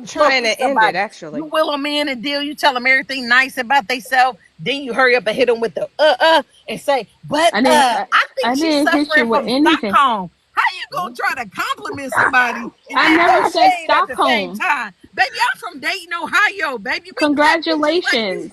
you fuck trying with to end it, somebody, you actually. will them in and deal. You tell them everything nice about themselves. Then you hurry up and hit them with the and say, but I think I she's didn't hit you suffering with from anything. Stockholm. How you gonna try to compliment somebody and I then throw never said shade at the same Stockholm. time? Baby, I'm from Dayton, Ohio. Baby, we practice just like Congratulations.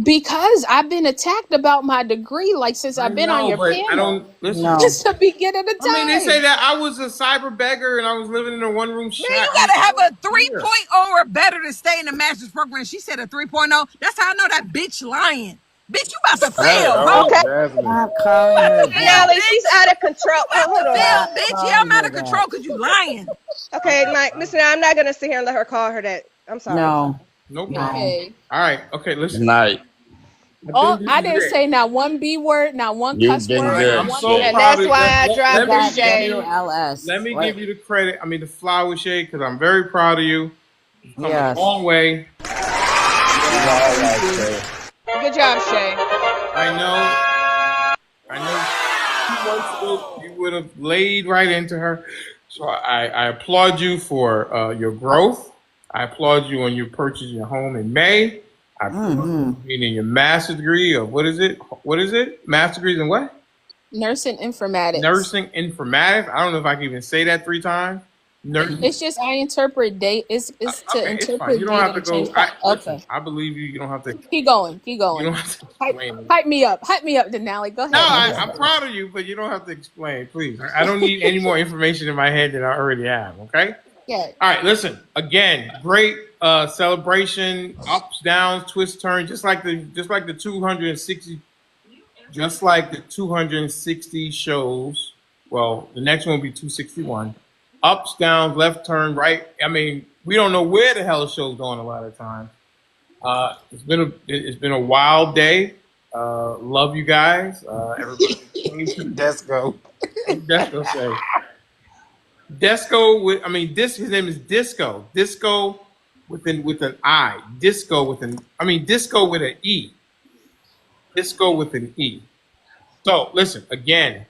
Because I've been attacked about my degree, like since I I've been on know, your but I panel. don't listen. No. It's the beginning of I mean, they say time. that I was a cyber beggar and I was living in a one room Man, you shack. I mean, gotta I have don't a 3.0 care. or better to stay in the master's program. She said a 3.0. That's how I know that bitch lying. Bitch, you about to Hey, fail, oh, ho. Okay, Jasmine. Stop calling About to her fail, that. Denali, she's bitch. out of control. You Oh, about to hold on. fail, Stop bitch. Yeah, calling I'm out her of that. control because you lying. Okay, Mike, listen, I'm not gonna sit here and let her call her that. I'm sorry. I'm sorry. No. No problem. No. Okay. All right. Okay, Good listen. night. I Oh, think this I is didn't it. say not one B word, not one You've cuss been word, Right. not good, I'm one so Shay. And F. proud that's of why I You let dropped me her got give shade. you WLS. let me What? give you the credit. I mean the flower shade because I'm very proud of you. You've come a Yes. long way. You're Yeah. all Thank right, you. Shay. Good job, Shay. I know. I know. 2 months ago, you would have laid right into her. So I applaud you for your growth. I applaud you when you purchased your home in May. I applaud you Mm-hmm. for getting your master's degree of what is it? What is it? Master degrees in what? Nursing informatics. Nursing informatics. I don't know if I can even say that 3 times. Nursing. It's just I interpret date. It's to Okay, it's fine. You interpret don't data have to and change. go. I listen. Okay, I believe you. You don't have to. keep going. Keep You going. don't have to Hype, explain it. hype me up. Hype me up, Denali. Go No, ahead. I'm I'm listening. proud of you, but you don't have to explain, please. I don't need any more information in my head than I already have. Okay. Yeah. All right. Listen. Again, great celebration, ups, downs, twists, turns, just like the 260, just like the 260 shows. Well, the next one will be 261. Ups, downs, left turn, right. I mean, we don't know where the hell the show's going a lot of times. It's been a wild day. Love you guys. Everybody came to Desco. Desco say Desco with his name is Disco. Disco with an I. Disco with an Disco with an E. Disco with an E. So listen again,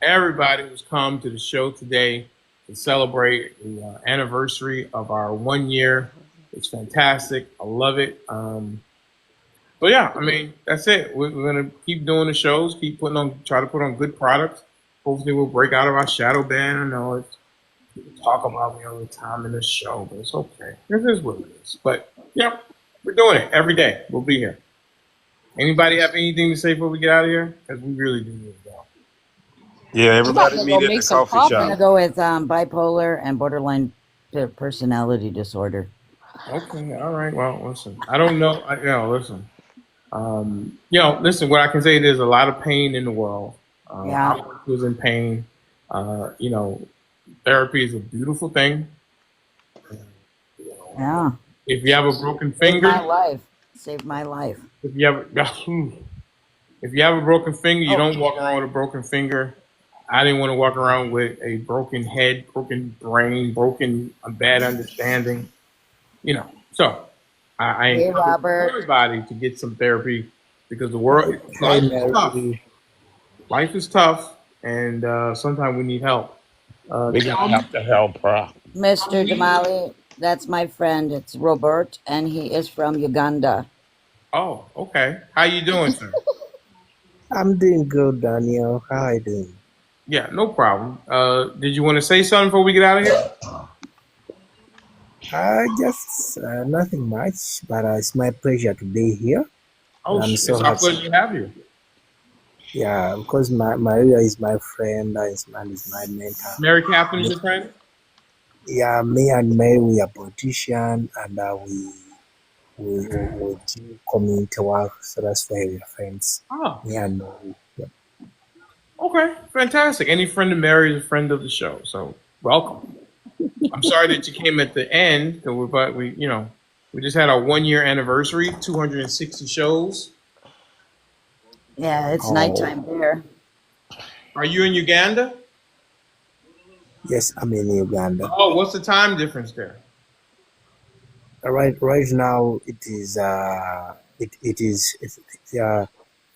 everybody who's come to the show today to celebrate the anniversary of our 1 year. It's fantastic. I love it. So yeah, that's it. We're gonna keep doing the shows, try to put on good products. Hopefully, we'll break out of our shadow ban. I know it's people talk about me all the time in this show, but it's okay. This is what it is. But yeah, we're doing it every day. We'll be here. Anybody have anything to say before we get out of here? Because we really do need to go. Yeah, I'm about everybody to go meet at make the some coffee I'm shop. gonna coffee. go with bipolar and borderline personality disorder. Okay, all right. Well, listen. I don't know. Listen. Listen. What I can say, there's a lot of pain in the world. Yeah. I was in pain. You know, therapy is a beautiful thing. You know, Yeah. if you have a broken Saved my finger, life. Saved my life. if you have if you have a broken finger, you Oh, don't walk around with a broken finger. I didn't want to walk around with a broken head, broken brain, broken a bad understanding. So I hey encourage Robert. everybody to get some therapy because the world Hi, life is tough. Mary. Life is tough, and sometimes we need help. We're gonna Tell me, have to help her. Mr. Damali, that's my friend. It's Robert, and he is from Uganda. Oh, okay. How you doing, sir? I'm doing good, Daniel. How are you doing? Yeah, no problem. Did you want to say something before we get out of here? Just nothing much, but it's my pleasure to be here. Oh, I'm it's so our happy. pleasure to have you. Yeah, because Maria is my friend and is my mentor. Mary Catherine is your friend? Yeah, me and Mary, we are politicians and we do community work, so that's why we are friends. Oh, Me and Mary. Yeah. okay. Fantastic. Any friend of Mary is a friend of the show, so welcome. I'm sorry that you came at the end, but we just had our 1 year anniversary, 260 shows. Yeah, it's Oh, nighttime there. Are you in Uganda? yes, I'm in Uganda. Oh, what's the time difference there? Right now it is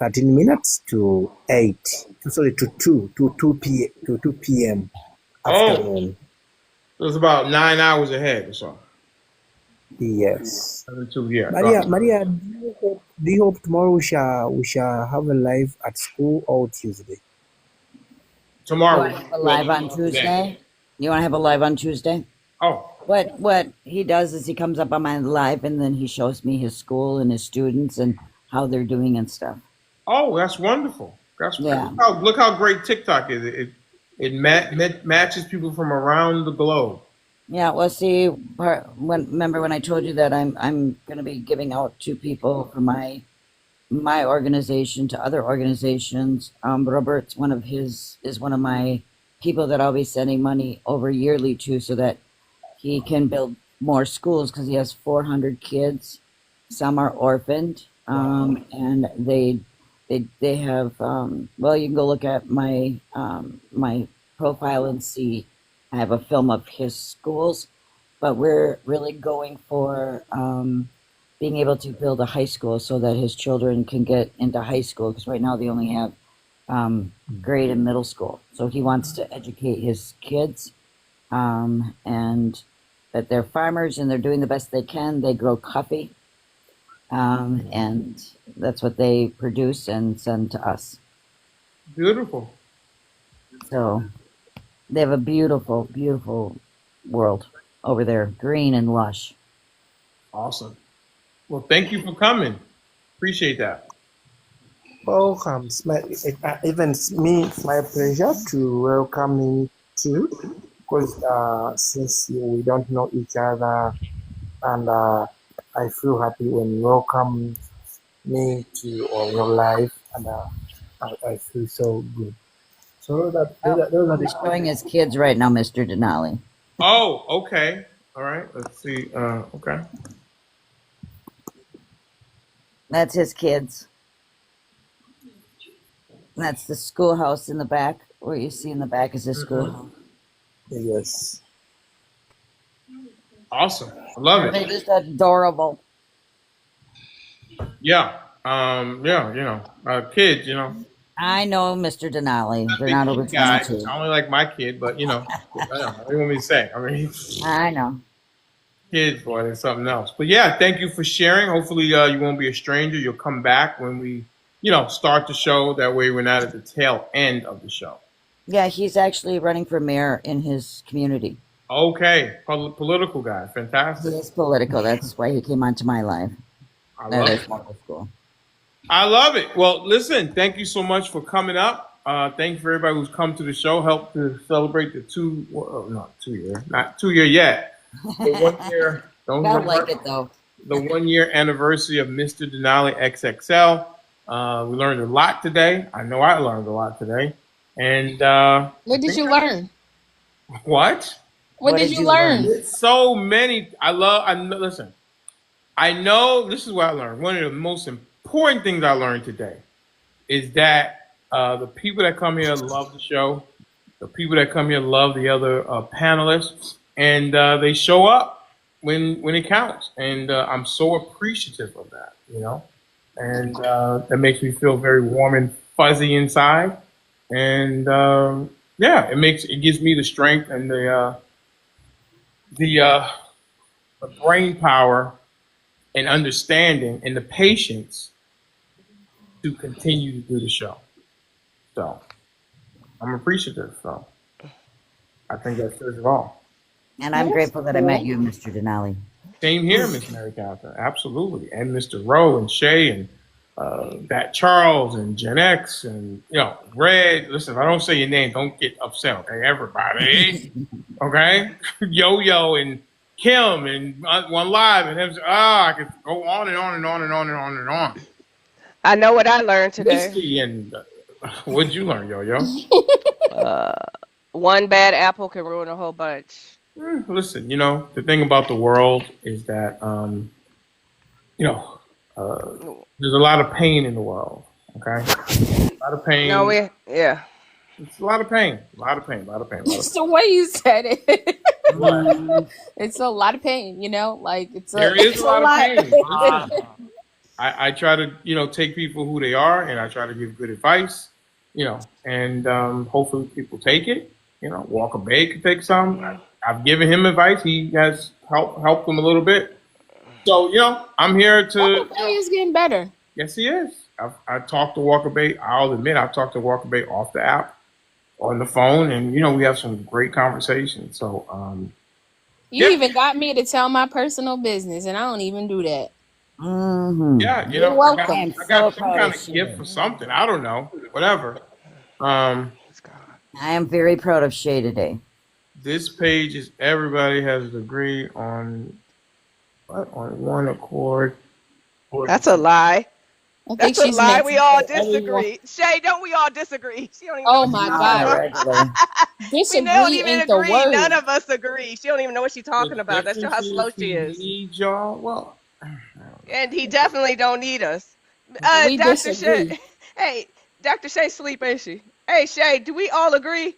13 minutes to 8. Sorry, to 2 p.m. Oh, afternoon. so it's about 9 hours ahead or so. Yes. 72, yeah. Maria, do you hope tomorrow we shall have a live at school or Tuesday? You Tomorrow, want to have a well, live on today. Tuesday? You want to have a live on Tuesday? Oh, What he does is he comes up on my live and then he shows me his school and his students and how they're doing and stuff. oh, that's wonderful. That's Yeah. look how great TikTok is. It matches people from around the globe. Yeah, well, see, remember when I told you that I'm going to be giving out to people from my organization to other organizations. Robert's is one of my people that I'll be sending money over yearly to, so that he can build more schools because he has 400 kids. Some are orphaned, and they have. Well, you can go look at my profile and see. I have a film of his schools, but we're really going for being able to build a high school so that his children can get into high school, because right now they only have grade and middle school. So he wants to educate his kids, and that they're farmers and they're doing the best they can. They grow coffee, and that's what they produce and send to us. Beautiful. So they have a beautiful, beautiful world over there, green and lush. Awesome. Well, thank you for coming. Appreciate that. Welcome. Even me, it's my pleasure to welcome you too, because since we don't know each other, and I feel happy when you welcome me to your life, and I feel so good. So Oh, those are he's the showing his kids right now, Mr. Denali. Oh, okay. All right. Let's see. Okay. That's his kids. That's the schoolhouse in the back. What you see in the back is his schoolhouse. yes. Awesome. I love Aren't they it. just adorable? Yeah. Yeah. Kids. I know, Mr. Denali. Not They're the not over kid guy. 22. I only like my kid, but I don't know. What do you want me to say? I mean, I know. kids, boy, that's something else. But yeah, thank you for sharing. Hopefully, you won't be a stranger. You'll come back when we, start the show. That way, we're not at the tail end of the show. Yeah, he's actually running for mayor in his community. Okay, political guy, He fantastic. is political. That's why he came onto my live. I That love is it. wonderful. I love it. Well, listen, thank you so much for coming up. Thank you for everybody who's come to the show. Help to celebrate the not 2 year, not 2 year yet. The 1 year. Don't Felt remember like it though. the 1 year anniversary of Mr. Denali XXL. We learned a lot today. I know I learned a lot today. And I What did think you learn? what? What What did did you you learn? learn? It's so many. Listen, I know this is what I learned. One of the most important things I learned today is that the people that come here love the show. The people that come here love the other panelists, and they show up when it counts. And I'm so appreciative of that, and that makes me feel very warm and fuzzy inside. And yeah, it gives me the strength and the uh, the brain power and understanding and the patience to continue to do the show. So I'm appreciative. So I think that says it all. And I'm That's grateful that I met cool. you, Mr. Denali. Same here, Miss Mary Catherine. Absolutely. And Mr. Rowe and Shay and that Charles and Gen X and Red. Listen, if I don't say your name, don't get upset, okay? Everybody. Okay? Yo Yo and Kim and One Live and him. I could go on and on and on and on and on and on. I know what I learned today. Whiskey and what'd you learn, Yo Yo? Uh, one bad apple can ruin a whole bunch. Listen, the thing about the world is that, you know, there's a lot of pain in the world. Okay, a lot of No, pain. yeah. It's a lot of pain. A lot of pain. A lot of pain. A lot of It's pain. the way you said it. What? It's a lot of pain, like it's a There is it's a a lot of lot. pain. Listen, I try to take people who they are, and I try to give good advice. And hopefully people take it. Walker Bay could take some. I've given him advice. He has helped them a little bit. So I'm here Walker to. Bay is getting better. Yes, he is. I talked to Walker Bay. I'll admit I've talked to Walker Bay off the app, on the phone, and we have some great conversations. So You yeah, even got me to tell my personal business, and I don't even do that. yeah. You're I got I welcome. am I so got some proud of kind of gift Shay. for something. I don't know. Whatever. Um, I am very proud of Shay today. this page is everybody has agreed on what on one accord. That's a lie. I think That's a she's lie. meant We to all say everyone. disagree. Shay, don't we all disagree? She don't even know Oh what she's my talking On a God, about. regular. We don't disagree even ain't the agree. None word. of us agree. She don't even know what she's The talking about. That's difference how slow is she he is. needs y'all. Well, And he definitely don't need us. We Dr. Shay. disagree. Hey, Dr. Shay sleep, ain't she? Hey, Shay, do we all agree?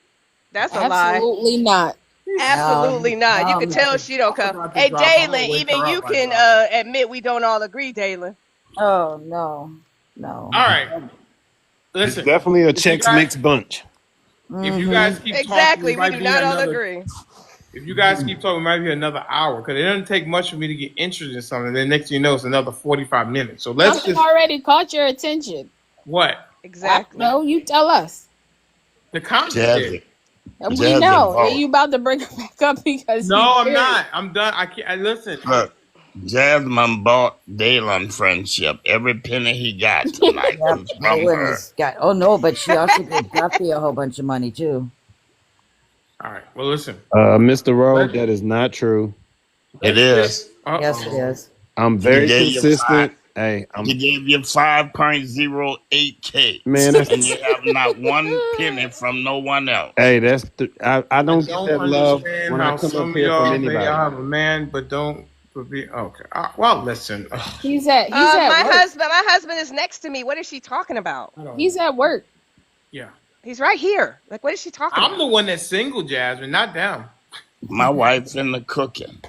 That's a lie. Absolutely not. Absolutely not. You No, could tell she don't I come. forgot to Hey, drop. I'm gonna Dalen, wake even her you up by can dropping. admit we don't all agree, Dalen. oh no, no. All right, It's listen. definitely a If you Chex guys, Mix bunch. if you Mm-hmm. guys keep talking, we Exactly. We might do be here not all another. agree. If you guys keep talking, we might be another hour because it doesn't take much for me to get interested in something. Then next thing you know, it's another 45 minutes. So let's Something just already caught your attention. what I don't Exactly. know. You tell us. the comment did. Jazzy, We Jazzy know. boss. You about to bring it back up because No, he's I'm serious. not. I'm done. I can't. I listen. Look, Jasmine bought Dalen friendship every penny he got tonight Yep. was from Galen her. has got. Oh no, but she also gave Duffy a whole bunch of money too. All right. Well, listen. Mr. Rowe, Let that is not true. It let's get. is. Yes, it Oh. is. I'm He very gave you five. consistent. Hey, He gave you 5.08K, man, that's and you have not one penny from no one else. I I don't get don't that love understand when I how come up some of here from y'all say anybody. y'all have a man, but don't. But be okay. Well, listen. Ugh, He's at work. My husband is next to me. What is she talking about? I don't. He's at work. Yeah. He's right here. Like, what is she talking I'm the about? one that's single, Jasmine, not them. My wife's in the cooking.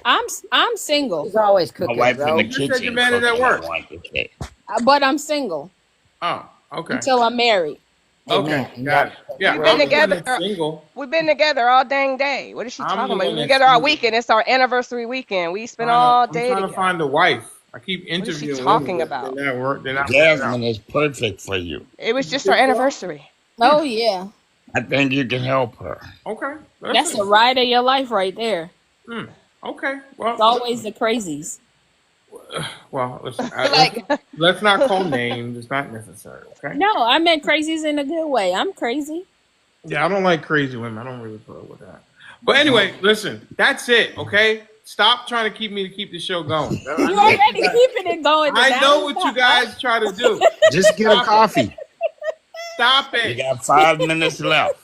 I'm single, He's always My cooking, wife in the You bro. just said your kitchen man is at cooking. I work. want to say. but I'm single Oh, okay. until I'm married. Okay, Amen. got it. Yep. Yeah, We've been I'm the one together. that's single. We've been together all dang day. What is she I'm talking the about? We've one been that's together all single. weekend. It's our anniversary weekend. We spent all I'm day trying to together. find a wife. I keep What is she interviewing women, talking but they're about? not work. They're not working out. Jasmine is perfect for you. It was You just our think so? anniversary. Oh yeah, I think you can help her. Okay, that's the listen. ride of your life right there. Hmm. Okay, It's well, always listen. the crazies. Well, listen. Like, Let's not call names. It's not necessary. Okay. No, I meant crazies in a good way. I'm crazy. Yeah, I don't like crazy women. I don't really put up with that. But anyway, listen. That's it. Okay. Stop trying to keep the show going. You already keeping it going. I know Denali. what you Stop. guys try to do. Just get a Stop it. coffee. Stop You it. got 5 minutes left.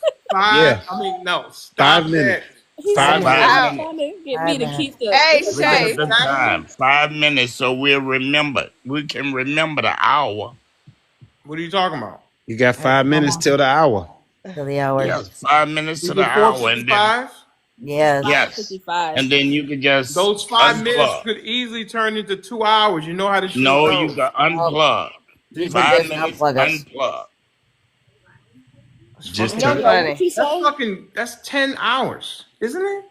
Yeah, No. 5 Stop minutes. it. He Stop said 5 it. he's minutes. trying to get me 5 to minutes. keep the. hey, Isn't Look that at Shay. the exactly time. 5 minutes, so we'll remember. We can remember the hour. what are you talking about? You got All right, 5 minutes come on till the hour. to the hour. Yes, 5 minutes to Is the it hour, and then 4:55? It's Yes. yes, 5:55. and then you can just Those 5 minutes unplug. could easily turn into 2 hours. You know how the show No, you goes. can Nope. unplug. People Five just minutes, unplug us. unplug. That's Just fucking No turn. What funny. you that's say? fucking that's 10 hours, isn't it?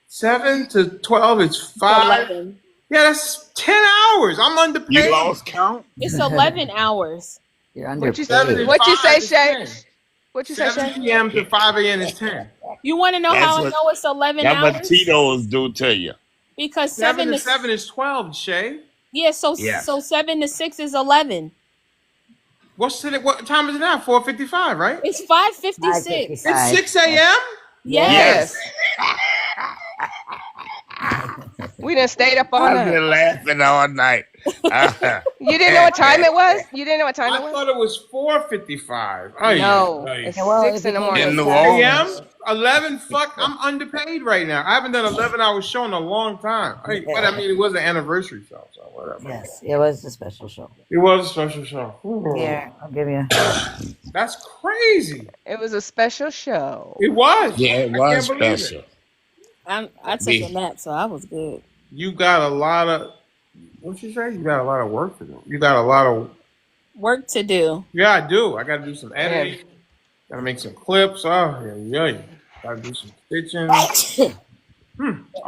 7 to 12 is It's 5. 11. Yeah, that's 10 hours. I'm You underpaid. lost count. It's 11 hours. You're What you Seven underpaid. and what you say, five is Shay? 10. What you say, 7 Shay? p.m. to 5 a.m. is 10. You want to know That's how I what know it's 11 that's what hours? Tito's do to you. Because 7 7 to to 7 is 12, Shay. yeah, so Yes. 7 to 6 is 11. What time is it now? 4:55, right? It's 5:56. It's 5:55. 6 a.m. Yes. Yes. Yes. We done stayed up all I've night. been laughing all night. You didn't know what time it was? You didn't know what time I it was? thought it was 4:55. No, it's Yeah, well, it 6 in the became In morning. New 7. Orleans. 11. Fuck, I'm underpaid right now. I haven't done 11-hour show in a long time. But I mean, it was an anniversary show, so whatever. Yes, it was a special show. It was a special show. Ooh, Here, I'll give you. that's crazy. It was a special show. It was. Yeah, it I was can't believe special. it. I took a Me. nap, so I was good. You got a lot of. What you say? You got a lot of work to do. You got a lot of. Work to do. Yeah, I do. I got to do some Yeah. editing. Got to make some clips. Oh, yeah. Got to do some stitching.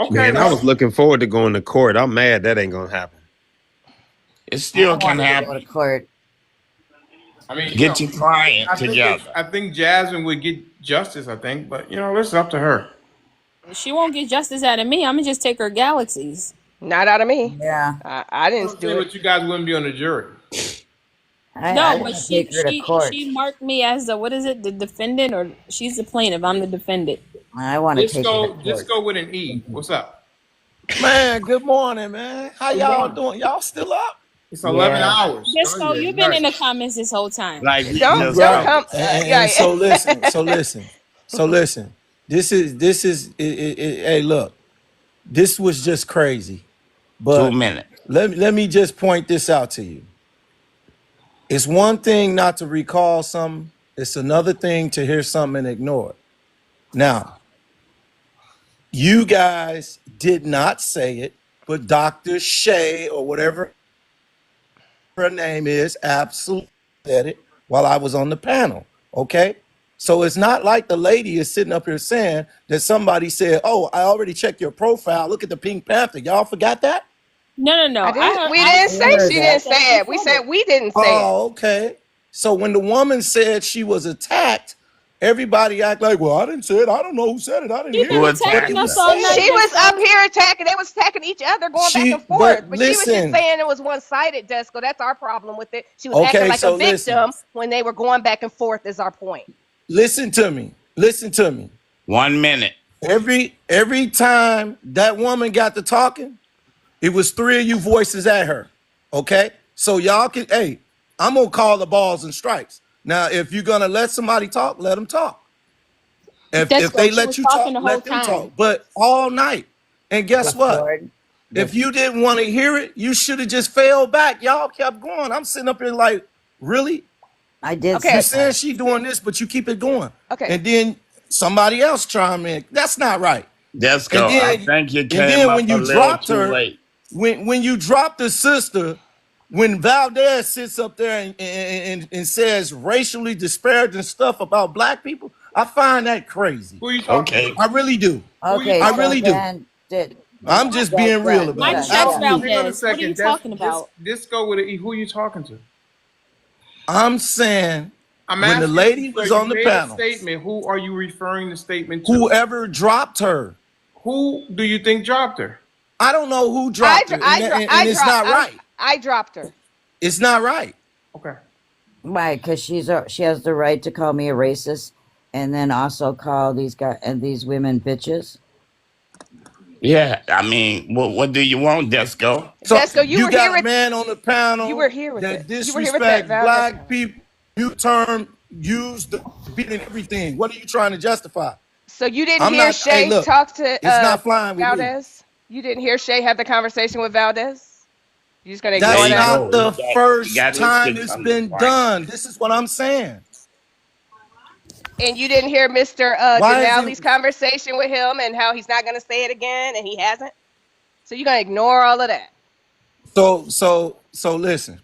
Okay, Man, I well, was looking forward to going to court. I'm mad that ain't gonna happen. It I still can wanted to go to happen. court. I mean, Get your client together. I think Jasmine would get justice. I think, but it's up to her. She won't get justice out of me. I'm gonna just take her galaxies. Not out of me. Yeah. I didn't do it. But you guys wouldn't be on the jury. I No, want but to take her to court. she marked me as the what is it, the defendant, or she's the plaintiff. I'm the defendant. I want to take her to court. Disco with an E. What's up? Man, good morning, man. How Good y'all morning. doing? Y'all still up? It's 11 Yeah. hours. Disco, Oh, yeah, you've been in the nice. comments this whole time. Like we Don't just don't Right. come. And so listen. This is. Hey, look. This was just crazy. 2 But minutes. let me just point this out to you. It's one thing not to recall something. It's another thing to hear something and ignore it. Now, You guys did not say it, but Dr. Shay or whatever her name is absolutely said it while I was on the panel. Okay. So it's not like the lady is sitting up here saying that somebody said, "Oh, I already checked your profile. Look at the Pink Panther." Y'all forgot that? No. I didn't. We I didn't I say heard she that. didn't said that. say She it. We said said it. we didn't say it. Oh, okay. So when the woman said she was attacked, everybody act like, "Well, I didn't say it. I don't know who said it. I didn't She hear been Who it." But attacking it attacked us was her? all night, said. She was up Disco. here attacking. They was attacking each other, going back and But forth. But she was just listen, saying it was one sided, Desco. That's our problem with it. She was acting okay, like a so listen. victim when they were going back and forth. Is our point. Listen to me. Listen to me. 1 minute. Every time that woman got to talking, it was three of you voices at her. Okay? So y'all can, hey, I'm gonna call the balls and strikes. Now, if you're gonna let somebody talk, let them talk. If Desco, they she let was you talking talk, the whole let them time. talk. But all night. And guess what? Discord. If Dis- you didn't want to hear it, you should have just fell back. Y'all kept going. I'm sitting up here like, really? I did You Okay. sit saying back. she doing this, but you keep it going. Okay. And then somebody else chime in. That's not right. And Desco, I then think you and came then up when a you little dropped too her, late. when you dropped the sister, when Valdez sits up there and says racially disparaging stuff about black people, I find that crazy. Who are you talking Okay. to? I really do. Who are you Okay, I talking so really to? do. then did I'm then just being real about Mike it. Hang Check on, Absolutely. hang on a Valdez. What are you second. talking about? Just go with it. Who are you talking to? I'm saying I'm when the asking you, lady sir. was You on the made a panel, statement. Who are you referring the statement to? whoever dropped her, Who do you think dropped her? I don't know who I dropped her, dr- and, I dro- and, I and it's dropped not right. I dropped her. It's not right. Okay. why? Because she has the right to call me a racist, and then also call these guys and these women bitches. Yeah, I mean, what do you want, Desco? So Desco, you you were here got a with man on the you were panel here with it. that You were here with that disrespect Valdez black comment. people. You term use the beat and everything. What are you trying to justify? So you didn't I'm hear not. Hey, Shay look, talk to it's not flying with me. Valdez? You didn't hear Shay have the conversation with Valdez? You just gonna There ignore That's you that? not go. the He got first his time six it's on the been point. done. This is what I'm saying. And you didn't hear Mr. Why is it Denali's conversation with him and how he's not gonna say it again and he hasn't? So you're gonna ignore all of that. so listen.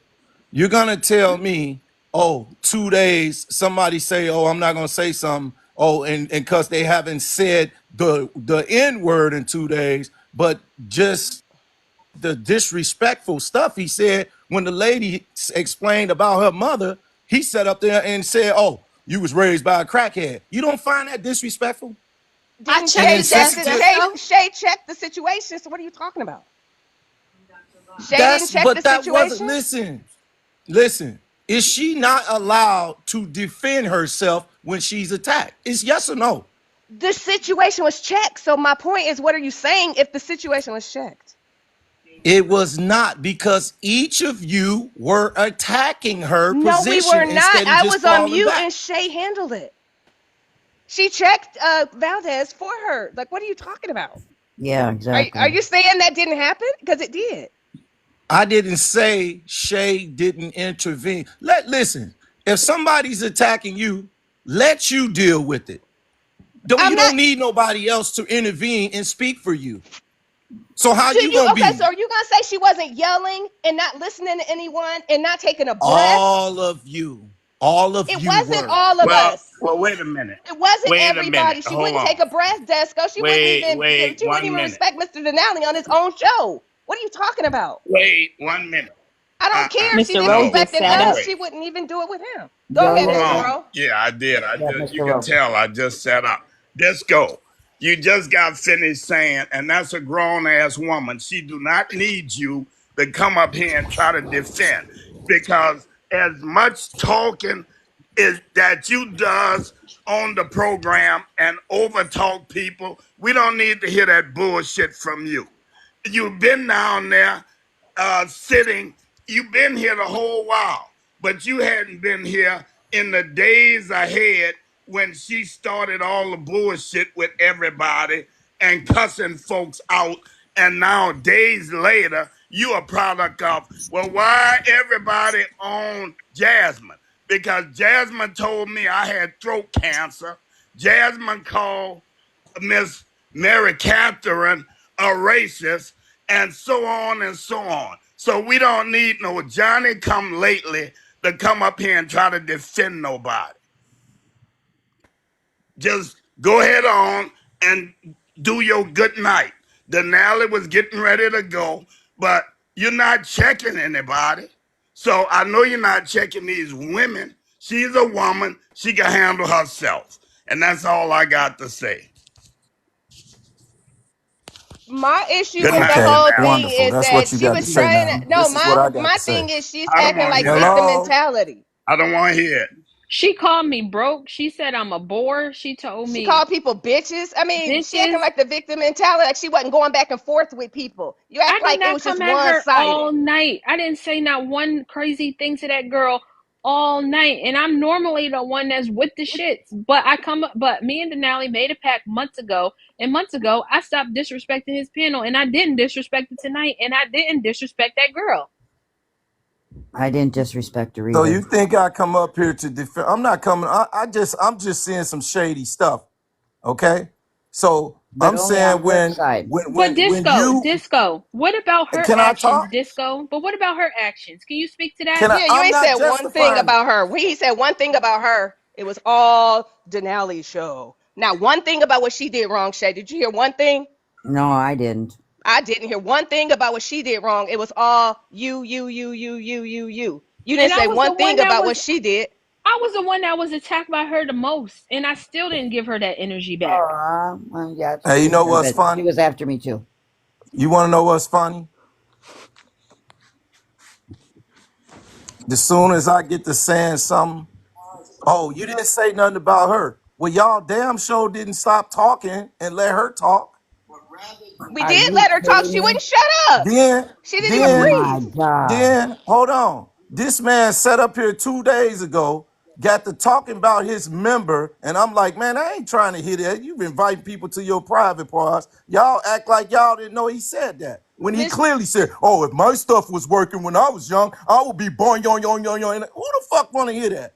You're gonna tell me, oh, 2 days, somebody say, oh, I'm not gonna say something. Oh, and because they haven't said the N word in 2 days, but just the disrespectful stuff he said when the lady explained about her mother, he sat up there and said, "Oh, you was raised by a crackhead." You don't find that disrespectful I Didn't and checked Shay the desk, didn't insensitive? Desco. Shay check the situation? So what are you talking about? Shay didn't That's check the but that wasn't. situation? Listen. Is she not allowed to defend herself when she's attacked? It's yes or no. The situation was checked. So my point is, what are you saying if the situation was checked? It was not because each of you were attacking her No, we were position not. instead of I just was on falling mute back. and Shay handled it. She checked Valdez for her. Like, what are you talking about? Yeah, Are exactly. you saying that didn't happen? Because it did. I didn't say Shay didn't intervene. Listen, if somebody's attacking you, let you deal with it. I'm You not. don't need nobody else to intervene and speak for you. So how Do you you gonna okay? be? So are you gonna say she wasn't yelling and not listening to anyone and not taking a breath? All of It you wasn't were. all of us. Well, wait a minute. It wasn't Wait a minute. everybody. She Hold wouldn't take on. a breath, Desco. She wouldn't even. Wait, She wouldn't 1 even minute. respect Mr. Denali on his own show. What are you talking about? Wait 1 minute. I don't care if she Mr. didn't Rowe No, just respect sat us. up. wait. She wouldn't even do it with him. Go Go ahead, Hold ahead, Mr. on. Rowe. Yeah, I did. yeah, You Mr. can Rowe. tell I just set up. Let's go. You just got finished saying, and that's a grown ass woman. She do not need you to come up here and try to defend because as much talking is that you does on the program and overtalk people, we don't need to hear that bullshit from you. You've been down there sitting. You've been here the whole while, but you hadn't been here in the days ahead when she started all the bullshit with everybody and cussing folks out. And now, days later, you a product of, well, why everybody on Jasmine? Because Jasmine told me I had throat cancer. Jasmine called Miss Mary Catherine a racist, and so on and so on. So we don't need no Johnny come lately to come up here and try to defend nobody. Just go ahead on and do your good night. Denali was getting ready to go, but you're not checking anybody. So I know you're not checking these women. She's a woman. She can handle herself. And that's all I got to say. My issue Good with the night, Okay, whole Denali. thing wonderful. is That's what that you she got to was say trying now. to, no, This is what I got my to say. thing is she's I don't acting want to like hear it. victim Hello? mentality. I don't want to hear it. She called me broke. She said I'm a bore. She told She me called people bitches. I mean, she acting bitches. like the victim mentality, like she wasn't going back and forth with people. You I act did like it not was just come at one her sided. all night. I didn't say not one crazy thing to that girl all night. And I'm normally the one that's with the shits. But me and Denali made a pact months ago. And months ago, I stopped disrespecting his panel. And I didn't disrespect it tonight. And I didn't disrespect that girl. I didn't disrespect her So either. you think I come up here to defend? I'm not coming. I'm just seeing some shady stuff. Okay. So But I'm only on saying her side. But when Disco, you Disco, what about her can I actions, talk? Disco? But what about her actions? Can you speak to that? Can I? Yeah, you I'm ain't not said one thing justifying it. about her. He said one thing about her. It was all Denali's show. Now, one thing about what she did wrong, Shay. Did you hear one thing? No, I didn't. I didn't hear one thing about what she did wrong. It was all you. You didn't And say one thing about what she did. I was the one that was attacked by her the most, and I still didn't give her that energy back. Well, yeah, it's Hey, you know true, what's but she funny? was after me too. You want to know what's funny? As soon as I get to saying something, oh, you didn't say nothing about her. Well, y'all damn sure didn't stop talking and let her talk. We Are did you let her talk. kidding She me? wouldn't shut up. Then, She didn't even Oh then, my breathe. God. then, hold on. This man sat up here 2 days ago, got to talking about his member, and I'm like, man, I ain't trying to hear that. You've invited people to your private parts. Y'all act like y'all didn't know he said that. When he Miss clearly said, oh, if my stuff was working when I was young, I would be boing, yon, yon, yon, yon. Who the fuck want to hear that?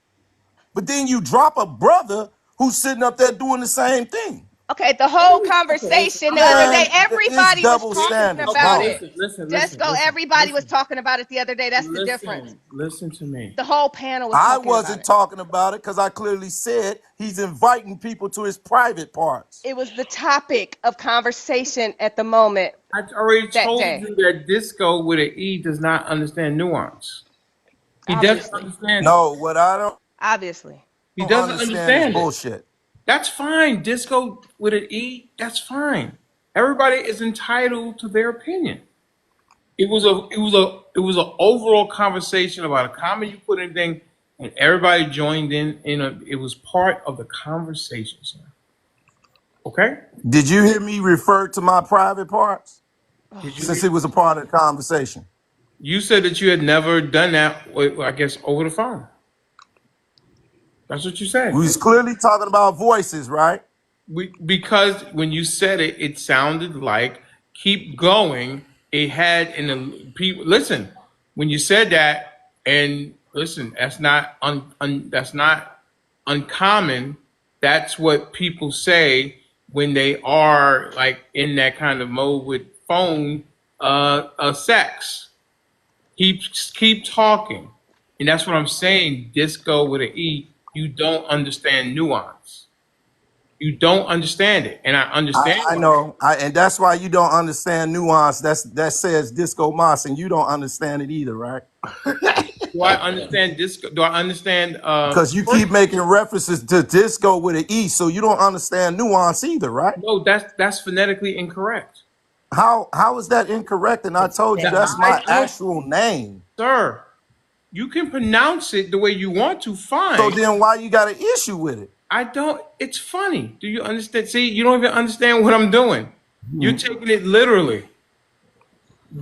But then you drop a brother who's sitting up there doing the same thing. Okay, the whole Okay, listen. conversation I'm the other day, Man, it's everybody was double talking standards, okay. about bro. it. Listen, listen, listen, Just go, listen, everybody was listen, talking about it the other day. That's the difference. listen to me. The whole panel was I talking about wasn't it. talking about it because I clearly said he's inviting people to his private parts. It was the topic of conversation at the moment I already that told day, you that disco with an E does not understand nuance. He doesn't obviously. understand it. No, what I Obviously. He don't doesn't understand is understand it. bullshit. That's fine. Disco with an E, that's fine. Everybody is entitled to their opinion. It was an overall conversation about a comment you put in thing, and everybody joined in. It was part of the conversation, sir. Okay? Did you hear me refer to my private parts? Oh, Did you? Since it was a part of the conversation. You said that you had never done that. I guess over the phone. That's what you We said. was clearly talking about voices, right? Because when you said it, it sounded like keep going. It had in the people. Listen, when you said that, and listen, that's not uncommon. That's what people say when they are like in that kind of mode with phone sex. Keep talking, and that's what I'm saying. Disco with an E. You don't understand nuance. You don't understand it, and I understand I why. know. And that's why you don't understand nuance. That says disco moss, and you don't understand it either, right? Do I understand disco? Do I understand? Because you keep First, making references to disco with an E, so you don't understand nuance either, right? no, that's phonetically incorrect. How is that incorrect? And I told you That that's I my don't, actual name. sir. You can pronounce it the way you want to. So Fine. then why you got an issue with it? I don't. It's funny. Do you understand? See, you don't even understand what I'm doing. You're taking it literally.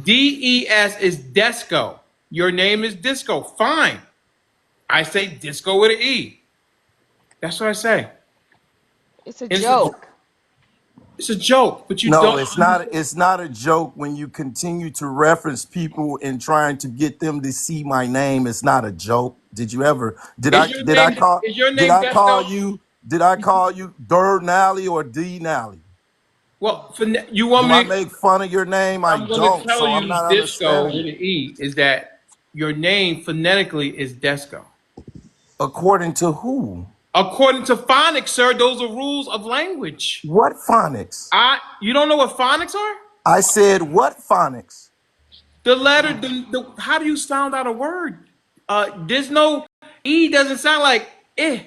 DES is Desco. Your name is Disco. Fine. I say Disco with an E. That's what I say. it's a And joke. it's a joke, but you No, don't it's not. understand. It's not a joke when you continue to reference people and trying to get them to see my name. It's not a joke. Did you ever? Did Is I? your Did I name call? is your Did name I call Desco? you? Did I call you Nally or D Nally? Well, you want Do I me? make fun of your name? I I'm going to don't. tell So I'm you not disco understanding with you. an E is that your name phonetically is Desco. According to who? According to phonics, sir, those are rules of language. What phonics? You don't know what phonics are? I said what phonics? The letter, how do you sound out a word? There's no E doesn't sound like eh.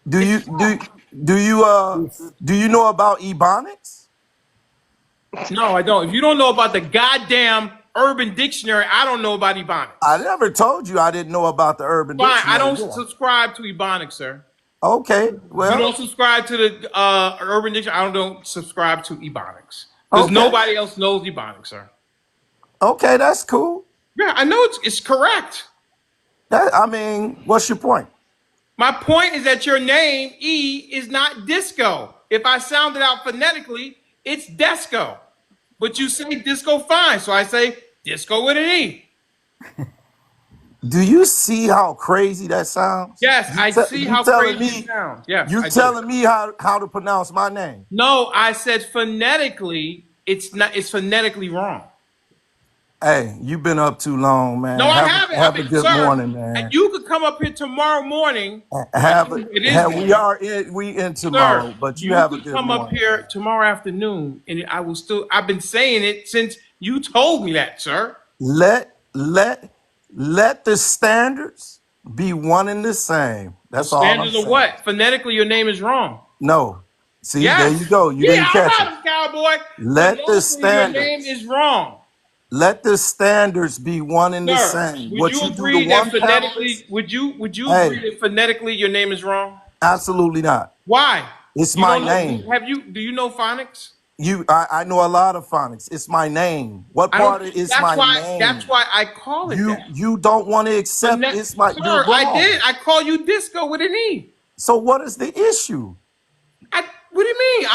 Do It's you do you do you know about ebonics? no, I don't. If you don't know about the goddamn Urban Dictionary, I don't know about I Ebonics. never told you I didn't know about the Urban Fine, I Dictionary, don't did I? subscribe to Ebonics, sir. Okay, You well, don't subscribe to the Urban Dictionary. I don't subscribe to Ebonics because okay, nobody else knows Ebonics, sir. okay, that's cool. Yeah, I know it's correct. I mean, what's your point? My point is that your name E is not disco. If I sound it out phonetically, it's Desco. But you say disco fine, so I say disco with an E. Do you see how crazy that sounds? Yes, I see You how telling crazy it me sounds. Yes, you I do. telling me how to pronounce my name? No, I said phonetically, it's not. It's phonetically wrong. Hey, you've been up too long, No, man. I haven't. I've Have a been, good sir. morning, man. You could come up here tomorrow morning. Well, it is We morning, are in sir. tomorrow, but you You have a could good come up morning, here man. tomorrow afternoon, and I will still. I've been saying it since you told me that, sir. Let let let the standards be one and the same. The That's all I'm standards of saying. what? Phonetically, your name is wrong. No. See, there you Yes. go. You Yeah, didn't I catch it. got him, cowboy. Let the Phonetically, your name standards is wrong. let the standards be one and the Sir, same. would What you you do to agree that one panelist, phonetically would you agree hey, that phonetically your name is wrong? absolutely not. Why? It's You my don't know name. do you know phonics? I know a lot of phonics. It's my name. What I don't part of it's that's my why that's name? why I call it that. You don't want to accept it's my you're Sir, I wrong. did. I call you disco with an E. So what is the issue? What do you mean?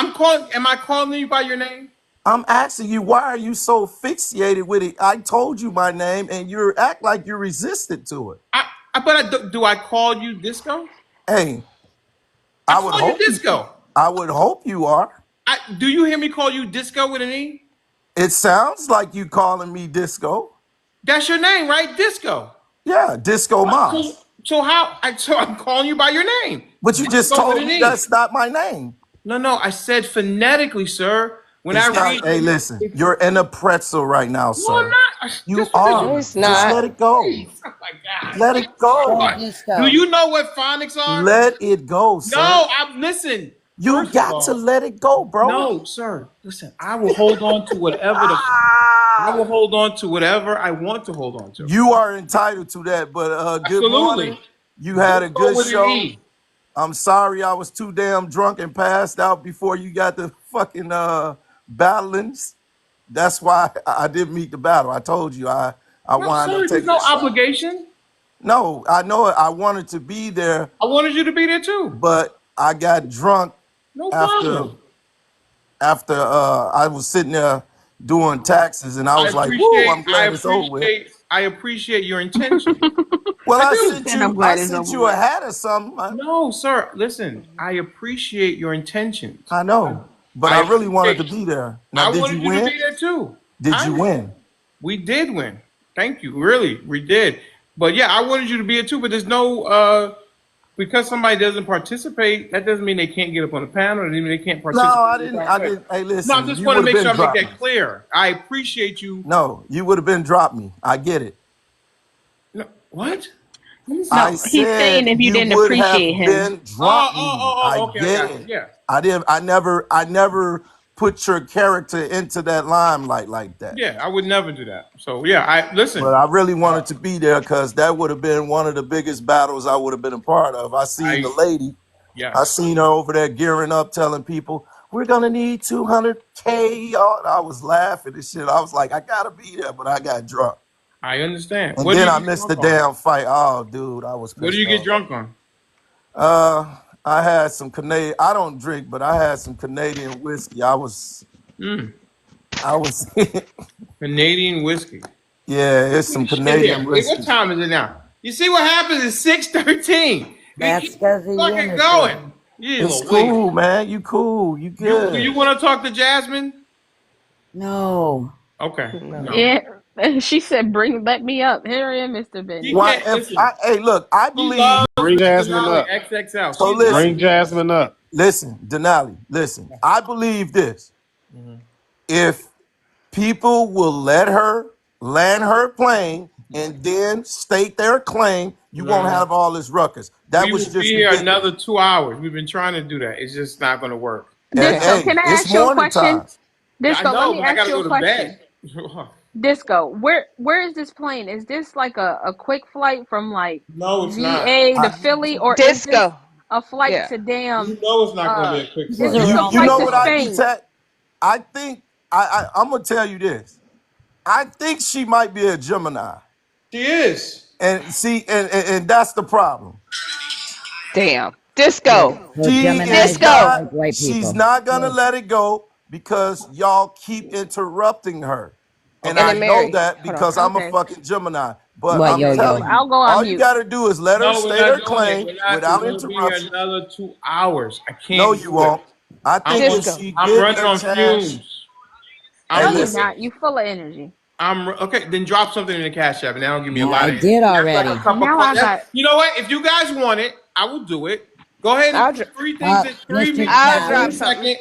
Am I calling you by your name? I'm asking you, why are you so fixated with it? I told you my name and you act like you're resistant to it. Do I call you disco? Hey, I I would call you hope you disco. I would hope you are. Do you hear me call you disco with an E? It sounds like you calling me disco. That's your name, right? Disco. Yeah, Disco So, Mouse. so I'm calling you by your name. But you just Disco with told an me E. that's not my name. No, I said phonetically, sir. When I It's not. read, Hey, listen, if, you're in a pretzel right now, no, I'm sir. not. You Just because are. No, you, it's Just not. let it go. please. Oh my God. Let it Come Yeah, go. on. Do disco. you know what phonics are? Let it go, No, sir. I'm listen. You First of got to all, let it go, bro. no, sir. Listen, I will hold on to whatever the I will hold on to whatever I want to hold on to. You are entitled to that, but good morning. Absolutely. You had a Disco good with an show. E. I'm sorry I was too damn drunk and passed out before you got the fucking battlings. That's why I didn't meet the battle. I told you I No, wound up sir. There's taking no a shot. obligation. No, I know it. I wanted to be there, I wanted you to be there too. but I got drunk No after problem. I was sitting there doing taxes and I I was like, "Woo, appreciate I'm I glad it's over with." appreciate I appreciate your intention. Well, I do. And I'm I glad it's sent over you a with. hat or something. No, sir. Listen, I appreciate your intentions. I know, but I I really wanted to appreciate. be there. Now, I did you wanted you to win? be there too. Did you win? We did win. Thank you. Really, we did. But yeah, I wanted you to be there too. But there's no because somebody doesn't participate, that doesn't mean they can't get up on the panel. It doesn't mean they can't No, participate. I didn't. Hey, No, I listen, just you want to would have make been sure I make dropped me. that clear. I appreciate you. No, you would have been dropped me. I get it. No, what? Let me see. I No, he's saying said if you you didn't would appreciate have him. been drop me. I Okay, I get got it. you. Yeah. I never put your character into that limelight like that. Yeah, I would never do that. So yeah, I listen. But I really wanted to be there because that would have been one of the biggest battles I would have been a part of. I seen the I lady. I yes. seen her over there gearing up, telling people, we're gonna need 200K. I was laughing and shit. I was like, I gotta be there, but I got drunk. I understand. And What do then you I get missed the drunk on? damn fight. Oh, dude, I was What do pissed you get off. drunk on? I had some Canadian. I don't drink, but I had some Canadian whiskey. Mm, I was. Canadian whiskey. Yeah, it's some Shit here. Canadian Hey, what whiskey. time is it now? You see what happens is 6:13. We That's keep because of fucking going. Unison. You It's little wait. cool, man. You cool. You You do you good. want to talk to Jasmine? No. Okay, No. no. Yeah. She said, let me up. Here I am, Mr. She Benny. Why? can't If listen. I, hey, look, I She believe. loves Bring Mr. Jasmine Denali up. XXL. So She loves Bring listen, it. Jasmine up. listen, Denali, listen. I believe this. Mhm. If people will let her land her plane and then state their claim, you won't No. have all this ruckus. That We was will be just here ridiculous. another 2 hours. We've been trying to do that. It's just not going to work. And Okay. Disco, hey, can I it's ask you a morning question? time. Yeah, I Disco, let know, me but I got ask to you go a to question. bed. Disco, where is this plane? Is this like a quick flight from like No, it's not. VA to I, Philly, or is this Disco. a flight Yeah. to damn You know it's not going to uh be a quick This is flight. is a this you a wrong you flight know to what number. I Spain? detect? I think I'm gonna tell you this. I think she might be a Gemini. She is. And see, and that's the problem. Damn. Yeah. Disco. Well, She is Geminis don't Disco. like white she's people. not gonna Yes. let it go because y'all keep interrupting her. And And Okay. I then know Mary. that Hold on. because I'm a Okay. fucking Gemini. But What, I'm yo Okay. telling yo? you, I'll go on all you mute. gotta do is let her No, we're state not her doing it. claim We're not. We're without going to be here interruption. another 2 hours. I No, can't you do it. won't. I I'm think when on. Disco. she I'm get running a on chance, fumes. hey, No, I'm you're running. listen. not. You full of energy. Okay. Then drop something in the cash app, and that'll give me a Yeah, lot I of energy. did That's like a already. cup of Now I coffee. got You know what? If you guys want it, I will do it. Go ahead and I'll put dr- three things in three. Mr. I'll Give me drop a Denali. something. second.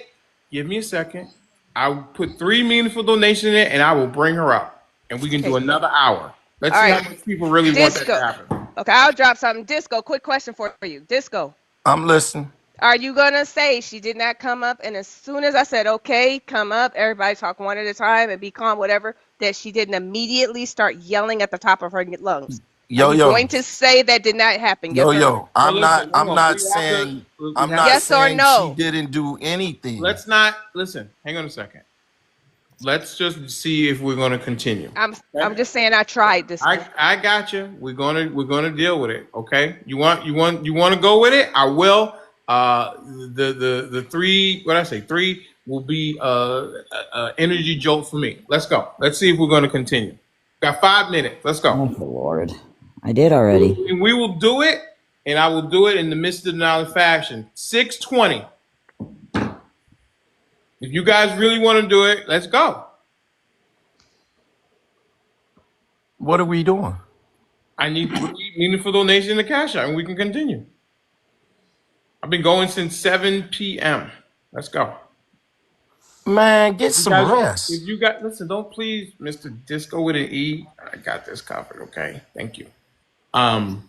Give me a second. I'll put three meaningful donations in it, and I will bring her up, and we can do Okay. another hour. Let's All see how right. much people really want that to Disco. happen. Okay, I'll drop something. Disco. Quick question for you. Disco. I'm listening. Are you gonna say she did not come up, and as soon as I said okay, come up, everybody talk one at a time and be calm, whatever, that she didn't immediately start yelling at the top of her lungs? Are Yo, you yo. going to say that did not happen? Yo, Yes or no? yo. Well, listen. Hold I'm on. not saying We I'm have not to. Yes or saying she no? didn't do anything. Let's not listen. Hang on a second. Let's just see if we're going to continue. I'm Okay? just saying I tried, Disco. I got you. We're gonna deal with it. Okay. You want to go with it? I will. The three. What I say? Three will be energy jolt for me. Let's go. Let's see if we're going to continue. Got 5 minutes. Let's go. Oh, Lord. I did already. We will do it, and I will do it in the Mr. Denali fashion. 6:20. If you guys really want to do it, let's go. What are we doing? I need three meaningful donations in the cash out, and we can continue. I've been going since 7 p.m. Let's go. Man, get You some guys, rest. if you got listen, don't please, Mr. Disco with an E. I got this covered, okay? Thank you. Um,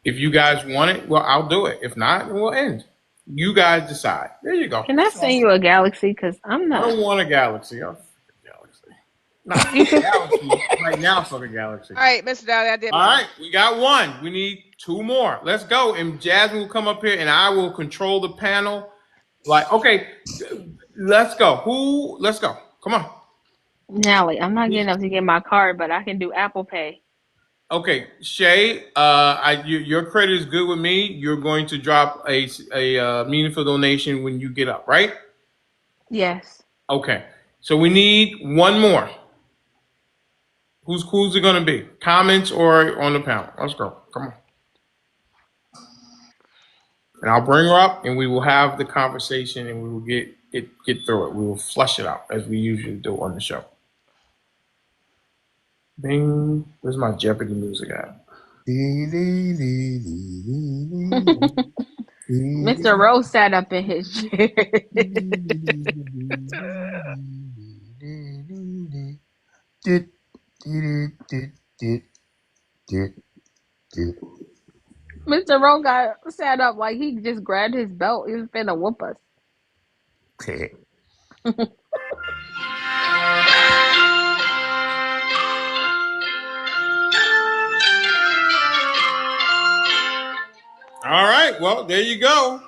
if you guys want it, well, I'll do it. If not, then we'll end. You guys decide. There you go. Can I send you a galaxy? Because I'm I not. don't want a galaxy. I'll fuck a galaxy. Not You a can. galaxy right now. Fuck a galaxy. All right, Mr. Dowdy, I did All mine. right, we got one. We need two more. Let's go. And Jasmine will come up here, and I will control the panel. Like, okay, let's go. Who? Let's go. Come on. Nally, I'm not getting up to get my card, but I can do Apple Pay. Okay, Shay, your credit is good with me. You're going to drop a meaningful donation when you get up, right? Yes. Okay. So we need one more. Who's it going to be? Comments or on the panel? Let's go. Come on. And I'll bring her up, and we will have the conversation, and we will get through it. We will flush it out as we usually do on the show. Bing. Where's my Jeopardy music at? Mr. Rose sat up in his chair. Mr. Rose got sat up like he just grabbed his belt. He was finna whoop us. All right. Well, there you go.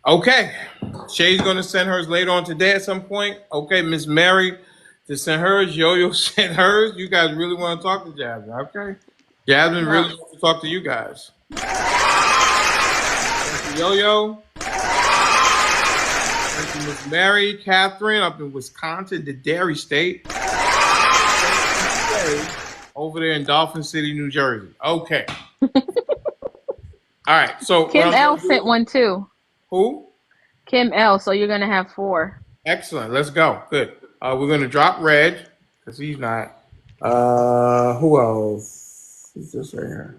Okay. Shay's going to send hers later on today at some point. Okay, Miss Mary to send hers. Yo-Yo sent hers. You guys really want to talk to Jasmine, okay? Jasmine No. really wants to talk to you guys. Thank you, Yo-Yo. Thank you, Miss Mary. Catherine up in Wisconsin, the Dairy State. Over there in Dolphin City, New Jersey. Okay. All right. So what Kim I'm L gonna sent do? one too. Who? Kim L. So you're gonna have 4. Excellent. Let's go. Good. We're gonna drop Reg because he's not. Who else? Who's this right here?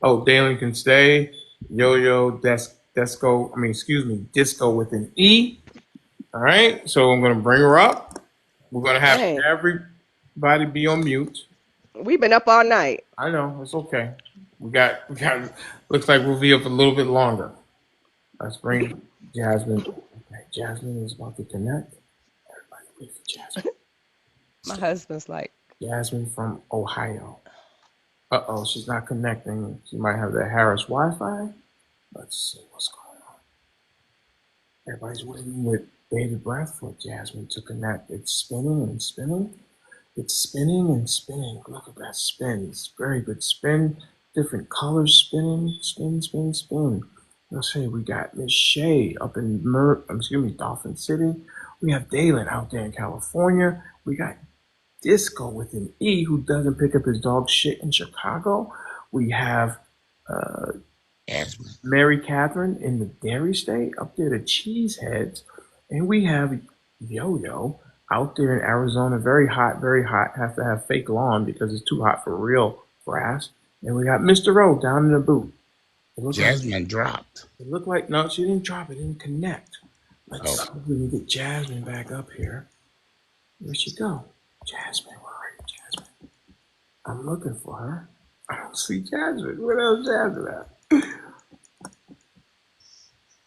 Oh, Dalen can stay. Yo Yo Desco. I mean, excuse me, Disco with an E. All right. So I'm gonna bring her up. We're gonna have Dang, everybody be on mute. we've been up all night. I know it's okay. We got. Looks like we'll be up a little bit longer. Let's bring Jasmine. Okay, Jasmine is about to connect. Everybody wait for Jasmine. My husband's like, Jasmine from Ohio. Uh-oh, she's not connecting. She might have the Harris Wi-Fi. Let's see what's going on. Everybody's waiting with bated breath for Jasmine to connect. It's spinning and spinning. It's spinning and spinning. Look at that spin. It's very good spin. Different colors spinning. Spin, spin, spin. Let's see. We got Miss Shay up in Dolphin City. We have Dalen out there in California. We got Disco with an E who doesn't pick up his dog shit in Chicago. We have uh, Mary Catherine in the Dairy State up there, the Cheeseheads. And we have Yo Yo out there in Arizona, very hot, very hot. Have to have fake lawn because it's too hot for real grass. And we got Mr. O down in the boot. Jasmine dropped. It looked like no, she didn't drop. It didn't connect. Let's see if we can get Jasmine back up here. Where'd she go? Jasmine, where are you, Jasmine? I'm looking for her. I don't see Jasmine. Where else Jasmine at?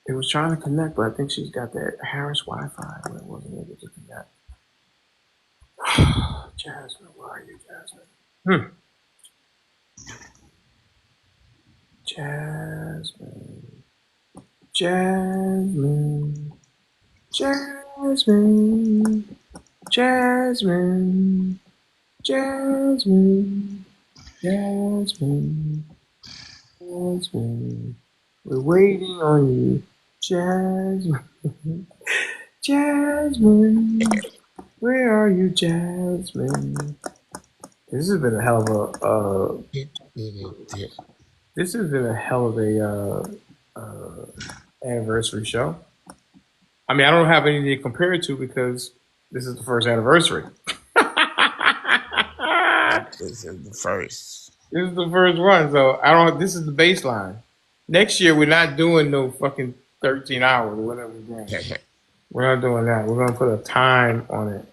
It was trying to connect, but I think she's got that Harris Wi-Fi where it wasn't able to connect. Jasmine, where are you, Jasmine? Jasmine. Jasmine. Jasmine. Jasmine. Jasmine. Jasmine. Jasmine. We're waiting on you. Jasmine. Jasmine. Where are you, Jasmine? This has been a hell of a this has been a hell of a anniversary show. I mean, I don't have anything to compare it to because this is the first anniversary. This is the first. This is the first one, so I don't. This is the baseline. Next year, we're not doing no fucking 13 hours or whatever we're doing. We're not doing that. We're gonna put a time on it.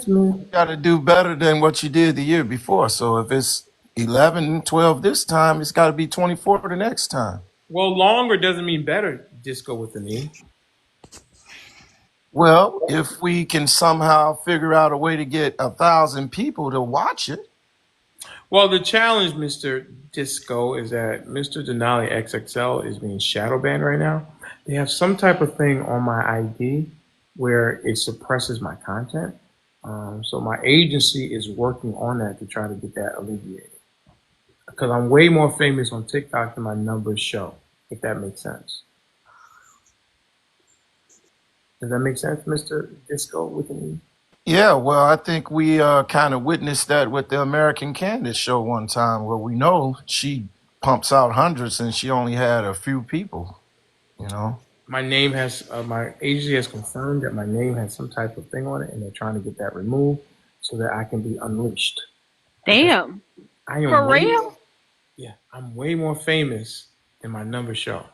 You got to do better than what you did the year before. So if it's 11, 12 this time, it's got to be 24 the next time. Well, longer doesn't mean better. Disco with an E. Well, if we can somehow figure out a way to get 1,000 people to watch it. Well, the challenge, Mr. Disco, is that Mr. Denali XXL is being shadow banned right now. They have some type of thing on my ID where it suppresses my content. So my agency is working on that to try to get that alleviated. Because I'm way more famous on TikTok than my numbers show, if that makes sense. Does that make sense, Mr. Disco with an E? Yeah, well, I think we kind of witnessed that with the American Candid show one time where we know she pumps out hundreds and she only had a few people, you know. My name has, my agency has confirmed that my name has some type of thing on it and they're trying to get that removed so that I can be unleashed. Damn. I am For way, real? yeah, I'm way more famous than my numbers show.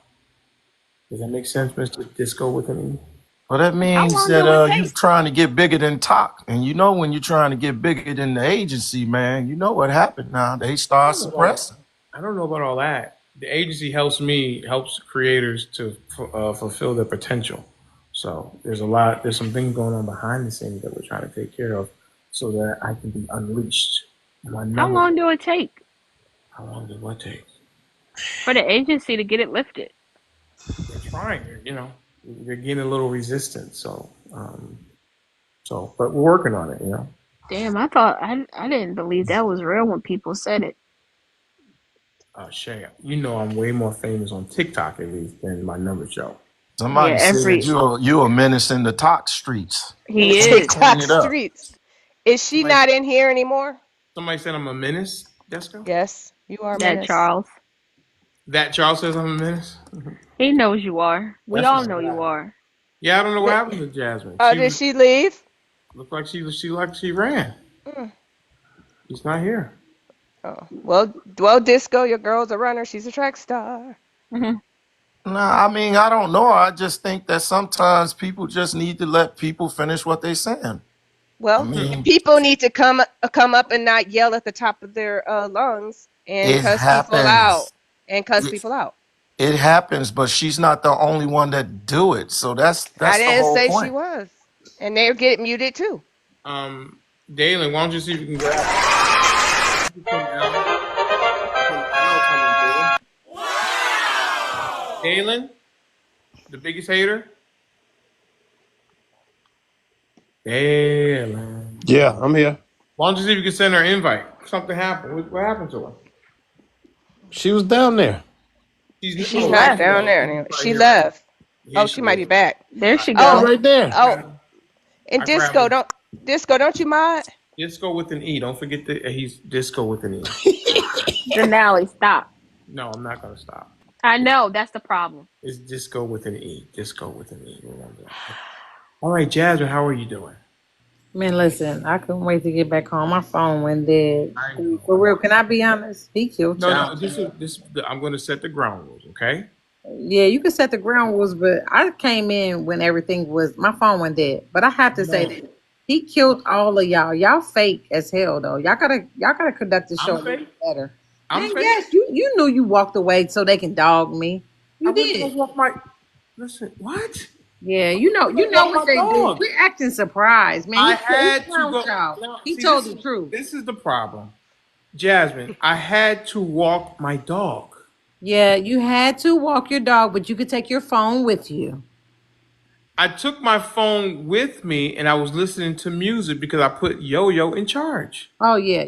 Does that make sense, Mr. Disco with an E? Well, that How means long do it that you're take? trying to get bigger than Talk. And you know when you're trying to get bigger than the agency, man, you know what happened now. They start suppressing. I don't know about all that. The agency helps creators to fulfill their potential. So there's some things going on behind the scenes that we're trying to take care of so that I can be unleashed. How long do it take How long did what take? for the agency to get it lifted? They're trying, they're getting a little resistant. But we're working on it, Damn, I didn't believe that was real when people said it. Shay, I'm way more famous on TikTok at least than my numbers show. Somebody said you're a menace in the Talk streets. He is. TikTok Clean it up. streets. Is she not in here anymore? Somebody said I'm a menace, Desco? Yes. You are a That menace. Charles. That Charles says I'm a menace. He knows you are. We That's all not know what you happened. are. Yeah, I don't know what Did, happened to Jasmine. oh, She did was she leave? looked like she ran. Mm. She's not here. Oh, well, Disco, your girl's a runner. She's a track star. Mhm. Nah, I mean, I don't know. I just think that sometimes people just need to let people finish what they're saying. I Well, mean, people need to come up and not yell at the top of their lungs and it cuss people out happens. and cuss It, people out. it happens, but she's not the only one that do it. So I that's the didn't whole say she point. was, and they get muted too. Dalen, why don't you see if you can grab some L? Some L coming through. Dalen, the biggest hater. Dalen. Yeah, I'm here. Why don't you see if you can send her an invite? Something happened. What happened to her? She was down there. She's She Oh, here not left. she down goes. there She's anymore. right She here, right left. here. Here Oh, she she might be is. back. There she She was Oh, go. right there. oh, and I grabbed her. Disco, don't you mind? Disco with an E. Don't forget that he's Disco with an E. Denali, stop. No, I'm not gonna stop. I know that's the problem. It's Disco with an E. Disco with an E. Remember that. All right, Jasmine, how are you doing? Man, listen, I couldn't wait to get back home. My phone went dead. I know. For real, can I be honest? He killed No, y'all. no. This. I'm gonna set the ground rules. Okay. Yeah, you can set the ground rules, but I came in when everything was my phone went dead. But I have to say No, that he killed all of y'all. Y'all fake as hell though. Y'all gotta conduct the show I'm a little fake. better. I'm Man, fake. yes, you knew you walked away so they can dog me. I You went to go did. walk my. Listen, what? Yeah, I went to walk what my they do. dog. Quit acting surprised, man. I He had to clowned go. y'all. Now, He see, told the truth. this is the problem, Jasmine. I had to walk my dog. Yeah, you had to walk your dog, but you could take your phone with you. I took my phone with me and I was listening to music because I put Yo Yo in charge. Oh yeah,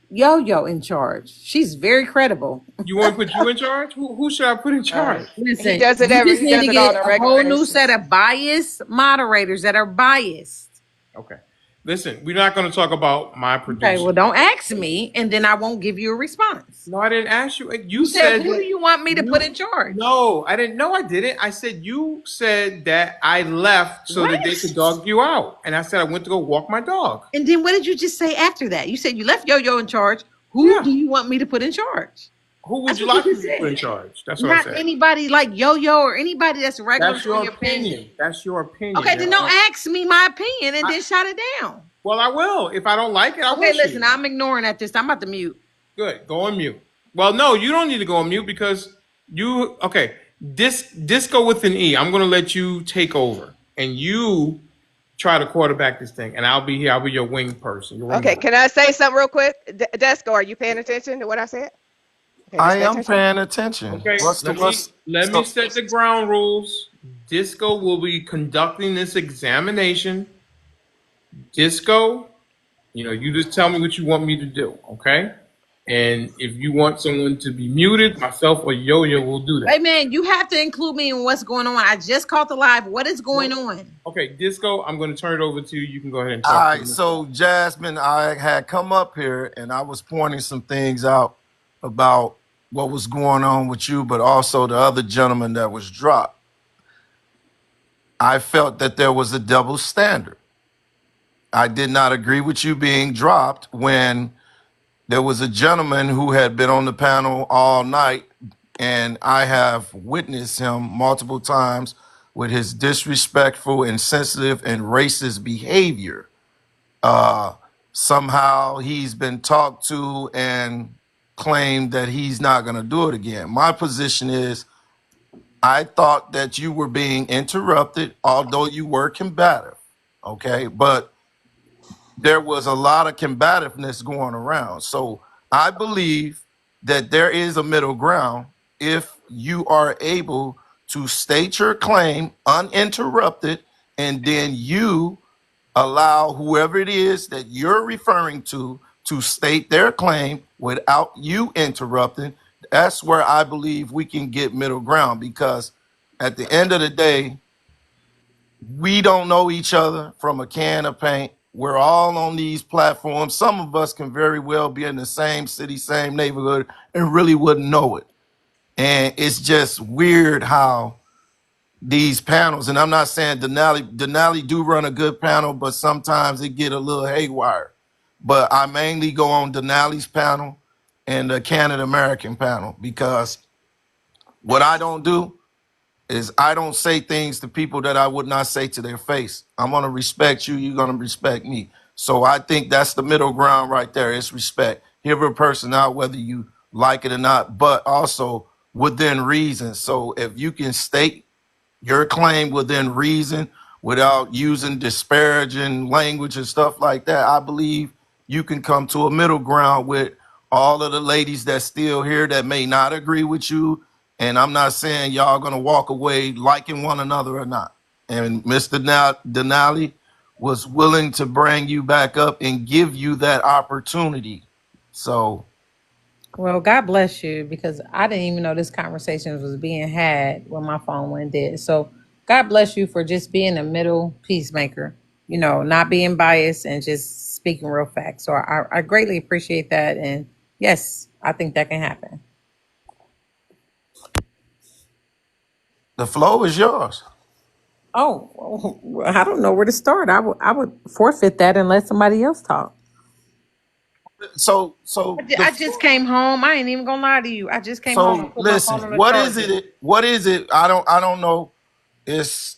Yo-Yo in charge. She's very credible. You want me to put you in charge? Who should I put in charge? He Listen, does it you every. just He need does to it on get a a regular whole new set basis. of biased moderators that are biased. Okay. Listen, we're not going to talk about my Okay, producer. well, don't ask me, and then I won't give you a response. No, I didn't ask you. You You said, said "Who do that you want me to put you. in charge?" No, I didn't. No, I didn't. I said you said that I left so that they What? could dog you out, and I said I went to go walk my dog. And then what did you just say after that? You said you left Yo-Yo in charge. Who Yeah. do you want me to put in charge? Who would That's you what you like just me to put in said. charge? That's what I Not said. anybody like Yo-Yo or anybody that's regular That's on your your panel. opinion. That's your opinion. Okay, There then don't are- ask me my opinion and I, then shut it down. well, I will. If I don't like it, I will Okay, shoot listen, it. I'm ignoring at this time. I'm about to mute. Good. Go on mute. Well, no, you don't need to go on mute because you okay. Disco with an E. I'm gonna let you take over and you try to quarterback this thing, and I'll be here. I'll be your wing person. Your Okay, wingman. can I say something real quick? Desco, are you paying attention to what I said? Okay, just I pay am attention. paying attention. Okay. Let me So set the ground rules. Disco will be conducting this examination. Disco, you just tell me what you want me to do, okay? And if you want someone to be muted, myself or Yo-Yo will do Hey that. man, you have to include me in what's going on. I just caught the live. What is going on? Okay, Disco, I'm going to turn it over to you. You can go ahead and all talk to right, me. so Jasmine, I had come up here and I was pointing some things out about what was going on with you, but also the other gentleman that was dropped. I felt that there was a double standard. I did not agree with you being dropped when there was a gentleman who had been on the panel all night, and I have witnessed him multiple times with his disrespectful, insensitive, and racist behavior. Somehow he's been talked to and claimed that he's not going to do it again. My position is I thought that you were being interrupted, although you were combative. Okay. But there was a lot of combativeness going around. So I believe that there is a middle ground if you are able to state your claim uninterrupted and then you allow whoever it is that you're referring to state their claim without you interrupting. That's where I believe we can get middle ground because at the end of the day, we don't know each other from a can of paint. we're all on these platforms. Some of us can very well be in the same city, same neighborhood, and really wouldn't know it. And it's just weird how these panels, and I'm not saying Denali do run a good panel, but sometimes it get a little haywire. But I mainly go on Denali's panel and the Canada American panel because what I don't do is I don't say things to people that I would not say to their face. I'm gonna respect you, you're gonna respect me. So I think that's the middle ground right there. It's respect. Hear a person out whether you like it or not, but also within reason. So if you can state your claim within reason without using disparaging language and stuff like that, I believe you can come to a middle ground with all of the ladies that's still here that may not agree with you. And I'm not saying y'all gonna walk away liking one another or not. And Mr. Denali was willing to bring you back up and give you that opportunity. So Well, God bless you because I didn't even know this conversation was being had when my phone went dead. So God bless you for just being a middle peacemaker, you know, not being biased and just speaking real facts. So I greatly appreciate that. And yes, I think that can happen. the flow is yours. Oh, I don't know where to start. I would forfeit that and let somebody else talk. So the I just floor. came home. I ain't even gonna lie to you. I just came home So and put my phone listen, on the charger. What is it? I don't know. It's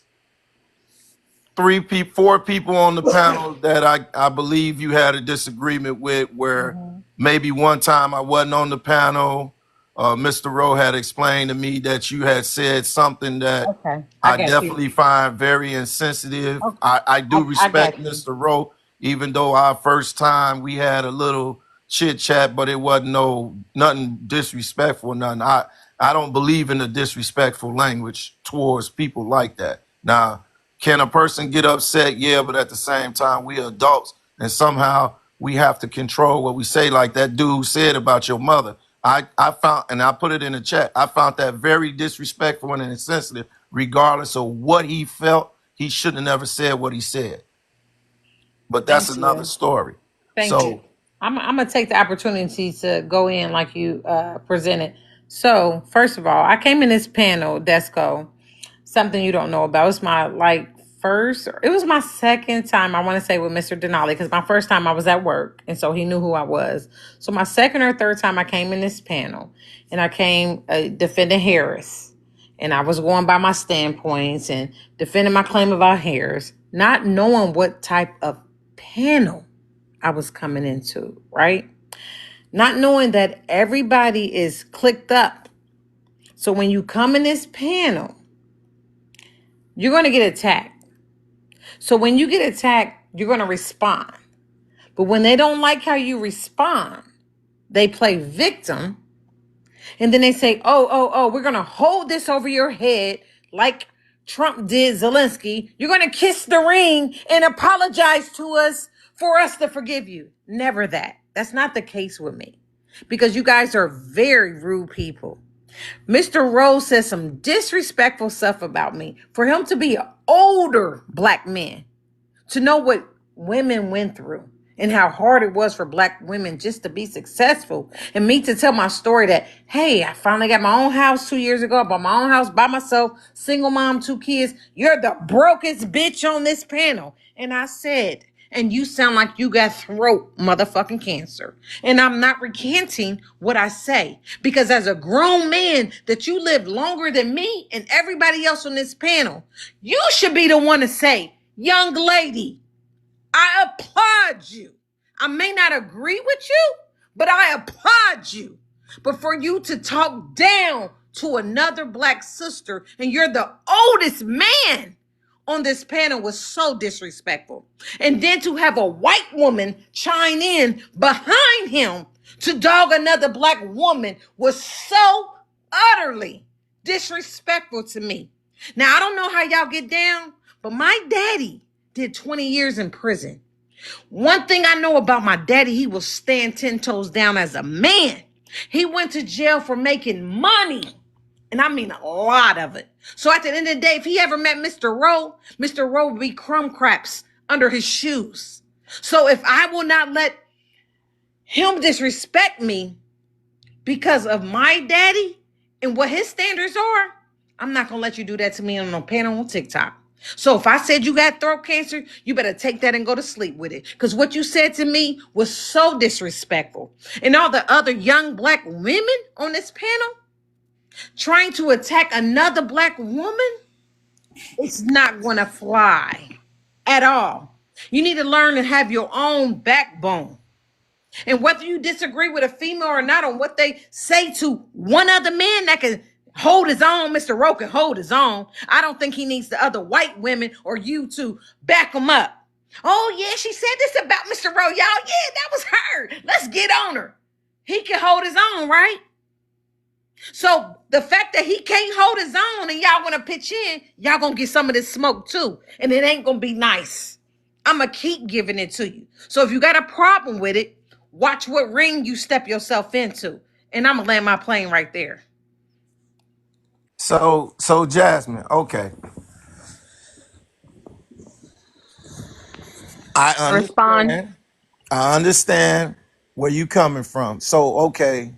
four people on the panel that I believe you had a disagreement with. Where Mhm. maybe one time I wasn't on the panel. Mr. Rowe had explained to me that you had said something that Okay, I I got you. definitely find very insensitive. Okay, I do I respect got you. Mr. Rowe, even though our first time we had a little chit chat, but it wasn't nothing disrespectful, nothing. I don't believe in the disrespectful language towards people like that. Now, can a person get upset? Yeah, but at the same time, we adults, and somehow we have to control what we say. Like that dude said about your mother. I found, and I put it in the chat, I found that very disrespectful and insensitive, regardless of what he felt. He should have never said what he said. But that's Thank another you. story. Thank you. So, I'm gonna take the opportunity to go in like you presented. So first of all, I came in this panel, Desco, something you don't know about. It's my it was my second time, I want to say, with Mr. Denali, because my first time I was at work, and so he knew who I was. So my second or third time I came in this panel, and I came defending Harris, and I was going by my standpoints and defending my claim about Harris, not knowing what type of panel I was coming into, right? Not knowing that everybody is clicked up. So when you come in this panel, you're going to get attacked. So when you get attacked, you're going to respond. But when they don't like how you respond, they play victim. And then they say, we're going to hold this over your head like Trump did Zelensky. You're going to kiss the ring and apologize to us for us to forgive you. Never that. That's not the case with me because you guys are very rude people. Mr. Rose says some disrespectful stuff about me. For him to be an older black man, to know what women went through and how hard it was for black women just to be successful, and me to tell my story that, hey, I finally got my own house 2 years ago. I bought my own house by myself, single mom, 2 kids. You're the brokest bitch on this panel. And I said, and you sound like you got throat motherfucking cancer. And I'm not recanting what I say because as a grown man that you lived longer than me and everybody else on this panel, you should be the one to say, young lady, I applaud you. I may not agree with you, but I applaud you. But for you to talk down to another black sister and you're the oldest man on this panel was so disrespectful. And then to have a white woman chime in behind him to dog another black woman was so utterly disrespectful to me. Now, I don't know how y'all get down, but my daddy did 20 years in prison. One thing I know about my daddy, he will stand 10 toes down as a man. He went to jail for making money. And I mean a lot of it. So at the end of the day, if he ever met Mr. Rowe would be crumb craps under his shoes. So if I will not let him disrespect me because of my daddy and what his standards are, I'm not gonna let you do that to me on no panel on TikTok. So if I said you got throat cancer, you better take that and go to sleep with it. Because what you said to me was so disrespectful. And all the other young black women on this panel trying to attack another black woman, it's not gonna fly at all. You need to learn to have your own backbone. And whether you disagree with a female or not on what they say to one other man that can hold his own, Mr. Rowe can hold his own. I don't think he needs the other white women or you to back him up. Oh, yeah, she said this about Mr. Rowe. Y'all, yeah, that was her. Let's get on her. He can hold his own, right? So the fact that he can't hold his own and y'all want to pitch in, y'all going to get some of this smoke too. And it ain't going to be nice. I'm going to keep giving it to you. So if you got a problem with it, watch what ring you step yourself into. And I'm going to land my plane right there. So Jasmine, okay. I Respond. understand. I understand where you coming from. So, okay,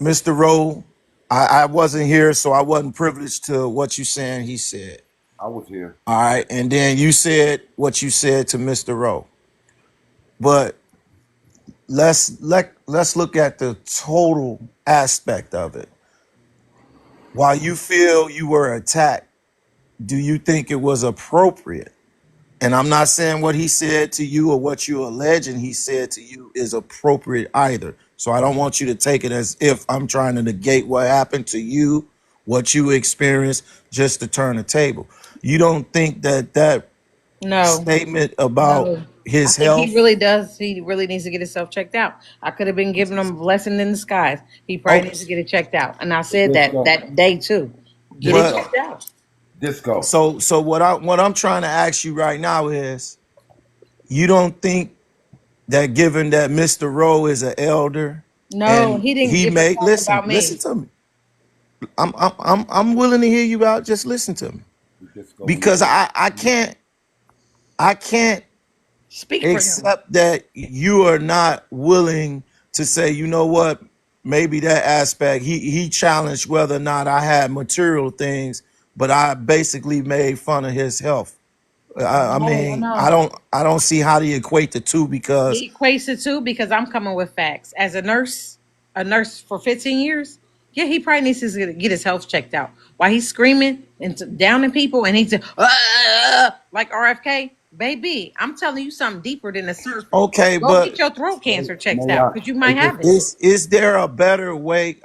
Mr. Rowe, I wasn't here, so I wasn't privileged to what you saying he said. I was here. All right. And then you said what you said to Mr. Rowe. But let's look at the total aspect of it. While you feel you were attacked, do you think it was appropriate? And I'm not saying what he said to you or what you're alleging he said to you is appropriate either. So I don't want you to take it as if I'm trying to negate what happened to you, what you experienced, just to turn the table. You don't think that No, statement about no. I his think he health? really does. He really needs to get himself checked out. I could have been giving him a blessing in disguise. He probably Okay, needs to get it checked out. And I said that Disco. that day too. Get it Disco. but checked out. Disco. so what I'm trying to ask you right now is, you don't think that given that Mr. Rowe is an elder No, and he didn't he give a may fuck about listen me. to me. I'm willing to hear you out. Just listen to me, Disco. because I can't Speak for him. accept that you are not willing to say, you know what, maybe that aspect he challenged whether or not I had material things, but I basically made fun of his health. I No, mean, no. I don't see how to equate the two because He equates it too because I'm coming with facts. As a nurse for 15 years, yeah, he probably needs to get his health checked out. While he's screaming and downing people and he's like RFK, baby, I'm telling you something deeper than the surface. okay, Go get but your throat cancer checked May out I? because you might Hey, have it. is there a better way?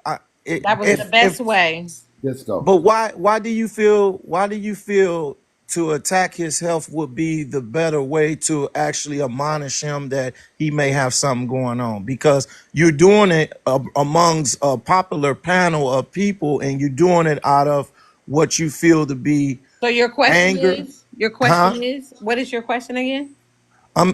That was the If best way. Disco. But why do you feel to attack his health would be the better way to actually admonish him that he may have something going on? Because you're doing it amongst a popular panel of people, and you're doing it out of what you feel to be So anger, your huh? question is, what is your question again?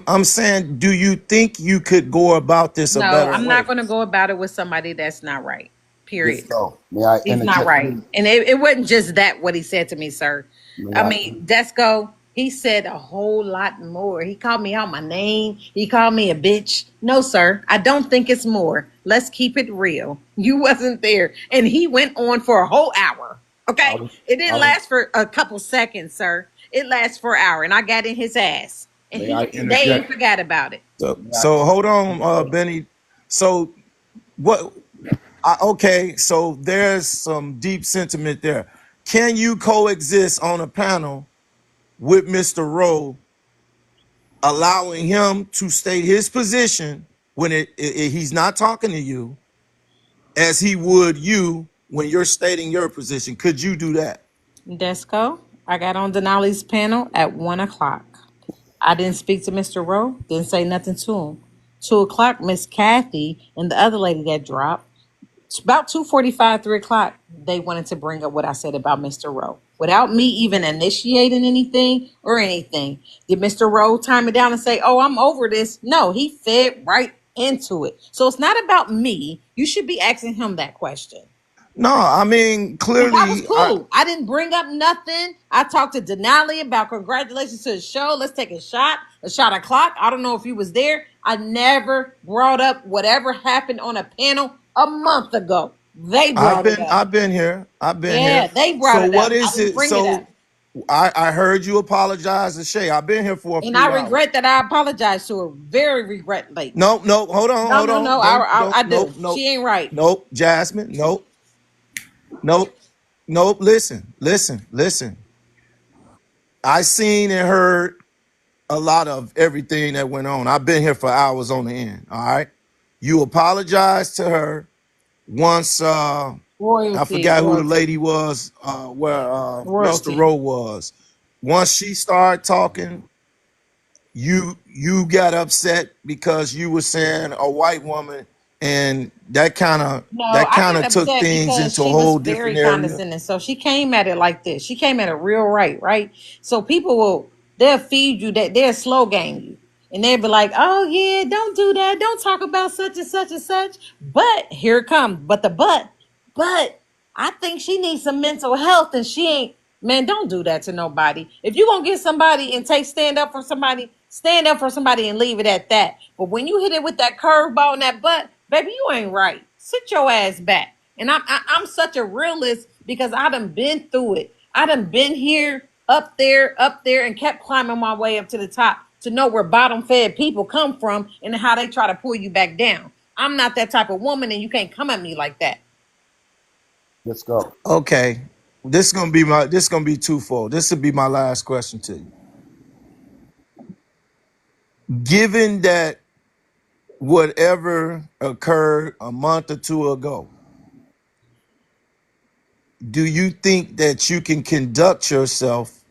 I'm saying, do you think you could go about this a No, better I'm not way? going to go about it with somebody that's not right. Period. Disco. May I He's not interject, right. please? And it wasn't just that what he said to me, sir. May I I? mean, Desco, he said a whole lot more. He called me out my name. He called me a bitch. No, sir. I don't think it's more. Let's keep it real. You wasn't there. And he went on for a whole hour. I Okay? was. It I didn't was. last for a couple seconds, sir. It lasts for an hour. And I got in his ass. And May I they ain't interject? forgot about it. So, May I so hold on, interject? Benny. So what? Okay, so there's some deep sentiment there. Can you coexist on a panel with Mr. Rowe, allowing him to state his position when he's not talking to you, as he would you when you're stating your position? Could you do that? Desco, I got on Denali's panel at 1 o'clock. I didn't speak to Mr. Rowe, didn't say nothing to him. 2 o'clock, Miss Kathy and the other lady that dropped. It's about 2:45, 3 o'clock, they wanted to bring up what I said about Mr. Rowe. Without me even initiating anything or anything. Did Mr. Rowe time it down and say, oh, I'm over this? No, he fed right into it. So it's not about me. You should be asking him that question. No, I mean The vibe was clearly, cool. I didn't bring up nothing. I talked to Denali about congratulations to the show. Let's take a shot o'clock. I don't know if you was there. I never brought up whatever happened on a panel a month ago. They brought it up. I've been here. I've been Yeah, here. they brought So it what up. I is didn't it? bring it up. So I heard you apologize to Shay. I've been here for a And I few hours. regret that I apologized to her. Very regretfully. No, no, hold on, No, hold no, on. no. Don't, I do. nope, nope, She ain't right. nope, Jasmine, nope, nope, nope. Listen. I seen and heard a lot of everything that went on. I've been here for hours on the end. All right. You apologized to her once I Royalty, forgot who the royalty, lady was, where Mr. royalty. Rowe was. Once she started talking, you got upset because you were saying a white woman, and No, that I kind got of took upset things because into a she was whole very different area. condescending. So she came at it like this. She came at it real right? So people they'll feed you that they'll slow game you. And they'll be like, oh yeah, don't do that. Don't talk about such and such and such. But here it comes. But I think she needs some mental health and she ain't, man, don't do that to nobody. If you gonna get somebody and stand up for somebody and leave it at that. But when you hit it with that curveball in that butt, baby, you ain't right. Sit your ass back. And I'm such a realist because I done been through it. I done been here, up there, and kept climbing my way up to the top to know where bottom fed people come from and how they try to pull you back down. I'm not that type of woman, and you can't come at me like that. Let's go. Okay, this gonna be twofold. This will be my last question to you. Given that whatever occurred a month or two ago, do you think that you can conduct yourself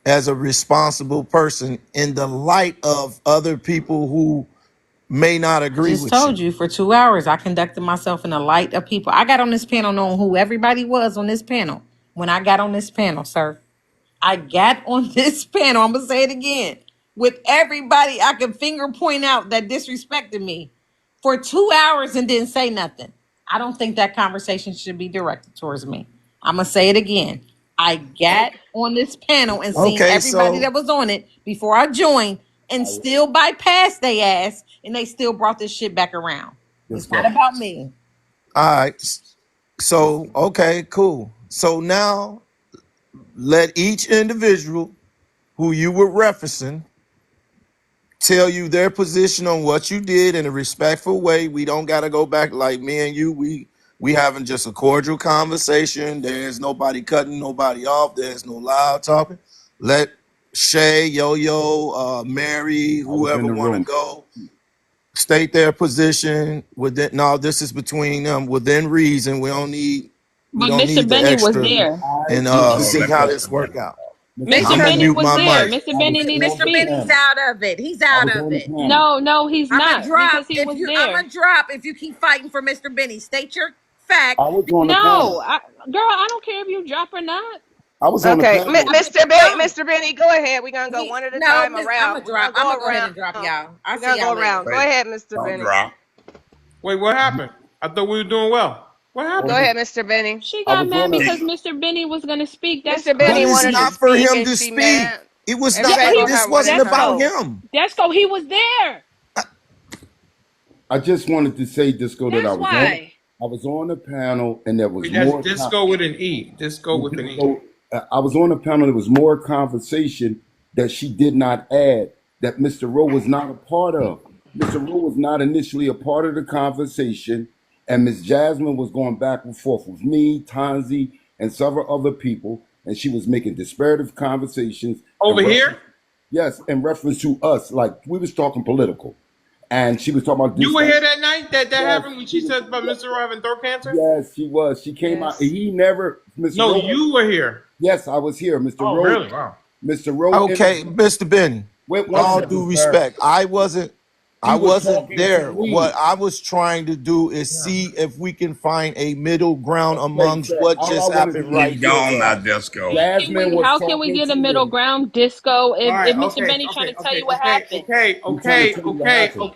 as a responsible person in the light of other people who may not I agree just with told you? you for 2 hours, I conducted myself in the light of people. I got on this panel knowing who everybody was on this panel when I got on this panel, sir. I got on this panel. I'm gonna say it again with everybody I can finger point out that disrespected me for 2 hours and didn't say nothing. I don't think that conversation should be directed towards me. I'm gonna say it again. I got on this panel and seen Okay, everybody so that was on it before I joined and still bypassed their ass and they still brought this shit back around. Let's It's not go. about me. all right. Let's So okay, cool. So now let each individual who you were referencing tell you their position on what you did in a respectful way. We don't gotta go back like me and you. We having just a cordial conversation. There's nobody cutting nobody off. There's no loud talking. Let Shay, Yo-Yo, Mary, I was in whoever the want to room. go, state their position within. No, this is between them within reason. We But don't Mr. need the Benny was extra there. I and was Hold on on, see the let how panel. this Mr. work Benny out. talk. Mr. I'm Mr. gonna Benny, Benny mute was my there. mic. Mr. I was Benny need to on the Mr. speak. Benny's panel. out of it. He's I out was of on the it. panel. No, he's I'm a not drop because he if was you. I'm there. a drop if you keep fighting for Mr. Benny. State your fact. I was on the panel. No, girl, I don't care if you drop or not. I was on the Okay, panel. I bet you don't. Mr. Benny, go ahead. We're gonna go He one at a no, time Miss. I'm a around. We're drop. gonna I'm go gonna go ahead around. and drop y'all. I'll We're see gonna y'all go later. around. Go Wait, ahead, Mr. don't Benny. drop. Wait, what happened? I thought we were doing well. What Go happened? ahead, Mr. Benny. She I got was mad on the. because He, Mr. Benny was gonna speak. That's Mr. But Benny it's wanted to not crazy. for speak him and to she speak. mad. It was Yeah, not. Everybody he. gonna This have one wasn't That's about turn. go. him. That's go. He was there. I just wanted to say, Disco, that I That's was on. why. I was on the panel, and there was Wait, that's more. disco with an E. Disco with an E. So I was on the panel. There was more conversation that she did not add that Mr. Rowe was not a part of. Mr. Rowe was not initially a part of the conversation, and Miss Jasmine was going back and forth with me, Tanzi, and several other people, and she was making disparate conversations Over and here? reference, yes, in reference to us, like we was talking political, and she was talking about You this. were here that night that Yes, happened when she she was. said about Mr. Rowe having throat cancer? Yes, she was. She came out. Yes. He never, Mr. No, Rowe. you were here. Yes, I was here. Oh, really? Wow. Mr. Rowe Okay, interviewed. Mr. Benny. Wait one All second, due sir. respect, I He was wasn't talking to there. What me. I was trying to do is Yeah. see if we can find a middle ground Okay, amongst sir. what All I just wanted to happened do right he's is here, say gone now, brother. Disco. Jasmine was How can we talking get to a middle me. ground, Disco? All If right, Mr. okay, Benny trying okay, to tell okay, you what okay, happened, okay, I'm trying to okay, tell you what okay, happened.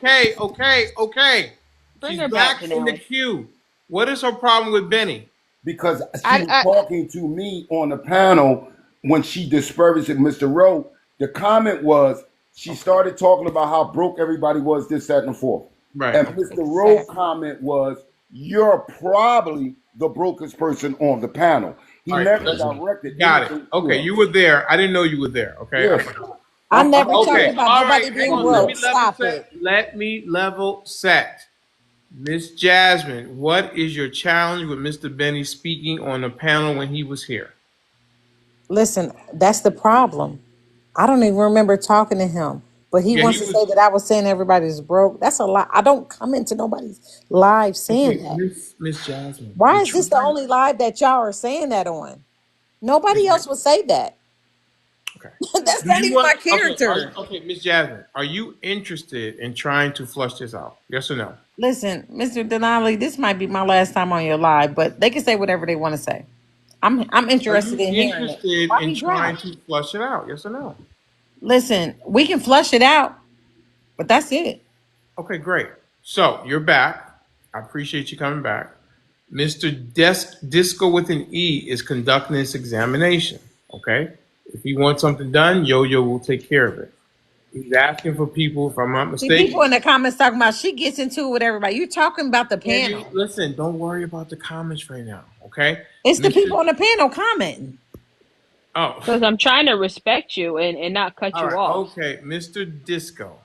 okay. bring She's her back, back in the Denali. queue. What is her problem with Benny? because she was I talking to me on the panel when she dispersed it, Mr. Rowe. The comment was she Okay. started talking about how broke everybody was, this, that, and the fourth. Right. And Okay. Mr. Rowe comment was, "You're probably the brokest person on the panel." He All right. never Let's. directed Got it. anything to Okay. her. You were there. I didn't know you were there. Okay. I Yeah, forgot. I never talked Okay. about All right. nobody Hang being on. Let yeah. me broke. level Stop set. it. Let me level set. Miss Jasmine, what is your challenge with Mr. Benny speaking on the panel when he was here? Listen, that's the problem. I don't even remember talking to him, but he Yeah, he wants to say was. that I was saying everybody's broke. That's a lie. I don't come into nobody's live saying Okay, that. Miss Jasmine, Why we're is this the trying. only live that y'all are saying that on? Miss Nobody else would say that. Okay. That's Do not you even my want? Okay. character. Okay, Miss Jasmine, are you interested in trying to flush this out? Yes or no? Listen, Mr. Denali, this might be my last time on your live, but they can say whatever they want to say. I'm Are interested you in hearing it. interested Why in he trying dropped? to flush it out? Yes or no? Listen, we can flush it out, but that's it. Okay, great. So you're back. I appreciate you coming back. Mr. Disco with an E is conducting this examination. Okay. If he wants something done, Yo Yo will take care of it. He's asking for people, if I'm not See, people mistaken. in the comments talking about she gets into it with everybody. You're talking about the And you panel. listen, don't worry about the comments right now. Okay. It's the Mr. people on the panel commenting. Oh, Because I'm trying to respect you and not cut all you right. off. Okay. Mr. Disco,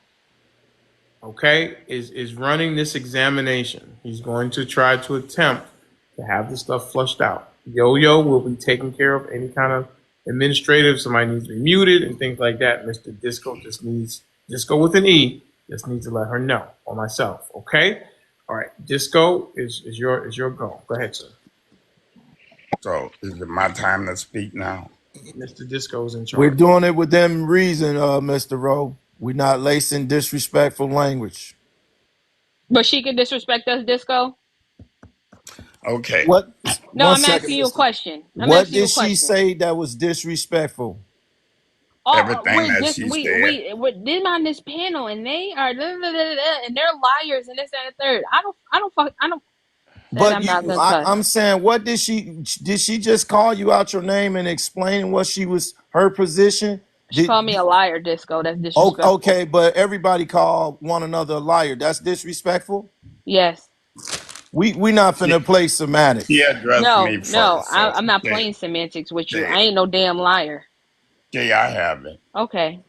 okay, is running this examination. He's going to try to attempt to have this stuff flushed out. Yo-Yo will be taking care of any kind of administrative. Somebody needs to be muted and things like that. Mr. Disco just needs Disco with an E. Just needs to let her know, or myself. Okay. All right. Disco is your go. Go ahead, sir. So is it my time to speak now? Mr. Disco is in We're charge. doing it within reason, Mr. Rowe. We're not lacing disrespectful language. But she can disrespect us, Disco. Okay. What? No, One I'm second, asking you a mister. question. I'm What asking you did a she question. say that was disrespectful? Oh, Everything we're that just she said. we're them on this panel, and they are and they're liars and this and the third. I don't. And But I'm not you, gonna cuss. I'm saying, what did she just call you out your name and explain what she was her position? She called me a liar, Disco. That's disrespectful. Okay, but everybody call one another a liar. That's disrespectful. Yes. We not She, finna play she semantics. addressed No, me no. first, so I'm not say, playing semantics with you. say I it. ain't no damn liar. Say I have it. Okay.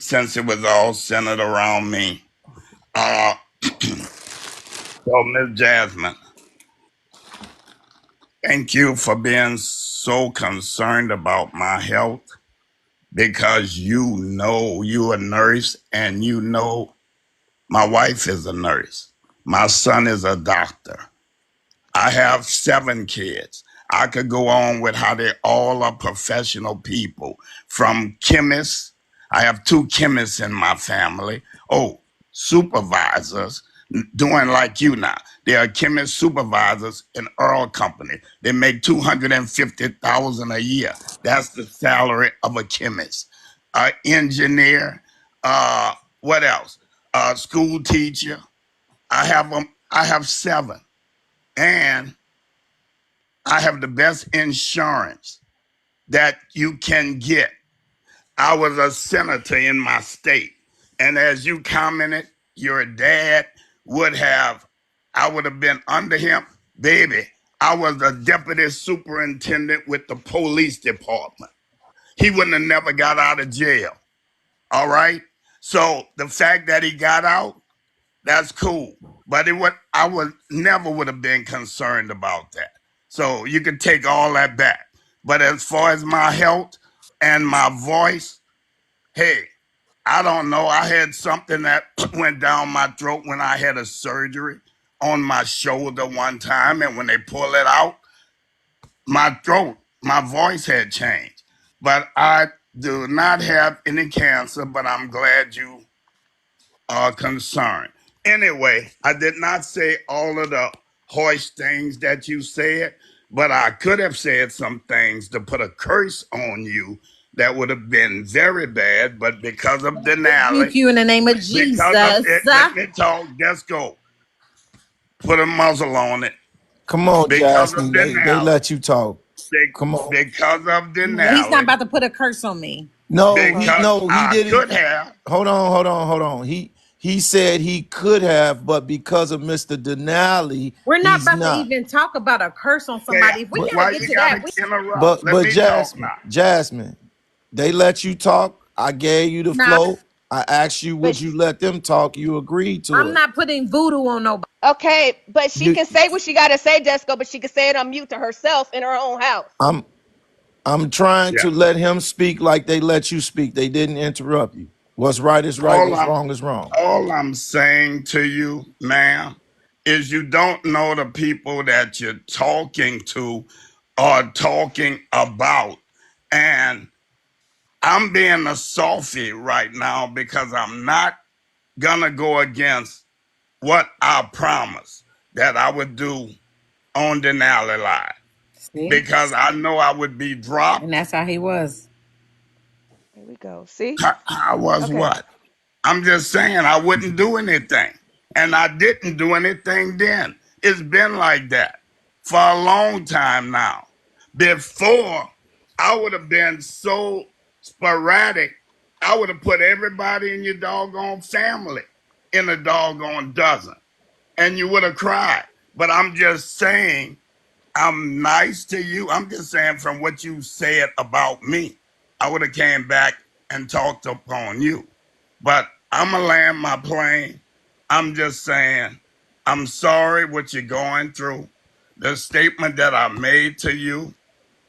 Since it was all centered around me. Uh, so Miss Jasmine, thank you for being so concerned about my health because you know you're a nurse and you know my wife is a nurse. My son is a doctor. I have 7 kids. I could go on with how they all are professional people, from chemists. I have 2 chemists in my family. Oh, supervisors doing like you now. They are chemist supervisors in Earl Company. They make 250,000 a year. That's the salary of a chemist. Engineer. What else? School teacher. I have them. I have 7, and I have the best insurance that you can get. I was a senator in my state. And as you commented, your dad would have, I would have been under him. Baby, I was a deputy superintendent with the police department. He wouldn't have never got out of jail. All right. So the fact that he got out, that's cool. But it would I would never would have been concerned about that. So you can take all that back. But as far as my health and my voice, hey, I don't know. I had something that went down my throat when I had a surgery on my shoulder one time, and when they pull it out, my throat, my voice had changed. But I do not have any cancer, but I'm glad you are concerned. Anyway, I did not say all of the harsh things that you said, but I could have said some things to put a curse on you that would have been very bad. But because of Rebuke Denali, you in the name of because of Jesus. it, let me talk. Just go. Put a muzzle on it. Come on, because of Jasmine. They Denali. let you talk. Come on. Because of Well, he's not Denali. about to put a curse on me. Because No, he I didn't. could have. Hold on. He said he could have, but because of Mr. Denali, We're not he's about to not. even talk about a curse on Okay, somebody. If we But gotta why get you to gotta that, we interrupt? Let but me talk Jasmine, now. they let you talk. I gave you the not. flow. I asked you, But would you let them talk? You agreed to I'm it. not putting voodoo on nobody. okay, but she You can say what she got to say, Jessica. But she can say it on mute to herself in her own house. I'm I'm trying Yeah. to let him speak like they let you speak. They didn't interrupt you. What's right is right, All what's I'm wrong is wrong. all I'm saying to you, ma'am, is you don't know the people that you're talking to or talking about. And I'm being a softy right now because I'm not gonna go against what I promised that I would do on Denali Live See, because I know I would be and dropped. that's how he was. Here we go. See? I was Okay. what? I'm just saying I wouldn't do anything. And I didn't do anything then. It's been like that for a long time now. Before, I would have been so sporadic, I would have put everybody in your doggone family in a doggone dozen, and you would have cried. But I'm just saying I'm nice to you. I'm just saying from what you said about me, I would have came back and talked upon you. But I'm gonna land my plane. I'm just saying I'm sorry what you're going through. The statement that I made to you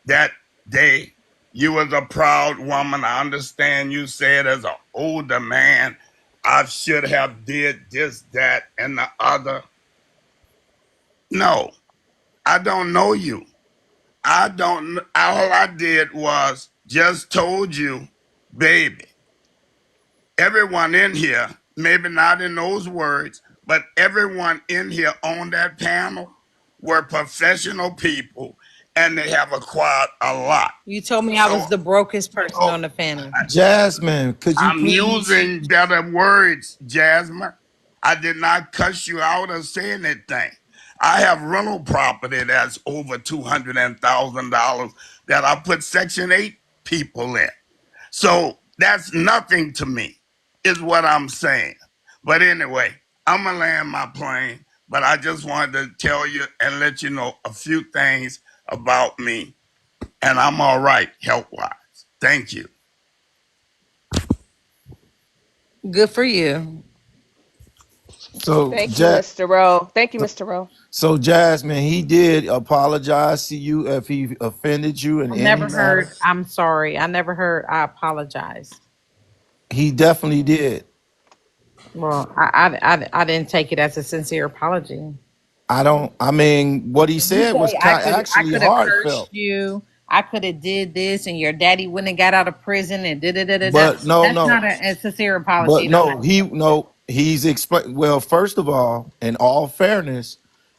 that day, you was a proud woman. I understand you said as an older man, I should have did this, that, and the other. No, I don't know you. I don't. All I did was just told you, baby. Everyone in here, maybe not in those words, but everyone in here on that panel were professional people, and they have acquired a lot. You told me I So, was the brokest person so on the panel. Jasmine, could you I'm please? using better words, Jasmine. I did not cuss you out or say anything. I have rental property that's over $200,000 that I put Section 8 people in. So that's nothing to me, is what I'm saying. But anyway, I'm going to land my plane. But I just wanted to tell you and let you know a few things about me. And I'm all right health wise. Thank you. Good for you. So, Thank you, Mr. Rowe. Thank you, Mr. Rowe. Jasmine, he did apologize to you if he offended you in I any never matter. heard. I'm sorry. I never heard. I apologize. He definitely did. Well, I didn't take it as a sincere apology. I don't. I mean, what he You said was say I actually could have cursed heartfelt. you. I could have did this, and your daddy wouldn't have got out of prison, and da da da da da. But no, That's no. not a sincere apology. But And I'm not no, gonna take that. he's explain. Well, first of all, in all fairness,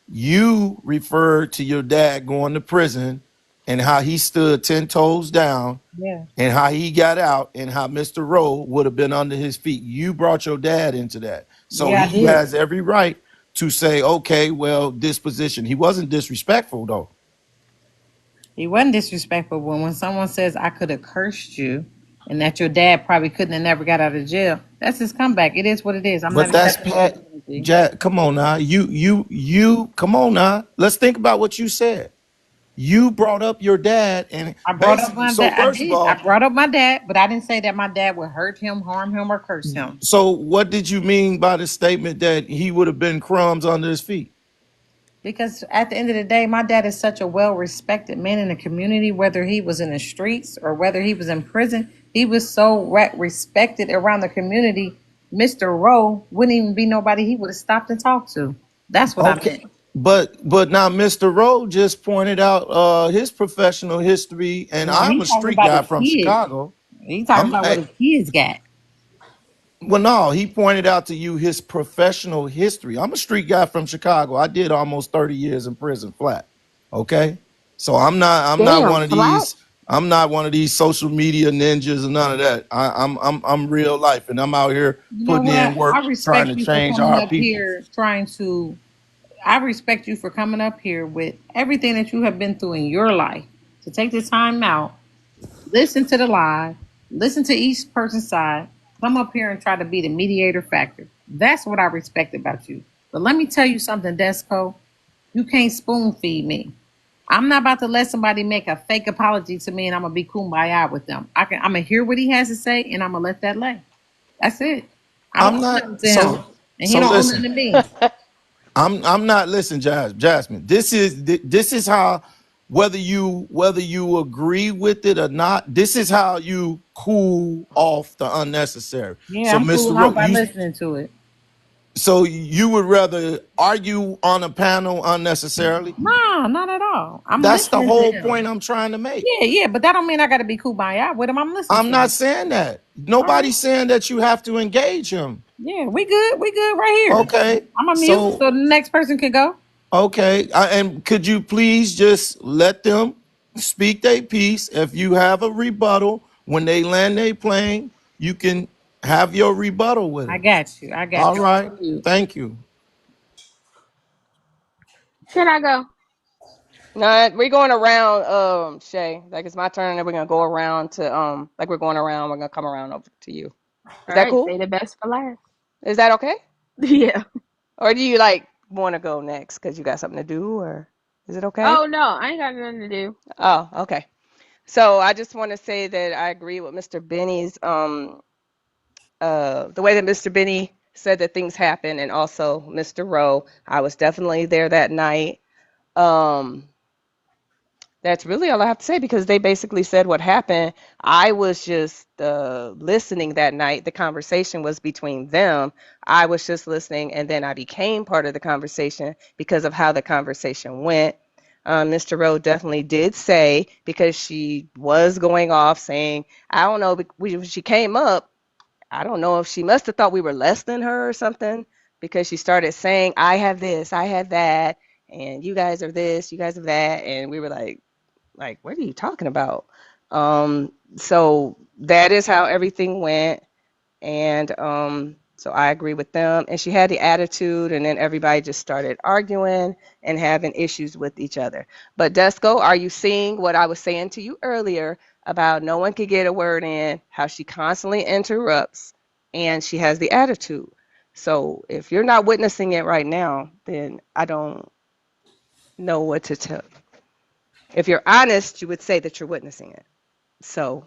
you referred to your dad going to prison and how he stood 10 toes down Yeah, and how he got out and how Mr. Rowe would have been under his feet. You brought your dad into that. So yeah, I he did. has every right to say, okay, well, disposition. He wasn't disrespectful though. He wasn't disrespectful, but when someone says I could have cursed you, and that your dad probably couldn't have never got out of jail, that's his comeback. It is what it is. I'm not But that's accepting no Pat apology. Jack. Come on now. Come on now. Let's think about what you said. You brought up your dad and I brought up basically, my so dad. I first of did. I all, brought up my dad, but I didn't say that my dad would hurt him, harm him, or curse him. so what did you mean by the statement that he would have been crumbs under his feet? Because at the end of the day, my dad is such a well respected man in the community, whether he was in the streets or whether he was in prison. He was so respected around the community. Mr. Rowe wouldn't even be nobody he would have stopped and talked to. That's what I Okay. meant. But now Mr. Rowe just pointed out his professional history, and No, I'm he a talking street about guy his from kids. Chicago. He talking I'm about what his kids got. Well, no, he pointed out to you his professional history. I'm a street guy from Chicago. I did almost 30 years in prison flat. Okay. So I'm not Damn, one of flat. these, I'm not one of these social media ninjas and none of that. I'm real life and I'm out here You know putting what? in I work trying respect to you for change coming our up people. here trying to I respect you for coming up here with everything that you have been through in your life to take the time out, listen to the live, listen to each person's side, come up here and try to be the mediator factor. That's what I respect about you. But let me tell you something, Desco. You can't spoon feed me. I'm not about to let somebody make a fake apology to me and I'm gonna be kumbaya with them. I'm gonna hear what he has to say and I'm gonna let that lay. That's it. I don't I'm owe not nothing to him, so and he so don't owe nothing listen. to me. I'm not listen, Jasmine. This is how whether you agree with it or not, this is how you cool off the unnecessary. Yeah, So I'm Mr. cooling off Rowe, by listening to it. you would rather argue on a panel unnecessarily? Nah, not at all. I'm That's the listening to whole him. point I'm trying to make. Yeah, yeah, but that don't mean I got to be kumbaya with him. I'm listening I'm to not him. saying that. All right. Nobody's saying that you have to engage him. Yeah, we good. We good right here. Okay. I'm a mute So so the next person can go. okay, and could you please just let them speak their piece? If you have a rebuttal when they land their plane, you can have your rebuttal with I them. got you. I got All you. I'm right, on mute. thank you. Can I go? No, we're going around, Shay. Like it's my turn, and then we're gonna go around to like we're going around. We're gonna come around over to you. Is All that right, cool? say the best for last. Is that okay? Yeah. Or do you like want to go next because you got something to do, or is it okay? Oh no, I ain't got nothing to do. Oh, okay. So I just want to say that I agree with Mr. Benny's the way that Mr. Benny said that things happen, and also Mr. Rowe. I was definitely there that night. Um, that's really all I have to say because they basically said what happened. I was just listening that night. The conversation was between them. I was just listening, and then I became part of the conversation because of how the conversation went. Mr. Rowe definitely did say because she was going off saying, I don't know, when she came up, I don't know if she must have thought we were less than her or something because she started saying, I have this, I have that, and you guys are this, you guys are that, and we were like, what are you talking about? So that is how everything went, and so I agree with them. And she had the attitude, and then everybody just started arguing and having issues with each other. But Desco, are you seeing what I was saying to you earlier about no one could get a word in, how she constantly interrupts, and she has the attitude? So if you're not witnessing it right now, then I don't know what to tell you. If you're honest, you would say that you're witnessing it. So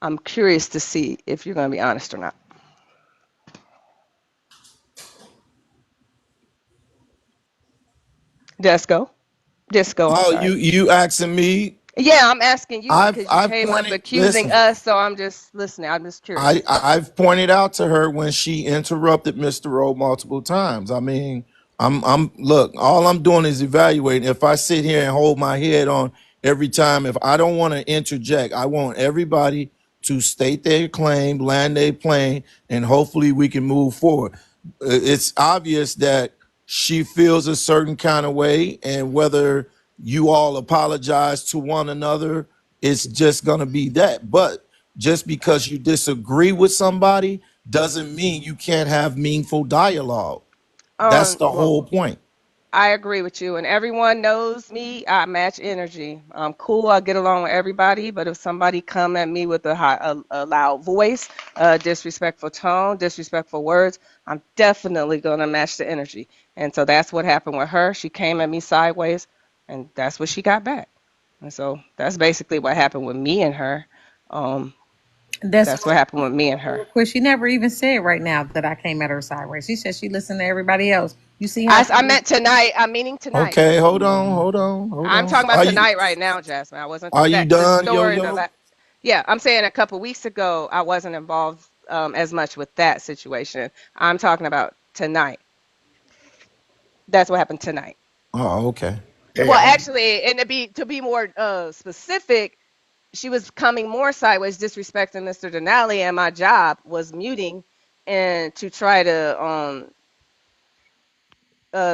I'm curious to see if you're going to be honest or not. Disco. Disco, I'm Oh, you sorry. you asking me? Yeah, I'm asking you I've because you I've came up pointed. accusing Listen, us, so I'm just listening. I'm just curious. I've pointed out to her when she interrupted Mr. Rowe multiple times. I mean, I'm look, all I'm doing is evaluating. If I sit here and hold my head on every time, if I don't want to interject, I want everybody to state their claim, land their plane, and hopefully we can move forward. It's obvious that she feels a certain kind of way, and whether you all apologize to one another, it's just gonna be that. But just because you disagree with somebody doesn't mean you can't have meaningful dialogue. That's the Well, whole point. I agree with you, and everyone knows me. I match energy. I'm cool. I get along with everybody. But if somebody come at me with a loud voice, a disrespectful tone, disrespectful words, I'm definitely gonna match the energy. And so that's what happened with her. She came at me sideways, and that's what she got back. And so that's basically what happened with me and her. Um, That's that's what happened with me and her. real quick. She never even said right now that I came at her sideways. She said she listened to everybody else. You see how she I just meant tonight. I'm meaning tonight. Okay, hold on, hold on, hold I'm on. talking about tonight right now, Jasmine. I wasn't Are you that the done, yo story the yo? yeah, I'm saying a couple weeks ago I wasn't involved as much with that situation. I'm talking about tonight. That's what happened tonight. Oh, okay. Hey, Well, actually, and to be more specific, she was coming more sideways, disrespecting Mr. Denali, and my job was muting and to try to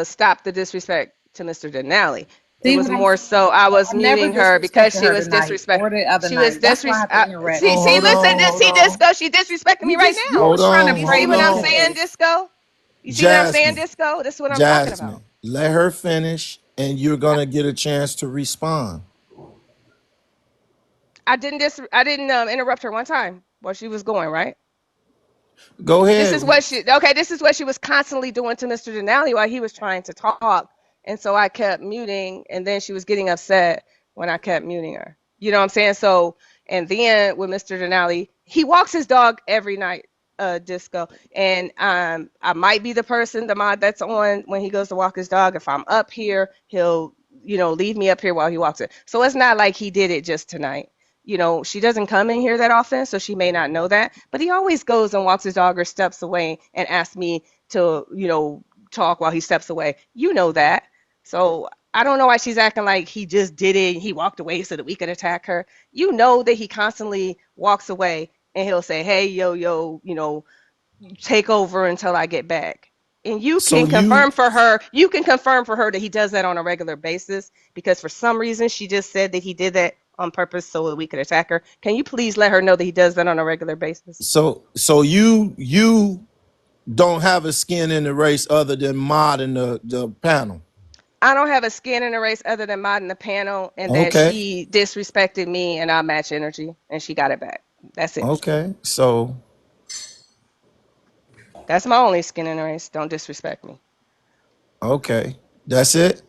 stop the disrespect to Mr. Denali. It see was what I'm more saying. so I So was I never muting her because disrespected she her was tonight disrespect. or the other She was night. That's why I have to interact See, with see, you. Hold listen, on, hold see, on, Disco. She disrespecting me right You now. was hold trying to on, You see frame hold what me I'm to on. saying, this. Disco? You see what I'm saying, Jasmine, Disco? This is what I'm talking Jasmine, about. Let her finish, and you're gonna get a chance to respond. I didn't interrupt her one time while she was going, right? Go This ahead. is what she okay, this is what she was constantly doing to Mr. Denali while he was trying to talk. And so I kept muting, and then she was getting upset when I kept muting her. You know what I'm saying? So and then with Mr. Denali, he walks his dog every night, disco. And I might be the person, the mod that's on when he goes to walk his dog. If I'm up here, he'll, leave me up here while he walks it. So it's not like he did it just tonight. She doesn't come in here that often, so she may not know that. But he always goes and walks his dog or steps away and asks me to, talk while he steps away. You know that. So I don't know why she's acting like he just did it. He walked away so that we could attack her. You know that he constantly walks away and he'll say, "Hey, yo, yo, take over until I get back." And you So can you confirm for her, you can confirm for her that he does that on a regular basis because for some reason she just said that he did that on purpose so that we could attack her. Can you please let her know that he does that on a regular basis? so you don't have a skin in the race other than mod in the panel. I don't have a skin in the race other than modding the panel and that Okay. she disrespected me and I match energy and she got it back. That's it. Okay. So That's my only skin in the race. Don't disrespect me. okay. That's it.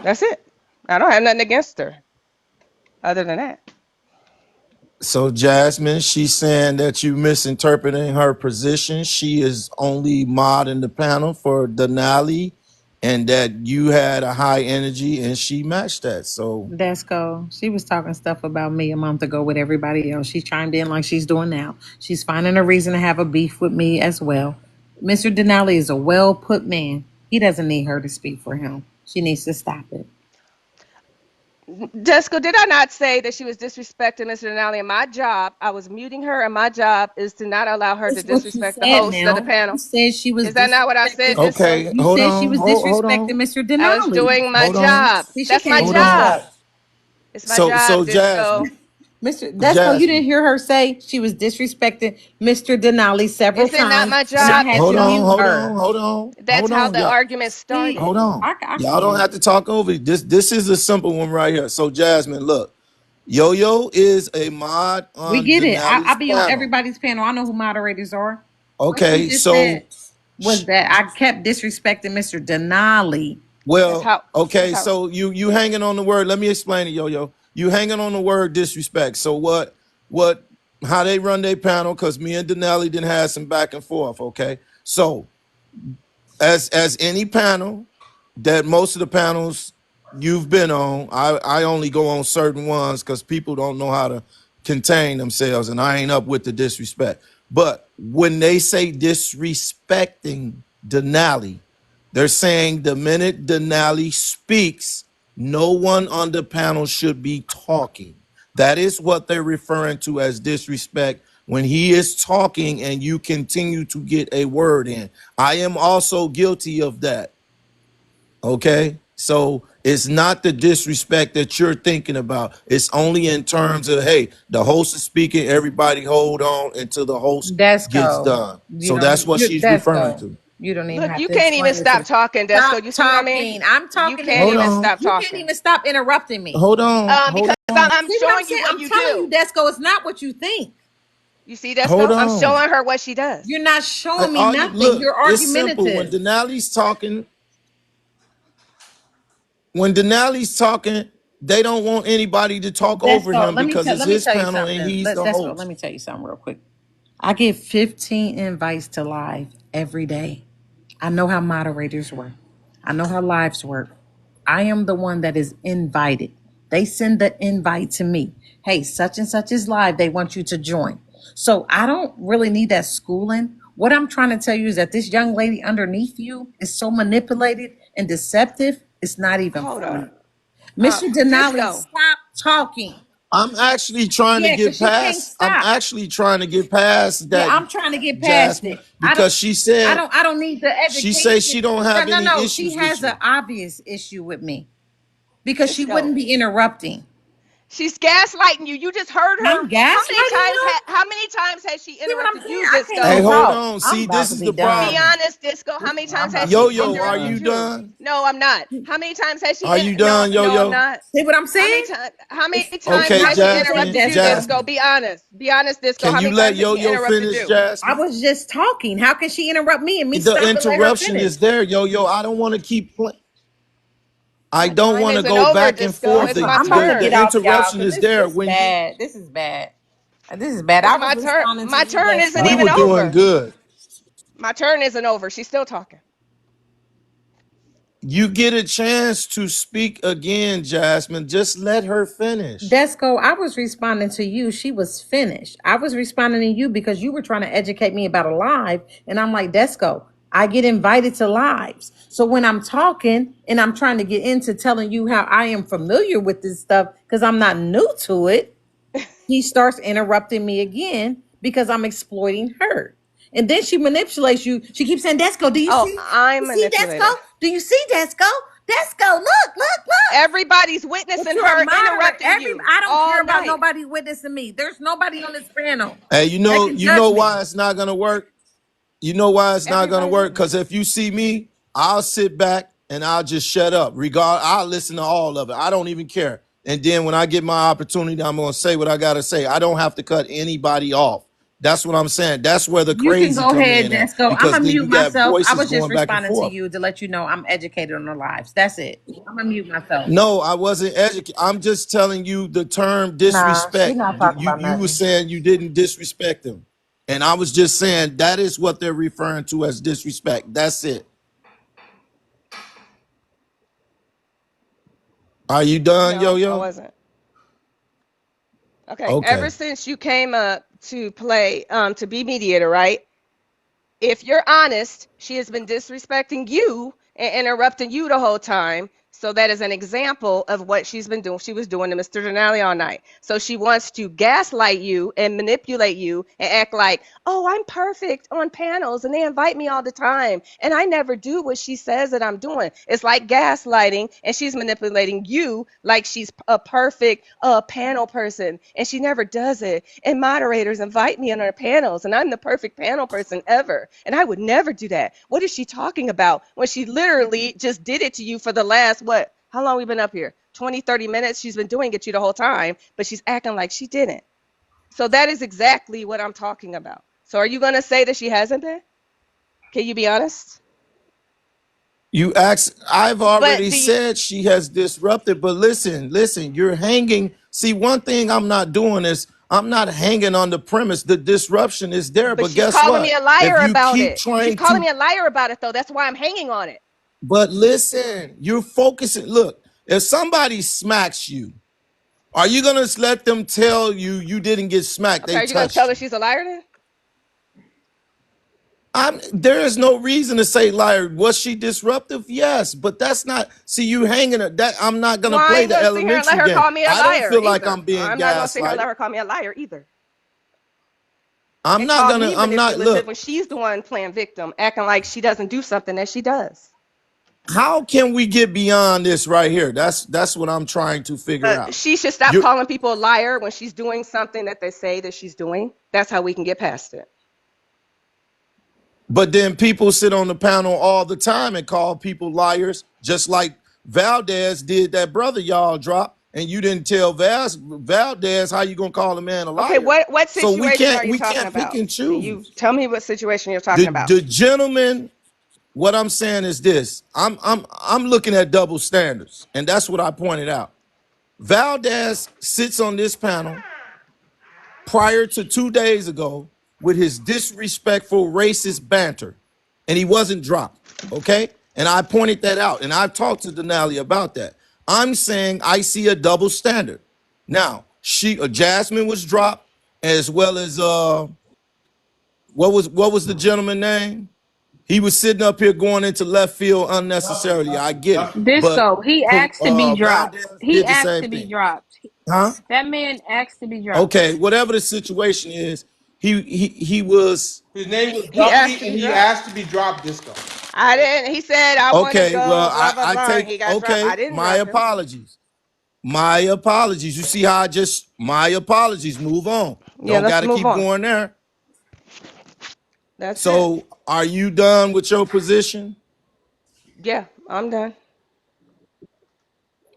That's it. I don't have nothing against her other than that. So Jasmine, she's saying that you misinterpreting her position. She is only mod in the panel for Denali, and that you had a high energy and she matched that. So Desco, she was talking stuff about me a month ago with everybody else. She chimed in like she's doing now. She's finding a reason to have a beef with me as well. Mr. Denali is a well put man. He doesn't need her to speak for him. She needs to stop it. Jessica, did I not say that she was disrespecting Mr. Denali? And my job, I was muting her, and my job is to not allow her to That's what you disrespect the said host of the now. You panel. said she was Is that not what I disrespecting. said, Disco? okay, You hold said she on, was hold disrespecting on, Mr. I was Denali. doing my hold on, job. See, she That's my can't hold even on. job. talk. It's my So job, Disco. Jasmine, Mr. Desco, you didn't Jasmine, hear her say she was disrespecting Mr. Denali several Is it not times, my and I job, had hold to on, Disco? mute hold her. on, hold on, That's hold how on, the y'all. argument See, Hold started. on. I Y'all don't can't. have to talk over it. This is a simple one right here. So Jasmine, look, Yo Yo is a mod We on get it. I Denali's be on panel. everybody's panel. I know who moderators are. What she Okay, just said so was that I kept disrespecting Mr. Denali. That's well, how. That's okay, how. so you hanging on the word. Let me explain it, Yo Yo. You hanging on the word disrespect. So what how they run their panel? Because me and Denali didn't have some back and forth. Okay, so as any panel that most of the panels you've been on, I only go on certain ones because people don't know how to contain themselves, and I ain't up with the disrespect. But when they say disrespecting Denali, they're saying the minute Denali speaks, no one on the panel should be talking. That is what they're referring to as disrespect when he is talking and you continue to get a word in. I am also guilty of that. Okay. So it's not the disrespect that you're thinking about. It's only in terms of, hey, the host is speaking, everybody hold on until the host gets Desco, done. So that's what she's referring Desco. to. You don't even Look, have you to can't even explain it to stop me. talking, Desco. You Stop see what I mean? talking. I'm You talking to can't Hold even you. on. stop You can't talking. even stop interrupting me. Hold on. Hold Because on. I'm See what I'm showing you saying? what I'm you telling you, do. Desco, it's not what you think. You see, Hold Desco? I'm on. showing her what she does. You're not showing me All you nothing. look, You're it's simple. When argumentative. Denali's talking, when Denali's talking, they don't want anybody to talk over Desco, him because it's let me his tell you panel and something. he's the Desco, let host. me tell you something real quick. I get 15 invites to live every day. I know how moderators work. I know how lives work. I am the one that is invited. They send the invite to me. Hey, such and such is live. They want you to join. So I don't really need that schooling. What I'm trying to tell you is that this young lady underneath you is so manipulated and deceptive. It's not even Hold funny. up. Mr. Denali, Disco. stop talking. I'm actually trying to Yeah, get because she can't past. I'm stop. actually trying to get past Yeah, that, I'm trying to get past Jasmine, it. because she said I don't need the she says education. she don't No, have no, any no. She issues with has an you. obvious issue with me because she Disco. wouldn't be interrupting. She's gaslighting you. You just heard her. I'm gaslighting you. How many times has she See what I'm interrupted saying? you, I can't Hey, Disco? even hold talk. on. I'm See, about this to is be the Be done. problem. honest, Disco. How many I'm times has about to she be. I'm Yo, are done. interrupted you you? done? No, I'm not. How many times has she Are you no, done, no, I'm yo? not. See what I'm saying? How many It's times Okay, not has she what you think, Jasmine, interrupted you, Desco. Disco? Jasmine. Be honest. Be honest, Disco. Can How you many let times has she Yo interrupted finish, you? I Jasmine? was just talking. How can she interrupt me and me The stop and let her interruption finish? is there, Yo. I don't want to keep playing. I My don't time want to isn't go over, back and Disco. forth. It's The, my I'm about to the, get the turn. off, y'all, interruption because is this there this when you. bad. This is bad. This is bad. I It's was my turn. responding to My you, turn isn't We Desco. even were doing over. good. My turn isn't over. She's still talking. You get a chance to speak again, Jasmine. Just let her finish. Desco, I was responding to you. She was finished. I was responding to you because you were trying to educate me about a live. And I'm like, Desco, I get invited to lives. So when I'm talking and I'm trying to get into telling you how I am familiar with this stuff because I'm not new to it, he starts interrupting me again because I'm exploiting her. And then she manipulates you. She keeps saying, Desco, do you Oh, see? I'm You see Desco? manipulated. Do you see Desco? Desco, look, look, look. Everybody's But witnessing you're a her moderator. interrupting you I don't all care about night. nobody witnessing me. There's nobody on this panel Hey, that can you judge know me. why it's not gonna work? You know why it's not gonna Everybody's work? witnessing. Because if you see me, I'll sit back and I'll just shut up. I'll listen to all of it. I don't even care. And then when I get my opportunity, I'm gonna say what I gotta say. I don't have to cut anybody off. That's what I'm saying. That's where the You can crazy go come ahead, in at Desco. I'm because gonna then mute you got myself. I voices was just going back and responding to forth. you to let you know I'm educated on the lives. That's it. I'm gonna mute myself. No, I wasn't educated. I'm just telling you the term Nah, she disrespect. not talking about You were nothing. saying you didn't disrespect them. And I was just saying that is what they're referring to as disrespect. That's it. Are you done, No, I Yo? wasn't. Okay. Ever Okay. since you came up to play, to be mediator, right? If you're honest, she has been disrespecting you and interrupting you the whole time. So that is an example of what she's been doing. She was doing to Mr. Denali all night. So she wants to gaslight you and manipulate you and act like, oh, I'm perfect on panels and they invite me all the time. And I never do what she says that I'm doing. It's like gaslighting and she's manipulating you like she's a perfect panel person. And she never does it. And moderators invite me on her panels and I'm the perfect panel person ever. And I would never do that. What is she talking about when she literally just did it to you for the last, what? How long we been up here? 20, 30 minutes. She's been doing it to you the whole time, but she's acting like she didn't. So that is exactly what I'm talking about. So are you going to say that she hasn't been? Can you be honest? You asked, I've But already do you, said she has disrupted, but listen, you're hanging. See, one thing I'm not doing is I'm not hanging on the premise. The disruption is there, but but she's guess calling me what? a liar If you about keep it. She's trying calling to, me a liar about it though. That's why I'm hanging on it. but listen, you're focusing. Look, if somebody smacks you, are you gonna let them tell you you didn't get smacked? Okay, They are you going to touched tell her you. she's a liar then? There is no reason to say liar. Was she disruptive? Yes, but that's not. See, you hanging at that. I'm not Well, gonna I play ain't the going to sit here and let elementary her game. call me a I don't liar feel like I'm either. being I'm not going to sit here and let gaslighted. her call me a liar either. I'm And not call gonna. me I'm not. manipulative Look, when she's the one playing victim, acting like she doesn't do something that she does. how can we get beyond this right here? That's what I'm trying to figure out. She should stop You, calling people a liar when she's doing something that they say that she's doing. That's how we can get past it. but then people sit on the panel all the time and call people liars, just like Valdez did that brother y'all dropped, and you didn't tell Valdez how you gonna call a man a Okay, liar. what So situation are you we talking can't pick about? and Can you choose. tell me what situation you're talking about? The gentleman, what I'm saying is this. I'm looking at double standards, and that's what I pointed out. Valdez sits on this panel prior to 2 days ago with his disrespectful racist banter, and he wasn't dropped. Okay, and I pointed that out, and I've talked to Denali about that. I'm saying I see a double standard. Now, Jasmine was dropped, as well as what was the gentleman name? He was sitting up here going into left field unnecessarily. I get it. But Disco. He asked to be dropped. Valdez He did the asked same to be thing. dropped. Huh? That man asked to be dropped. Okay, whatever the situation is, he was His name was He asked Duffy, to and be he dropped. asked to be dropped. Disco. I didn't. He said I want to okay. Well, go. Blah blah I blah. And take he got dropped. I okay, didn't my drop him. apologies. My apologies. You see how I just, my apologies. Move on. Yeah, Don't got let's to move keep on. going there. That's it. So are you done with your position? Yeah, I'm done.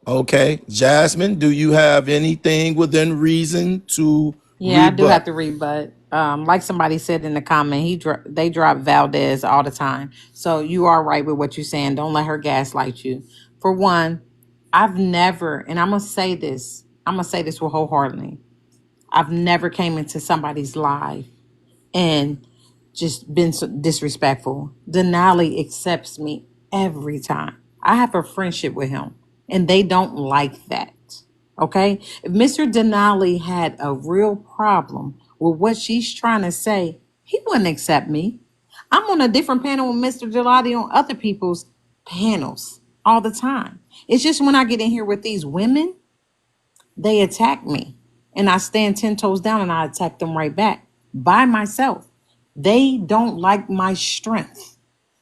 Okay. Jasmine, do you have anything within reason to Yeah, I do have rebut? to rebut. Like somebody said in the comment, they drop Valdez all the time. So you are right with what you're saying. Don't let her gaslight you. For one, I've never, and I'm gonna say this. I'm gonna say this with wholeheartedly. I've never came into somebody's life and just been so disrespectful. Denali accepts me every time. I have a friendship with him, and they don't like that. Okay? If Mr. Denali had a real problem with what she's trying to say, he wouldn't accept me. I'm on a different panel with Mr. Denali on other people's panels all the time. It's just when I get in here with these women, they attack me. And I stand 10 toes down and I attack them right back by myself. They don't like my strength.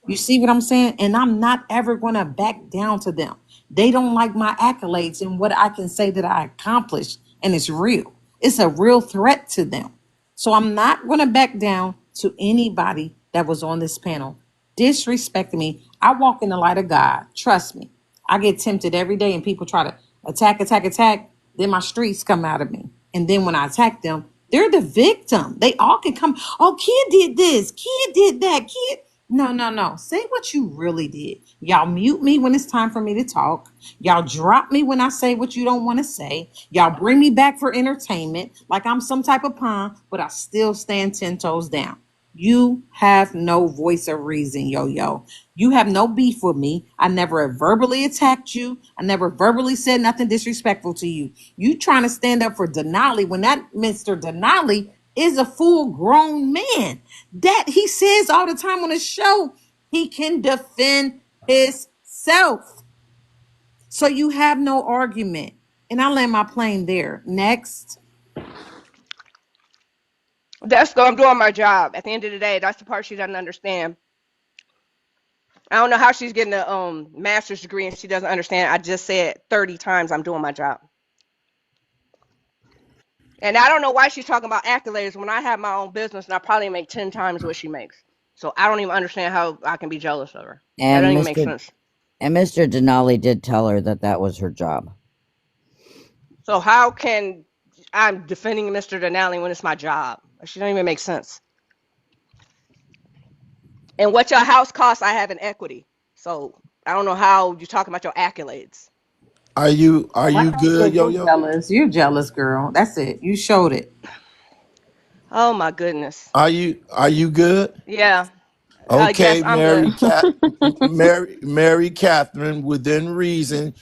You see what I'm saying? And I'm not ever going to back down to them. They don't like my accolades and what I can say that I accomplished. And it's real. It's a real threat to them. So I'm not going to back down to anybody that was on this panel disrespecting me. I walk in the light of God. Trust me. I get tempted every day and people try to attack. Then my streets come out of me. And then when I attack them, they're the victim. They all can come, oh, kid did this, kid did that, kid. No, no, no. Say what you really did. Y'all mute me when it's time for me to talk. Y'all drop me when I say what you don't want to say. Y'all bring me back for entertainment like I'm some type of pawn, but I still stand 10 toes down. You have no voice of reason, yo yo. You have no beef with me. I never verbally attacked you. I never verbally said nothing disrespectful to you. You trying to stand up for Denali when that Mr. Denali is a full grown man. That he says all the time on the show, he can defend himself. So you have no argument. And I land my plane there. Next. That's I'm doing my job. At the end of the day, that's the part she doesn't understand. I don't know how she's getting a master's degree and she doesn't understand. I just said 30 times I'm doing my job. And I don't know why she's talking about accolades when I have my own business and I probably make 10 times what she makes. So I don't even understand how I can be jealous of her. That And doesn't even make Mr. sense. and Mr. Denali did tell her that that was her job. So how can I'm defending Mr. Denali when it's my job? She don't even make sense. And what your house costs, I have an equity. So I don't know how you're talking about your accolades. Are you Like I good, said, yo you're yo? jealous. You're jealous, girl. That's it. You showed it. Oh my goodness. Are you good? Yeah. Yes, Okay, I'm good. Mary Catherine, within reason,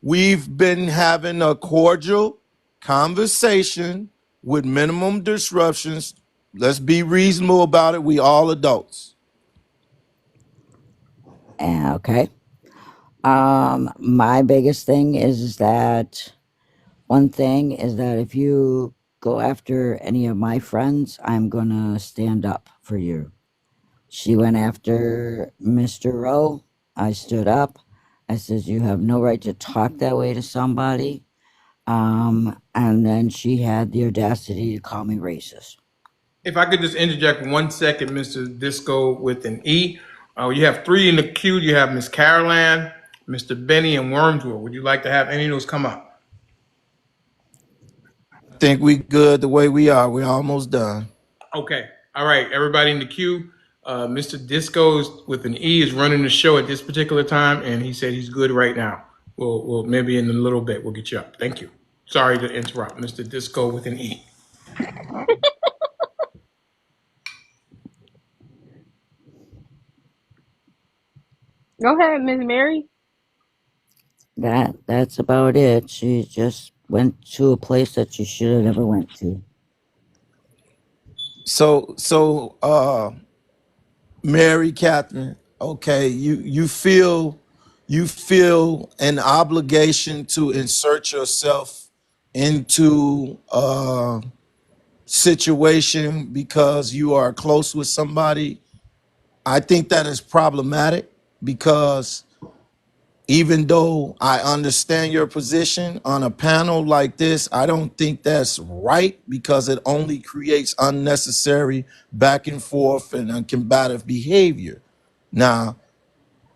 we've been having a cordial conversation with minimum disruptions. Let's be reasonable about it. We all adults. Okay. My biggest thing is that one thing is that if you go after any of my friends, I'm gonna stand up for you. She went after Mr. Rowe. I stood up. I said, you have no right to talk that way to somebody. And then she had the audacity to call me racist. If I could just interject 1 second, Mr. Disco with an E. You have three in the queue. You have Miss Caroline, Mr. Benny, and Wormsworth. Would you like to have any of those come up? Think we good the way we are. We're almost done. Okay. All right. Everybody in the queue. Mr. Disco with an E is running the show at this particular time, and he said he's good right now. We'll maybe in a little bit we'll get you up. Thank you. Sorry to interrupt, Mr. Disco with an E. Go ahead, Miss Mary. That's about it. She just went to a place that she should have never went to. So Mary Catherine, okay, you feel an obligation to insert yourself into a situation because you are close with somebody. I think that is problematic because even though I understand your position on a panel like this, I don't think that's right because it only creates unnecessary back and forth and uncombative behavior. Now,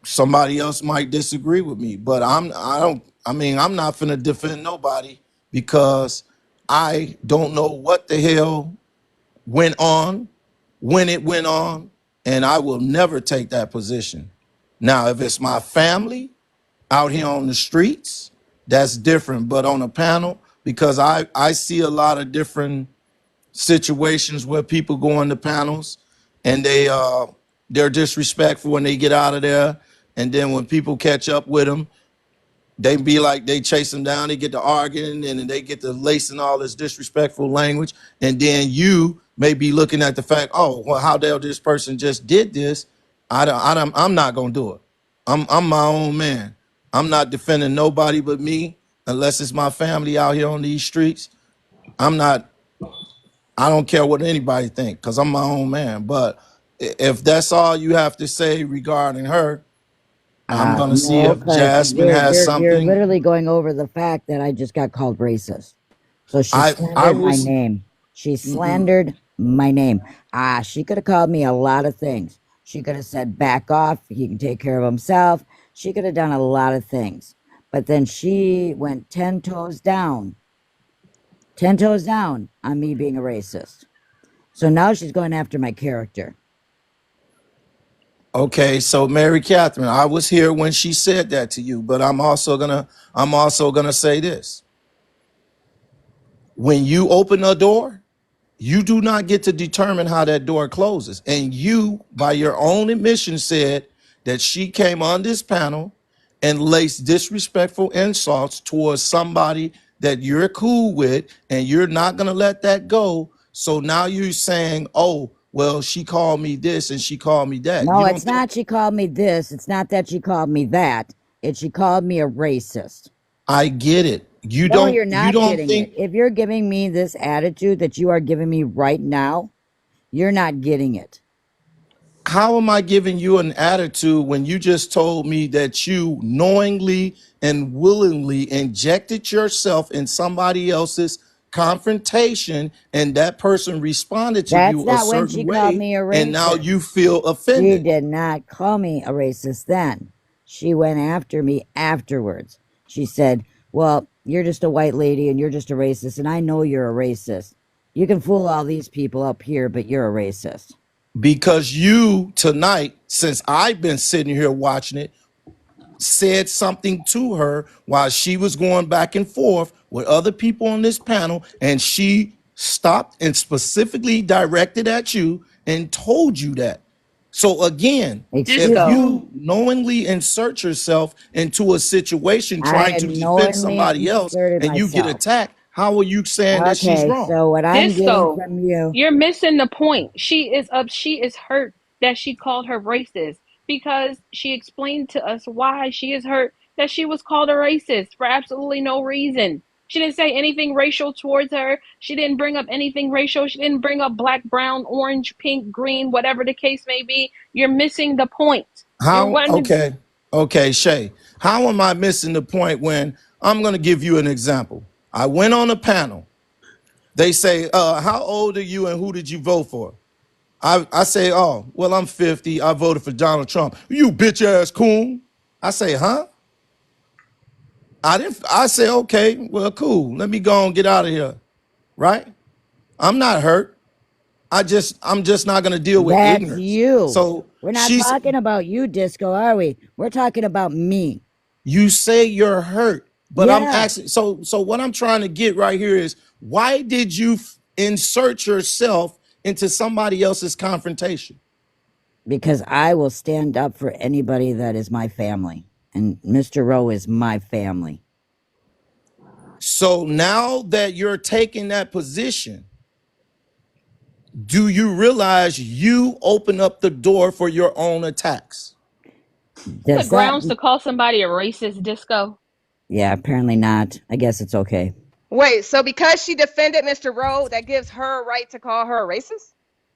somebody else might disagree with me, but I'm not finna defend nobody because I don't know what the hell went on, when it went on, and I will never take that position. Now, if it's my family out here on the streets, that's different. But on a panel, because I see a lot of different situations where people go into panels and they're disrespectful when they get out of there, and then when people catch up with them, they be like they chase them down, they get to arguing, and then they get to lacing all this disrespectful language, and then you may be looking at the fact, oh, well, how the hell this person just did this? I'm not gonna do it. I'm my own man. I'm not defending nobody but me unless it's my family out here on these streets. I'm not. I don't care what anybody think because I'm my own man. But if that's all you have to say regarding her, I'm gonna see No, if because Jasmine has you're something. literally going over the fact that I just got called racist. So she I slandered my was name. She slandered my name. She could have called me a lot of things. She could have said, back off, he can take care of himself. She could have done a lot of things. But then she went 10 toes down on me being a racist. So now she's going after my character. okay. So Mary Catherine, I was here when she said that to you, but I'm also gonna say this: when you open a door, you do not get to determine how that door closes. And you, by your own admission, said that she came on this panel and laced disrespectful insults towards somebody that you're cool with, and you're not going to let that go. So now you're saying, oh, well, she called me this and she called me that. No, You don't it's think? not she called me this. It's not that she called me that. It's she called me a racist. I get it. You No, don't you're you not don't getting it. think If you're giving me this attitude that you are giving me right now, you're not getting it. how am I giving you an attitude when you just told me that you knowingly and willingly injected yourself in somebody else's confrontation and that person responded to That's you a not when certain she called way me a and now racist. you feel She offended? did not call me a racist then. She went after me afterwards. She said, well, you're just a white lady and you're just a racist, and I know you're a racist. You can fool all these people up here, but you're a racist. Because you tonight, since I've been sitting here watching it, said something to her while she was going back and forth with other people on this panel, and she stopped and specifically directed at you and told you that. So again, if Excuse Disco. me? you knowingly insert yourself into a situation I trying to defend knowingly somebody else inserted and you get myself. attacked, how are you saying that she's Okay, wrong? so what I'm getting Disco, from you, you're missing the point. She is up. She is hurt that she called her racist because she explained to us why she is hurt that she was called a racist for absolutely no reason. She didn't say anything racial towards her. She didn't bring up anything racial. She didn't bring up black, brown, orange, pink, green, whatever the case may be. You're missing the point. You're How one. okay, Shay. How am I missing the point when I'm gonna give you an example? I went on a panel. They say, how old are you and who did you vote for? I say, oh, well, I'm 50. I voted for Donald Trump. You bitch ass coon. I say, huh? I say, okay, well, cool. Let me go and get out of here. Right? I'm not hurt. I'm just not gonna deal with that's ignorance. you. So We're not she's talking about you, Disco, are we? We're talking about me. you say you're hurt, but I'm Yeah, asking. So what I'm trying to get right here is why did you insert yourself into somebody else's confrontation? because I will stand up for anybody that is my family. And Mr. Rowe is my family. So now that you're taking that position, do you realize you open up the door for your own attacks? The Does that? grounds to call somebody a racist, Disco. Yeah, apparently not. I guess it's okay. Wait, so because she defended Mr. Rowe, that gives her a right to call her a racist?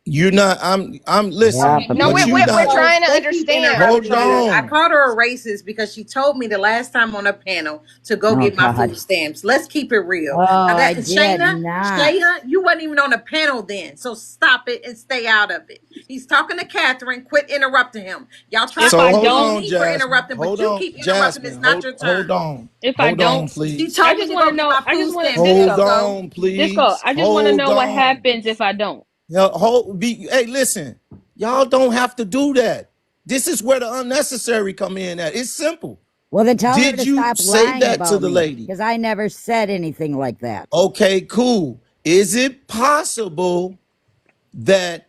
You're not. I'm. Yeah, Listen. Okay, but No, What we you we're not? so trying to they keep understand. We're Hold interrupting trying me. to. I on. called her a racist because she told me the last time on a panel to go oh get my God. food stamps. Let's keep it real. Oh, Now I that did not. Shayna, you wasn't even on the panel then, so stop it and stay out of it. He's talking to Catherine. Quit interrupting him. Y'all try If to So I hold blame don't, on, me for Jasmine. interrupting, but Hold you on, keep interrupting. Jasmine. It's not your Hold turn. on. if I Hold on, don't, She please. I told me just to want go to get know. my I food just want stamps. to There Hold you Disco. go. on, Disco. please. I just want to Hold know what on. happens if I don't. Hey, listen. Y'all don't have to do that. This is where the unnecessary come in at. It's simple. Well, then tell her Did to you stop say lying that to about the me lady? because I never said anything like that. Okay, cool. Is it possible that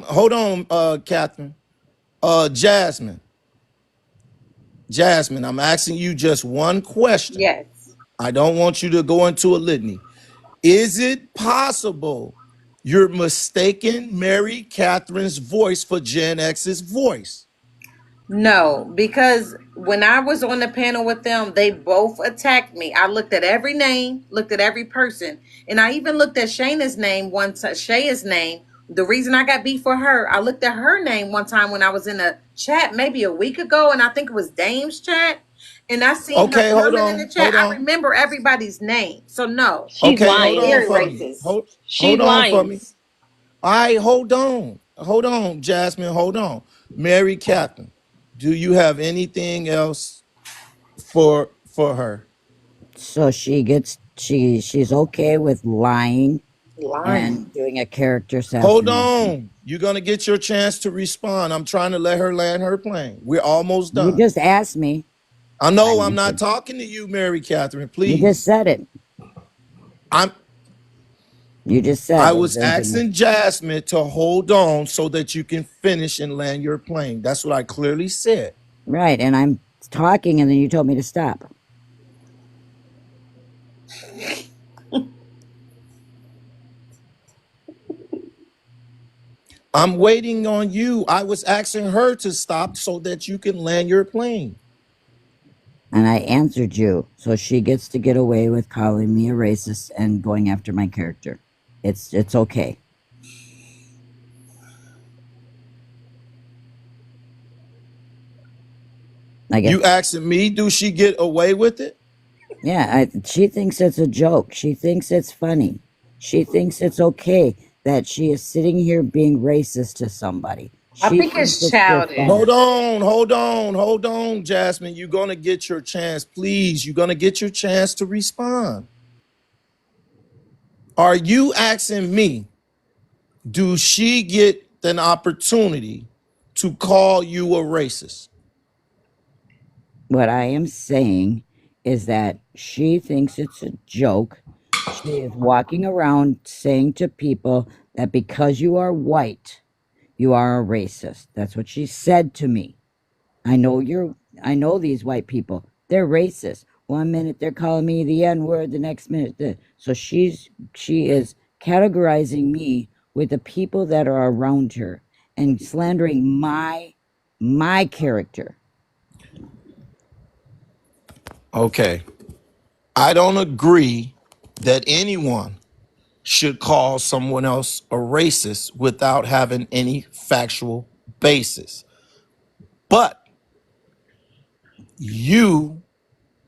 hold on, Catherine. Jasmine. Jasmine, I'm asking you just one question. Yes. I don't want you to go into a litany. Is it possible you're mistaking Mary Catherine's voice for Gen X's voice? No, because when I was on the panel with them, they both attacked me. I looked at every name, looked at every person, and I even looked at Shayna's name once. Shaya's name. The reason I got beef for her, I looked at her name one time when I was in a chat maybe a week ago, and I think it was Dame's chat, and I seen her Okay, hold comment in the on, chat. hold I on. remember everybody's name, so no, She's Okay, hold lying. on very for me. racist. She's Hold on for lying. me. All right, hold on. Hold on, Jasmine, hold on. Mary Catherine, do you have anything else for her? So she's okay with lying Lying. and doing a character Hold assassination. on. You're gonna get your chance to respond. I'm trying to let her land her plane. We're almost You done. just asked me. I I know I'm not answered. talking to you, Mary Catherine. You just Please. said it. I'm You just said, I is was there anything else? asking Jasmine to hold on so that you can finish and land your plane. That's what I clearly said. Right, and I'm talking and then you told me to stop. I'm waiting on you. I was asking her to stop so that you can land your plane. And I answered you. So she gets to get away with calling me a racist and going after my character. It's okay. I guess You asking me, do she get away with it? yeah, she thinks it's a joke. She thinks it's funny. She thinks it's okay that she is sitting here being racist to somebody. I She think thinks it's it's just childish. funny. Hold on, Jasmine. You're gonna get your chance, please. You're gonna get your chance to respond. Are you asking me, do she get an opportunity to call you a racist? What I am saying is that she thinks it's a joke. She is walking around saying to people that because you are white, you are a racist. That's what she said to me. I know these white people. They're racist. One minute they're calling me the N-word, the next minute so she is categorizing me with the people that are around her and slandering my character. Okay. I don't agree that anyone should call someone else a racist without having any factual basis. But you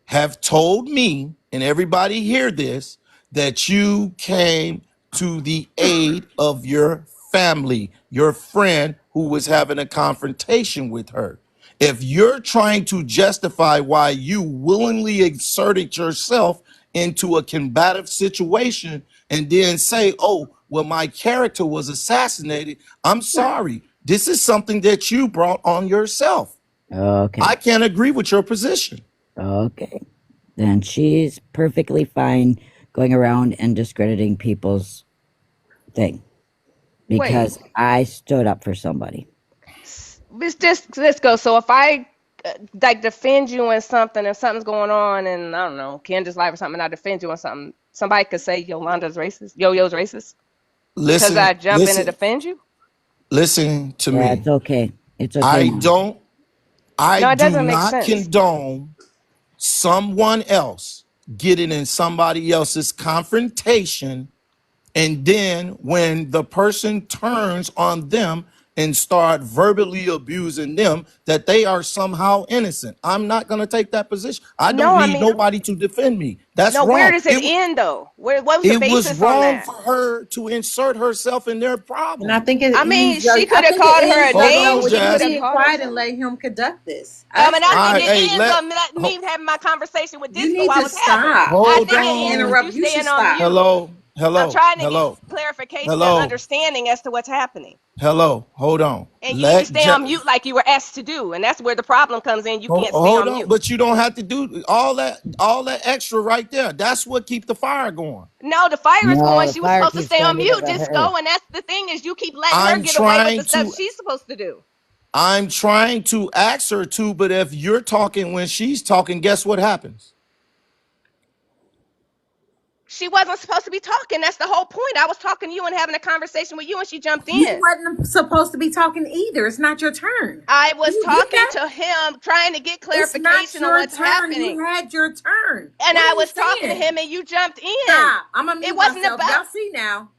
have told me, and everybody hear this, that you came to the aid of your family, your friend who was having a confrontation with her. If you're trying to justify why you willingly exerted yourself into a combative situation and then say, oh, well, my character was assassinated, I'm sorry. This is something that you brought on yourself. I Okay. can't agree with your position. Okay. Then she's perfectly fine going around and discrediting people's thing Wait, because I stood up for somebody. let's go. So if I like defend you in something, if something's going on, and I don't know, Candace's life or something, and I defend you on something, somebody could say Yolanda's racist, Yo-Yo's racist, because Listen, I jump in to listen, defend you. listen to Yeah, me. it's okay. It's okay, I Mom. don't, I No, it do doesn't make not sense. condone someone else getting in somebody else's confrontation And then when the person turns on them and start verbally abusing them, that they are somehow innocent. I'm not going to take that position. I don't No, I need mean, nobody to defend me. That's no, where wrong. does it end though? What was the It was basis on wrong that? for her to insert herself in their And I problem. think it I mean, ends. she could I have think it called her a ends, Hold name. JoJo, on, with She you could have Jasmine. being called her quiet and something. let him conduct this. And I think it Hey, ends on me having my conversation with You Disco need I to was having. stop. I hold think I it can't ends with on. you interrupt. You should staying on stop. mute. Hello, I'm hello, trying to get hello, clarification and hello, understanding as to what's happening. hello. Hold on. And you need to stay on mute like you were asked to do. And that's where the problem comes in. You can't stay Hold on on, mute. but you don't have to do all that extra right there. That's what keep the fire going. No, the fire is No, going. the She was fire supposed to keeps stay on going mute, because of her. Disco. And that's the thing is you keep letting her I'm get away with the trying stuff to she's supposed to do. I'm trying to ask her to, but if you're talking when she's talking, guess what happens? She wasn't supposed to be talking. That's the whole point. I was talking to you and having a conversation with you, and she jumped You in. wasn't supposed to be talking either. It's not your turn. I Do was you get talking that? to him, trying to get It's not clarification on your what's turn. happening. You had your turn. And What are I you was talking to saying? him, and you jumped in. Stop. I'm gonna It mute wasn't myself. about Y'all see now.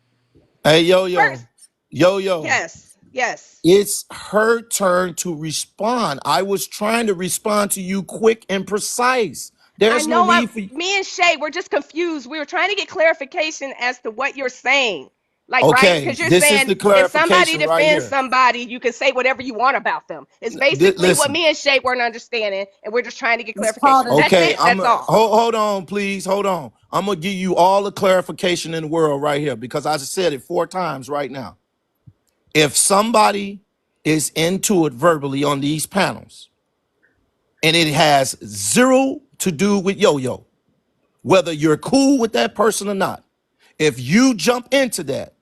Hey, yo, yo, first. yo, yo. Yes, yes. It's her turn to respond. I was trying to respond to you quick and precise. I There's no know. need for you. Me and Shay, we're just confused. We were trying to get clarification as to what you're saying. Like, right? Okay, Because you're this is saying the if somebody clarification right defends here. somebody, you can say whatever you want about them. It's basically what Listen, me and Shay weren't understanding, and we're just trying to get It's called clarification. an That's okay, it. That's all. hold on, please, hold on. I'm gonna give you all the clarification in the world right here because I just said it 4 times right now. If somebody is into it verbally on these panels, and it has zero to do with yo-yo, whether you're cool with that person or not, if you jump into that,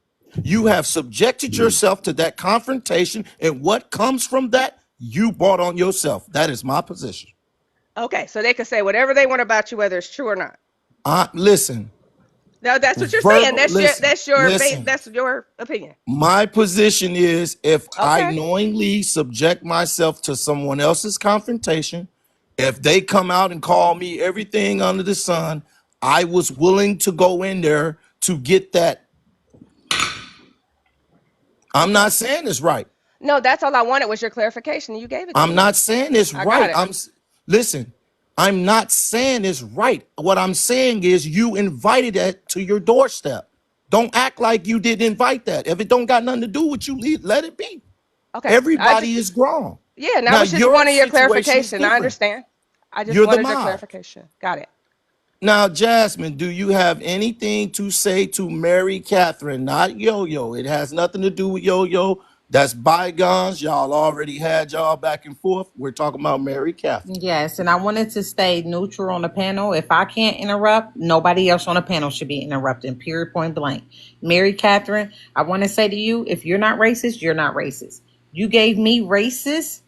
you have subjected yourself to that confrontation, and what comes from that, you brought on yourself. That is my position. Okay, so they can say whatever they want about you, whether it's true or not. Listen, No, that's what you're saying. verbal. Listen, listen. That's your opinion. My position is if I Okay. knowingly subject myself to someone else's confrontation, if they come out and call me everything under the sun, I was willing to go in there to get that. I'm Okay. not saying it's right. No, that's all I wanted was your clarification. You gave it to I'm me. not saying it's I got right. it. Listen. I'm not saying it's right. What I'm saying is you invited that to your doorstep. Don't act like you didn't invite that. If it don't got nothing to do with you, let it be. Okay. Everybody is grown. Yeah, and I Now was just your wanting your situation is clarification. I different. understand. I just You're the wanted your mod. clarification. Got it. Now, Jasmine, do you have anything to say to Mary Catherine? Not Yo-Yo. It has nothing to do with Yo-Yo. That's bygones. Y'all already had y'all back and forth. We're talking about Mary Catherine. Yes, and I wanted to stay neutral on the panel. If I can't interrupt, nobody else on the panel should be interrupting, period, point blank. Mary Catherine, I want to say to you, if you're not racist, you're not racist. You gave me racist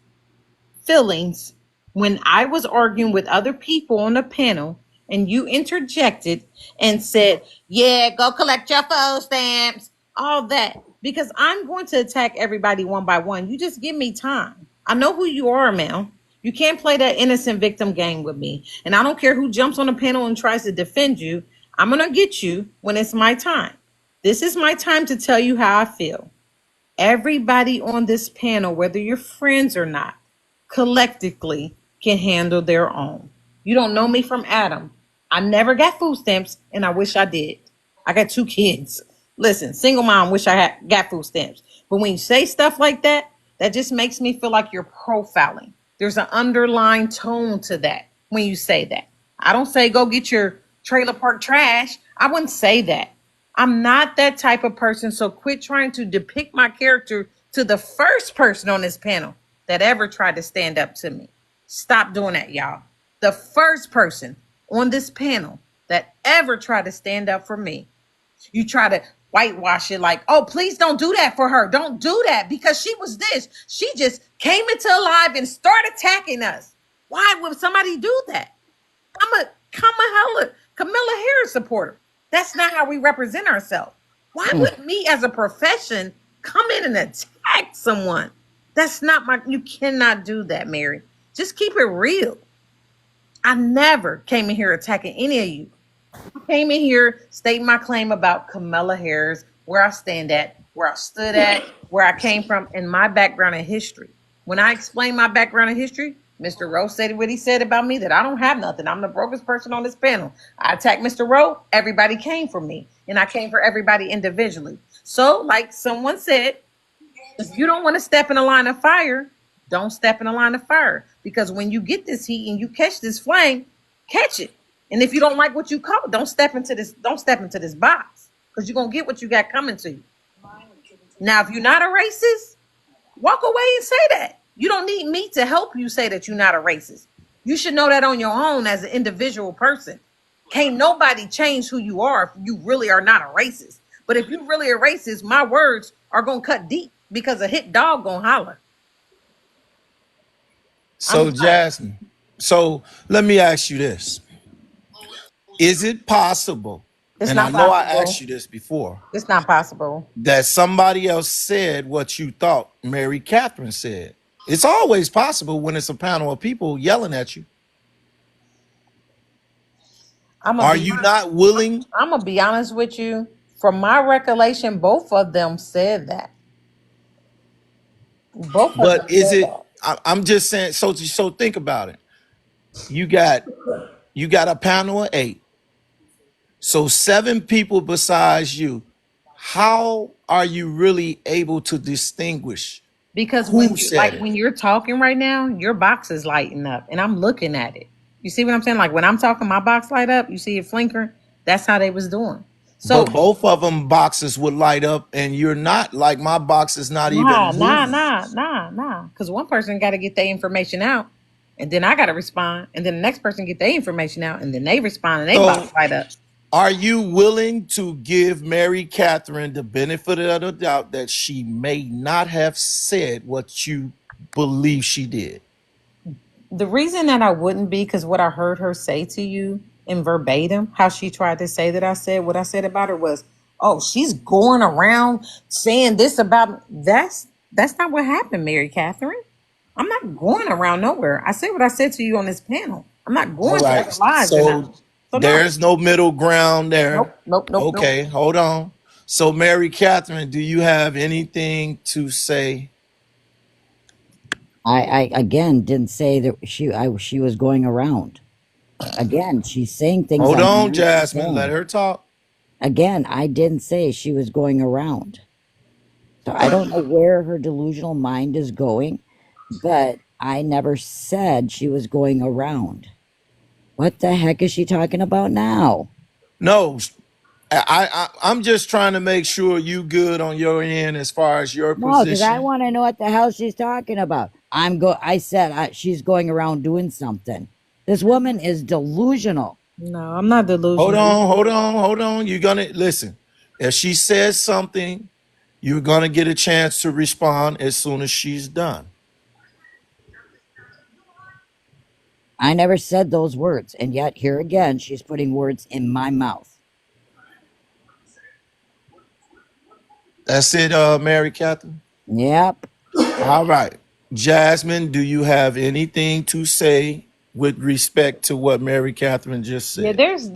feelings when I was arguing with other people on the panel and you interjected and said, yeah, go collect your food stamps, all that, because I'm going to attack everybody one by one. You just give me time. I know who you are, Mel. You can't play that innocent victim game with me. And I don't care who jumps on the panel and tries to defend you. I'm going to get you when it's my time. This is my time to tell you how I feel. Everybody on this panel, whether you're friends or not, collectively can handle their own. You don't know me from Adam. I never got food stamps, and I wish I did. I got 2 kids. Listen, single mom, wish I had got food stamps. But when you say stuff like that, that just makes me feel like you're profiling. There's an underlying tone to that when you say that. I don't say go get your trailer park trash. I wouldn't say that. I'm not that type of person, so quit trying to depict my character to the first person on this panel that ever tried to stand up to me. Stop doing that, y'all. The first person on this panel that ever tried to stand up for me. You try to whitewash it like, oh, please don't do that for her. Don't do that because she was this. She just came into live and started attacking us. Why would somebody do that? I'm a Camilla Harris supporter. That's not how we represent ourselves. Why would me as a profession come in and attack someone? That's not you cannot do that, Mary. Just keep it real. I never came in here attacking any of you. I came in here stating my claim about Kamala Harris, where I stand at, where I stood at, where I came from, and my background in history. When I explained my background in history, Mr. Rowe said what he said about me, that I don't have nothing. I'm the brokest person on this panel. I attacked Mr. Rowe. Everybody came for me, and I came for everybody individually. So, like someone said, if you don't want to step in a line of fire, don't step in a line of fire. Because when you get this heat and you catch this flame, catch it. And if you don't like what you caught, don't step into this box. Because you're gonna get what you got coming to you. Now, if you're not a racist, walk away and say that. You don't need me to help you say that you're not a racist. You should know that on your own as an individual person. Can't nobody change who you are if you really are not a racist. But if you really a racist, my words are gonna cut deep because a hit dog gonna holler. I'm So done. Jasmine, so let me ask you this. Is it possible, It's and I not know I asked possible. you this before, It's not possible. that somebody else said what you thought Mary Catherine said? It's always possible when it's a panel of people yelling at you. I'm gonna Are be you not willing? I'm gonna be honest with you. From my recollection, both of them said that. Both of them But is said it? that. I'm just saying. So think about it. You got you got a panel of 8. So 7 people besides you. How are you really able to distinguish Because who said it? when you're talking right now, your box is lighting up and I'm looking at it. You see what I'm saying? Like when I'm talking, my box light up, you see it flinkering. That's how they was doing. So But both of them boxes would light up, and you're not like my box is not nah, even nah, moving. nah, nah, nah. Because one person got to get their information out, and then I got to respond, and then the next person get their information out, and then they respond, and they box So light up. are you willing to give Mary Catherine the benefit of the doubt that she may not have said what you believe she did? The reason that I wouldn't be because what I heard her say to you in verbatim, how she tried to say that I said what I said about her was, "Oh, she's going around saying this about me." That's not what happened, Mary Catherine. I'm not going around nowhere. I said what I said to you on this panel. I'm not All going to right. other lives or So nothing. So no, there's no middle ground there. nope, nope, nope, nope. Okay, hold on. So Mary Catherine, do you have anything to say? I again didn't say that she was going around. Again, she's saying things Hold I'm on, not Jasmine. Let saying. her talk. Again, I didn't say she was going around. So I don't know where her delusional mind is going, but I never said she was going around. What the heck is she talking about now? No, I'm just trying to make sure you good on your end as far as your No, because I position. want to know what the hell she's talking about. I said she's going around doing something. This woman is delusional. No, I'm not delusional. Hold on. You're gonna listen. If she says something, you're gonna get a chance to respond as soon as she's done. I never said those words, and yet here again, she's putting words in my mouth. That's it, Mary Catherine. Yep. All right. Jasmine, do you have anything to say with respect to what Mary Catherine just Yeah, said? there's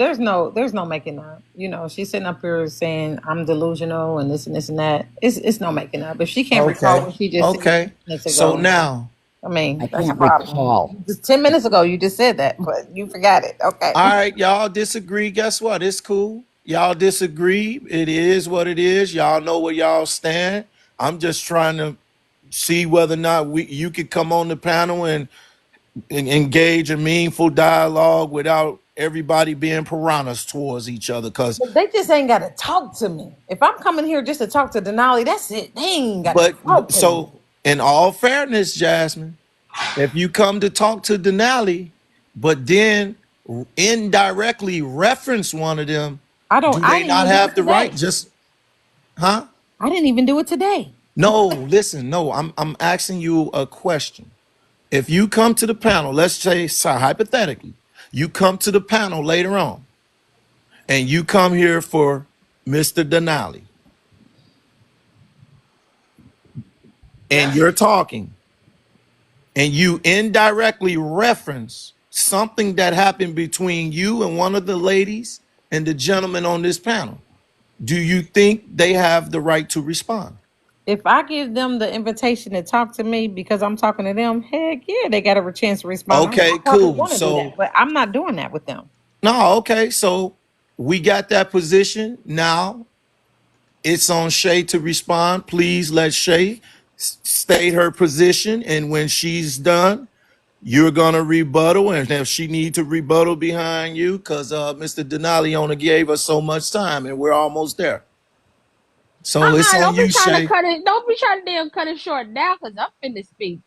no making up. You know, she's sitting up here saying I'm delusional and this and that. It's no making up. If she can't recall Okay. what she just said Okay. 10 minutes So ago, now, I mean, I that's a can't problem. recall. Just 10 minutes ago, you just said that, but you forgot it. Okay. all right, y'all disagree. Guess what? It's cool. Y'all disagree. It is what it is. Y'all know where y'all stand. I'm just trying to see whether or not you could come on the panel and engage in meaningful dialogue without everybody being piranhas towards each other. Because, But they just ain't got to talk to me. If I'm coming here just to talk to Denali, that's it. They ain't got to but talk to me. so in all fairness, Jasmine, if you come to talk to Denali, but then indirectly reference one of them, do I they didn't not even do have it the right? today. Just, huh? I didn't even do it today. No, listen, no, I'm asking you a question. If you come to the panel, let's say so hypothetically, you come to the panel later on, and you come here for Mr. Denali, and you're talking, and you indirectly reference something that happened between you and one of the ladies, and the gentleman on this panel. Do you think they have the right to respond? If I give them the invitation to talk to me because I'm talking to them, heck yeah, they got a chance to respond. I Okay, probably cool. want to do that, So, but I'm not doing that with them. no, okay. So we got that position. Now it's on Shay to respond. Please let Shay state her position. And when she's done, you're gonna rebuttal, and if she need to rebuttal behind you, because Mr. Denali only gave us so much time, and we're almost there. So it's on Don't be you, trying to Shay. cut it. Don't be trying to damn cut it short now, cause I'm finna speak.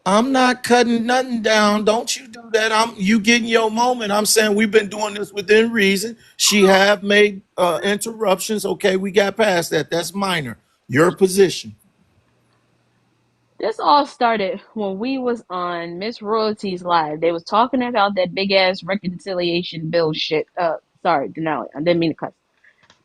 I'm not cutting nothing down. Don't you do that. I'm you getting your moment. I'm saying we've been doing this within reason. She have made interruptions. Okay, we got past that. That's minor. Your position. This all started when we was on Miss Royalty's live. They was talking about that big ass reconciliation bill shit. Sorry, Denali. I didn't mean to cuss.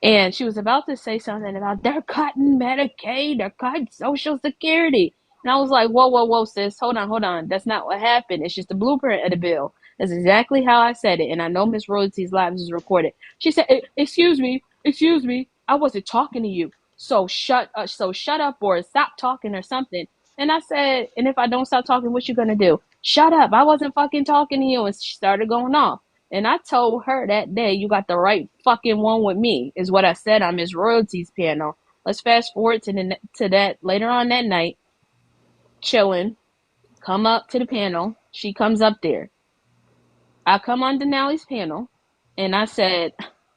And she was about to say something about they're cutting Medicaid, they're cutting Social Security. And I was like, whoa, whoa, whoa, sis, hold on, hold on. That's not what happened. It's just a blueprint of the bill. That's exactly how I said it. And I know Miss Royalty's lives is recorded. She said, excuse me, I wasn't talking to you. So shut up or stop talking or something. And I said, and if I don't stop talking, what you gonna do? Shut up. I wasn't fucking talking to you. And she started going off. And I told her that day, you got the right fucking one with me, is what I said on Miss Royalty's panel. Let's fast forward to that later on that night, chilling, come up to the panel. She comes up there. I come on Denali's panel, and I said,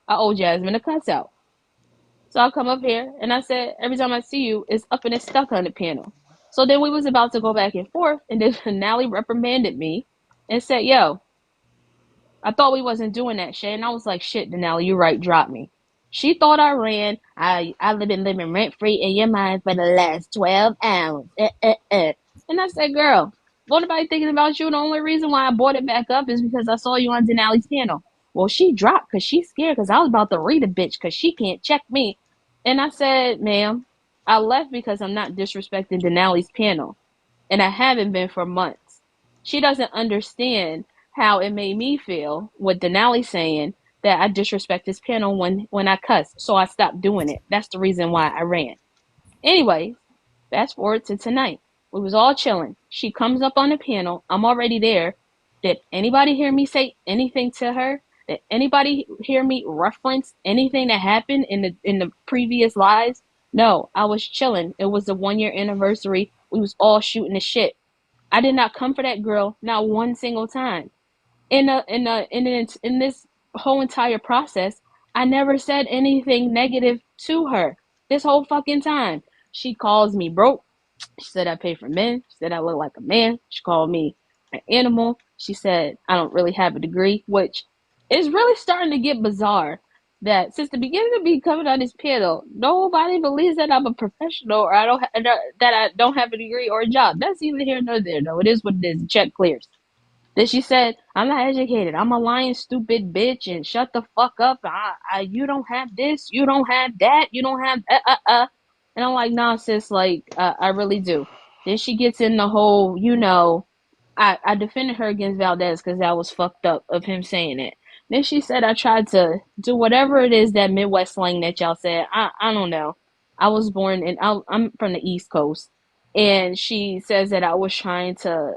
I owe Jasmine a cuss out. So I come up here, and I said, every time I see you, it's up and it's stuck on the panel. So then we was about to go back and forth, and then Denali reprimanded me and said, yo, I thought we wasn't doing that shit. And I was like, shit, Denali, you're right, drop me. She thought I ran. I've been living rent free in your mind for the last 12 hours. And I said, girl, what nobody thinking about you? The only reason why I brought it back up is because I saw you on Denali's panel. Well, she dropped because she's scared because I was about to read a bitch because she can't check me. And I said, ma'am, I left because I'm not disrespecting Denali's panel. And I haven't been for months. She doesn't understand how it made me feel with Denali saying that I disrespect his panel when I cuss. So I stopped doing it. That's the reason why I ran. Anyways, fast forward to tonight. We was all chilling. She comes up on the panel. I'm already there. Did anybody hear me say anything to her? Did anybody hear me reference anything that happened in the previous lives? No, I was chilling. It was the 1 year anniversary. We was all shooting the shit. I did not come for that girl, not one single time in this whole entire process, I never said anything negative to her. This whole fucking time, she calls me broke. She said I pay for men. She said I look like a man. She called me an animal. She said I don't really have a degree, which is really starting to get bizarre. That since the beginning of me coming on this panel, nobody believes that I'm a professional or that I don't have a degree or a job. That's neither here nor there. Though it is what it is. Check clears. Then she said, I'm not educated. I'm a lying, stupid bitch and shut the fuck up. You don't have this. You don't have that. You don't have, And I'm like, nah, sis, like, I really do. Then she gets in the whole, I defended her against Valdez because that was fucked up of him saying it. Then she said I tried to do whatever it is that Midwest slang that y'all said. I don't know. I was born I'm from the East Coast, and she says that I was trying to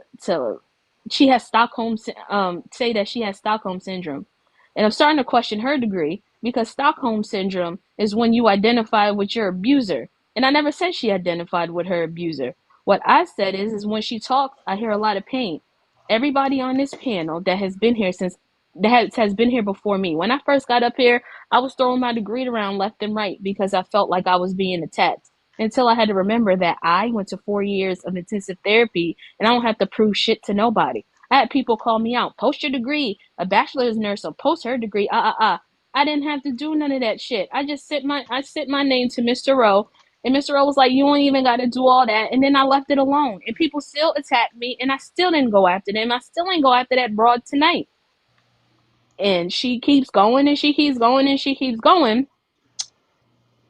she has say that she has Stockholm syndrome. And I'm starting to question her degree because Stockholm syndrome is when you identify with your abuser. And I never said she identified with her abuser. What I said is when she talks, I hear a lot of pain. Everybody on this panel that has been here has been here before me. When I first got up here, I was throwing my degree around left and right because I felt like I was being attacked. Until I had to remember that I went to 4 years of intensive therapy and I don't have to prove shit to nobody. I had people call me out. Post your degree. A bachelor's nurse will post her degree. I didn't have to do none of that shit. I sent my name to Mr. Rowe, and Mr. Rowe was like, "You ain't even got to do all that." And then I left it alone, and people still attacked me, and I still didn't go after them. I still ain't go after that broad tonight. And she keeps going, and she keeps going, and she keeps going.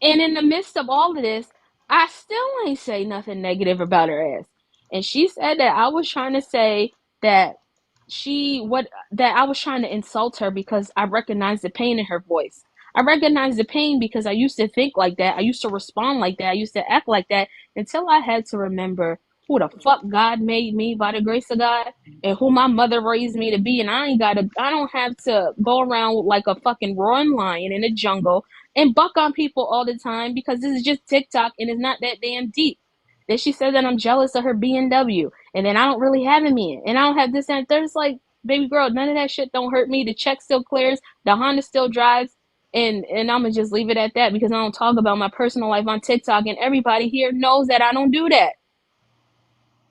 And in the midst of all of this, I still ain't say nothing negative about her ass. And she said that I was trying to say that she what that I was trying to insult her because I recognized the pain in her voice. I recognized the pain because I used to think like that. I used to respond like that. I used to act like that until I had to remember who the fuck God made me by the grace of God and who my mother raised me to be. And I don't have to go around like a fucking roaring lion in a jungle and buck on people all the time because this is just TikTok and it's not that damn deep. Then she said that I'm jealous of her BMW and then I don't really have a man and I don't have this and there's like, baby girl, none of that shit don't hurt me. The check still clears, the Honda still drives, and I'm gonna just leave it at that because I don't talk about my personal life on TikTok and everybody here knows that I don't do that.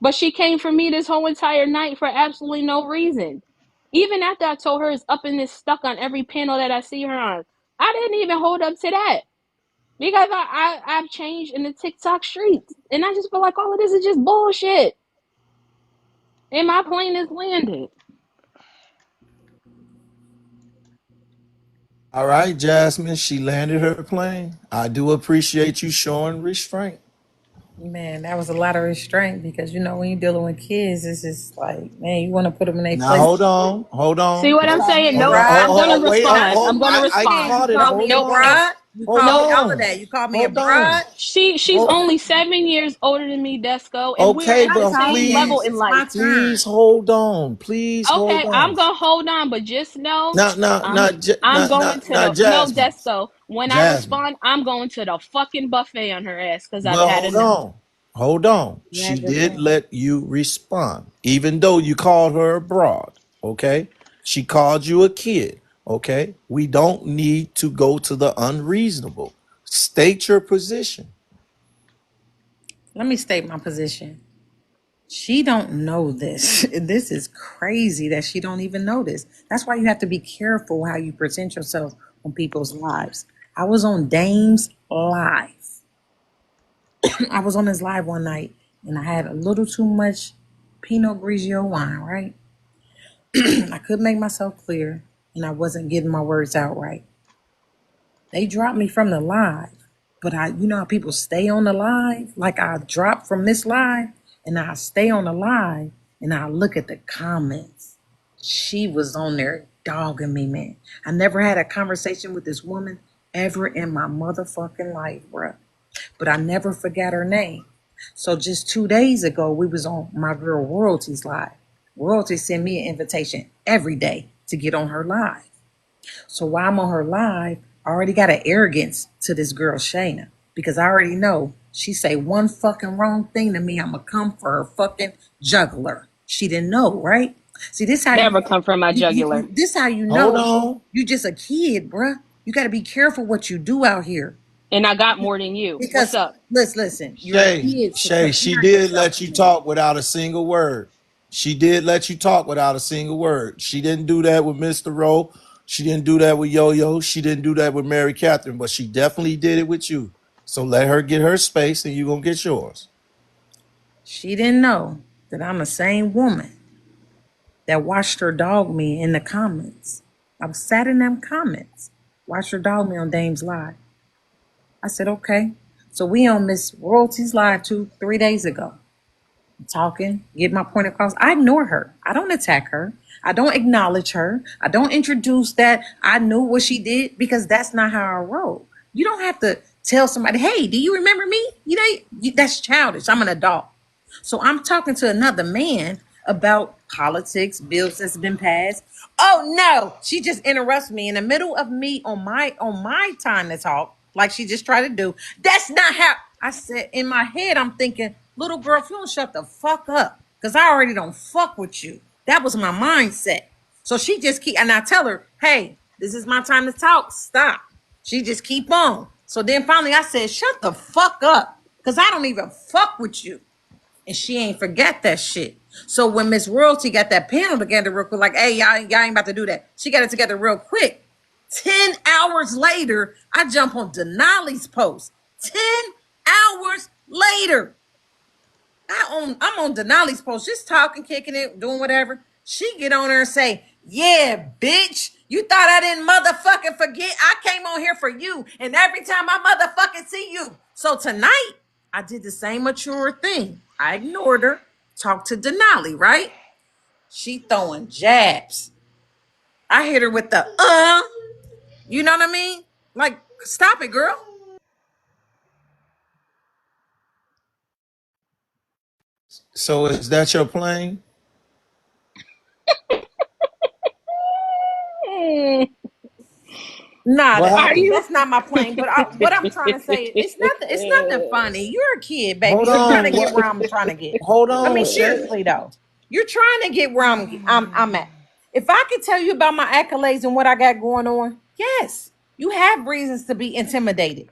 But she came for me this whole entire night for absolutely no reason. Even after I told her it's up in this stuck on every panel that I see her on, I didn't even hold up to that because I've changed in the TikTok streets, and I just feel like all of this is just bullshit. And my plane is landed. All right, Jasmine, she landed her plane. I do appreciate you showing restraint. Man, that was a lot of restraint because when you're dealing with kids, it's just like, man, you want to put them in their Now place. hold on, hold See on, what You I'm hold, call me saying? a hold Nope. on, bruh. I'm gonna wait, respond. I'm gonna I Kids, respond. you caught it. call me a Hold Nope. on, bruh. You hold call Nope. me all of on, that. You call me a hold on. bruh. She's Hold, only 7 years older than me, Desco, and we're okay, at Stop the but same talking. level please, in It's my life. turn. please hold on. Please hold Okay, I'm on. gonna hold on, but just know Not, not, I'm not, I'm not, going not, to not the no Jasmine. Desco. When I Jasmine. respond, I'm going to the fucking buffet on her ass because I've Well, had hold enough. on. Hold on. You She had your did chance. let you respond, even though you called her a broad. Okay. She called you a kid. Okay. We don't need to go to the unreasonable. State your position. Let me state my position. She don't know this. This is crazy that she don't even know this. That's why you have to be careful how you present yourself on people's lives. I was on Dame's live. I was on his live one night and I had a little too much Pinot Grigio wine, right? I couldn't make myself clear and I wasn't getting my words out right. They dropped me from the live, but you know how people stay on the live? Like I drop from this live and I stay on the live and I look at the comments. She was on there dogging me, man. I never had a conversation with this woman ever in my motherfucking life, bruh. But I never forgot her name. So just 2 days ago, we was on my girl Royalty's live. Royalty sent me an invitation every day to get on her live. So while I'm on her live, I already got an arrogance to this girl Shayna because I already know she say one fucking wrong thing to me, I'ma come for her fucking juggler. She didn't know, right? See, this how Never come from my jugular. this how you Hold know on. you just a kid, bruh. You got to be careful what you do out here And I got more than you. What's because up? listen, you're a Shay, kid, so Shay, she prepare did yourself let for you me. talk without a single word. She did let you talk without a single word. She didn't do that with Mr. Rowe. She didn't do that with Yo Yo. She didn't do that with Mary Catherine, but she definitely did it with you. So let her get her space and you're going to get yours. She didn't know that I'm the same woman that watched her dog me in the comments. I was sat in them comments, watched her dog me on Dame's live. I said, okay. So we on Miss Royalty's live 2, 3 days ago. Talking, get my point across. I ignore her. I don't attack her. I don't acknowledge her. I don't introduce that I knew what she did because that's not how I roll. You don't have to tell somebody, hey, do you remember me? That's childish. I'm an adult. So I'm talking to another man about politics, bills that's been passed. Oh no, she just interrupts me in the middle of me on my time to talk, like she just tried to do. That's not how I said in my head, I'm thinking, little girl, if you don't shut the fuck up, because I already don't fuck with you. That was my mindset. So she just keep and I tell her, hey, this is my time to talk. Stop. She just keep on. So then finally I said, shut the fuck up. Cause I don't even fuck with you. And she ain't forget that shit. So when Miss Royalty got that panel together real quick, like, hey, y'all ain't about to do that. She got it together real quick. 10 hours later, I jump on Denali's post. 10 hours later. I'm on Denali's post, just talking, kicking it, doing whatever. She get on there and say, yeah, bitch, you thought I didn't motherfucking forget? I came on here for you, and every time I motherfucking see you. So tonight, I did the same mature thing. I ignored her, talked to Denali, right? She throwing jabs. I hit her with the you know what I mean? Like, stop it, girl. So is that your plane? Hmm. Nah, What Are happened? you? that's not my plane. But what I'm trying to say, it's nothing. It's nothing funny. You're a kid, baby. Hold You're trying to on. get What? where I'm trying to get. Hold I on, mean, Shay. seriously though, you're trying to get where I'm at. If I could tell you about my accolades and what I got going on, yes, you have reasons to be intimidated.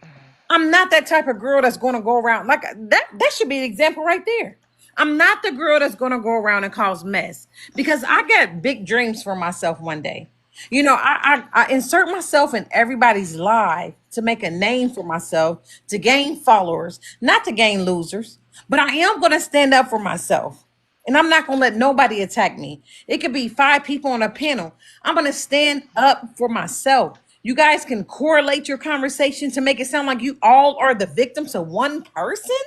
I'm not that type of girl that's going to go around like that. That should be an example right there. I'm not the girl that's going to go around and cause mess because I got big dreams for myself one day. You know, I insert myself in everybody's life to make a name for myself, to gain followers, not to gain losers. But I am going to stand up for myself. And I'm not going to let nobody attack me. It could be 5 people on a panel. I'm going to stand up for myself. You guys can correlate your conversation to make it sound like you all are the victims of one person.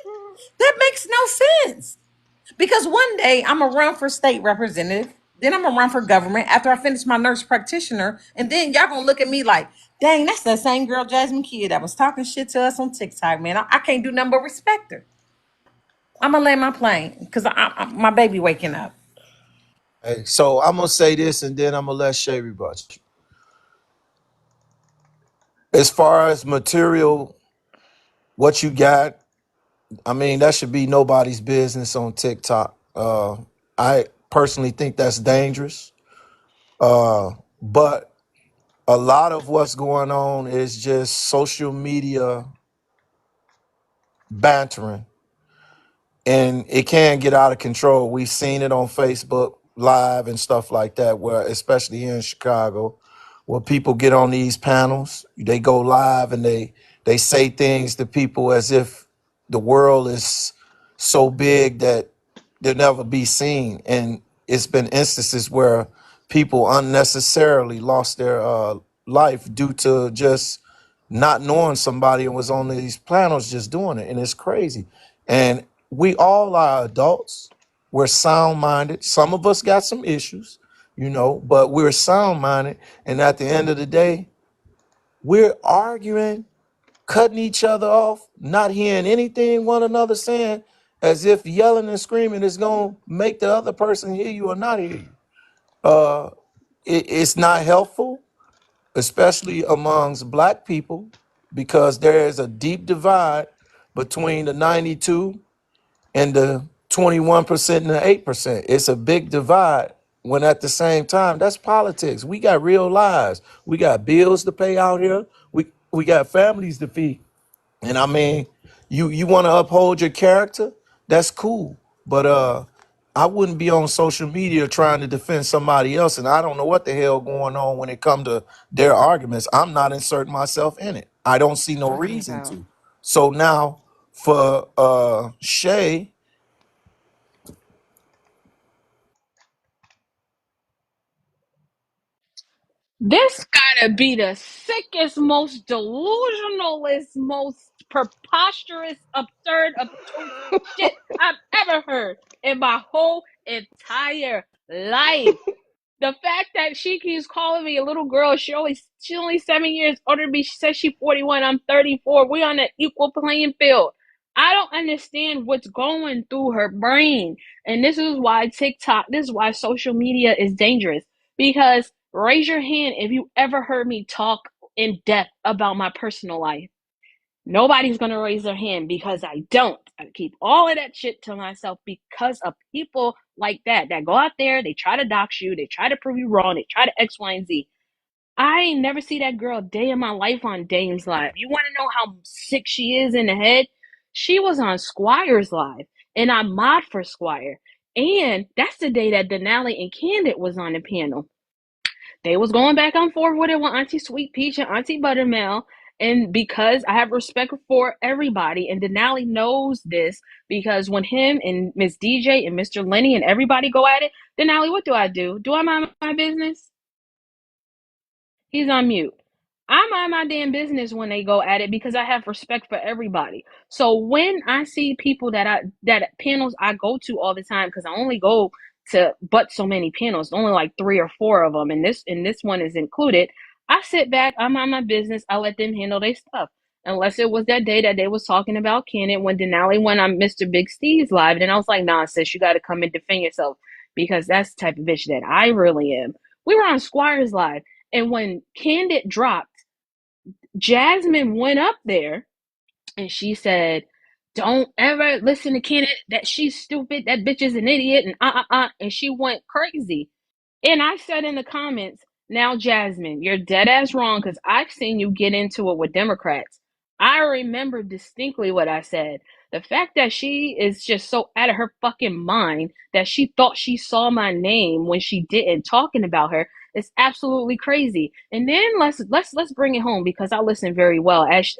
That makes no sense. Because one day I'm gonna run for state representative, then I'm gonna run for government after I finish my nurse practitioner, and then y'all gonna look at me like, dang, that's the same girl Jasmine Kidd that was talking shit to us on TikTok, man. I can't do nothing but respect her. I'm gonna land my plane because my baby waking up. Hey, so I'm gonna say this, and then I'm gonna let Shay rebut you. As far as material, what you got, I mean, that should be nobody's business on TikTok. I personally think that's dangerous. But a lot of what's going on is just social media bantering, and it can get out of control. We've seen it on Facebook Live and stuff like that, where especially here in Chicago, where people get on these panels, they go live and they say things to people as if the world is so big that they'll never be seen. And it's been instances where people unnecessarily lost their life due to just not knowing somebody and was on these panels just doing it. And it's crazy. And we all are adults. We're sound minded. Some of us got some issues, but we're sound minded. And at the end of the day, we're arguing, cutting each other off, not hearing anything one another saying, as if yelling and screaming is going to make the other person hear you or not hear you. Uh, it's not helpful, especially amongst black people, because there is a deep divide between the 92 and the 21% and the 8%. It's a big divide when at the same time, that's politics. We got real lives. We got bills to pay out here. We got families to feed. And I mean, you want to uphold your character, that's cool. But I wouldn't be on social media trying to defend somebody else, and I don't know what the hell going on when it come to their arguments. I'm not inserting myself in it. I don't see no reason No. to. So now for Shay, This gotta be the sickest, most delusionalist, most preposterous, absurd, obtuse shit I've ever heard in my whole entire life. The fact that she keeps calling me a little girl, she only 7 years older than me. She says she's 41, I'm 34. We on an equal playing field. I don't understand what's going through her brain. And this is why TikTok, this is why social media is dangerous. Because raise your hand if you ever heard me talk in depth about my personal life. Nobody's gonna raise their hand because I don't. I keep all of that shit to myself because of people like that go out there, they try to dox you, they try to prove you wrong, they try to X, Y, and Z. I ain't never see that girl a day in my life on Dame's Live. You want to know how sick she is in the head? She was on Squire's Live, and I mod for Squire. And that's the day that Denali and Candid was on the panel. They was going back and forth with it with Auntie Sweet Peach and Auntie Buttermilk. And because I have respect for everybody, and Denali knows this, because when him and Miss DJ and Mr. Lenny and everybody go at it, Denali, what do? Do I mind my business? He's on mute. I mind my damn business when they go at it because I have respect for everybody. So when I see people that panels I go to all the time, because I only go to but so many panels, only like 3 or 4 of them, and this one is included. I sit back, I mind my business, I let them handle their stuff. Unless it was that day that they was talking about Cannon when Denali went on Mr. Big Steve's live, and then I was like, nah, sis, you got to come and defend yourself because that's the type of bitch that I really am. We were on Squire's live, and when Candid dropped, Jasmine went up there and she said, "Don't ever listen to Kenneth. That she's stupid. That bitch is an idiot." And she went crazy. And I said in the comments, now, Jasmine, you're dead ass wrong because I've seen you get into it with Democrats. I remember distinctly what I said. The fact that she is just so out of her fucking mind that she thought she saw my name when she didn't, talking about her, is absolutely crazy. And then let's bring it home because I listen very well as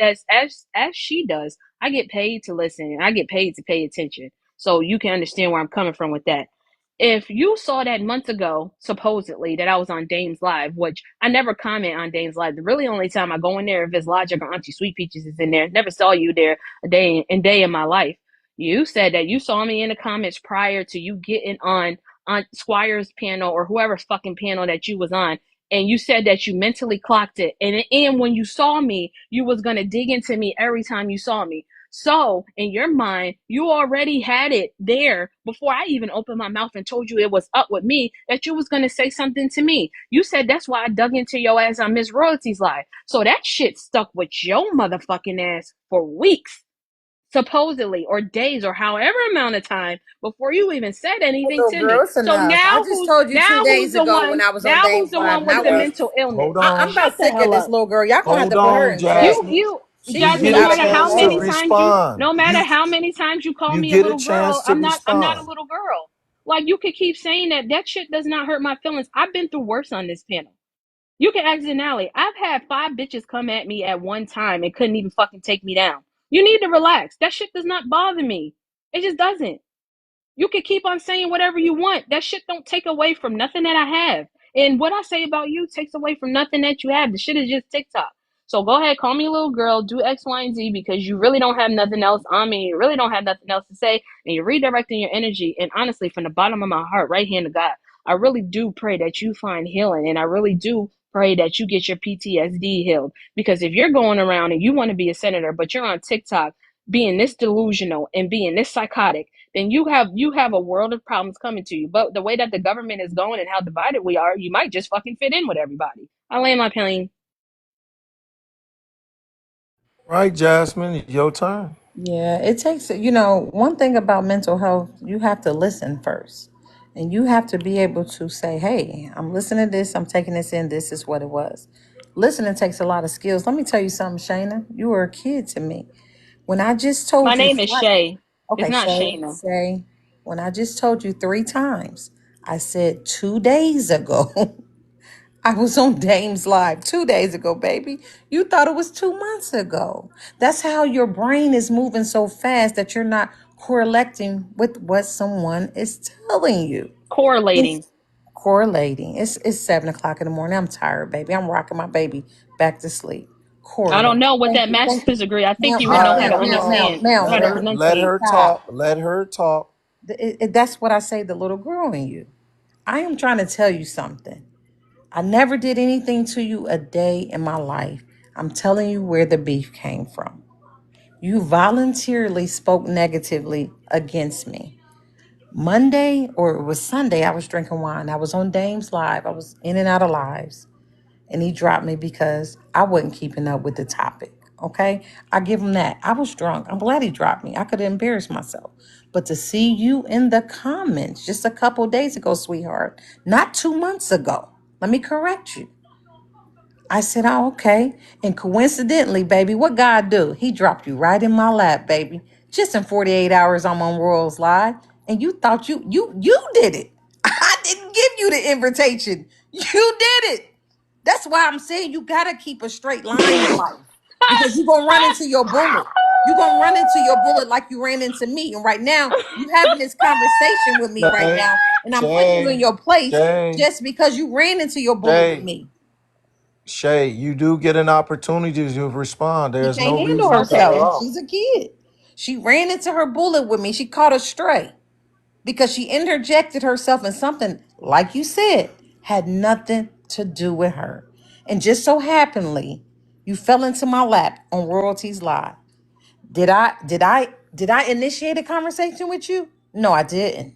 she does. I get paid to listen and I get paid to pay attention. So you can understand where I'm coming from with that. If you saw that months ago, supposedly, that I was on Dame's Live, which I never comment on Dame's Live. The really only time I go in there if it's Logic or Auntie Sweet Peaches is in there. Never saw you there a day in my life. You said that you saw me in the comments prior to you getting on Squire's panel or whoever's fucking panel that you was on, and you said that you mentally clocked it. And when you saw me, you was gonna dig into me every time you saw me. So, in your mind, you already had it there before I even opened my mouth and told you it was up with me that you was going to say something to me. You said that's why I dug into your ass on Miss Royalty's live. So that shit stuck with your motherfucking ass for weeks, supposedly, or days, or however amount of time before you even said anything Little to girl, me. it's So enough. I now just told you 2 days the ago one when I was on now who's Dave's the Live, one with not the when. mental illness? Hold I'm on. Shut about the sick of hell this up. little girl. Y'all gonna have Hold to put her on, in check. You, Jasmine. you, You She's Jasmine. get No a out matter of how chance to many control. times you, respond. no matter how many times you call You me a get a little chance girl, to I'm not a respond. little girl. Like you could keep saying that. That shit does not hurt my feelings. I've been through worse on this panel. You can ask Denali. I've had 5 bitches come at me at one time and couldn't even fucking take me down. You need to relax. That shit does not bother me. It just doesn't. You can keep on saying whatever you want. That shit don't take away from nothing that I have. And what I say about you takes away from nothing that you have. The shit is just TikTok. So go ahead, call me a little girl, do X, Y, and Z because you really don't have nothing else on me. You really don't have nothing else to say. And you're redirecting your energy. And honestly, from the bottom of my heart, right hand to God, I really do pray that you find healing. And I really do pray that you get your PTSD healed. Because if you're going around and you want to be a senator, but you're on TikTok being this delusional and being this psychotic, then you have a world of problems coming to you. But the way that the government is going and how divided we are, you might just fucking fit in with everybody. I land my plane. Right, Jasmine, your turn. Yeah, it takes, one thing about mental health, you have to listen first. And you have to be able to say, hey, I'm listening to this, I'm taking this in, this is what it was. Listening takes a lot of skills. Let me tell you something, Shayna. You were a kid to me. When I just My told you, name is Shay. It's okay, not Shay, Shayna. Shay, when I just told you 3 times, I said 2 days ago. I was on Dame's Live 2 days ago, baby. You thought it was 2 months ago. That's how your brain is moving so fast that you're not correlating with what someone is telling you. Correlating. It's correlating. It's 7 o'clock in the morning. I'm tired, baby. I'm rocking my baby back to sleep. I don't Correlate. know what Thank that you. Thank master's you. degree. I think Now, you would now, know All how right, to now, hold now, now, on. understand, now, how to baby. Let pronunciate. her Stop. talk. Let her talk. That's what I say, the little girl in you. I am trying to tell you something. I never did anything to you a day in my life. I'm telling you where the beef came from. You voluntarily spoke negatively against me. Monday, or it was Sunday, I was drinking wine. I was on Dame's Live. I was in and out of lives. And he dropped me because I wasn't keeping up with the topic. Okay? I give him that. I was drunk. I'm glad he dropped me. I could have embarrassed myself. But to see you in the comments just a couple days ago, sweetheart, not 2 months ago, let me correct you. I said, oh, okay. And coincidentally, baby, what God do? He dropped you right in my lap, baby. Just in 48 hours, I'm on Royals Live. And you thought you did it. I didn't give you the invitation. You did it. That's why I'm saying you gotta keep a straight line in life. Because you're gonna run into your bullet. You're gonna run into your bullet like you ran into me. And right now, you having this conversation with me right Shay, now, and I'm putting you in Shay, your place Shay, just because you ran into your bullet with Shay, me. Shay. You do get an opportunity to respond. She There's can't no handle reason to cut her herself. off. She's a kid. She ran into her bullet with me. She caught a stray. because she interjected herself in something, like you said, had nothing to do with her. And just so happenly, you fell into my lap on Royalties Live. Did I initiate a conversation with you? No, I didn't.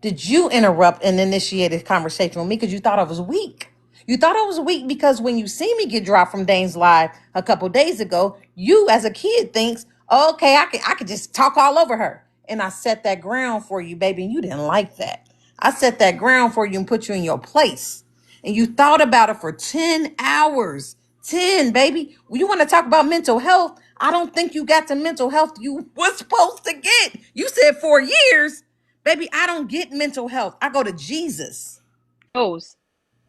Did you interrupt and initiate a conversation with me because you thought I was weak? You thought I was weak because when you see me get dropped from Dane's Live a couple days ago, you as a kid thinks, okay, I could just talk all over her. And I set that ground for you, baby, and you didn't like that. I set that ground for you and put you in your place. And you thought about it for 10 hours. 10, baby. When you want to talk about mental health, I don't think you got the mental health you was supposed to get. You said 4 years. Baby, I don't get mental health. I go to Jesus. Shows.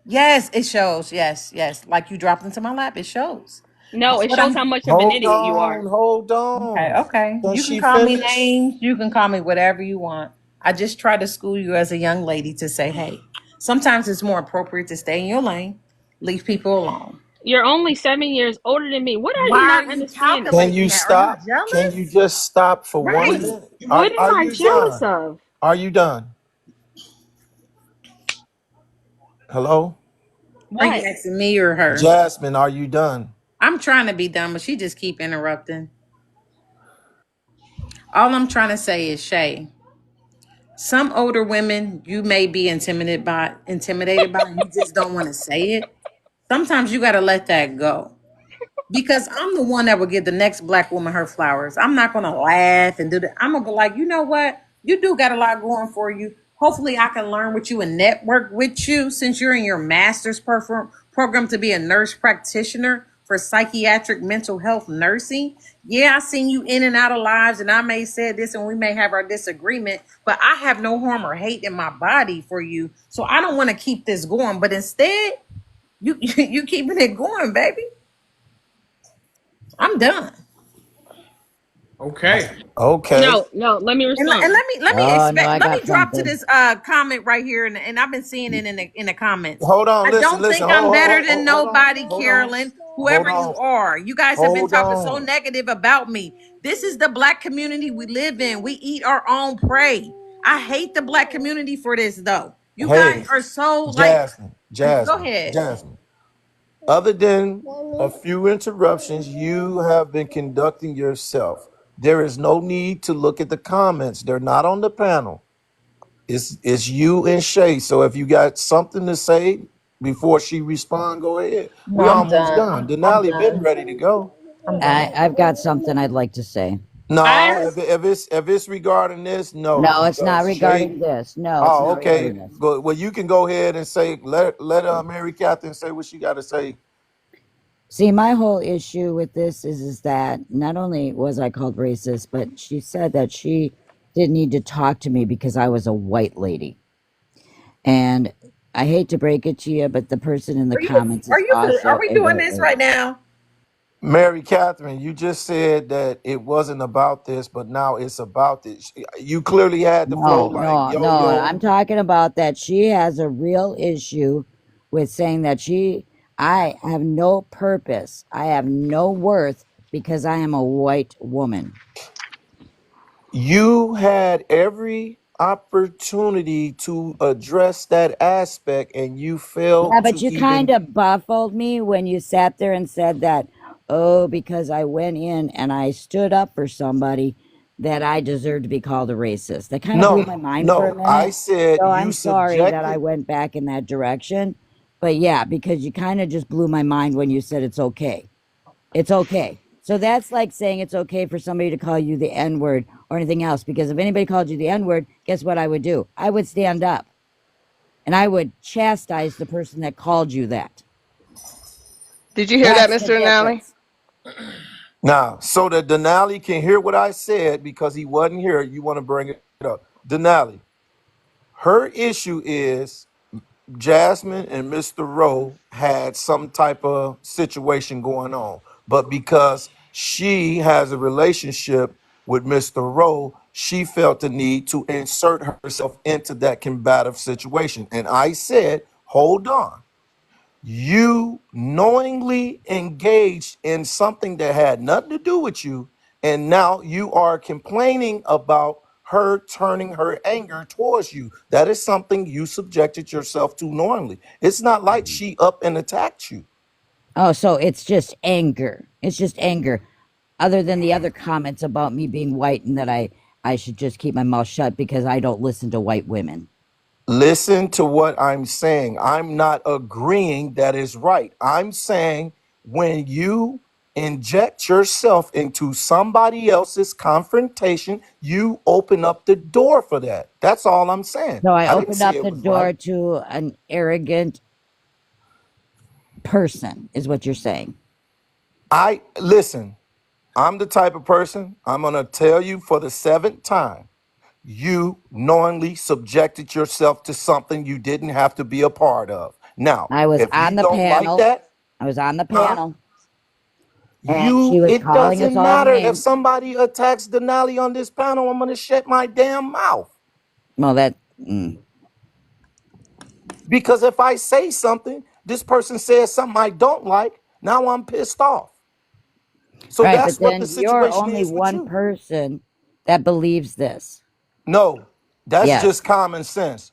Yes, it shows. Yes, yes. Like you dropped into my lap, it shows. No, That's it what shows how I'm. much of an Hold idiot you are. on, hold Okay, on. okay. Can You can she call me finish? names. You can call me whatever you want. I just try to school you as a young lady to say, hey, sometimes it's more appropriate to stay in your lane, leave people alone. You're only 7 years older than me. What are Why you are not you understanding? Can calculating you that? Are you stop? Can you jealous? just stop for What 1 minute? what am Are I you jealous done? of? Are you done? Hello? Are you What? asking me or her? Jasmine, are you done? I'm trying to be done, but she just keep interrupting. All I'm trying to say is, Shay, some older women you may be intimidated by, and you just don't want to say it. Sometimes you got to let that go. Because I'm the one that would give the next black woman her flowers. I'm not gonna laugh and do that. I'm gonna be like, you know what? You do got a lot going for you. Hopefully, I can learn with you and network with you since you're in your master's program to be a nurse practitioner for psychiatric mental health nursing. Yeah, I seen you in and out of lives, and I may say this, and we may have our disagreement, but I have no harm or hate in my body for you. So I don't want to keep this going, but instead, you keeping it going, baby. I'm done. Okay. Okay. No, no, let me And respond. let me Oh no, expect I let me got drop to something. this comment right here, and I've been seeing it in the comments. Hold on, I listen, don't listen. think I'm better than Hold on, nobody, hold on, Carolyn. hold Whoever you on, are, you guys have been hold talking so on. negative about me. This is the black community we live in. We eat our own prey. I hate the black community for this, though. You guys Hey, are so like. Jasmine, Go Jasmine, ahead. Jasmine. Other than a few interruptions, you have been conducting yourself. There is no need to look at the comments. They're not on the panel. It's you and Shay. So if you got something to say before she respond, go ahead. No, We I'm almost done. done. I'm Denali been done. ready to go. I'm done. I've got something I'd like to say. No, I if it's regarding this, no, No, it's not because Shay. regarding this. No, it's Oh, not okay. regarding this. Go. Well, you can go ahead and say let Mary Catherine say what she got to say. See, my whole issue with this is that not only was I called racist, but she said that she didn't need to talk to me because I was a white lady. And I hate to break it to you, but the person in the Are you? comments Are is you? Are also we a doing white this lady. right now? Mary Catherine, you just said that it wasn't about this, but now it's about this. You clearly had the flow No, like no, yo no. yo. I'm talking about that she has a real issue with saying that I have no purpose. I have no worth because I am a white woman. You had every opportunity to address that aspect, and you Yeah, failed but to you kind even. of baffled me when you sat there and said that, oh, because I went in and I stood up for somebody that I deserve to be called a racist. That kind of blew No, my mind for a no. I minute. said So you I'm sorry that I subjected. went back in that direction. But yeah, because you kind of just blew my mind when you said it's okay. It's okay. So that's like saying it's okay for somebody to call you the N word or anything else. Because if anybody called you the N word, guess what I would do? I would stand up and I would chastise the person that called you that. Did you hear that, That's the Mr. Denali? difference. Now, so that Denali can hear what I said because he wasn't here, you want to bring it up. Denali, her issue is Jasmine and Mr. Rowe had some type of situation going on. But because she has a relationship with Mr. Rowe, she felt the need to insert herself into that combative situation. And I said, hold on. You knowingly engaged in something that had nothing to do with you, and now you are complaining about her turning her anger towards you. That is something you subjected yourself to knowingly. It's not like she up and attacked you. Oh, so it's just anger. It's just anger. Other than the other comments about me being white and that I should just keep my mouth shut because I don't listen to white women. Listen to what I'm saying. I'm not agreeing that is right. I'm saying when you inject yourself into somebody else's confrontation, you open up the door for that. That's all I'm saying. So I I didn't opened say up it the was right. door to an arrogant person, is what you're saying. I listen, I'm the type of person, I'm going to tell you for the seventh time, you knowingly subjected yourself to something you didn't have to be a part of. Now, I was if you on the don't like panel. that, I was on the huh? panel, and she was It calling us doesn't all matter if names. somebody attacks Denali on this panel, I'm going to shut my damn mouth. Well, Because if I say something, this person says something I don't like, now I'm pissed off. So right, but that's what the then you're situation only is with one you. person that believes this. No, that's just Yes. common sense.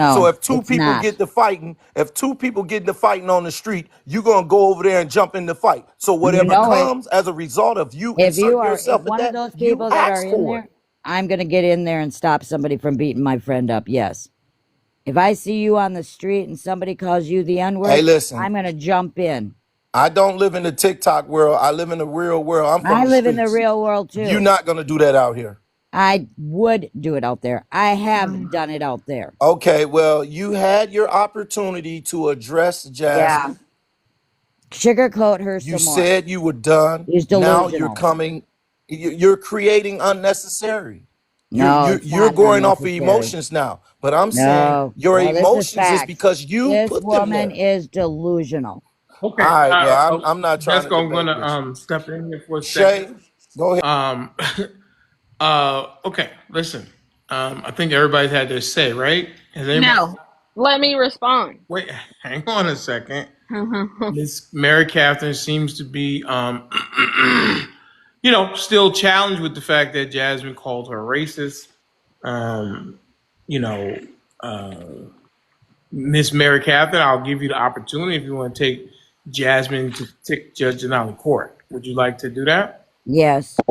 So No, if two it's people not. get to fighting, if two people get into fighting on the street, you're gonna go over there and jump in the fight. So You whatever know it. comes as a result of you If inserting if yourself in one of that, those you people that are ask in for it. there, I'm gonna get in there and stop somebody from beating my friend up. Yes. If I see you on the street and somebody calls you the N Hey, word, listen, I'm gonna jump in. I don't live in the TikTok world. I live in the real world. I'm from I the live in the streets. real world You're too. not gonna do that out here. I would do it out there. I have done it out there. Okay, well, you had your opportunity to address Yeah. Jasmine. Sugarcoat her You some more. said you were done. He's Now you're delusional. coming. You're creating unnecessary. You're No, you're it's you're not going off of unnecessary. emotions now. But I'm saying No, your no, this is emotions is facts. because you This put them woman there. is delusional. Okay. All right. Well, I'm not trying to Jessica, I'm debate gonna with you. step in here for a second. Shay, go ahead. Um, okay. Listen. I think everybody's had their say, right? Has anybody? No. Let me respond. Wait. Hang on a second. Miss Mary Catherine seems to be, still challenged with the fact that Jasmine called her racist. Um, you know, uh, Miss Mary Catherine, I'll give you the opportunity if you want to take Jasmine to take Judge Denali court. Would you like to do that? Yes,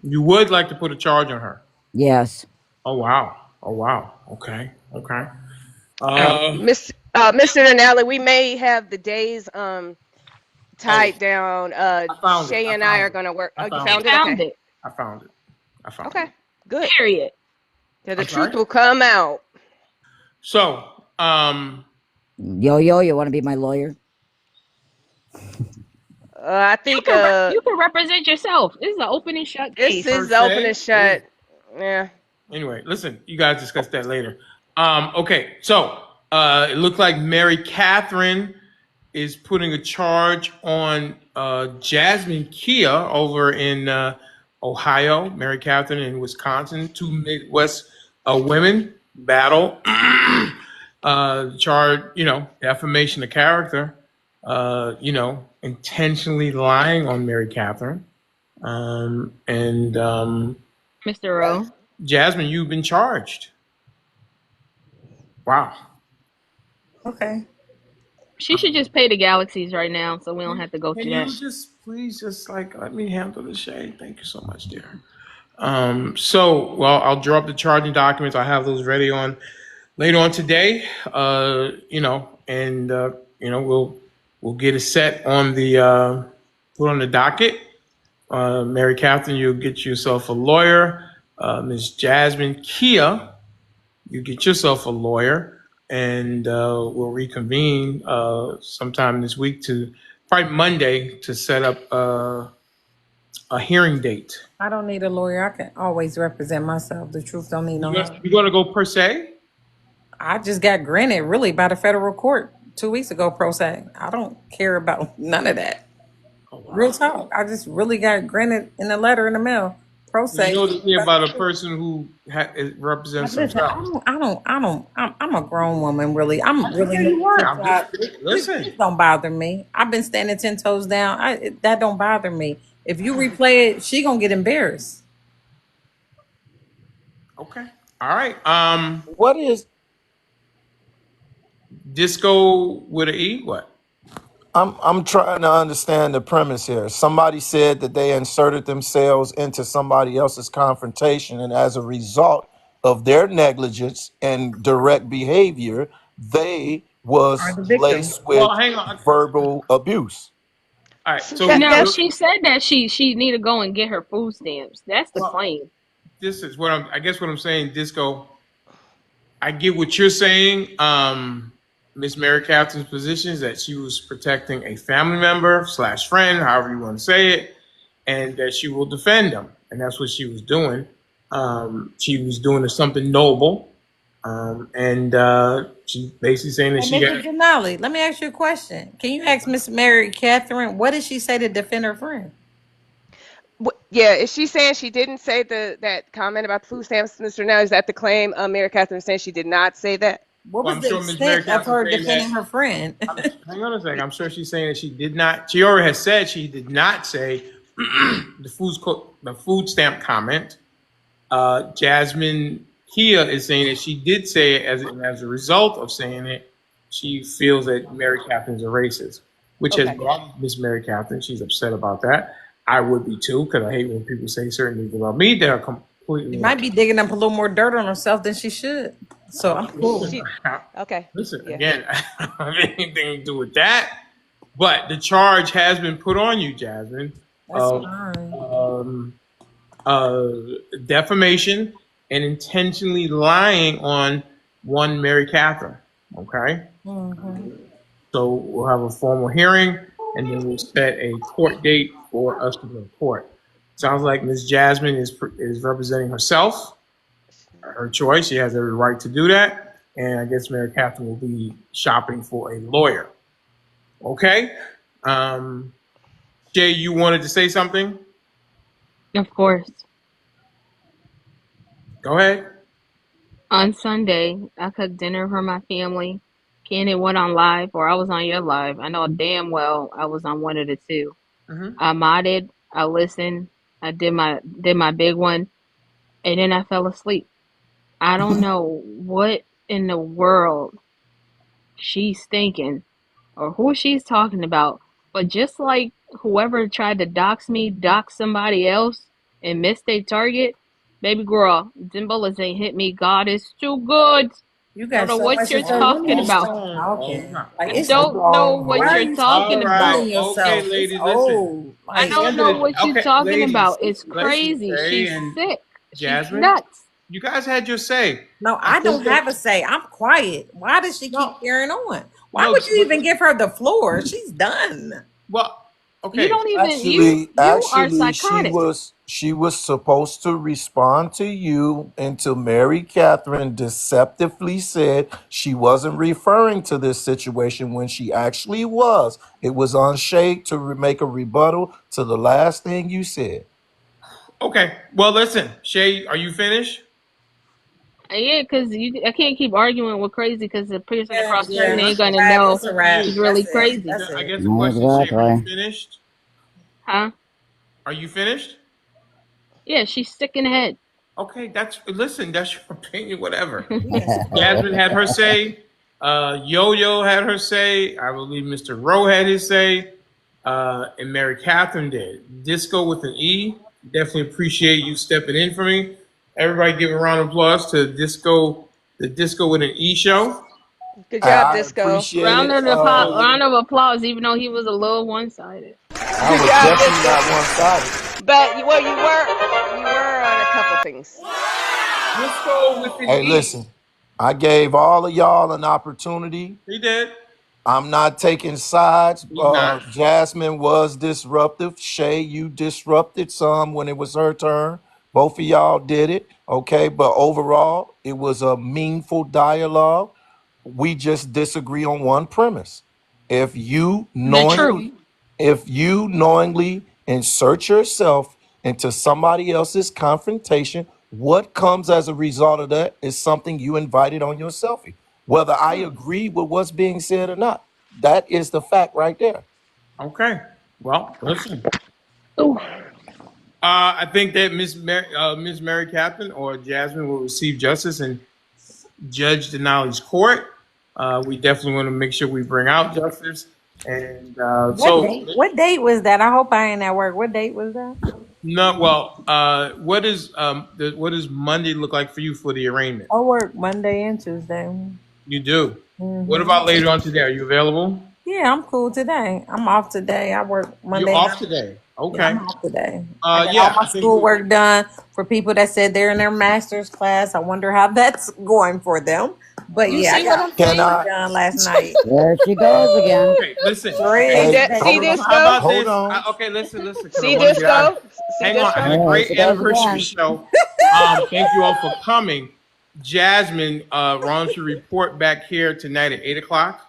You would like to put a charge on her. yes. Oh wow. Oh wow. Okay. Okay. Uh Mr. Denali, we may have the days oh, tied down. I found it. Shay I and I found are it. gonna work. I Oh, you found He it. found it? found Okay. it. I found it. I found Okay. it. Good. Period. Yeah, the I'm truth sorry. will come out. So, Yo, yo, you want to be my lawyer? I You think can you can represent yourself. This is an open and shut this case. per is open and se, shut. Yeah. anyway, listen, you guys discuss that later. Okay, so it looked like Mary Catherine is putting a charge on Jasmine Kia over in Ohio, Mary Catherine in Wisconsin. Two Midwest women battle. Charge, defamation of character, intentionally lying on Mary Catherine. And Mr. Rowe. Jasmine, you've been charged. Wow. Okay. She should just pay the galaxies right now so we don't have to go Can through that. you just please just like let me handle the shade? Thank you so much, dear. Well, I'll draw up the charging documents. I have those ready on later on today. And we'll get it set on the put on the docket. Mary Catherine, you'll get yourself a lawyer. Ms. Jasmine Kia, you get yourself a lawyer, and we'll reconvene sometime this week to probably Monday to set up a hearing date. I don't need a lawyer. I can always represent myself. The truth don't need no help. You're gonna go per se? I just got granted really by the federal court 2 weeks ago, pro se. I don't care about none of that. Oh, wow. Real talk. I just really got granted in a letter in the mail, pro You se. know the thing about a person who represents Listen, himself. I'm a grown woman, really. I'm really Yeah, new you are. to I'm job. just This listen. don't bother me. I've been standing 10 toes down. That don't bother me. If you replay it, she gonna get embarrassed. Okay. All right. What is Disco with an E. What? I'm trying to understand the premise here. Somebody said that they inserted themselves into somebody else's confrontation, and as a result of their negligence and direct behavior, they Are was the victim. laced Well, with hang on. verbal abuse. All right. So So, that No, that's she said that she need to go and get her food stamps. That's the well, claim. this is what I guess what I'm saying, Disco. I get what you're saying. Miss Mary Catherine's position is that she was protecting a family member slash friend, however you want to say it, and that she will defend them, and that's what she was doing. She was doing something noble, and she basically saying that Hey, she Mr. had. Denali, let me ask you a question. Can you ask Miss Mary Catherine what did she say to defend her friend? yeah. Is she saying she didn't say that comment about the food stamps, Mr. Now? Is that the claim? Mary Catherine saying she did not say that? What Well, was I'm the sure Miss Mary extent of Catherine her saying that. defending her friend? Hang on a second. I'm sure she's saying that she did not. She already has said she did not say the food stamp comment. Jasmine Kia is saying that she did say it as a result of saying it. She feels that Mary Catherine's a racist, which has Okay. bothered Miss Mary Catherine. She's upset about that. I would be too, because I hate when people say certain things about me that are She completely might be digging up a little more dirt on herself than she should. So I'm cool. She. Okay. Listen, Yeah. again, I don't have anything to do with that. But the charge has been put on you, Jasmine, That's of fine. uh, defamation and intentionally lying on one Mary Catherine. Okay? Hmm. So we'll have a formal hearing and then we'll set a court date for us to go to court. Sounds like Ms. Jasmine is representing herself, her choice. She has every right to do that. And I guess Mary Catherine will be shopping for a lawyer. Okay? Um, Jay, you wanted to say something? Of course. Go ahead. On Sunday, I cooked dinner for my family. Kenny went on live, or I was on your live. I know damn well I was on one of the two. Mm-hmm. I modded, I listened, I did my big one, and then I fell asleep. I don't know what in the world she's thinking or who she's talking about. But just like whoever tried to dox me, dox somebody else and missed their target, baby girl, them bullets ain't hit me. God is too good. You Don't got know so what much you're to say. You need talking to about. stop Hold talking. on. Like I it's don't know why what are you're you talking All still right. about. feeling Okay, yourself? It's ladies, listen. old. I At Like the don't end of know the what you're okay, talking ladies, about. It's listen, crazy. Jay She's and sick. She's Jasmine, nuts. you guys had your say. no, I I think don't that have a say. I'm quiet. Why does she no, keep carrying on? Why no, would you but even give her the floor? She's done. well, You okay. don't even you are Actually, psychotic. she was supposed to respond to you until Mary Catherine deceptively said she wasn't referring to this situation when she actually was. It was on Shade to make a rebuttal to the last thing you said. Okay. Well, listen, Shay, are you finished? Yeah, because I can't keep arguing with crazy because the person Yeah, across the yeah, street Okay. ain't it's a gonna wrap. know It's a Are wrap. you? she's That's really it. crazy. That's I it. guess the question, Shay, are you Exactly. finished? Huh? Are you finished? Yeah, she's sick in the head. Okay, listen, that's your opinion, whatever. You can stop. Jasmine had her say. Yo-Yo had her say. I believe Mr. Rowe had his say. And Mary Catherine did. Disco with an E. Definitely appreciate you stepping in for me. Everybody give a round of applause to Disco, the Disco with an E show. Good job, I Disco. appreciate it. Round of applause, even though he was a little one-sided. I Good was job, definitely Disco. not one sided. But you were on a couple things. Disco with an Hey, E. listen, I gave all of y'all an opportunity. He did. I'm not taking sides. He's not. Jasmine was disruptive. Shay, you disrupted some when it was her turn. Both of y'all did it. Okay. But overall, it was a meaningful dialogue. We just disagree on one premise. If you The truth. knowingly, if you knowingly insert yourself into somebody else's confrontation, what comes as a result of that is something you invited on yourself. Whether I agree with what's being said or not, that is the fact right there. Okay. Well, listen. Ooh. I think that Miss Mary Captain or Jasmine will receive justice in Judge Denali's court. We definitely want to make sure we bring out justice. And What date? What date was that? I hope I ain't at work. What date was that? no, well, what does Monday look like for you for the arraignment? I work Monday and Tuesday. You do. What Hmm. about later on today? Are you available? Yeah, I'm cool today. I'm off today. I work You're Monday. off today. Yeah, I'm Okay. off today. I got all Yeah, my I think schoolwork done. For people that said they're in their master's class, I wonder how that's going for them. But You yeah, I see what got I'm my Can schoolwork saying? I? done last night. There she goes again. Okay, listen. Sure Okay, is, Hey, See baby. hold, this how go? about hold this? on. Okay, listen, because I See want to this get out of. go? See Hang on, this I had go? a There great she goes anniversary again. show. Thank you all for coming. Jasmine, Ron should report back here tonight at 8 o'clock.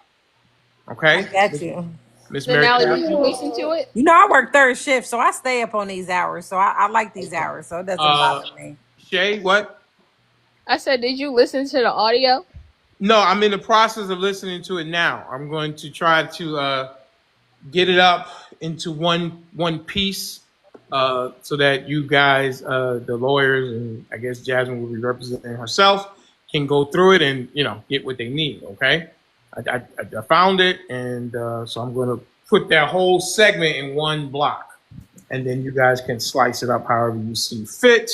I Okay, got you. Miss Mary Denali, did you Catherine. listen to it? You know, I work third shift, so I stay up on these hours. So I like these hours, so it doesn't Uh, bother me. Shay, what? I said, did you listen to the audio? No, I'm in the process of listening to it now. I'm going to try to get it up into one piece so that you guys, the lawyers, and I guess Jasmine will be representing herself, can go through it and get what they need. Okay, I found it, and so I'm going to put that whole segment in one block, and then you guys can slice it up however you see fit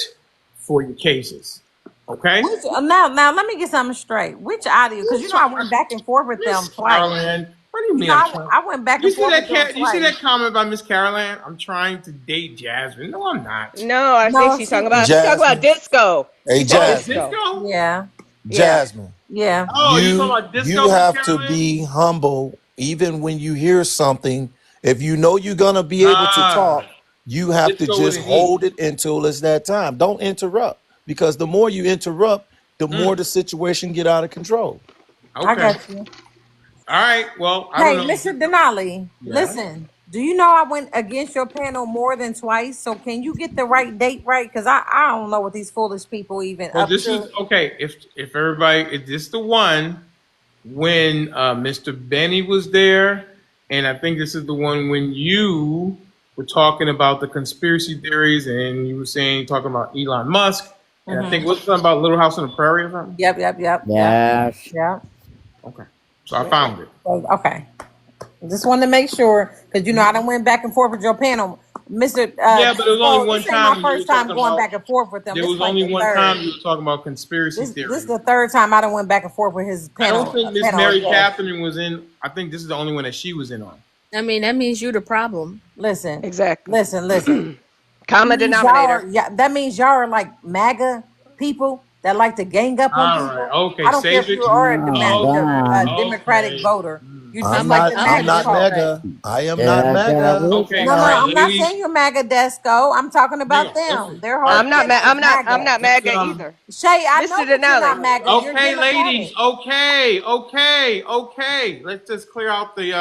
for your cases. Okay. Now, let me get something straight. Which audio? Because I went back and forth with them Miss twice. Caroline, what do you You mean know, I'm trying? I went back You and see forth that with them you see twice. that comment by Miss Caroline? I'm trying to date Jasmine. No, I'm not. No, I think No, she's she. talking about Jasmine. disco. Hey, She said Oh, Jasmine. disco. disco. Yeah, Yeah. Jasmine. yeah. Oh, you talking about You disco, Miss have to Caroline? be humble even when you hear something. If you know you're gonna be able to Ah, talk, you have to disco with just an E. hold it until it's that time. Don't interrupt because the more you interrupt, the more Mm, the situation get out of control. I okay. got you. All right. Well, I don't Hey, know. Mr. Denali, Yeah. listen. Do you know I went against your panel more than twice? So can you get the right date right? Because I don't know what these foolish people even Well, up this is to. okay. If everybody, is this the one when Mr. Benny was there, and I think this is the one when you were talking about the conspiracy theories, and you were saying talking about Elon Musk, and I think Mm-hmm. what's something about Little House on the Prairie or something. Yep. Yes. Yep. Okay, so I Yep. found it. Okay. Just wanted to make sure because I done went back and forth with your panel, Mister. Yeah, but there was only So one this ain't my time you were first time talking going about. back and forth with them. There This is was like only the one third. time you were talking about conspiracy This theories. the third time I done went back and forth with his I don't panel. think Miss Panel Mary judge. Catherine was in. I think this is the only one that she was in on. I mean, that means you the problem. Listen, Exactly. listen. That Common means y'all denominator. are. Yeah, that means y'all are like MAGA people that like to gang up on All right. people. Okay. I don't care if Save it. you are a Oh God. Democratic Okay. voter. Mm. You're just I'm like not the I'm MAGA not Okay, folks. right. mega. I am not There mega. goes Okay. No, All no, right, I'm not again. saying ladies. you're MAGA Desco. I'm talking Hang about on. Okay. them. Their All whole right. I'm case not is I'm MAGA. not Let's MAGA either. Shay, I know Mr. that you're not Denali. MAGA. You're Okay, ladies. Democratic. Okay. Let's just clear out the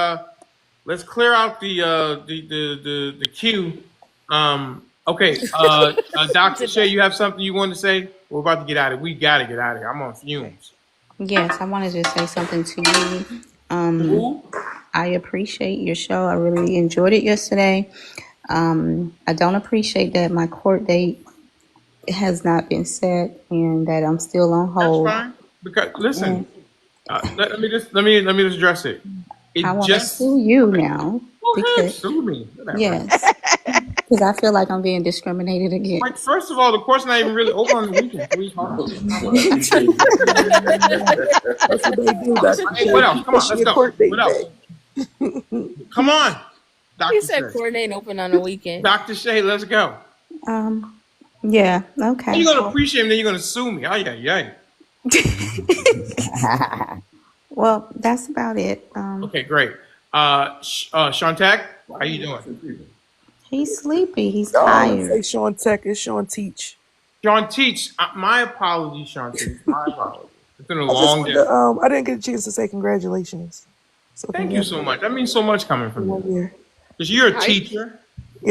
the queue. Okay. Dr. Shay, you have something you want to say? We're about to get out of it. We gotta get out of here. I'm on Okay. fumes. Yes, I wanted to say something to you. Who? I appreciate your show. I really enjoyed it yesterday. I don't appreciate that my court date has not been set and that I'm still on That's hold. fine. Because listen, And let me just address it. I It want to just sue you okay. now Go ahead, because, sue me. Whatever. yes, because I feel like I'm being discriminated Like, against. first of all, the court's not even really open on the weekend. Please hold on. That's what they do, Dr. Hey, what Shay. else? Come on, Push let's your go. court What date else? back. Come on, He Doctor said Shay. court ain't open on the weekend. Doctor Shay, let's go. Yeah, How okay. you gonna appreciate me? Then you're gonna sue me. Oh yeah. Well, that's about it. Okay, great. Shantak, how you doing? He's sleepy. He's Oh, let's say tired. Sean Tech is Sean Teach. Sean Teach, my apologies, Sean Teach. My apologies. It's been a I just long wanted day. to, I didn't get a chance to say congratulations. So Thank you so congratulations much. That means so much coming for from you. 1 year. Because you're a Hi. teacher.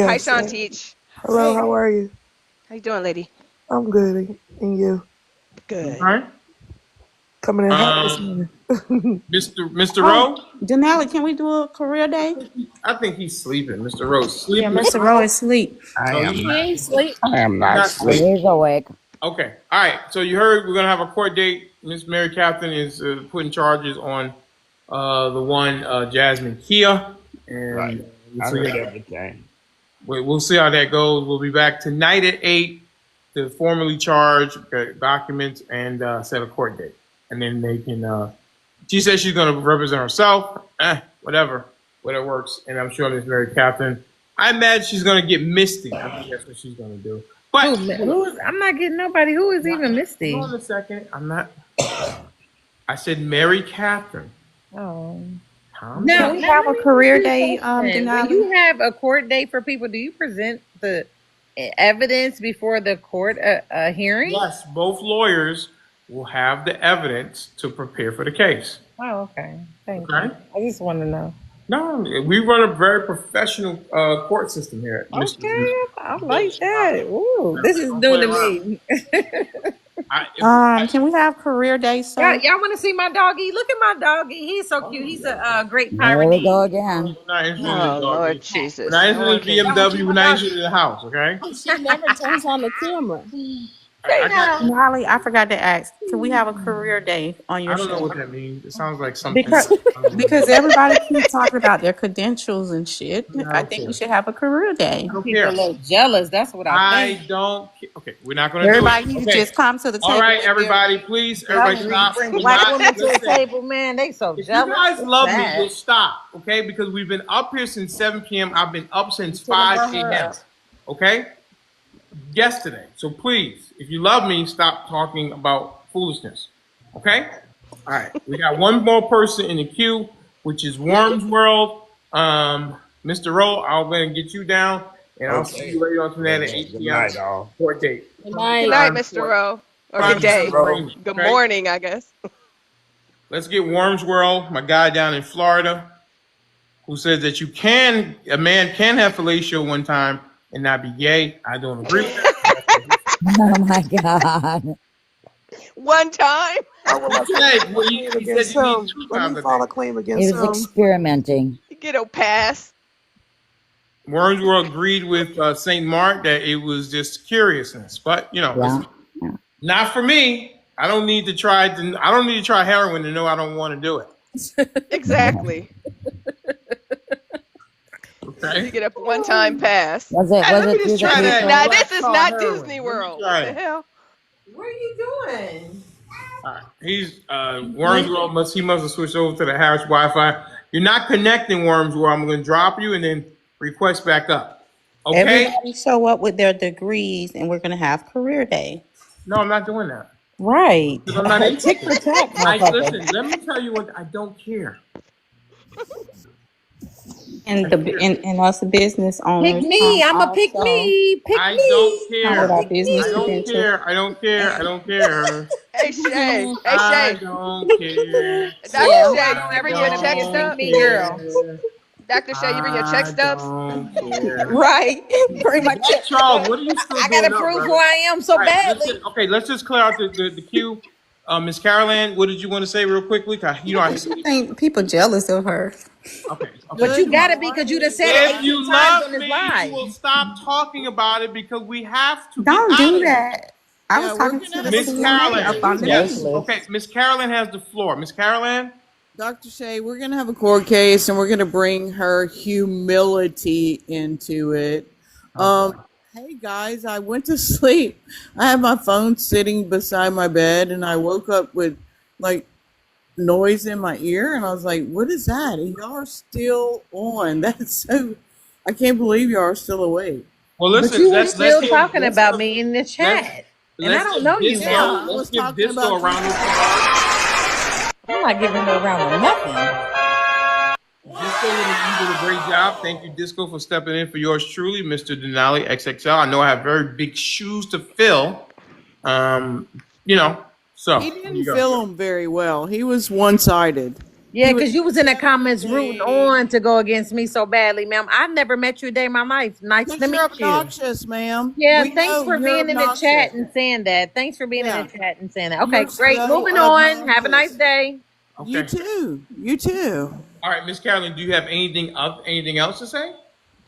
Hi, Yes. Sean Teach. Hello, how are you? How you doing, lady? I'm good. And you? Good. Okay. Coming in hot this Um, morning. Mr. Oh, Rowe. Denali, can we do a career day? I think he's sleeping. Mr. Rowe's Yeah, sleeping. Mr. Rowe is asleep. I No, am he's He not. ain't sleep. I am not not sleep. sleeping. He's awake. Okay. All right. So you heard we're gonna have a court date. Miss Mary Catherine is putting charges on the one Jasmine Kia, Right. and we'll I see. heard everything. We'll see how that goes. We'll be back tonight at 8 to formally charge documents and set a court date, and then they can. She says she's gonna represent herself. Whatever works. And I'm sure Miss Mary Catherine. I imagine she's gonna get Misty. I think that's what she's gonna do. But I'm not getting nobody. Who is even Misty? hold on a second. I'm not. I said Mary Catherine. Oh. Calm Now, Can down. we let have a me ask career you a day, question. When Denali? you have a court date for people, do you present the evidence before the court hearing? Yes, both lawyers will have the evidence to prepare for the case. Oh, okay. Thank Okay. you. I just want to know. No, we run a very professional court system here at Mr. Okay, I like that. Ooh, this is Don't new play to around. me. Can we have career day, sir? Y'all want to see my doggy? Look at my doggy. He's so cute. He's a Great There we go Pyrenees. again. We're not interested in Oh, the Lord doggy. We're Jesus. not No one interested in can. Y'all want to see BMW. We're my not doggy? interested in the house. Okay. She never turns on the camera. I got. Denali, I forgot to ask. Can we have a career day on your I don't know show? what that means. It sounds like something. Because I don't know. because everybody keeps talking about their credentials and shit. I I don't think care. we should have a career day. I don't People a care. little jealous. That's what I think. I don't care. Okay, we're not going to do it. Everybody need to Okay. just come to the All table right, with their everybody, please, Y'all everybody bring, stop. bring Do black not women to the listen. table, man. They so If you jealous. guys It's love me, sad. you'll stop, okay? Because we've been up here since 7 p.m. I've been up since Should have 5 brought her a.m., up. okay? Yesterday. So please, if you love me, stop talking about foolishness, okay? All right. We got one more person in the queue, which is Worms World. Mr. Rowe, I'll go and get you down, and I'll see Okay. you later on tonight at Yeah, 8 good p.m. night, all. court date. Good Good night. night, Prime Mr. court. Rowe. Or good Prime day. time arraignment, Good okay? morning, I guess. Let's get Worms World, my guy down in Florida, who says that a man can have fellatio one time and not be gay. I don't agree with that. That's what he said. Oh my God. One time. Why would I He file said, a claim he said against you need him? 2 Let me times a file day. a claim He against was him. experimenting. You get a pass. Worms World agreed with St. Mark that it was just curiousness, but Yeah. it's not for me. I don't need to try heroin to know I don't want to do it. Exactly. Okay. You get a one-time pass. Was it Hey, was let me it through just the try that. people? Now, Black this is tar not heroin. Disney Let me World. try What the it. hell? What are you doing? All right. He's Worms World must have switched over to the Harris Wi-Fi. You're not connecting Worms World. I'm going to drop you and then request back up. Okay? Everybody show up with their degrees, and we're gonna have career day. No, I'm not doing that Right. because I'm not Tick interested. for tack, motherfucker. Listen. Let me tell you what. I don't care. And I the don't care. and us business Pick owners me. come I'm a pick also me. Pick I don't me. come with care. our Pick business I don't credentials. me. care. I don't care. I don't care. Hey, Shay. Hey, I Shay. don't care. Dr. Yeah. Shay, Don't you ever bring get your on me check and pick stub? Don't me, girl. care. Dr. Shay, you bring your check I stubs? don't care. Right. Pretty much. Black Charles, what are you still I doing gotta up, prove who brother? I am so All right, badly. let's just clear out the queue. Miss Caroline, what did you want to say real quickly? 'Cause, I hate She think people jealous of her. okay. But Let's you move on. gotta be because you done said it If 18 you times love on this me, you live. will stop talking about it because we have to get Don't out do of here. that. I was Yeah, we're talking to gonna the have a Miss court CMA up case. on the Yes. main. Worthless. Okay. Miss Caroline has the floor. Miss Caroline. Dr. Shay, we're gonna have a court case and we're gonna bring her humility into it. Oh boy. Hey guys, I went to sleep. I had my phone sitting beside my bed and I woke up with like noise in my ear and I was like, what is that? And y'all are still on. That's so I can't believe y'all are still awake. Well, But listen. you were Let's still give talking about Disco. me in the Let's chat. And I let's don't give know you, Yeah, Disco. man. I Let's was give talking Disco a about you round of too. applause. I'm not giving her a round of nothing. Disco, you did a great job. Thank you, Disco, for stepping in for yours truly, Mr. Denali XXL. I know I have very big shoes to fill. Um, so He there didn't you go. feel them very well. He was one-sided. Yeah, He was because you was in the comments rooting on to go against me so badly, ma'am. I've never met you a day in my life. Nice to because you're meet you. obnoxious, ma'am. Yeah, We thanks know for you're being in the chat obnoxious. and saying that. Thanks for being in the Yeah, chat and saying that. Okay, you're great. so Moving on. Have a nice obnoxious. day. You Okay. too. You too. All right, Miss Carolyn, do you have anything else to say?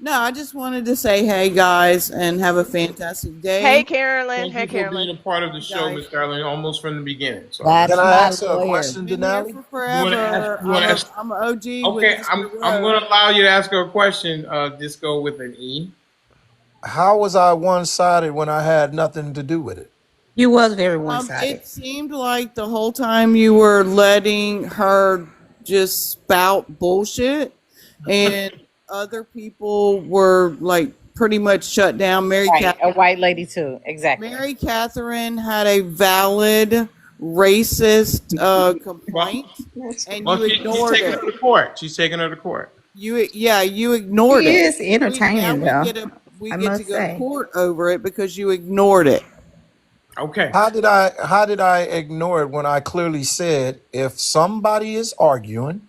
No, I just wanted to say, hey guys, and have a fantastic Hey, day. Carolyn. Thank Hey, you for being Carolyn. a part of the You show, guys, Miss Carolyn, almost from the beginning. So I Can That's I appreciate it. my ask her a lawyer. question, been here Denali? for You want to ask? forever. You want to ask? I'm a OG with Okay, Mr. I'm going Rowe. to allow you to ask her a question. Just go with an E. How was I one-sided when I had nothing to do with it? You was very one-sided. It seemed like the whole time you were letting her just spout bullshit, and other people were like pretty much shut down. Right, a white lady too. Exactly. Mary Catherine had a valid racist Well, complaint, and well, you she's ignored taking it. her to court. She's taking her to court. You ignored She it. is Now entertaining, though. we I get to must go to say. court over it because you ignored it. Okay. How did I ignore it when I clearly said if somebody is arguing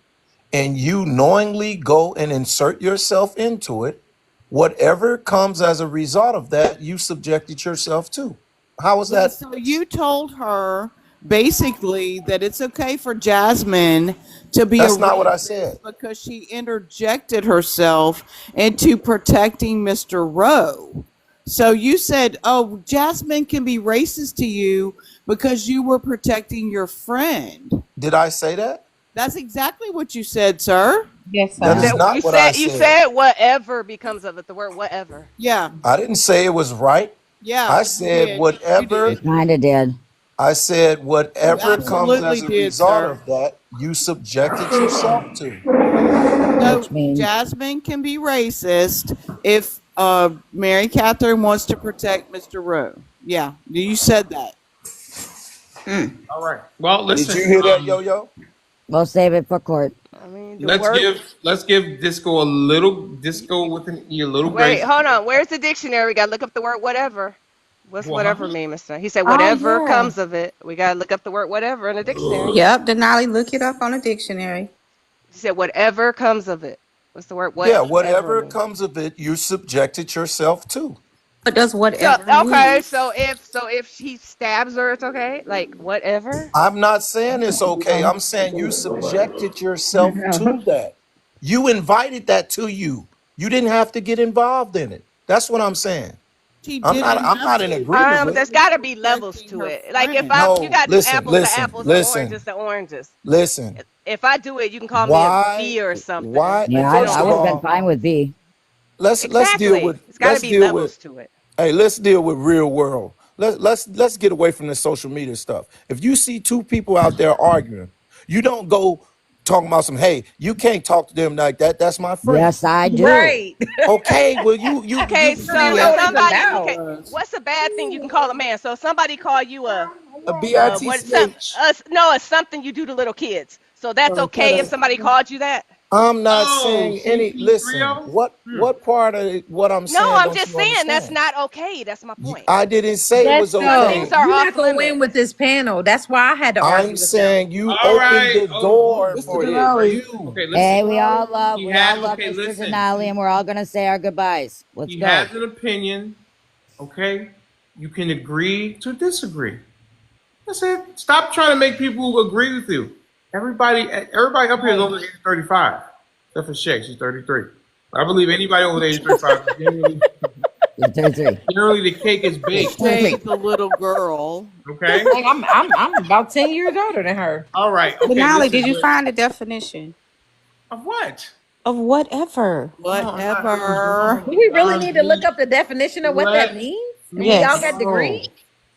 and you knowingly go and insert yourself into it, whatever comes as a result of that, you subjected yourself to. How is Yeah, that? so you told her basically that it's okay for Jasmine to be a That's not what I said. racist because she interjected herself into protecting Mr. Rowe. So you said, oh, Jasmine can be racist to you because you were protecting your friend. Did I say that? That's exactly what you said, sir. Yes, That You sir. is said you not what I said you said. said whatever becomes of it. The word whatever. Yeah, I didn't say it was right. yeah, I you said did. You You whatever. did. kind of did. I said You whatever comes absolutely as a did, result sir. of that, you subjected yourself to. So Which means Jasmine can be racist if Mary Catherine wants to protect Mr. Rowe. Yeah, you said that. All right. Well, Did listen. you hear that, Yo-Yo? we'll save it for court. I mean, the Let's word. give disco with an E a little Wait, grace. hold on. Where's the dictionary? We gotta look up the word whatever. What's Well, huh? whatever mean, Mister? He said Oh, whatever yeah. comes of it. We gotta look up the word whatever in the dictionary. Yep, Denali, look it up on a dictionary. He said whatever comes of it. What's the word Yeah, whatever whatever mean? comes of it, you subjected yourself to. What does So whatever okay, mean? so if he stabs her, it's okay. Like whatever. I'm not saying it's okay. I'm saying you subjected yourself to that. You invited that to you. You didn't have to get involved in it. That's what I'm saying. She I'm not didn't I'm have not in to agreement But with because it. there's she was got to be levels protecting to her it. Like if friend. I, you No, got to do listen, apples to listen, apples and listen, oranges to oranges. listen. If I do it, you can call me a Why B or something. why But Yeah, you first I know, of would have been all, fine with B. let's deal with exactly. It's got to be levels to it. hey, let's deal with real world. Let's get away from this social media stuff. If you see two people out there arguing, you don't go talking about some, hey, you can't talk to them like that. That's my friend. Yes, I do. Right. Okay, well Okay, I don't so even if know what it's somebody, about. okay, what's a bad thing you can call a man? So if somebody call you a what some bitch. no, it's something you do to little kids. So that's Shut okay if up. somebody called you that. I'm not Oh, saying any listen, CP30? what part of what I'm No, saying I'm don't just you saying that's understand? not okay. That's my point. I didn't say it was Some Desco, things okay. are you're off not gonna win with limits. this panel. That's why I had to I'm argue with them. saying you All opened right. the Oh, door Mr. for it. Denali. You. okay. Listen. Hey, He we all had. love Okay. Mr. Listen. Denali, and we're all gonna say our goodbyes. Let's He go. has an opinion. Okay. You can agree to disagree. That's it. Stop trying to make people agree with you. Everybody up here is over the age of 35. Except for Shay, she's 33. But I believe anybody over the age of 35 is He's 33. generally the cake is He's baked. 33. Shay's a little girl. Okay. Like I'm about 10 years older than her. All right. Okay. Denali, Listen. did you find the definition Of what? of whatever? No, I'm not. I'm Whatever. driving. Do we really I'm need to look driving. up the definition of what that Let means? And we me all Yes. got go. degrees?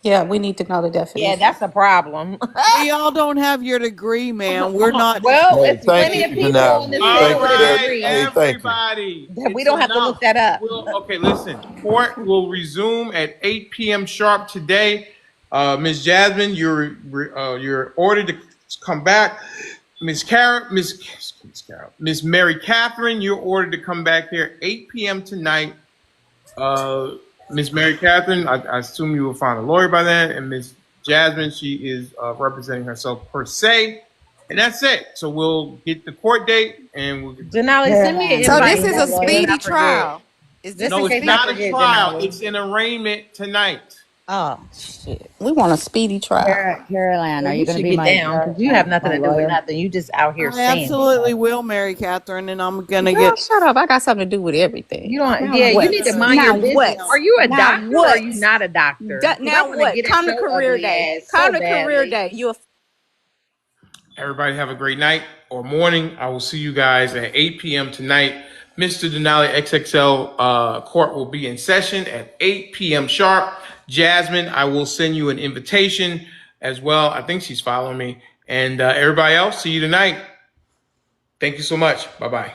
Yeah, we need to know the Yeah, definition. that's a problem. We all don't have your degree, man. We're not Well, Hey, it's thank plenty you, of people on Denali. this All panel Thank with a you. right, degree Hey, thank you. everybody. that we It's don't have to look enough. that up. Okay, listen. Court will resume at 8 p.m. sharp today. Ms. Jasmine, you're ordered to come back. Miss Mary Catherine, you're ordered to come back here 8 p.m. tonight. Miss Mary Catherine, I assume you will find a lawyer by then, and Miss Jasmine, she is representing herself per se, and that's it. So we'll get the court date, and we'll get the. Denali, send me an Carolyn, So you invite this need is a a just in case lawyer? I speedy forget. trial. Is Just this No, a in it's case I speedy? not a forget, trial. Denali. It's an arraignment tonight. Oh shit. We want a speedy trial. Caroline, Well, are you you going to should be get my down because you have nothing my to do with lawyer? nothing. You just out here I saying absolutely stuff. will marry Catherine, and I'm gonna Girl, get. shut up. I got something to do with everything. You don't. Now Yeah, you what? need to mind your Now business. what? Are you a Now doctor or are what? you not a doctor? Because I Now want to what? get at Come to your career ugly day. ass Come so to career badly. day. You a Everybody have a great night or morning. I will see you guys at 8 p.m. tonight. Mr. Denali XXL court will be in session at 8 p.m. sharp. Jasmine, I will send you an invitation as well. I think she's following me. And everybody else, see you tonight. Thank you so much. Bye-bye.